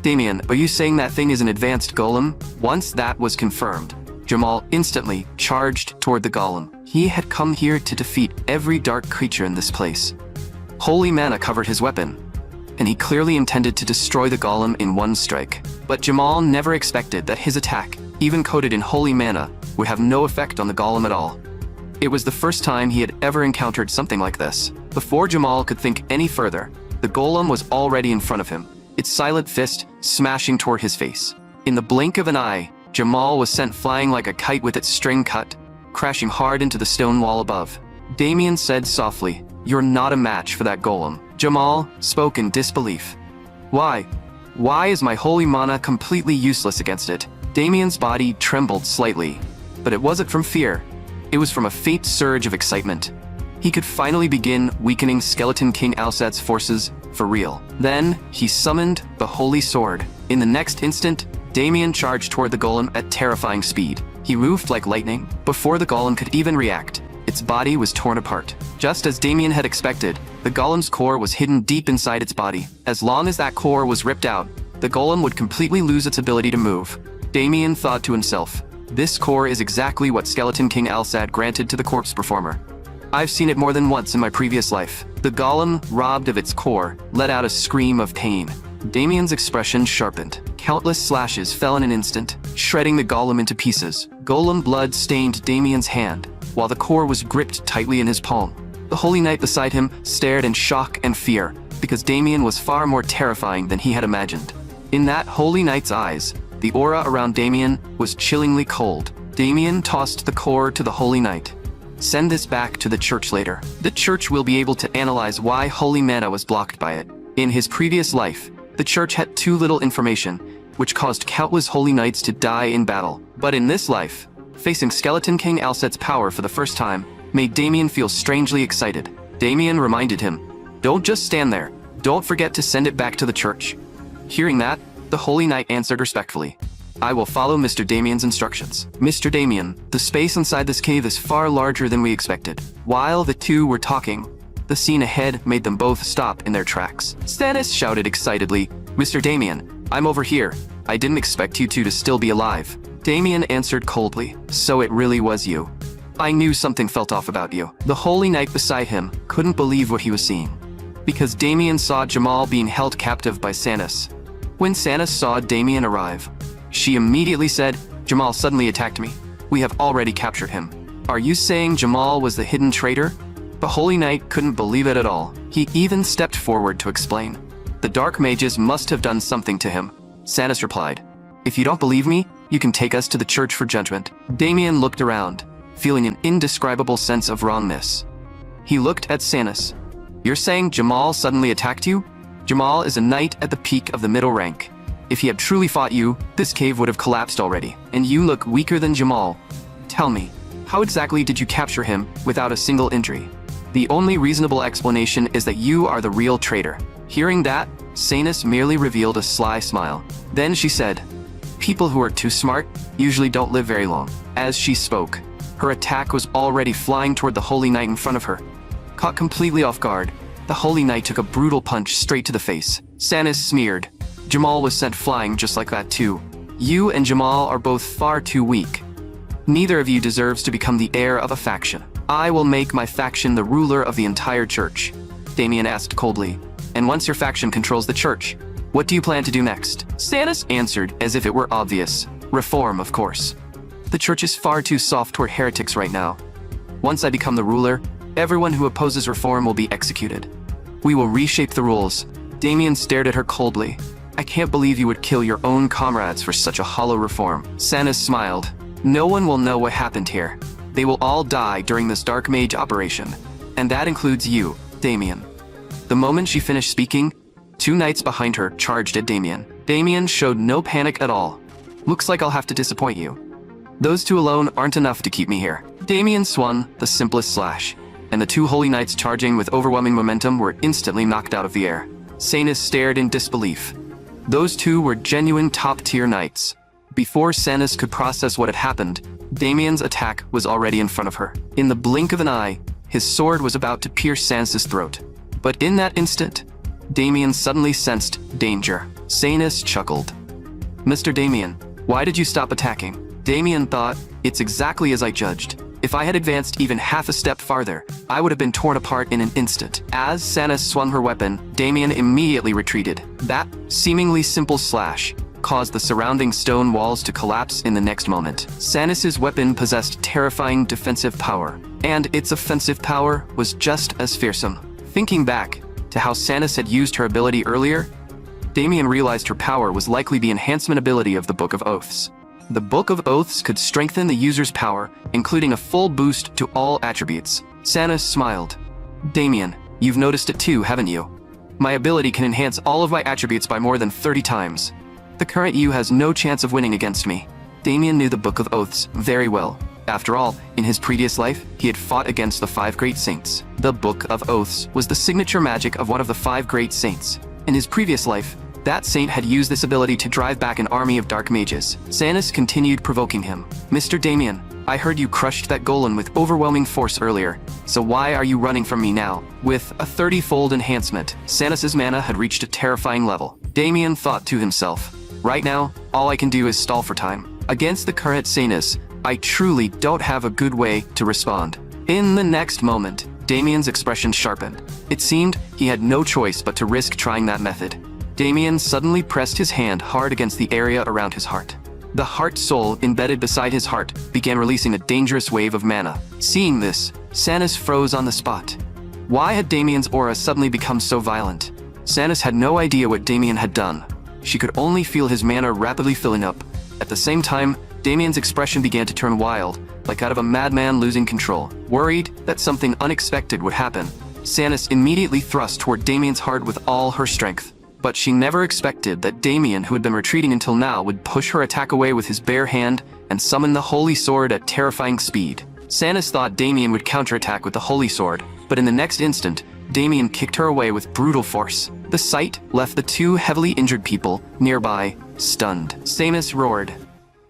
Damien, are you saying that thing is an advanced golem? Once that was confirmed, Jamal instantly charged toward the golem. He had come here to defeat every dark creature in this place. Holy mana covered his weapon, and he clearly intended to destroy the golem in one strike. But Jamal never expected that his attack, even coated in holy mana, would have no effect on the golem at all. It was the first time he had ever encountered something like this. Before Jamal could think any further, the golem was already in front of him, its silent fist smashing toward his face. In the blink of an eye, Jamal was sent flying like a kite with its string cut, crashing hard into the stone wall above. Damien said softly, "You're not a match for that golem." Jamal spoke in disbelief. Why? Why is my holy mana completely useless against it? Damien's body trembled slightly, but it wasn't from fear. It was from a faint surge of excitement. He could finally begin weakening Skeleton King Alsad's forces for real. Then, he summoned the Holy Sword. In the next instant, Damien charged toward the golem at terrifying speed. He moved like lightning. Before the golem could even react, its body was torn apart. Just as Damien had expected, the golem's core was hidden deep inside its body. As long as that core was ripped out, the golem would completely lose its ability to move. Damien thought to himself, this core is exactly what Skeleton King Alsad granted to the corpse performer. I've seen it more than once in my previous life. The golem, robbed of its core, let out a scream of pain. Damien's expression sharpened. Countless slashes fell in an instant, shredding the golem into pieces. Golem blood stained Damien's hand, while the core was gripped tightly in his palm. The Holy Knight beside him stared in shock and fear, because Damien was far more terrifying than he had imagined. In that Holy Knight's eyes, the aura around Damien was chillingly cold. Damien tossed the core to the Holy Knight. Send this back to the church later. The church will be able to analyze why holy mana was blocked by it. In his previous life, the church had too little information, which caused countless holy knights to die in battle. But in this life, facing Skeleton King Alsad's power for the first time made Damien feel strangely excited. Damien reminded him, "Don't just stand there. Don't forget to send it back to the church." Hearing that, the Holy Knight answered respectfully, "I will follow Mr. Damien's instructions." Mr. Damien, the space inside this cave is far larger than we expected. While the two were talking, the scene ahead made them both stop in their tracks. Stannis shouted excitedly, "Mr. Damien, I'm over here. I didn't expect you two to still be alive." Damien answered coldly, "So it really was you. I knew something felt off about you." The Holy Knight beside him couldn't believe what he was seeing, because Damien saw Jamal being held captive by Stannis. When Stannis saw Damien arrive, she immediately said, "Jamal suddenly attacked me. We have already captured him." "Are you saying Jamal was the hidden traitor?" The Holy Knight couldn't believe it at all. He even stepped forward to explain. "The Dark Mages must have done something to him." Stannis replied, "If you don't believe me, you can take us to the church for judgment." Damien looked around, feeling an indescribable sense of wrongness. He looked at Stannis. "You're saying Jamal suddenly attacked you? Jamal is a knight at the peak of the middle rank. If he had truly fought you, this cave would have collapsed already. And you look weaker than Jamal. Tell me, how exactly did you capture him without a single injury?" "The only reasonable explanation is that you are the real traitor." Hearing that, Stannis merely revealed a sly smile. Then she said, "People who are too smart usually don't live very long." As she spoke, her attack was already flying toward the Holy Knight in front of her. Caught completely off guard, the Holy Knight took a brutal punch straight to the face. Stannis sneered. "Jamal was sent flying just like that too. You and Jamal are both far too weak. Neither of you deserves to become the heir of a faction. I will make my faction the ruler of the entire church." Damien asked coldly, "And once your faction controls the church, what do you plan to do next?" Stannis answered as if it were obvious. "Reform, of course. The church is far too soft toward heretics right now. Once I become the ruler, everyone who opposes reform will be executed. We will reshape the rules." Damien stared at her coldly. "I can't believe you would kill your own comrades for such a hollow reform." Stannis smiled. "No one will know what happened here. They will all die during this Dark Mage operation. And that includes you, Damien." The moment she finished speaking, two knights behind her charged at Damien. Damien showed no panic at all. "Looks like I'll have to disappoint you. Those two alone aren't enough to keep me here." Damien swung the simplest slash, and the two holy knights charging with overwhelming momentum were instantly knocked out of the air. Stannis stared in disbelief. Those two were genuine top-tier knights. Before Stannis could process what had happened, Damien's attack was already in front of her. In the blink of an eye, his sword was about to pierce Sanus' throat. But in that instant, Damien suddenly sensed danger. Sanus chuckled. "Mr. Damien, why did you stop attacking?" Damien thought, "It's exactly as I judged. If I had advanced even half a step farther, I would have been torn apart in an instant." As Sanus swung her weapon, Damien immediately retreated. That seemingly simple slash caused the surrounding stone walls to collapse in the next moment. Sanus' weapon possessed terrifying defensive power, and its offensive power was just as fearsome. Thinking back to how Sanus had used her ability earlier, Damien realized her power was likely the enhancement ability of the Book of Oaths. The Book of Oaths could strengthen the user's power, including a full boost to all attributes. Sanus smiled. "Damien, you've noticed it too, haven't you? My ability can enhance all of my attributes by more than 30 times. The current you has no chance of winning against me." Damien knew the Book of Oaths very well. After all, in his previous life, he had fought against the 5 great saints. The Book of Oaths was the signature magic of one of the 5 great saints. In his previous life, that saint had used this ability to drive back an army of dark mages. Sanus continued provoking him. "Mr. Damien, I heard you crushed that golem with overwhelming force earlier, so why are you running from me now?" With a 30-fold enhancement, Sanus' mana had reached a terrifying level. Damien thought to himself, "Right now, all I can do is stall for time. Against the current Sanus, I truly don't have a good way to respond." In the next moment, Damien's expression sharpened. It seemed he had no choice but to risk trying that method. Damien suddenly pressed his hand hard against the area around his heart. The heart soul embedded beside his heart began releasing a dangerous wave of mana. Seeing this, Sanus froze on the spot. Why had Damien's aura suddenly become so violent? Sanus had no idea what Damien had done. She could only feel his mana rapidly filling up. At the same time, Damien's expression began to turn wild, like out of a madman losing control. Worried that something unexpected would happen, Sanus immediately thrust toward Damien's heart with all her strength. But she never expected that Damien, who had been retreating until now, would push her attack away with his bare hand and summon the Holy Sword at terrifying speed. Sanus thought Damien would counterattack with the Holy Sword, but in the next instant, Damien kicked her away with brutal force. The sight left the 2 heavily injured people nearby stunned. Sanus roared,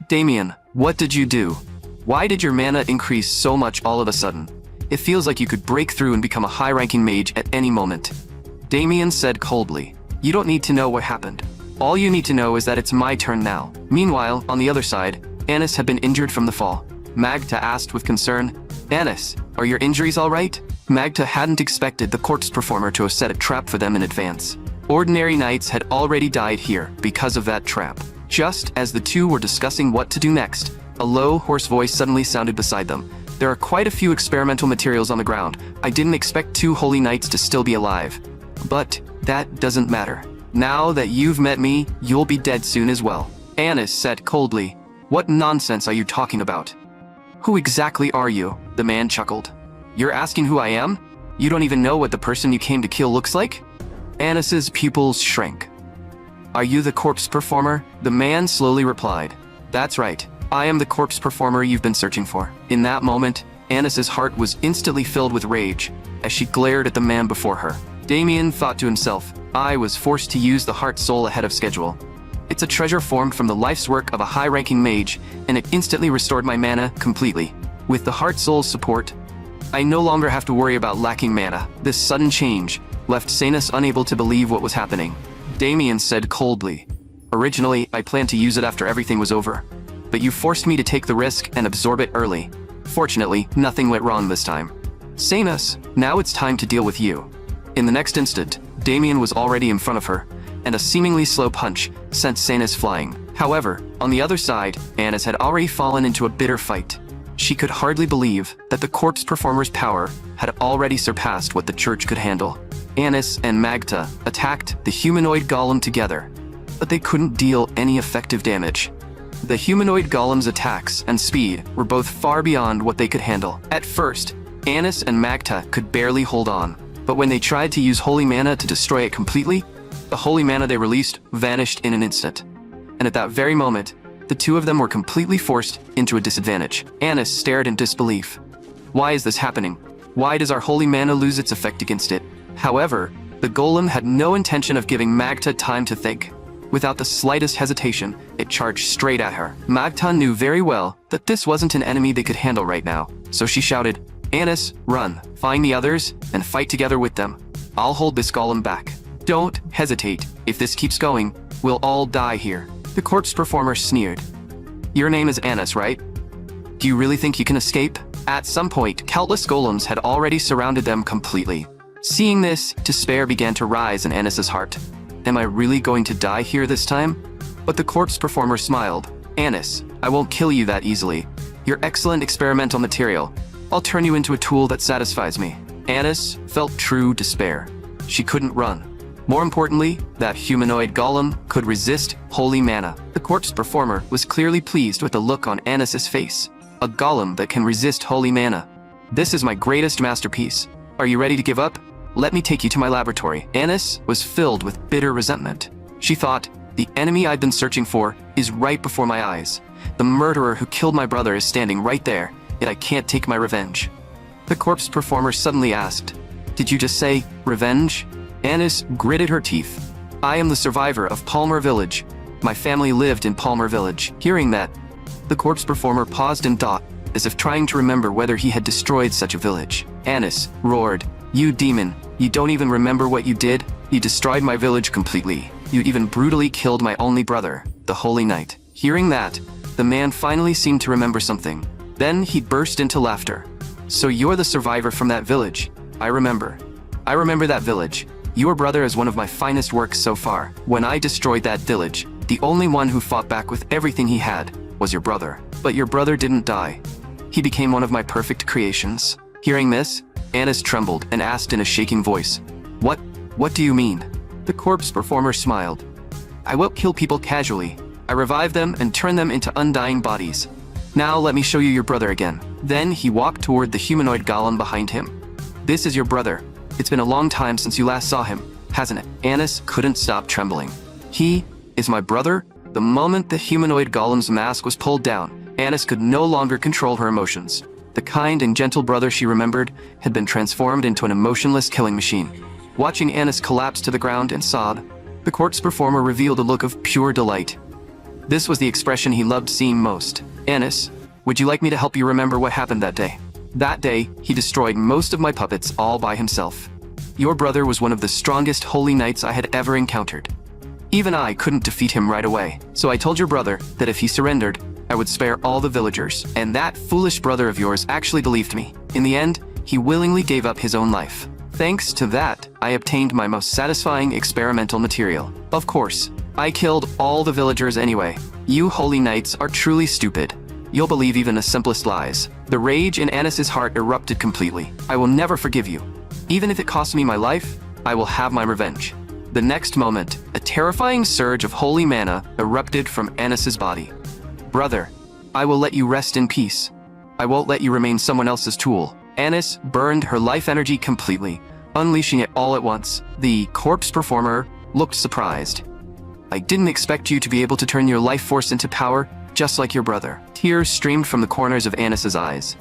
"Damien, what did you do? Why did your mana increase so much all of a sudden? It feels like you could break through and become a high-ranking mage at any moment." Damien said coldly, "You don't need to know what happened. All you need to know is that it's my turn now." Meanwhile, on the other side, Anis had been injured from the fall. Magta asked with concern, "Anis, are your injuries all right?" Magta hadn't expected the corpse performer to have set a trap for them in advance. Ordinary knights had already died here because of that trap. Just as the 2 were discussing what to do next, a low, hoarse voice suddenly sounded beside them. "There are quite a few experimental materials on the ground. I didn't expect 2 holy knights to still be alive. But that doesn't matter. Now that you've met me, you'll be dead soon as well." Anis said coldly, "What nonsense are you talking about?" "Who exactly are you?" the man chuckled. "You're asking who I am? You don't even know what the person you came to kill looks like?" Anis's pupils shrank. "Are you the corpse performer?" the man slowly replied. "That's right. I am the corpse performer you've been searching for." In that moment, Anis's heart was instantly filled with rage as she glared at the man before her. Damien thought to himself, "I was forced to use the heart soul ahead of schedule. It's a treasure formed from the life's work of a high-ranking mage, and it instantly restored my mana completely. With the heart soul's support, I no longer have to worry about lacking mana." This sudden change left Sanus unable to believe what was happening. Damien said coldly, "Originally, I planned to use it after everything was over, but you forced me to take the risk and absorb it early. Fortunately, nothing went wrong this time. Sanus, now it's time to deal with you." In the next instant, Damien was already in front of her, and a seemingly slow punch sent Sanus flying. However, on the other side, Anis had already fallen into a bitter fight. She could hardly believe that the corpse performer's power had already surpassed what the church could handle. Anis and Magta attacked the humanoid golem together, but they couldn't deal any effective damage. The humanoid golem's attacks and speed were both far beyond what they could handle. At first, Anis and Magta could barely hold on, but when they tried to use holy mana to destroy it completely, the holy mana they released vanished in an instant. And at that very moment, the 2 of them were completely forced into a disadvantage. Anis stared in disbelief. "Why is this happening? Why does our holy mana lose its effect against it?" However, the golem had no intention of giving Magta time to think. Without the slightest hesitation, it charged straight at her. Magta knew very well that this wasn't an enemy they could handle right now, so she shouted, "Anis, run, find the others, and fight together with them. I'll hold this golem back. Don't hesitate. If this keeps going, we'll all die here." The corpse performer sneered. "Your name is Anis, right? Do you really think you can escape?" At some point, countless golems had already surrounded them completely. Seeing this, despair began to rise in Anis's heart. Am I really going to die here this time? But the corpse performer smiled. "Anis, I won't kill you that easily. You're excellent experimental material. I'll turn you into a tool that satisfies me." Anis felt true despair. She couldn't run. More importantly, that humanoid golem could resist holy mana. The corpse performer was clearly pleased with the look on Anis's face. A golem that can resist holy mana. "This is my greatest masterpiece. Are you ready to give up? Let me take you to my laboratory." Anis was filled with bitter resentment. She thought, the enemy I've been searching for is right before my eyes. The murderer who killed my brother is standing right there, yet I can't take my revenge. The corpse performer suddenly asked, "Did you just say revenge?" Anis gritted her teeth. "I am the survivor of Palmer Village. My family lived in Palmer Village." Hearing that, the corpse performer paused in thought, as if trying to remember whether he had destroyed such a village. Anis roared, "You demon, you don't even remember what you did? You destroyed my village completely. You even brutally killed my only brother, the Holy Knight." Hearing that, the man finally seemed to remember something. Then he burst into laughter. "So you're the survivor from that village. I remember that village. Your brother is one of my finest works so far. When I destroyed that village, the only one who fought back with everything he had was your brother. But your brother didn't die. He became one of my perfect creations." Hearing this, Anis trembled and asked in a shaking voice, What do you mean?" The corpse performer smiled. "I won't kill people casually. I revive them and turn them into undying bodies. Now let me show you your brother again." Then he walked toward the humanoid golem behind him. "This is your brother. It's been a long time since you last saw him, hasn't it?" Anis couldn't stop trembling. "He is my brother?" The moment the humanoid golem's mask was pulled down, Anis could no longer control her emotions. The kind and gentle brother she remembered had been transformed into an emotionless killing machine. Watching Anis collapse to the ground and sob, the corpse performer revealed a look of pure delight. This was the expression he loved seeing most. "Anis, would you like me to help you remember what happened that day?" "That day, he destroyed most of my puppets all by himself. Your brother was one of the strongest holy knights I had ever encountered. Even I couldn't defeat him right away. So I told your brother that if he surrendered, I would spare all the villagers. And that foolish brother of yours actually believed me. In the end, he willingly gave up his own life. Thanks to that, I obtained my most satisfying experimental material. Of course, I killed all the villagers anyway. You holy knights are truly stupid. You'll believe even the simplest lies." The rage in Anis's heart erupted completely. "I will never forgive you. Even if it costs me my life, I will have my revenge." The next moment, a terrifying surge of holy mana erupted from Anis's body. "Brother, I will let you rest in peace. I won't let you remain someone else's tool." Anis burned her life energy completely, unleashing it all at once. The corpse performer looked surprised. "I didn't expect you to be able to turn your life force into power, just like your brother." Tears streamed from the corners of Anis's eyes.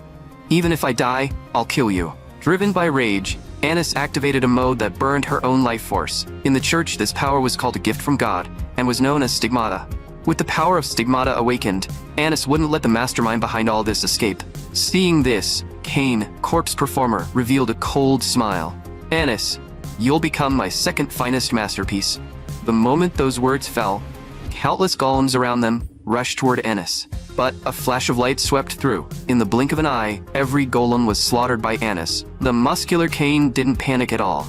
"Even if I die, I'll kill you." Driven by rage, Anis activated a mode that burned her own life force. In the church, this power was called a gift from God, and was known as stigmata. With the power of stigmata awakened, Anis wouldn't let the mastermind behind all this escape. Seeing this, Kane, corpse performer, revealed a cold smile. "Anis, you'll become my second finest masterpiece." The moment those words fell, countless golems around them rushed toward Anis. But a flash of light swept through. In the blink of an eye, every golem was slaughtered by Anis. The muscular Kane didn't panic at all.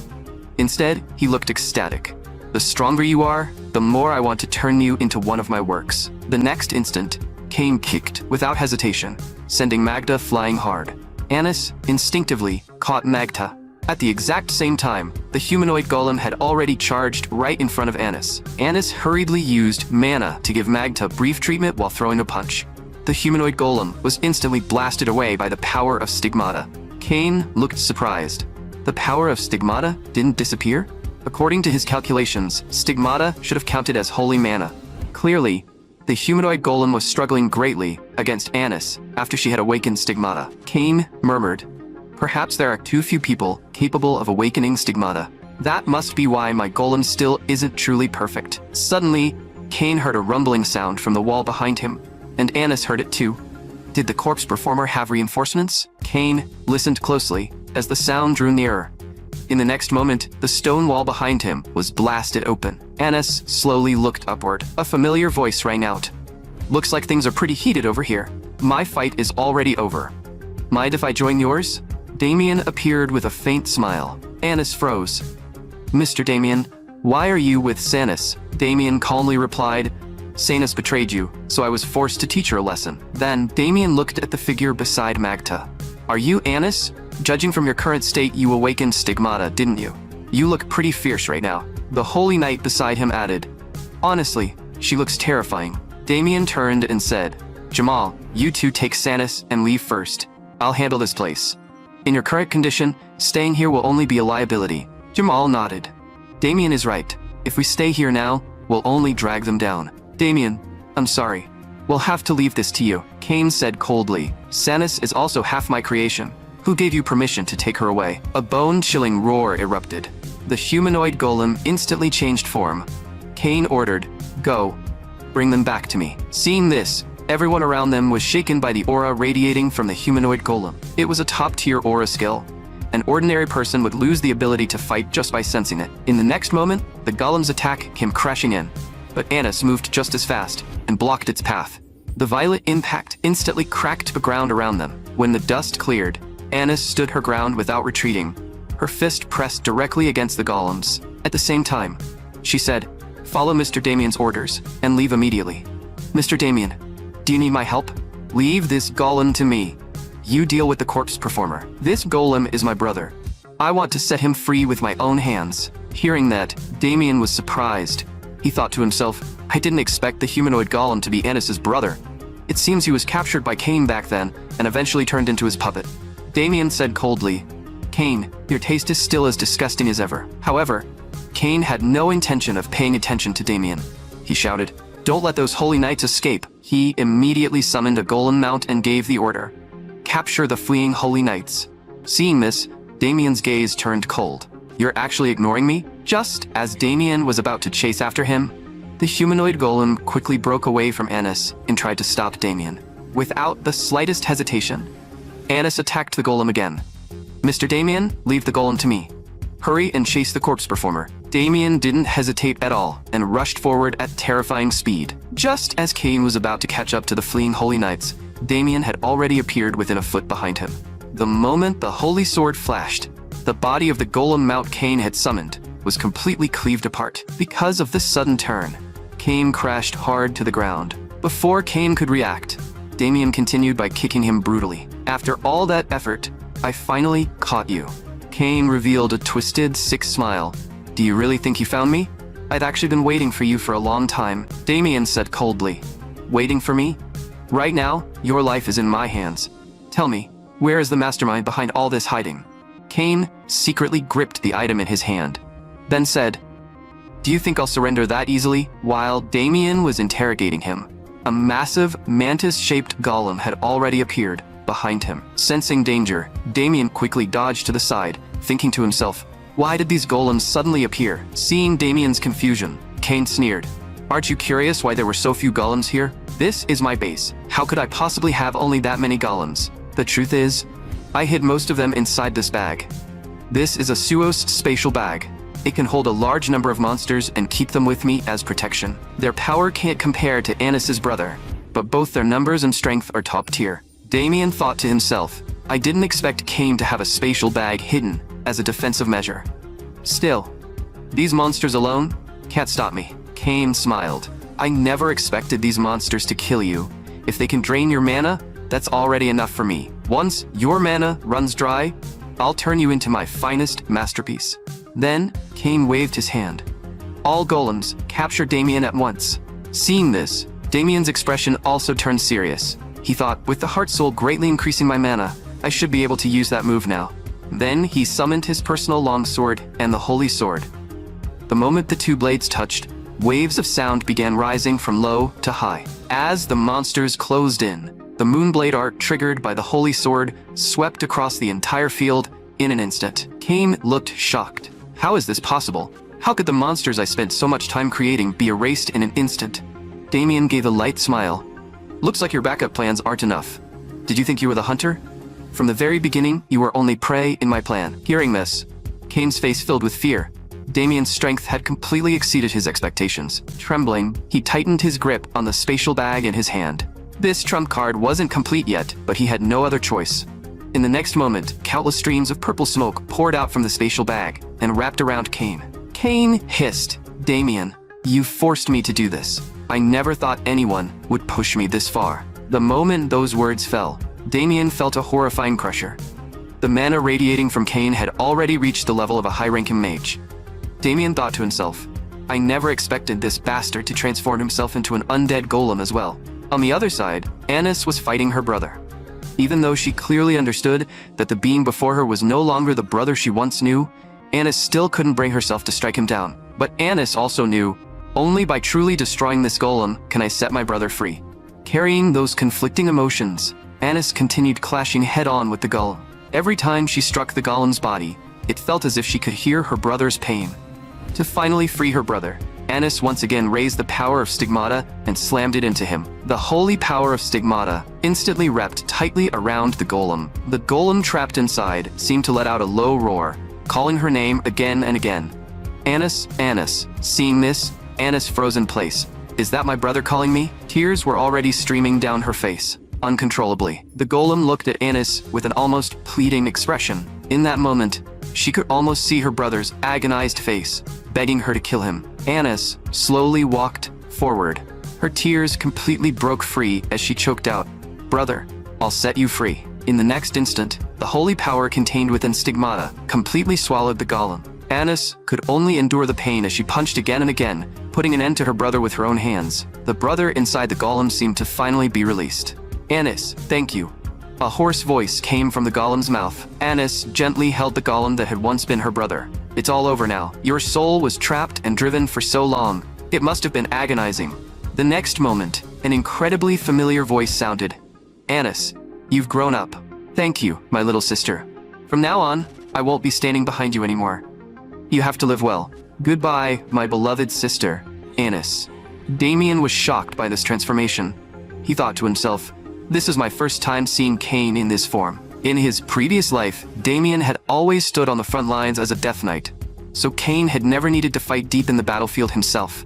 Instead, he looked ecstatic. "The stronger you are, the more I want to turn you into one of my works." The next instant, Kane kicked without hesitation, sending Magda flying hard. Anis instinctively caught Magda. At the exact same time, the humanoid golem had already charged right in front of Anis. Anis hurriedly used mana to give Magda brief treatment while throwing a punch. The humanoid golem was instantly blasted away by the power of stigmata. Kane looked surprised. The power of stigmata didn't disappear? According to his calculations, stigmata should have counted as holy mana. Clearly, the humanoid golem was struggling greatly against Anis after she had awakened stigmata. Kane murmured, "Perhaps there are too few people capable of awakening stigmata. That must be why my golem still isn't truly perfect." Suddenly, Kane heard a rumbling sound from the wall behind him, and Anis heard it too. Did the corpse performer have reinforcements? Kane listened closely as the sound drew nearer. In the next moment, the stone wall behind him was blasted open. Anis slowly looked upward. A familiar voice rang out. "Looks like things are pretty heated over here. My fight is already over. Mind if I join yours?" Damien appeared with a faint smile. Anis froze. "Mr. Damien, why are you with Sanus?" Damien calmly replied, "Sanus betrayed you, so I was forced to teach her a lesson." Then Damien looked at the figure beside Magda. "Are you Anis? Judging from your current state, you awakened Stigmata, didn't you? You look pretty fierce right now." The Holy Knight beside him added, "Honestly, she looks terrifying." Damien turned and said, "Jamal, you two take Sanus and leave first. I'll handle this place. In your current condition, staying here will only be a liability." Jamal nodded. "Damien is right. If we stay here now, we'll only drag them down." "Damien, I'm sorry. We'll have to leave this to you," Kane said coldly. "Sanus is also half my creation. Who gave you permission to take her away?" A bone-chilling roar erupted. The humanoid golem instantly changed form. Kane ordered, "Go. Bring them back to me." Seeing this, everyone around them was shaken by the aura radiating from the humanoid golem. It was a top-tier aura skill. An ordinary person would lose the ability to fight just by sensing it. In the next moment, the golem's attack came crashing in, but Anis moved just as fast and blocked its path. The violent impact instantly cracked the ground around them. When the dust cleared, Anis stood her ground without retreating, her fist pressed directly against the golems. At the same time, she said, "Follow Mr. Damien's orders and leave immediately." "Mr. Damien, do you need my help?" "Leave this golem to me. You deal with the corpse performer. This golem is my brother. I want to set him free with my own hands." Hearing that, Damien was surprised. He thought to himself, "I didn't expect the humanoid golem to be Anis's brother." It seems he was captured by Kane back then and eventually turned into his puppet. Damien said coldly, "Kane, your taste is still as disgusting as ever." However, Kane had no intention of paying attention to Damien. He shouted, "Don't let those holy knights escape." He immediately summoned a golem mount and gave the order, "Capture the fleeing holy knights." Seeing this, Damien's gaze turned cold. "You're actually ignoring me?" Just as Damien was about to chase after him, the humanoid golem quickly broke away from Anis and tried to stop Damien. Without the slightest hesitation, Anis attacked the golem again. "Mr. Damien, leave the golem to me. Hurry and chase the corpse performer." Damien didn't hesitate at all and rushed forward at terrifying speed. Just as Kane was about to catch up to the fleeing holy knights, Damien had already appeared within a foot behind him. The moment the holy sword flashed, the body of the golem mount Kane had summoned was completely cleaved apart. Because of this sudden turn, Kane crashed hard to the ground. Before Kane could react, Damien continued by kicking him brutally. "After all that effort, I finally caught you." Kane revealed a twisted, sick smile. "Do you really think you found me? I've actually been waiting for you for a long time." Damien said coldly, "Waiting for me? Right now, your life is in my hands. Tell me, where is the mastermind behind all this hiding?" Kane secretly gripped the item in his hand, then said, "Do you think I'll surrender that easily?" While Damien was interrogating him, a massive mantis-shaped golem had already appeared behind him. Sensing danger, Damien quickly dodged to the side, thinking to himself, "Why did these golems suddenly appear?" Seeing Damien's confusion, Kane sneered, "Aren't you curious why there were so few golems here? This is my base. How could I possibly have only that many golems? The truth is, I hid most of them inside this bag. This is a Suos spatial bag. It can hold a large number of monsters and keep them with me as protection. Their power can't compare to Anis's brother, but both their numbers and strength are top tier." Damien thought to himself, "I didn't expect Kane to have a spatial bag hidden as a defensive measure. Still, these monsters alone can't stop me." Kane smiled. "I never expected these monsters to kill you. If they can drain your mana, that's already enough for me. Once your mana runs dry, I'll turn you into my finest masterpiece." Then, Kane waved his hand. All golems captured Damien at once. Seeing this, Damien's expression also turned serious. He thought, "With the heart soul greatly increasing my mana, I should be able to use that move now." Then he summoned his personal longsword and the holy sword. The moment the two blades touched, waves of sound began rising from low to high. As the monsters closed in, the moonblade art triggered by the holy sword swept across the entire field in an instant. Kane looked shocked. How is this possible? How could the monsters I spent so much time creating be erased in an instant? Damien gave a light smile. Looks like your backup plans aren't enough. Did you think you were the hunter? From the very beginning, you were only prey in my plan. Hearing this, Kane's face filled with fear. Damien's strength had completely exceeded his expectations. Trembling, he tightened his grip on the spatial bag in his hand. This trump card wasn't complete yet, but he had no other choice. In the next moment, countless streams of purple smoke poured out from the spatial bag and wrapped around Kane. Kane hissed, "Damien, you forced me to do this. I never thought anyone would push me this far." The moment those words fell, Damien felt a horrifying pressure. The mana radiating from Kane had already reached the level of a high-ranking mage. Damien thought to himself, I never expected this bastard to transform himself into an undead golem as well. On the other side, Anis was fighting her brother. Even though she clearly understood that the being before her was no longer the brother she once knew, Anis still couldn't bring herself to strike him down. But Anis also knew, only by truly destroying this golem can I set my brother free. Carrying those conflicting emotions, Anis continued clashing head-on with the golem. Every time she struck the golem's body, it felt as if she could hear her brother's pain. To finally free her brother, Anis once again raised the power of Stigmata and slammed it into him. The holy power of Stigmata instantly wrapped tightly around the golem. The golem trapped inside seemed to let out a low roar, calling her name again and again. Anis, Anis. Seeing this, Anis froze in place. Is that my brother calling me? Tears were already streaming down her face, uncontrollably. The golem looked at Anis with an almost pleading expression. In that moment, she could almost see her brother's agonized face, begging her to kill him. Anis slowly walked forward. Her tears completely broke free as she choked out, "Brother, I'll set you free." In the next instant, the holy power contained within Stigmata completely swallowed the golem. Anis could only endure the pain as she punched again and again, putting an end to her brother with her own hands. The brother inside the golem seemed to finally be released. "Anis, thank you." A hoarse voice came from the golem's mouth. Anis gently held the golem that had once been her brother. "It's all over now. Your soul was trapped and driven for so long. It must have been agonizing." The next moment, an incredibly familiar voice sounded. "Anis, you've grown up. Thank you, my little sister. From now on, I won't be standing behind you anymore. You have to live well. Goodbye, my beloved sister, Anis." Damien was shocked by this transformation. He thought to himself, this is my first time seeing Kane in this form. In his previous life, Damien had always stood on the front lines as a Death Knight, so Kane had never needed to fight deep in the battlefield himself.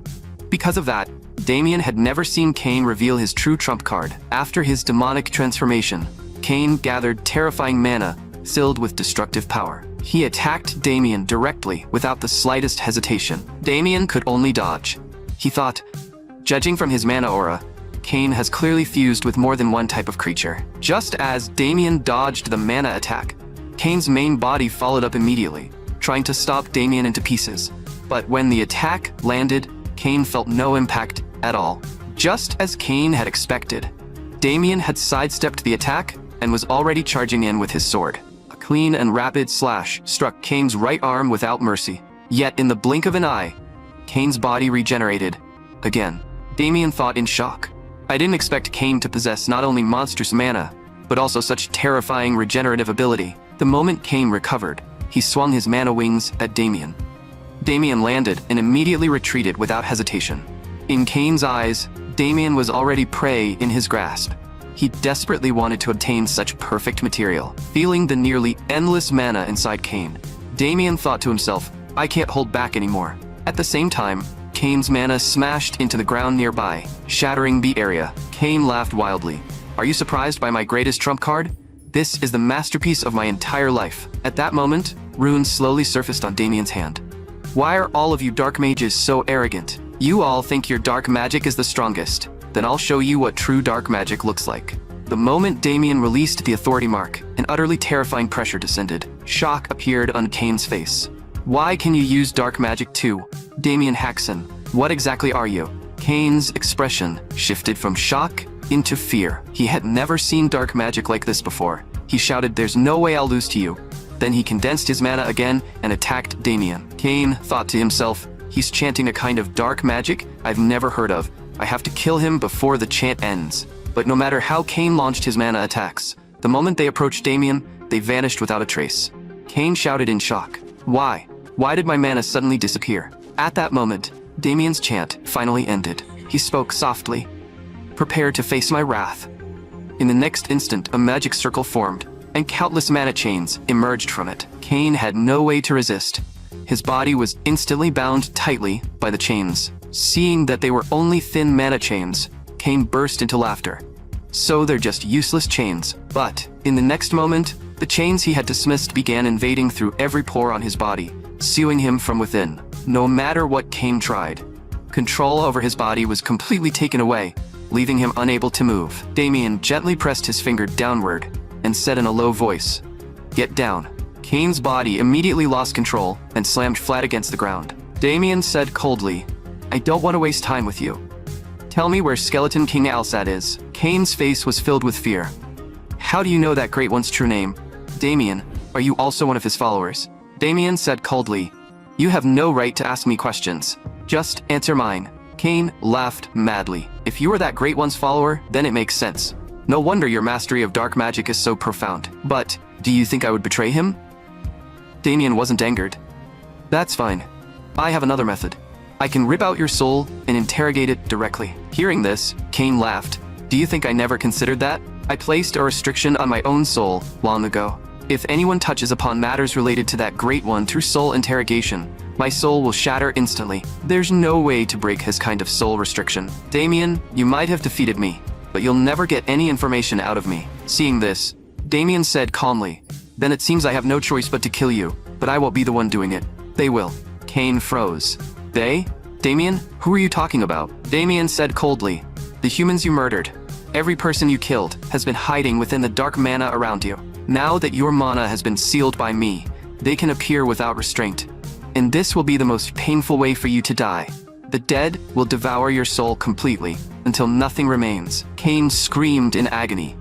Because of that, Damien had never seen Kane reveal his true trump card. After his demonic transformation, Kane gathered terrifying mana filled with destructive power. He attacked Damien directly without the slightest hesitation. Damien could only dodge. He thought, judging from his mana aura, Kane has clearly fused with more than one type of creature. Just as Damien dodged the mana attack, Kane's main body followed up immediately, trying to stop Damien into pieces. But when the attack landed, Kane felt no impact at all. Just as Kane had expected, Damien had sidestepped the attack and was already charging in with his sword. A clean and rapid slash struck Kane's right arm without mercy. Yet in the blink of an eye, Kane's body regenerated again. Damien thought in shock. I didn't expect Kane to possess not only monstrous mana, but also such terrifying regenerative ability. The moment Kane recovered, he swung his mana wings at Damien. Damien landed and immediately retreated without hesitation. In Kane's eyes, Damien was already prey in his grasp. He desperately wanted to obtain such perfect material. Feeling the nearly endless mana inside Kane, Damien thought to himself, I can't hold back anymore. At the same time, Kane's mana smashed into the ground nearby, shattering the area. Kane laughed wildly. Are you surprised by my greatest trump card? This is the masterpiece of my entire life. At that moment, runes slowly surfaced on Damien's hand. Why are all of you dark mages so arrogant? You all think your dark magic is the strongest. Then I'll show you what true dark magic looks like. The moment Damien released the authority mark, an utterly terrifying pressure descended. Shock appeared on Kane's face. Why can you use dark magic too? Damien Haxon, what exactly are you? Kane's expression shifted from shock into fear. He had never seen dark magic like this before. He shouted, there's no way I'll lose to you. Then he condensed his mana again and attacked Damien. Kane thought to himself, he's chanting a kind of dark magic I've never heard of. I have to kill him before the chant ends. But no matter how Kane launched his mana attacks, the moment they approached Damien, they vanished without a trace. Kane shouted in shock. Why? Why did my mana suddenly disappear? At that moment, Damien's chant finally ended. He spoke softly. "Prepare to face my wrath." In the next instant, a magic circle formed, and countless mana chains emerged from it. Cain had no way to resist. His body was instantly bound tightly by the chains. Seeing that they were only thin mana chains, Cain burst into laughter. So they're just useless chains. But, in the next moment, the chains he had dismissed began invading through every pore on his body, sealing him from within. No matter what Cain tried, control over his body was completely taken away, leaving him unable to move. Damien gently pressed his finger downward and said in a low voice, "Get down." Cain's body immediately lost control and slammed flat against the ground. Damien said coldly, "I don't want to waste time with you. Tell me where Skeleton King Alsad is." Cain's face was filled with fear. "How do you know that Great One's true name? Damien, are you also one of his followers?" Damien said coldly, "You have no right to ask me questions. Just answer mine." Cain laughed madly. "If you are that Great One's follower, then it makes sense. No wonder your mastery of dark magic is so profound. But, do you think I would betray him?" Damien wasn't angered. "That's fine. I have another method. I can rip out your soul and interrogate it directly." Hearing this, Cain laughed. "Do you think I never considered that? I placed a restriction on my own soul long ago. If anyone touches upon matters related to that Great One through soul interrogation, my soul will shatter instantly. There's no way to break his kind of soul restriction. Damien, you might have defeated me, but you'll never get any information out of me." Seeing this, Damien said calmly, "Then it seems I have no choice but to kill you, but I won't be the one doing it. They will." Cain froze. "They? Damien, who are you talking about?" Damien said coldly, "The humans you murdered. Every person you killed has been hiding within the dark mana around you. Now that your mana has been sealed by me, they can appear without restraint. And this will be the most painful way for you to die. The dead will devour your soul completely, until nothing remains." Cain screamed in agony.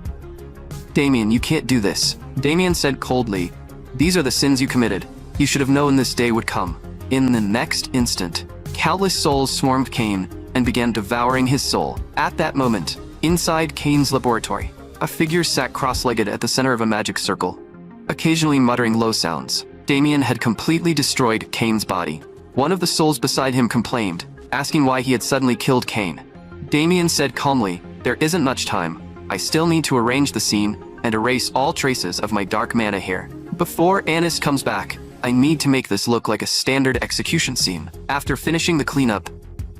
"Damien, you can't do this." Damien said coldly, "These are the sins you committed. You should have known this day would come." In the next instant, countless souls swarmed Cain and began devouring his soul. At that moment, inside Cain's laboratory, a figure sat cross-legged at the center of a magic circle, occasionally muttering low sounds. Damien had completely destroyed Cain's body. One of the souls beside him complained, asking why he had suddenly killed Cain. Damien said calmly, "There isn't much time. I still need to arrange the scene and erase all traces of my dark mana here. Before Anis comes back, I need to make this look like a standard execution scene." After finishing the cleanup,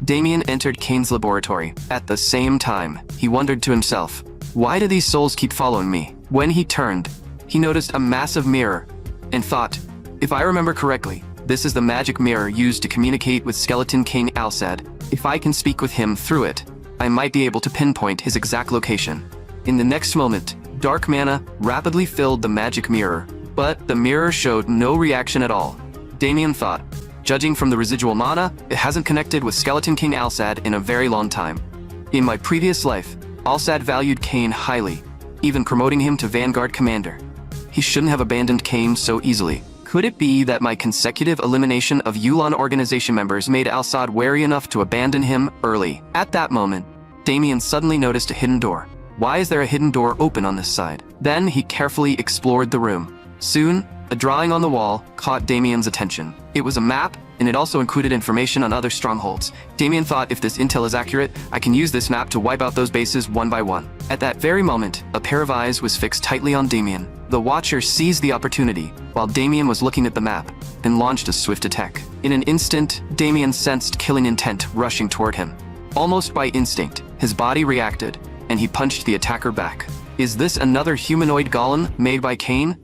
Damien entered Cain's laboratory. At the same time, he wondered to himself, "Why do these souls keep following me?" When he turned, he noticed a massive mirror and thought, "If I remember correctly, this is the magic mirror used to communicate with Skeleton King Alsad. If I can speak with him through it, I might be able to pinpoint his exact location." In the next moment, dark mana rapidly filled the magic mirror, but the mirror showed no reaction at all. Damien thought, "Judging from the residual mana, it hasn't connected with Skeleton King Alsad in a very long time. In my previous life, Alsad valued Cain highly, even promoting him to Vanguard Commander. He shouldn't have abandoned Cain so easily. Could it be that my consecutive elimination of Yulan organization members made Alsad wary enough to abandon him early?" At that moment, Damien suddenly noticed a hidden door. Why is there a hidden door open on this side? Then he carefully explored the room. Soon, a drawing on the wall caught Damien's attention. It was a map, and it also included information on other strongholds. Damien thought, if this intel is accurate, I can use this map to wipe out those bases one by one. At that very moment, a pair of eyes was fixed tightly on Damien. The Watcher seized the opportunity, while Damien was looking at the map, and launched a swift attack. In an instant, Damien sensed killing intent rushing toward him. Almost by instinct, his body reacted, and he punched the attacker back. Is this another humanoid golem made by Cain?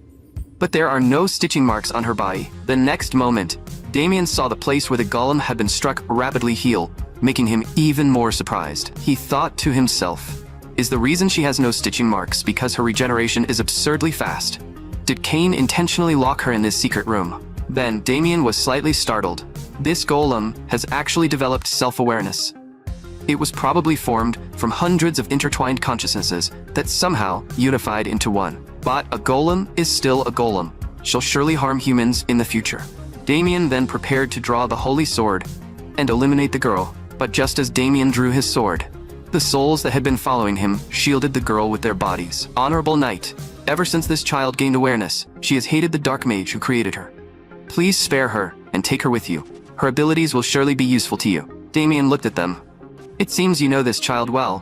But there are no stitching marks on her body. The next moment, Damien saw the place where the golem had been struck rapidly heal, making him even more surprised. He thought to himself, is the reason she has no stitching marks because her regeneration is absurdly fast? Did Cain intentionally lock her in this secret room? Then Damien was slightly startled. This golem has actually developed self-awareness. It was probably formed from hundreds of intertwined consciousnesses that somehow unified into one. But a golem is still a golem. She'll surely harm humans in the future. Damien then prepared to draw the holy sword and eliminate the girl. But just as Damien drew his sword, the souls that had been following him shielded the girl with their bodies. Honorable Knight, ever since this child gained awareness, she has hated the dark mage who created her. Please spare her and take her with you. Her abilities will surely be useful to you. Damien looked at them. It seems you know this child well.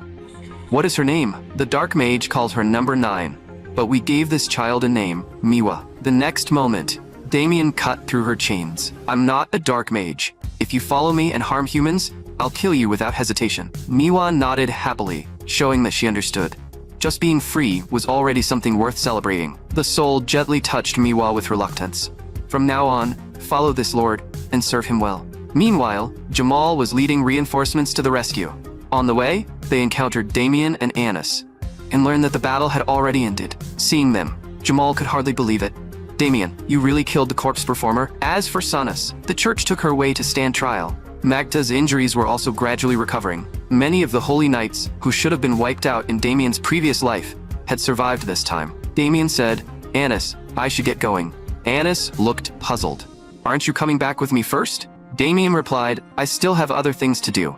What is her name? The dark mage called her number 9. But we gave this child a name, Miwa. The next moment, Damien cut through her chains. I'm not a dark mage. If you follow me and harm humans, I'll kill you without hesitation. Miwa nodded happily, showing that she understood. Just being free was already something worth celebrating. The soul gently touched Miwa with reluctance. From now on, follow this lord and serve him well. Meanwhile, Jamal was leading reinforcements to the rescue. On the way, they encountered Damien and Anis, and learned that the battle had already ended. Seeing them, Jamal could hardly believe it. Damien, you really killed the corpse performer? As for Sanas, the church took her away to stand trial. Magda's injuries were also gradually recovering. Many of the holy knights, who should have been wiped out in Damien's previous life, had survived this time. Damien said, Anis, I should get going. Anis looked puzzled. Aren't you coming back with me first? Damien replied, I still have other things to do.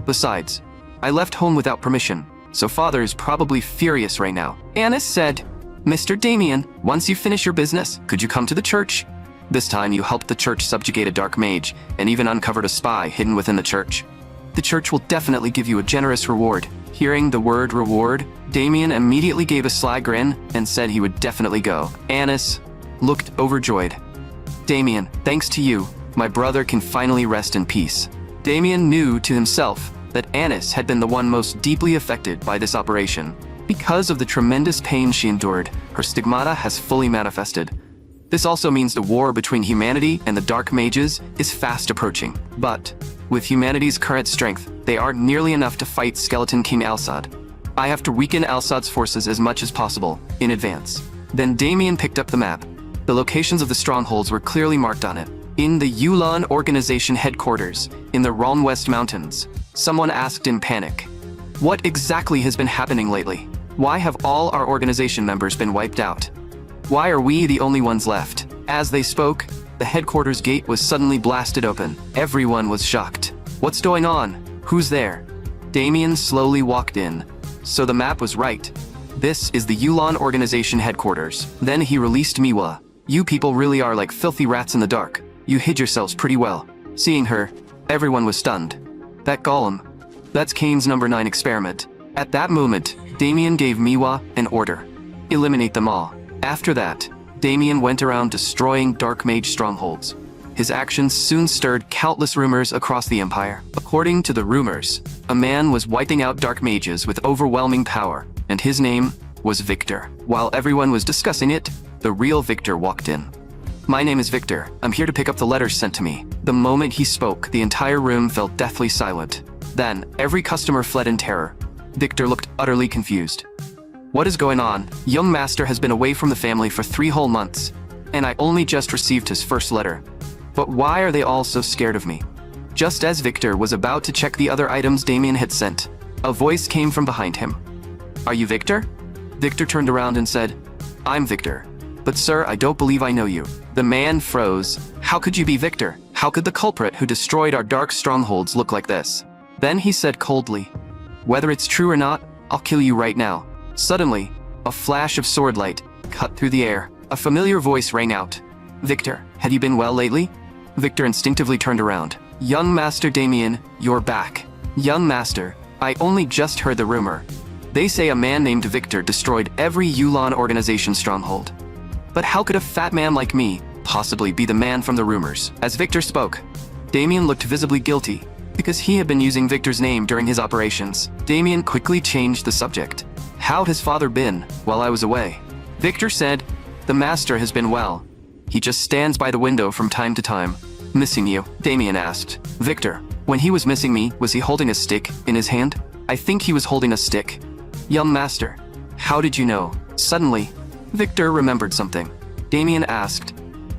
Besides, I left home without permission, so father is probably furious right now. Anis said, Mr. Damien, once you finish your business, could you come to the church? This time you helped the church subjugate a dark mage, and even uncovered a spy hidden within the church. The church will definitely give you a generous reward. Hearing the word reward, Damien immediately gave a sly grin and said he would definitely go. Anis looked overjoyed. Damien, thanks to you, my brother can finally rest in peace. Damien knew to himself that Anis had been the one most deeply affected by this operation. Because of the tremendous pain she endured, her stigmata has fully manifested. This also means the war between humanity and the dark mages is fast approaching. But, with humanity's current strength, they aren't nearly enough to fight Skeleton King Al-Sad. I have to weaken Al-Sad's forces as much as possible, in advance. Then Damien picked up the map. The locations of the strongholds were clearly marked on it. In the Yulan organization headquarters, in the Ralm West Mountains, someone asked in panic, what exactly has been happening lately? Why have all our organization members been wiped out? Why are we the only ones left? As they spoke, the headquarters gate was suddenly blasted open. Everyone was shocked. What's going on? Who's there? Damien slowly walked in. So the map was right. This is the Yulan organization headquarters. Then he released Miwa. You people really are like filthy rats in the dark. You hid yourselves pretty well. Seeing her, everyone was stunned. That golem. That's Kane's number 9 experiment. At that moment, Damien gave Miwa an order. Eliminate them all. After that, Damien went around destroying dark mage strongholds. His actions soon stirred countless rumors across the empire. According to the rumors, a man was wiping out dark mages with overwhelming power, and his name was Victor. While everyone was discussing it, the real Victor walked in. My name is Victor. I'm here to pick up the letters sent to me. The moment he spoke, the entire room fell deathly silent. Then, every customer fled in terror. Victor looked utterly confused. What is going on? Young master has been away from the family for 3 whole months, and I only just received his first letter. But why are they all so scared of me? Just as Victor was about to check the other items Damien had sent, a voice came from behind him. Are you Victor? Victor turned around and said, I'm Victor. But sir, I don't believe I know you. The man froze. How could you be Victor? How could the culprit who destroyed our dark strongholds look like this? Then he said coldly, whether it's true or not, I'll kill you right now. Suddenly, a flash of sword light cut through the air. A familiar voice rang out. Victor, had you been well lately? Victor instinctively turned around. Young Master Damien, you're back. Young Master, I only just heard the rumor. They say a man named Victor destroyed every Yulan organization stronghold. But how could a fat man like me possibly be the man from the rumors? As Victor spoke, Damien looked visibly guilty, because he had been using Victor's name during his operations. Damien quickly changed the subject. How has father been while I was away? Victor said, the master has been well. He just stands by the window from time to time. Missing you? Damien asked. Victor, when he was missing me, was he holding a stick in his hand? I think he was holding a stick. Young master, how did you know? Suddenly, Victor remembered something. Damien asked,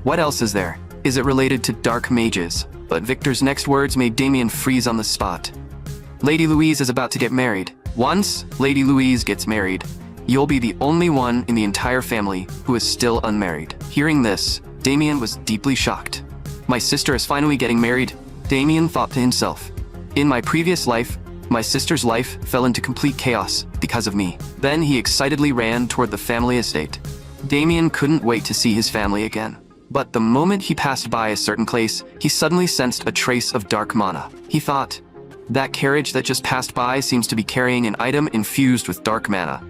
what else is there? Is it related to dark mages? But Victor's next words made Damien freeze on the spot. Lady Louise is about to get married. Once Lady Louise gets married, you'll be the only one in the entire family who is still unmarried. Hearing this, Damien was deeply shocked. My sister is finally getting married, Damien thought to himself. In my previous life, my sister's life fell into complete chaos because of me. Then he excitedly ran toward the family estate. Damien couldn't wait to see his family again. But the moment he passed by a certain place, he suddenly sensed a trace of dark mana. He thought, that carriage that just passed by seems to be carrying an item infused with dark mana.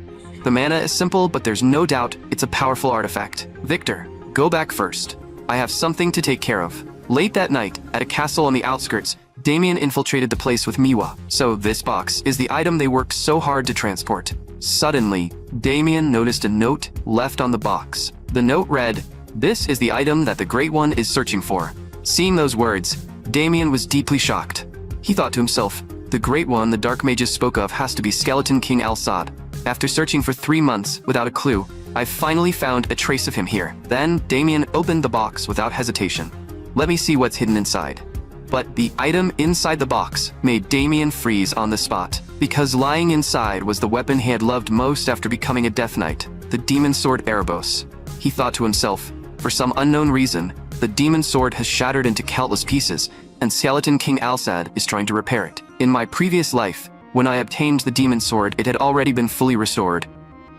The mana is simple, but there's no doubt it's a powerful artifact. Victor, go back first. I have something to take care of. Late that night, at a castle on the outskirts, Damien infiltrated the place with Manhwa. So this box is the item they worked so hard to transport. Suddenly, Damien noticed a note left on the box. The note read, "This is the item that the Great One is searching for." Seeing those words, Damien was deeply shocked. He thought to himself, the Great One the Dark Mages spoke of has to be Skeleton King Al-Sad. After searching for 3 months without a clue, I finally found a trace of him here. Then, Damien opened the box without hesitation. Let me see what's hidden inside. But the item inside the box made Damien freeze on the spot, because lying inside was the weapon he had loved most after becoming a Death Knight, the demon sword Erebos. He thought to himself, for some unknown reason, the demon sword has shattered into countless pieces, and Skeleton King Al-Sad is trying to repair it. In my previous life, when I obtained the demon sword, it had already been fully restored.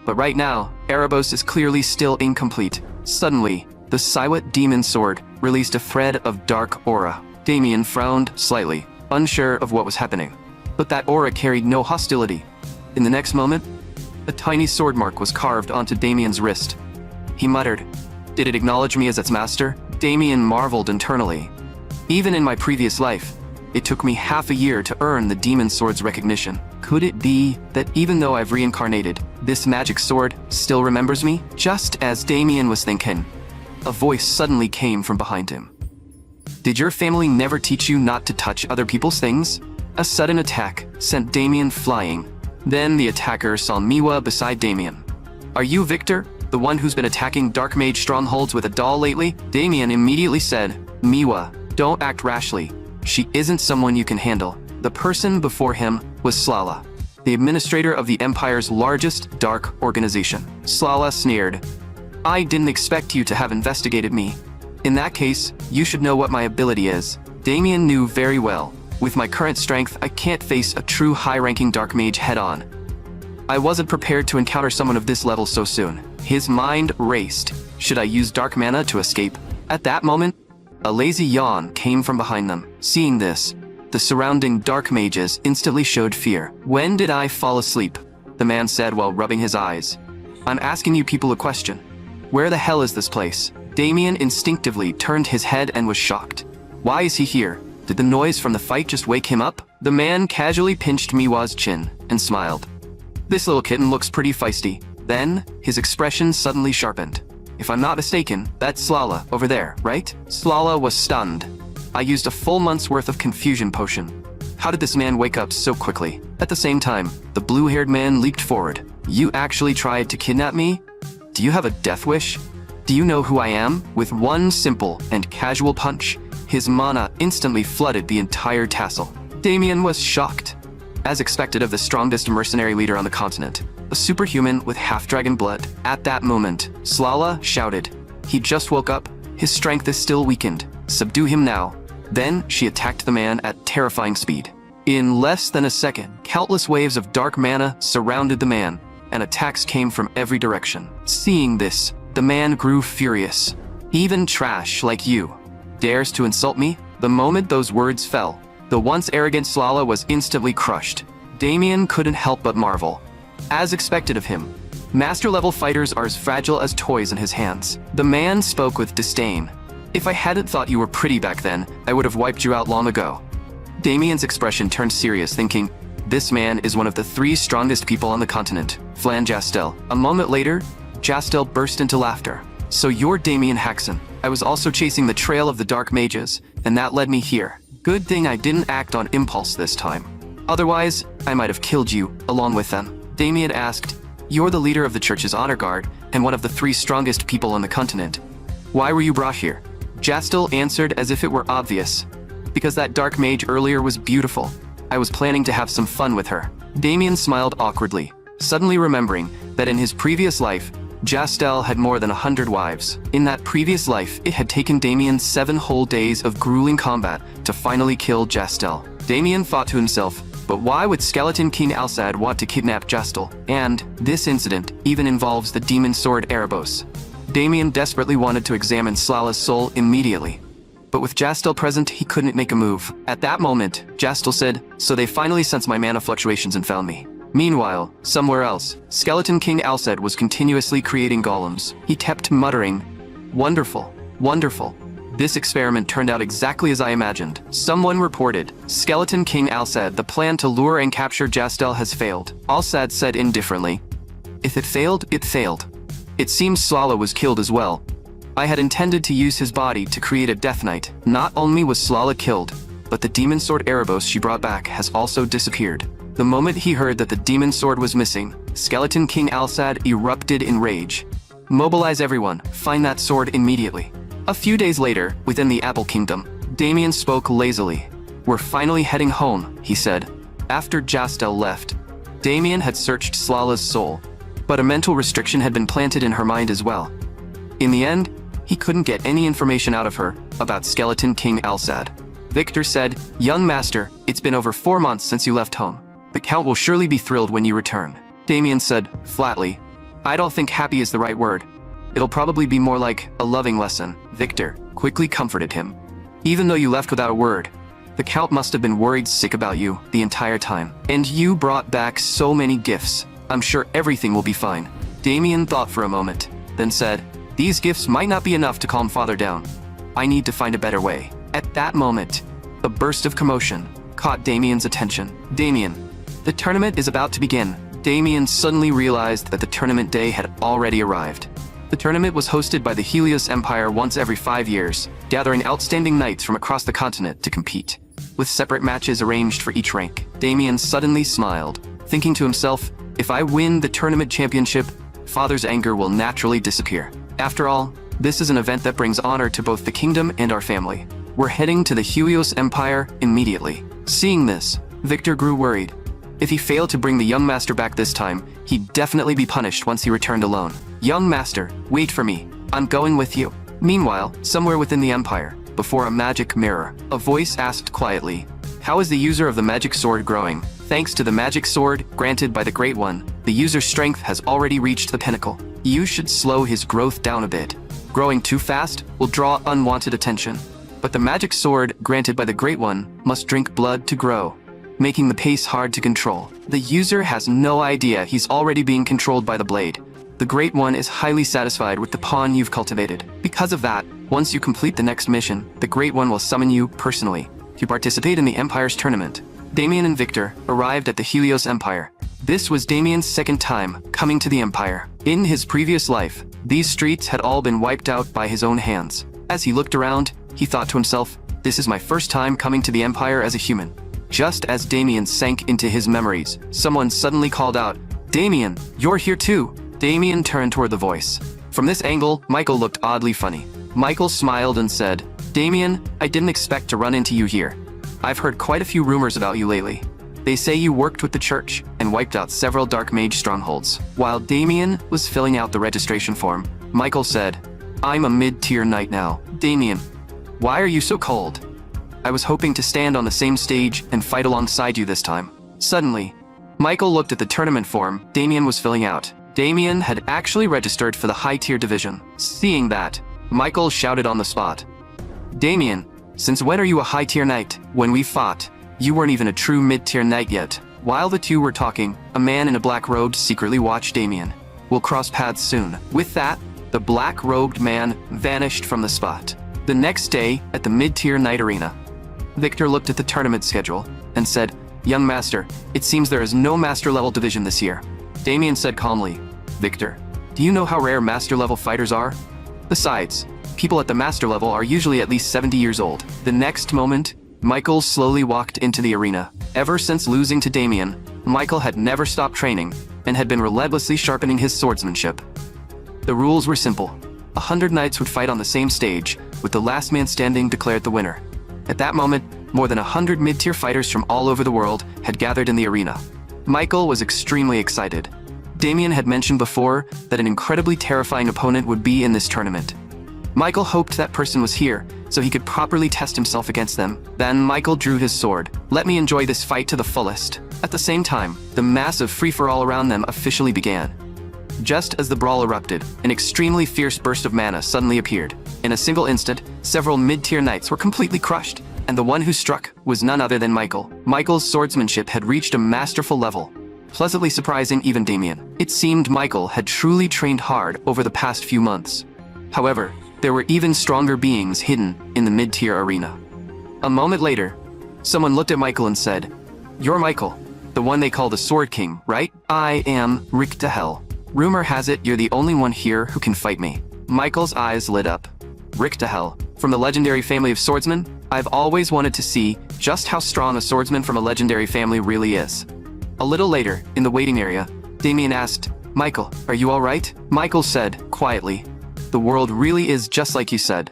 But right now, Erebos is clearly still incomplete. Suddenly, the Siwat demon sword released a thread of dark aura. Damien frowned slightly, unsure of what was happening. But that aura carried no hostility. In the next moment, a tiny sword mark was carved onto Damien's wrist. He muttered, "Did it acknowledge me as its master?" Damien marveled internally. Even in my previous life, it took me half a year to earn the demon sword's recognition. Could it be that even though I've reincarnated, this magic sword still remembers me? Just as Damien was thinking, a voice suddenly came from behind him. Did your family never teach you not to touch other people's things? A sudden attack sent Damien flying. Then the attacker saw Manhwa beside Damien. Are you Victor, the one who's been attacking Dark Mage strongholds with a doll lately? Damien immediately said, Manhwa, don't act rashly. She isn't someone you can handle. The person before him was Slala, the administrator of the Empire's largest dark organization. Slala sneered, I didn't expect you to have investigated me. In that case, you should know what my ability is. Damien knew very well. With my current strength, I can't face a true high-ranking dark mage head-on. I wasn't prepared to encounter someone of this level so soon. His mind raced. Should I use dark mana to escape? At that moment, a lazy yawn came from behind them. Seeing this, the surrounding dark mages instantly showed fear. When did I fall asleep? The man said while rubbing his eyes. I'm asking you people a question. Where the hell is this place? Damien instinctively turned his head and was shocked. Why is he here? Did the noise from the fight just wake him up? The man casually pinched Manhwa's chin and smiled. This little kitten looks pretty feisty. Then, his expression suddenly sharpened. If I'm not mistaken, that's Slala over there, right? Slala was stunned. I used a full month's worth of confusion potion. How did this man wake up so quickly? At the same time, the blue-haired man leaped forward. You actually tried to kidnap me? Do you have a death wish? Do you know who I am? With one simple and casual punch, his mana instantly flooded the entire tassel. Damien was shocked. As expected of the strongest mercenary leader on the continent, a superhuman with half-dragon blood. At that moment, Slala shouted. He just woke up. His strength is still weakened. Subdue him now. Then she attacked the man at terrifying speed. In less than a second, countless waves of dark mana surrounded the man, and attacks came from every direction. Seeing this, the man grew furious. Even trash like you dares to insult me? The moment those words fell, the once arrogant Slala was instantly crushed. Damien couldn't help but marvel. As expected of him, master-level fighters are as fragile as toys in his hands. The man spoke with disdain. If I hadn't thought you were pretty back then, I would have wiped you out long ago. Damien's expression turned serious, thinking, this man is one of the 3 strongest people on the continent. Flan Jastel. A moment later, Jastel burst into laughter. So you're Damien Haxon. I was also chasing the trail of the Dark Mages, and that led me here. Good thing I didn't act on impulse this time. Otherwise, I might have killed you, along with them. Damien asked, you're the leader of the church's honor guard, and one of the 3 strongest people on the continent. Why were you brought here? Jastel answered as if it were obvious. Because that dark mage earlier was beautiful. I was planning to have some fun with her. Damien smiled awkwardly, suddenly remembering that in his previous life, Jastel had more than 100 wives. In that previous life, it had taken Damien 7 whole days of grueling combat to finally kill Jastel. Damien thought to himself, but why would Skeleton King Al-Sad want to kidnap Jastel? And this incident even involves the demon sword Erebos. Damien desperately wanted to examine Slala's soul immediately. But with Jastel present, he couldn't make a move. At that moment, Jastel said, "So they finally sensed my mana fluctuations and found me." Meanwhile, somewhere else, Skeleton King Alced was continuously creating golems. He kept muttering, "Wonderful, wonderful." This experiment turned out exactly as I imagined. Someone reported, "Skeleton King Alced, the plan to lure and capture Jastel has failed." Alced said indifferently, "If it failed, it failed. It seems Slala was killed as well. I had intended to use his body to create a Death Knight. Not only was Slala killed, but the demon sword Erebos she brought back has also disappeared." The moment he heard that the demon sword was missing, Skeleton King Alced erupted in rage. "Mobilize everyone, find that sword immediately." A few days later, within the Apple Kingdom, Damien spoke lazily. "We're finally heading home," he said. After Jastel left, Damien had searched Slala's soul, but a mental restriction had been planted in her mind as well. In the end, he couldn't get any information out of her about Skeleton King Alced. Victor said, "Young master, it's been over 4 months since you left home. The Count will surely be thrilled when you return." Damien said, flatly, "I don't think happy is the right word. It'll probably be more like a loving lesson." Victor quickly comforted him. "Even though you left without a word, the Count must have been worried sick about you the entire time. And you brought back so many gifts. I'm sure everything will be fine." Damien thought for a moment, then said, "These gifts might not be enough to calm Father down. I need to find a better way." At that moment, a burst of commotion caught Damien's attention. "Damien, the tournament is about to begin." Damien suddenly realized that the tournament day had already arrived. The tournament was hosted by the Helios Empire once every 5 years, gathering outstanding knights from across the continent to compete, with separate matches arranged for each rank. Damien suddenly smiled, thinking to himself, "If I win the tournament championship, Father's anger will naturally disappear. After all, this is an event that brings honor to both the kingdom and our family. We're heading to the Helios Empire immediately." Seeing this, Victor grew worried. If he failed to bring the young master back this time, he'd definitely be punished once he returned alone. "Young master, wait for me. I'm going with you." Meanwhile, somewhere within the empire, before a magic mirror, a voice asked quietly, "How is the user of the magic sword growing?" "Thanks to the magic sword granted by the Great One, the user's strength has already reached the pinnacle. You should slow his growth down a bit. Growing too fast will draw unwanted attention. But the magic sword granted by the Great One must drink blood to grow, making the pace hard to control. The user has no idea he's already being controlled by the blade. The Great One is highly satisfied with the pawn you've cultivated. Because of that, once you complete the next mission, the Great One will summon you personally to participate in the Empire's tournament." Damien and Victor arrived at the Helios Empire. This was Damien's second time coming to the Empire. In his previous life, these streets had all been wiped out by his own hands. As he looked around, he thought to himself, "This is my first time coming to the Empire as a human." Just as Damien sank into his memories, someone suddenly called out, "Damien, you're here too." Damien turned toward the voice. From this angle, Michael looked oddly funny. Michael smiled and said, "Damien, I didn't expect to run into you here. I've heard quite a few rumors about you lately. They say you worked with the church and wiped out several dark mage strongholds." While Damien was filling out the registration form, Michael said, "I'm a mid-tier knight now." "Damien, why are you so cold? I was hoping to stand on the same stage and fight alongside you this time." Suddenly, Michael looked at the tournament form Damien was filling out. Damien had actually registered for the high-tier division. Seeing that, Michael shouted on the spot, "Damien, since when are you a high-tier knight? When we fought, you weren't even a true mid-tier knight yet." While the two were talking, a man in a black robe secretly watched Damien. "We'll cross paths soon." With that, the black-robed man vanished from the spot. The next day, at the mid-tier knight arena, Victor looked at the tournament schedule and said, "Young master, it seems there is no master-level division this year." Damien said calmly, "Victor, do you know how rare master-level fighters are? Besides, people at the master level are usually at least 70 years old." The next moment, Michael slowly walked into the arena. Ever since losing to Damien, Michael had never stopped training and had been relentlessly sharpening his swordsmanship. The rules were simple. 100 knights would fight on the same stage, with the last man standing declared the winner. At that moment, more than 100 mid-tier fighters from all over the world had gathered in the arena. Michael was extremely excited. Damien had mentioned before that an incredibly terrifying opponent would be in this tournament. Michael hoped that person was here, so he could properly test himself against them. Then Michael drew his sword. "Let me enjoy this fight to the fullest." At the same time, the massive free-for-all around them officially began. Just as the brawl erupted, an extremely fierce burst of mana suddenly appeared. In a single instant, several mid-tier knights were completely crushed, and the one who struck was none other than Michael. Michael's swordsmanship had reached a masterful level, pleasantly surprising even Damien. It seemed Michael had truly trained hard over the past few months. However, there were even stronger beings hidden in the mid-tier arena. A moment later, someone looked at Michael and said, "You're Michael, the one they call the Sword King, right? I am Rick to Hell. Rumor has it you're the only one here who can fight me." Michael's eyes lit up. Rick to Hell. From the legendary family of swordsmen, I've always wanted to see just how strong a swordsman from a legendary family really is. A little later, in the waiting area, Damien asked, "Michael, are you all right?" Michael said, quietly, "The world really is just like you said.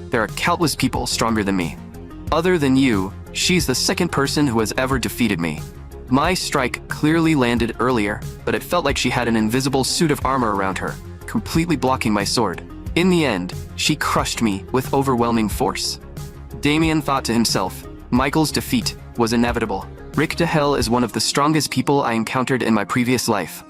There are countless people stronger than me. Other than you, she's the second person who has ever defeated me. My strike clearly landed earlier, but it felt like she had an invisible suit of armor around her, completely blocking my sword. In the end, she crushed me with overwhelming force." Damien thought to himself, Michael's defeat was inevitable. Rick to Hell is one of the strongest people I encountered in my previous life.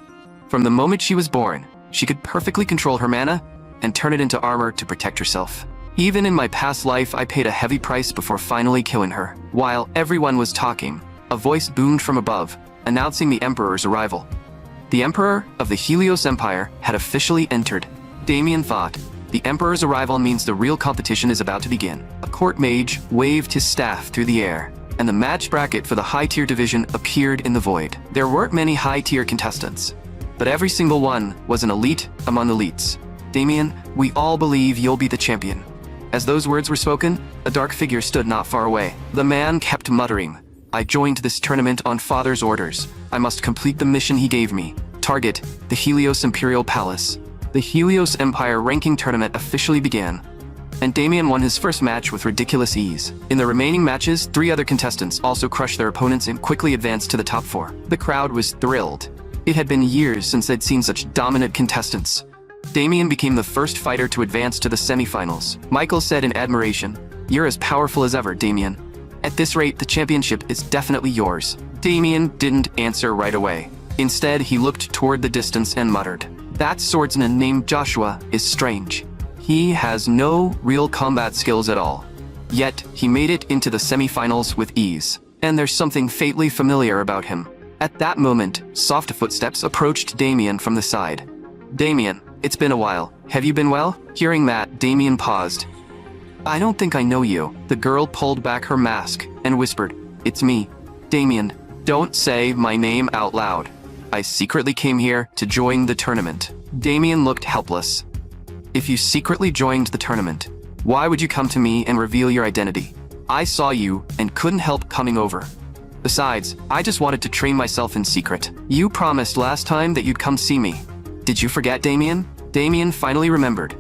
From the moment she was born, she could perfectly control her mana and turn it into armor to protect herself. Even in my past life, I paid a heavy price before finally killing her. While everyone was talking, a voice boomed from above, announcing the Emperor's arrival. The Emperor of the Helios Empire had officially entered. Damien thought, the Emperor's arrival means the real competition is about to begin. A court mage waved his staff through the air, and the match bracket for the high-tier division appeared in the void. There weren't many high-tier contestants, but every single one was an elite among elites. "Damien, we all believe you'll be the champion." As those words were spoken, a dark figure stood not far away. The man kept muttering, "I joined this tournament on Father's orders. I must complete the mission he gave me. Target, the Helios Imperial Palace." The Helios Empire ranking tournament officially began, and Damien won his first match with ridiculous ease. In the remaining matches, 3 other contestants also crushed their opponents and quickly advanced to the top 4. The crowd was thrilled. It had been years since they'd seen such dominant contestants. Damien became the first fighter to advance to the semifinals. Michael said in admiration, "You're as powerful as ever, Damien. At this rate, the championship is definitely yours." Damien didn't answer right away. Instead, he looked toward the distance and muttered, "That swordsman named Joshua is strange. He has no real combat skills at all. Yet, he made it into the semifinals with ease. And there's something fatally familiar about him." At that moment, soft footsteps approached Damien from the side. "Damien, it's been a while. Have you been well?" Hearing that, Damien paused. "I don't think I know you." The girl pulled back her mask and whispered, "It's me, Damien. Don't say my name out loud. I secretly came here to join the tournament." Damien looked helpless. "If you secretly joined the tournament, why would you come to me and reveal your identity? I saw you and couldn't help coming over. Besides, I just wanted to train myself in secret. You promised last time that you'd come see me. Did you forget, Damien?" Damien finally remembered.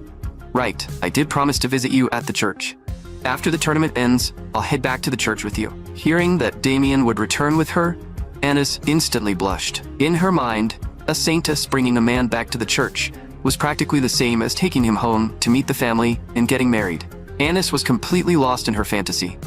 "Right, I did promise to visit you at the church. After the tournament ends, I'll head back to the church with you." Hearing that Damien would return with her, Annis instantly blushed. In her mind, a saintess bringing a man back to the church was practically the same as taking him home to meet the family and getting married. Annis was completely lost in her fantasy.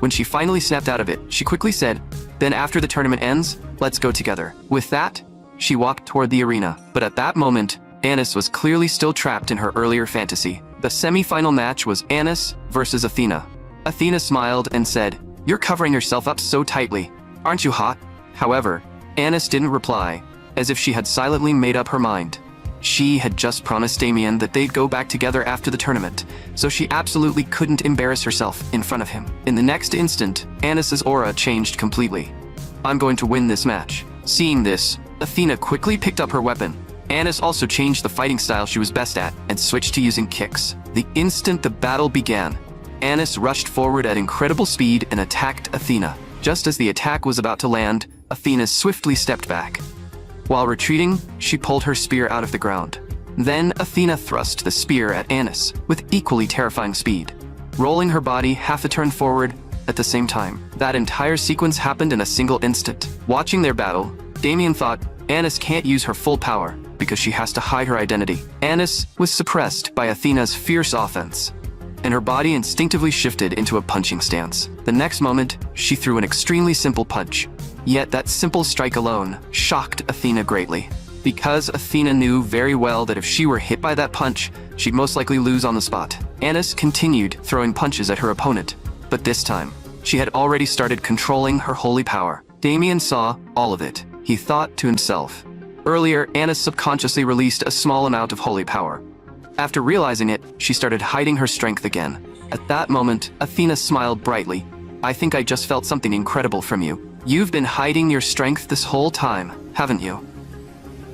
When she finally snapped out of it, she quickly said, "Then after the tournament ends, let's go together." With that, she walked toward the arena. But at that moment, Annis was clearly still trapped in her earlier fantasy. The semi-final match was Annis versus Athena. Athena smiled and said, "You're covering yourself up so tightly. Aren't you hot?" However, Annis didn't reply, as if she had silently made up her mind. She had just promised Damien that they'd go back together after the tournament, so she absolutely couldn't embarrass herself in front of him. In the next instant, Annis's aura changed completely. "I'm going to win this match." Seeing this, Athena quickly picked up her weapon. Annis also changed the fighting style she was best at and switched to using kicks. The instant the battle began, Annis rushed forward at incredible speed and attacked Athena. Just as the attack was about to land, Athena swiftly stepped back. While retreating, she pulled her spear out of the ground. Then Athena thrust the spear at Annis with equally terrifying speed, rolling her body half a turn forward at the same time. That entire sequence happened in a single instant. Watching their battle, Damien thought, Annis can't use her full power because she has to hide her identity. Annis was suppressed by Athena's fierce offense, and her body instinctively shifted into a punching stance. The next moment, she threw an extremely simple punch. Yet that simple strike alone shocked Athena greatly. because Athena knew very well that if she were hit by that punch, she'd most likely lose on the spot. Anis continued throwing punches at her opponent, but this time, she had already started controlling her holy power. Damien saw all of it. He thought to himself. Earlier, Anis subconsciously released a small amount of holy power. After realizing it, she started hiding her strength again. At that moment, Athena smiled brightly. I think I just felt something incredible from you. You've been hiding your strength this whole time, haven't you?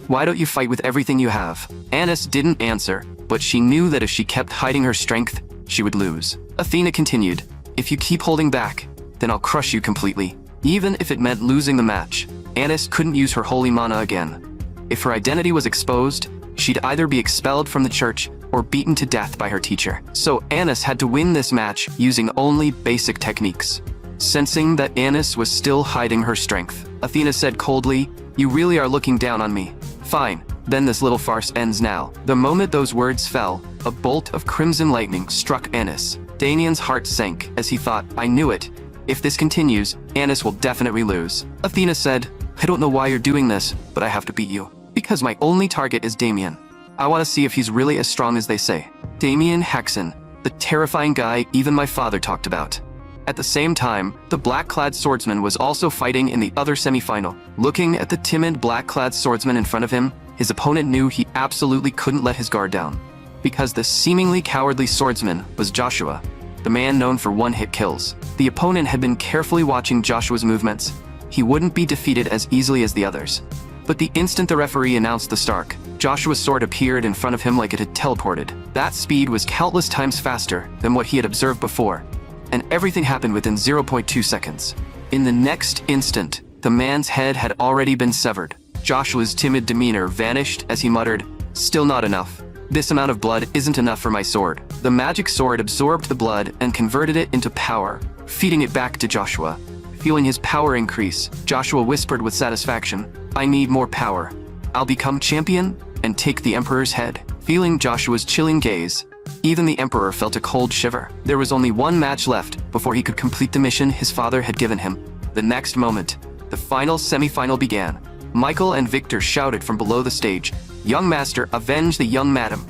Why don't you fight with everything you have? Anis didn't answer, but she knew that if she kept hiding her strength, she would lose. Athena continued, if you keep holding back, then I'll crush you completely. Even if it meant losing the match, Anis couldn't use her holy mana again. If her identity was exposed, she'd either be expelled from the church or beaten to death by her teacher. So Anis had to win this match using only basic techniques. Sensing that Anis was still hiding her strength, Athena said coldly, you really are looking down on me. Fine, then this little farce ends now. The moment those words fell, a bolt of crimson lightning struck Anis. Damien's heart sank as he thought, I knew it. If this continues, Anis will definitely lose. Athena said, I don't know why you're doing this, but I have to beat you. Because my only target is Damien. I want to see if he's really as strong as they say. Damien Haxon, the terrifying guy even my father talked about. At the same time, the black-clad swordsman was also fighting in the other semi-final. Looking at the timid black-clad swordsman in front of him, his opponent knew he absolutely couldn't let his guard down. Because the seemingly cowardly swordsman was Joshua, the man known for one-hit kills. The opponent had been carefully watching Joshua's movements. He wouldn't be defeated as easily as the others. But the instant the referee announced the start, Joshua's sword appeared in front of him like it had teleported. That speed was countless times faster than what he had observed before, and everything happened within 0.2 seconds. In the next instant, the man's head had already been severed. Joshua's timid demeanor vanished as he muttered, still not enough. This amount of blood isn't enough for my sword. The magic sword absorbed the blood and converted it into power, feeding it back to Joshua. Feeling his power increase, Joshua whispered with satisfaction, I need more power. I'll become champion and take the Emperor's head. Feeling Joshua's chilling gaze, even the Emperor felt a cold shiver. There was only one match left before he could complete the mission his father had given him. The next moment, the final semi-final began. Michael and Victor shouted from below the stage, Young Master, avenge the young madam.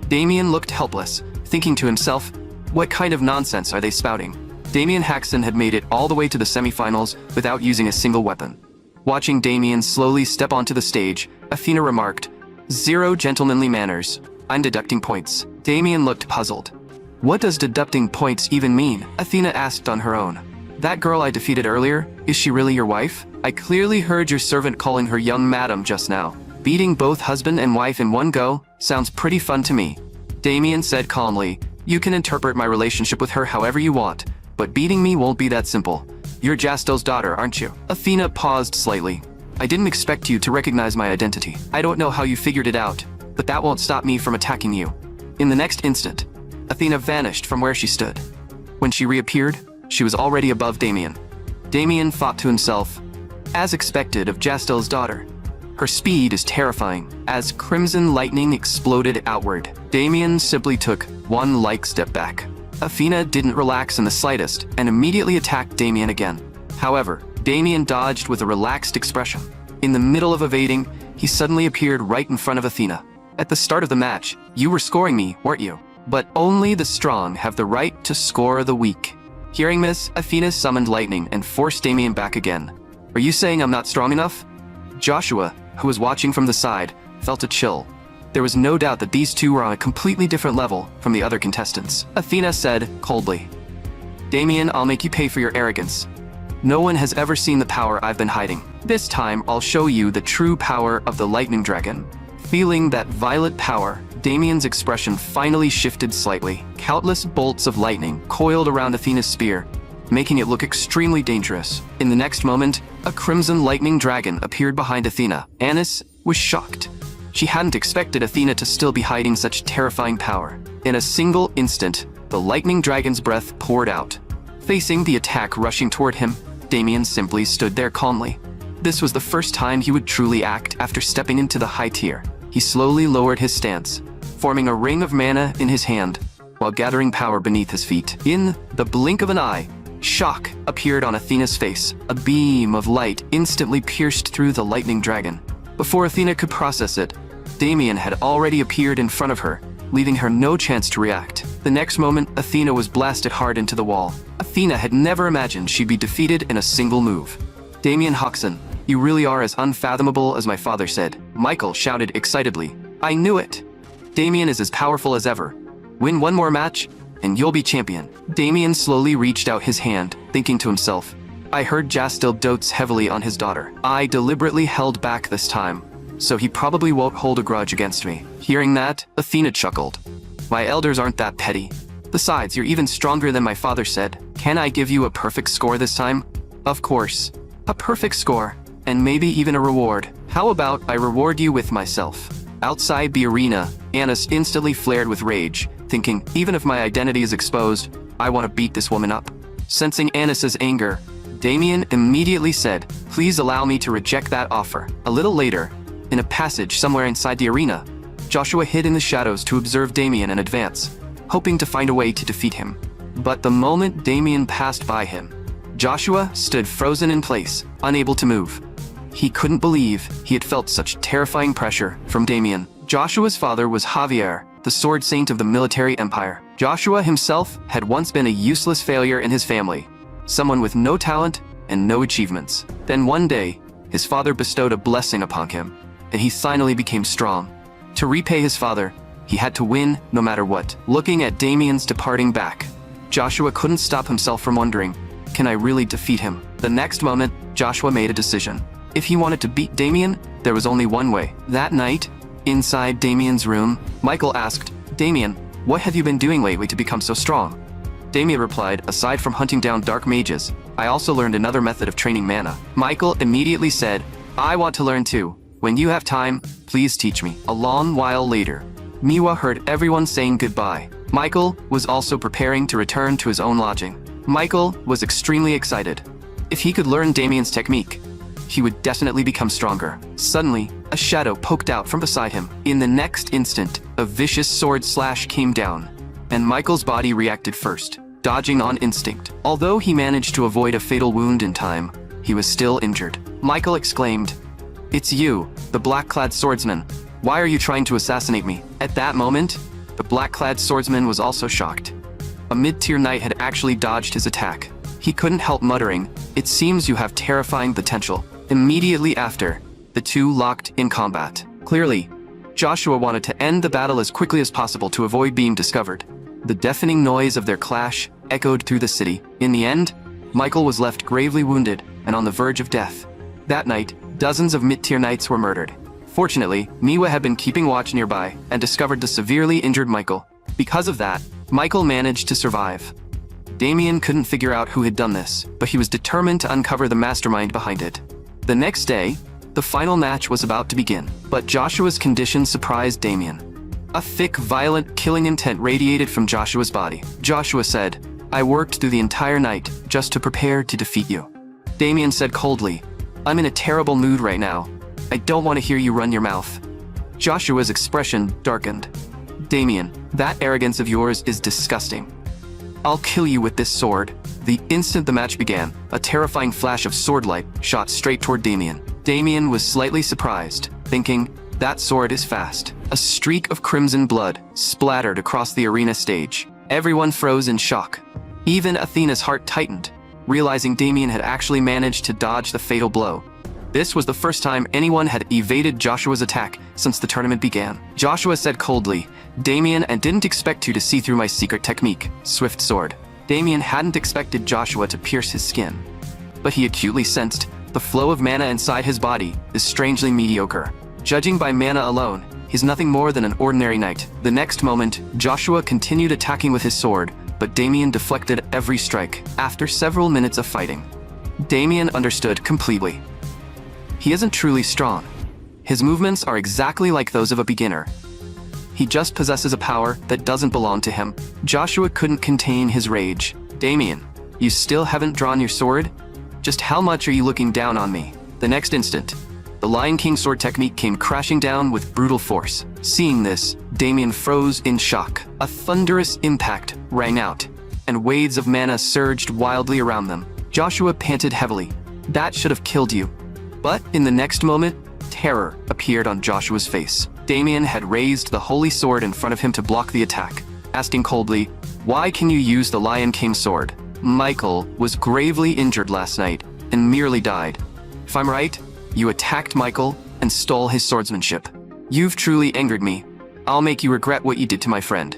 Damien looked helpless, thinking to himself, what kind of nonsense are they spouting? Damien Haxon had made it all the way to the semi-finals without using a single weapon. Watching Damien slowly step onto the stage, Athena remarked, Zero gentlemanly manners. I'm deducting points. Damien looked puzzled. What does deducting points even mean? Athena asked on her own. That girl I defeated earlier, is she really your wife? I clearly heard your servant calling her young madam just now. Beating both husband and wife in one go sounds pretty fun to me. Damien said calmly, you can interpret my relationship with her however you want, but beating me won't be that simple. You're Jastel's daughter, aren't you? Athena paused slightly. I didn't expect you to recognize my identity. I don't know how you figured it out, but that won't stop me from attacking you. In the next instant, Athena vanished from where she stood. When she reappeared, she was already above Damien. Damien thought to himself, as expected of Jastel's daughter. Her speed is terrifying. As crimson lightning exploded outward, Damien simply took one light step back. Athena didn't relax in the slightest and immediately attacked Damien again. However, Damien dodged with a relaxed expression. In the middle of evading, he suddenly appeared right in front of Athena. At the start of the match, you were scoring me, weren't you? But only the strong have the right to score the weak. Hearing this, Athena summoned lightning and forced Damien back again. Are you saying I'm not strong enough? Joshua, who was watching from the side, felt a chill. There was no doubt that these two were on a completely different level from the other contestants. Athena said coldly, Damien, I'll make you pay for your arrogance. No one has ever seen the power I've been hiding. This time, I'll show you the true power of the lightning dragon. Feeling that violet power, Damien's expression finally shifted slightly. Countless bolts of lightning coiled around Athena's spear, making it look extremely dangerous. In the next moment, a crimson lightning dragon appeared behind Athena. Anis was shocked. She hadn't expected Athena to still be hiding such terrifying power. In a single instant, the lightning dragon's breath poured out. Facing the attack rushing toward him, Damien simply stood there calmly. This was the first time he would truly act after stepping into the high tier. He slowly lowered his stance, forming a ring of mana in his hand, while gathering power beneath his feet. In the blink of an eye, shock appeared on Athena's face. A beam of light instantly pierced through the lightning dragon. Before Athena could process it, Damien had already appeared in front of her, leaving her no chance to react. The next moment, Athena was blasted hard into the wall. Athena had never imagined she'd be defeated in a single move. "Damien Hoxon, you really are as unfathomable as my father said," Michael shouted excitedly. "I knew it! Damien is as powerful as ever. Win one more match, and you'll be champion." Damien slowly reached out his hand, thinking to himself, "I heard Jastil dotes heavily on his daughter. I deliberately held back this time, so he probably won't hold a grudge against me." Hearing that, Athena chuckled. "My elders aren't that petty. Besides, you're even stronger than my father said. Can I give you a perfect score this time?" "Of course. A perfect score, and maybe even a reward. How about I reward you with myself?" Outside the arena, Anis instantly flared with rage, thinking, even if my identity is exposed, I want to beat this woman up. Sensing Anis's anger, Damien immediately said, "Please allow me to reject that offer." A little later, in a passage somewhere inside the arena, Joshua hid in the shadows to observe Damien in advance, hoping to find a way to defeat him. But the moment Damien passed by him, Joshua stood frozen in place, unable to move. He couldn't believe he had felt such terrifying pressure from Damien. Joshua's father was Javier, the sword saint of the military empire. Joshua himself had once been a useless failure in his family, someone with no talent and no achievements. Then one day, his father bestowed a blessing upon him, and he finally became strong. To repay his father, he had to win no matter what. Looking at Damien's departing back, Joshua couldn't stop himself from wondering, can I really defeat him? The next moment, Joshua made a decision. If he wanted to beat Damien, there was only one way. That night, inside Damien's room, Michael asked, "Damien, what have you been doing lately to become so strong?" Damien replied, "Aside from hunting down dark mages, I also learned another method of training mana." Michael immediately said, "I want to learn too. When you have time, please teach me." A long while later, Miwa heard everyone saying goodbye. Michael was also preparing to return to his own lodging. Michael was extremely excited. If he could learn Damien's technique, he would definitely become stronger. Suddenly, a shadow poked out from beside him. In the next instant, a vicious sword slash came down, and Michael's body reacted first, dodging on instinct. Although he managed to avoid a fatal wound in time, he was still injured. Michael exclaimed, "It's you, the black-clad swordsman. Why are you trying to assassinate me?" At that moment, the black-clad swordsman was also shocked. A mid-tier knight had actually dodged his attack. He couldn't help muttering, "It seems you have terrifying potential." Immediately after, the two locked in combat. Clearly, Joshua wanted to end the battle as quickly as possible to avoid being discovered. The deafening noise of their clash echoed through the city. In the end, Michael was left gravely wounded and on the verge of death. That night, dozens of mid-tier knights were murdered. Fortunately, Miwa had been keeping watch nearby and discovered the severely injured Michael. Because of that, Michael managed to survive. Damien couldn't figure out who had done this, but he was determined to uncover the mastermind behind it. The next day, the final match was about to begin, but Joshua's condition surprised Damien. A thick, violent, killing intent radiated from Joshua's body. Joshua said, "I worked through the entire night just to prepare to defeat you." Damien said coldly, "I'm in a terrible mood right now. I don't want to hear you run your mouth." Joshua's expression darkened. "Damien, that arrogance of yours is disgusting. I'll kill you with this sword." The instant the match began, a terrifying flash of sword light shot straight toward Damien. Damien was slightly surprised, thinking, that sword is fast. A streak of crimson blood splattered across the arena stage. Everyone froze in shock. Even Athena's heart tightened, realizing Damien had actually managed to dodge the fatal blow. This was the first time anyone had evaded Joshua's attack since the tournament began. Joshua said coldly, "Damien, I didn't expect you to see through my secret technique, Swift Sword." Damien hadn't expected Joshua to pierce his skin, but he acutely sensed the flow of mana inside his body is strangely mediocre. Judging by mana alone, he's nothing more than an ordinary knight. The next moment, Joshua continued attacking with his sword, but Damien deflected every strike. After several minutes of fighting, Damien understood completely. He isn't truly strong. His movements are exactly like those of a beginner. He just possesses a power that doesn't belong to him. Joshua couldn't contain his rage. "Damien, you still haven't drawn your sword? Just how much are you looking down on me?" The next instant, the Lion King sword technique came crashing down with brutal force. Seeing this, Damien froze in shock. A thunderous impact rang out, and waves of mana surged wildly around them. Joshua panted heavily. "That should have killed you." But in the next moment, terror appeared on Joshua's face. Damien had raised the holy sword in front of him to block the attack, asking coldly, "Why can you use the Lion King sword? Michael was gravely injured last night and merely died. If I'm right, you attacked Michael and stole his swordsmanship. You've truly angered me. I'll make you regret what you did to my friend."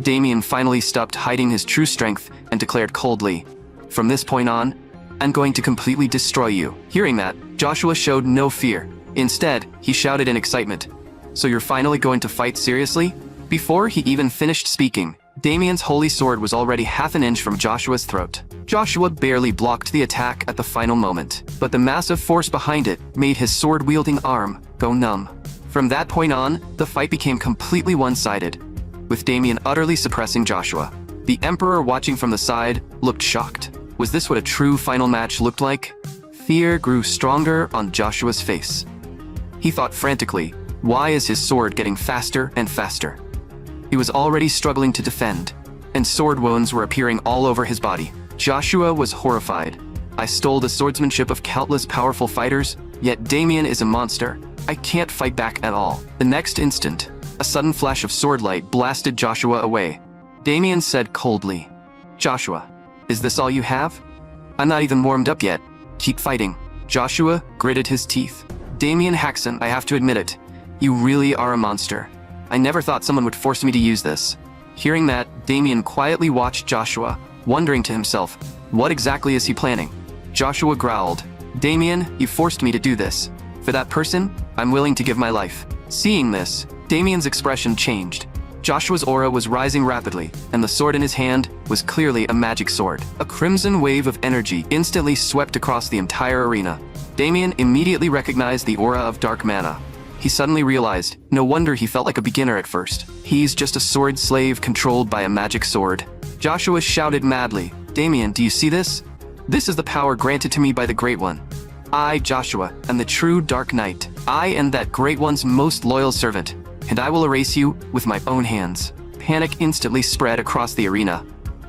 Damien finally stopped hiding his true strength and declared coldly, "From this point on, I'm going to completely destroy you." Hearing that, Joshua showed no fear. Instead, he shouted in excitement, "So you're finally going to fight seriously?" Before he even finished speaking, Damien's holy sword was already half an inch from Joshua's throat. Joshua barely blocked the attack at the final moment, but the massive force behind it made his sword-wielding arm go numb. From that point on, the fight became completely one-sided, with Damien utterly suppressing Joshua. The Emperor, watching from the side, looked shocked. Was this what a true final match looked like? Fear grew stronger on Joshua's face. He thought frantically, why is his sword getting faster and faster? He was already struggling to defend, and sword wounds were appearing all over his body. Joshua was horrified. "I stole the swordsmanship of countless powerful fighters, yet Damien is a monster. I can't fight back at all." The next instant, a sudden flash of sword light blasted Joshua away. Damien said coldly, "Joshua, is this all you have? I'm not even warmed up yet. Keep fighting." Joshua gritted his teeth. "Damien Haxon, I have to admit it. You really are a monster. I never thought someone would force me to use this." Hearing that, Damien quietly watched Joshua, wondering to himself, what exactly is he planning? Joshua growled, "Damien, you forced me to do this. For that person, I'm willing to give my life." Seeing this, Damien's expression changed. Joshua's aura was rising rapidly, and the sword in his hand was clearly a magic sword. A crimson wave of energy instantly swept across the entire arena. Damien immediately recognized the aura of dark mana. He suddenly realized, no wonder he felt like a beginner at first. He's just a sword slave controlled by a magic sword. Joshua shouted madly, "Damien, do you see this? This is the power granted to me by the Great One. I, Joshua, am the true Dark Knight. I am that Great One's most loyal servant, and I will erase you with my own hands." Panic instantly spread across the arena.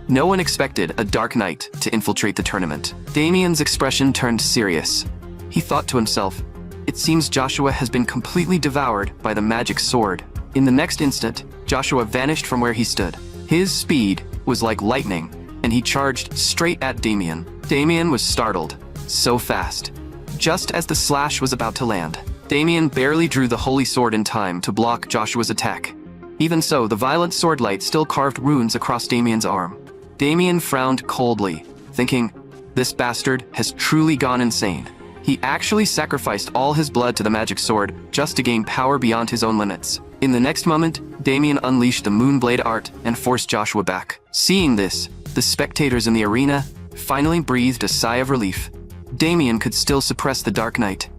No one expected a Dark Knight to infiltrate the tournament. Damien's expression turned serious. He thought to himself, it seems Joshua has been completely devoured by the magic sword. In the next instant, Joshua vanished from where he stood. His speed was like lightning, and he charged straight at Damien. Damien was startled. So fast. Just as the slash was about to land, Damien barely drew the holy sword in time to block Joshua's attack. Even so, the violent sword light still carved runes across Damien's arm. Damien frowned coldly, thinking, this bastard has truly gone insane. He actually sacrificed all his blood to the magic sword just to gain power beyond his own limits. In the next moment, Damien unleashed the Moonblade art and forced Joshua back. Seeing this, the spectators in the arena finally breathed a sigh of relief. Damien could still suppress the Dark Knight.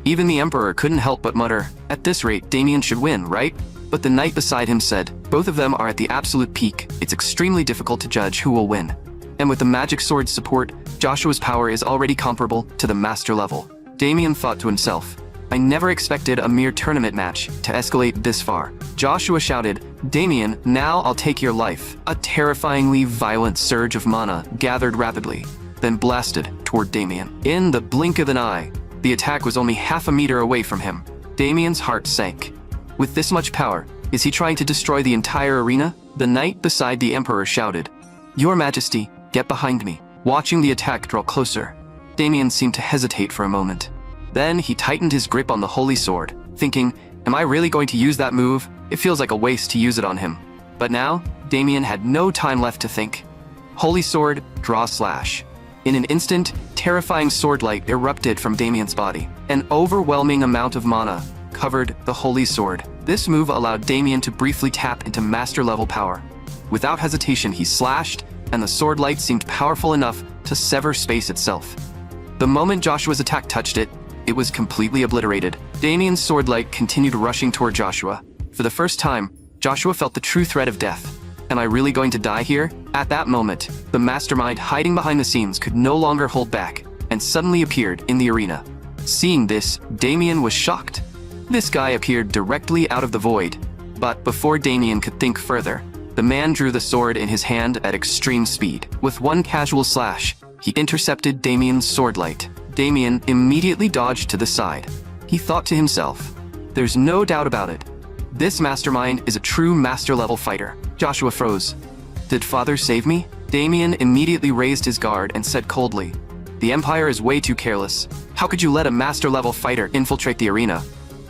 Even the Emperor couldn't help but mutter, at this rate, Damien should win, right? But the knight beside him said, both of them are at the absolute peak. It's extremely difficult to judge who will win. And with the magic sword's support, Joshua's power is already comparable to the master level. Damien thought to himself, I never expected a mere tournament match to escalate this far. Joshua shouted, Damien, now I'll take your life. A terrifyingly violent surge of mana gathered rapidly, then blasted toward Damien. In the blink of an eye, the attack was only half a meter away from him. Damien's heart sank. With this much power, is he trying to destroy the entire arena? The knight beside the Emperor shouted, Your Majesty, get behind me. Watching the attack draw closer, Damien seemed to hesitate for a moment. Then he tightened his grip on the holy sword, thinking, am I really going to use that move? It feels like a waste to use it on him. But now, Damien had no time left to think. Holy sword, draw slash. In an instant, terrifying sword light erupted from Damien's body. An overwhelming amount of mana covered the holy sword. This move allowed Damien to briefly tap into master level power. Without hesitation, he slashed, and the sword light seemed powerful enough to sever space itself. The moment Joshua's attack touched it, it was completely obliterated. Damien's sword light continued rushing toward Joshua. For the first time, Joshua felt the true threat of death. Am I really going to die here? At that moment, the mastermind hiding behind the scenes could no longer hold back, and suddenly appeared in the arena. Seeing this, Damien was shocked. This guy appeared directly out of the void. But before Damien could think further, the man drew the sword in his hand at extreme speed. With one casual slash, he intercepted Damien's sword light. Damien immediately dodged to the side. He thought to himself, "There's no doubt about it. This mastermind is a true master-level fighter." Joshua froze. "Did Father save me?" Damien immediately raised his guard and said coldly, "The Empire is way too careless. How could you let a master-level fighter infiltrate the arena?"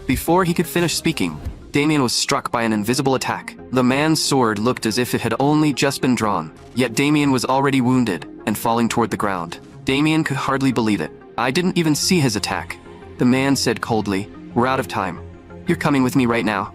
Before he could finish speaking, Damien was struck by an invisible attack. The man's sword looked as if it had only just been drawn, yet Damien was already wounded and falling toward the ground. Damien could hardly believe it. "I didn't even see his attack." The man said coldly, "We're out of time. You're coming with me right now."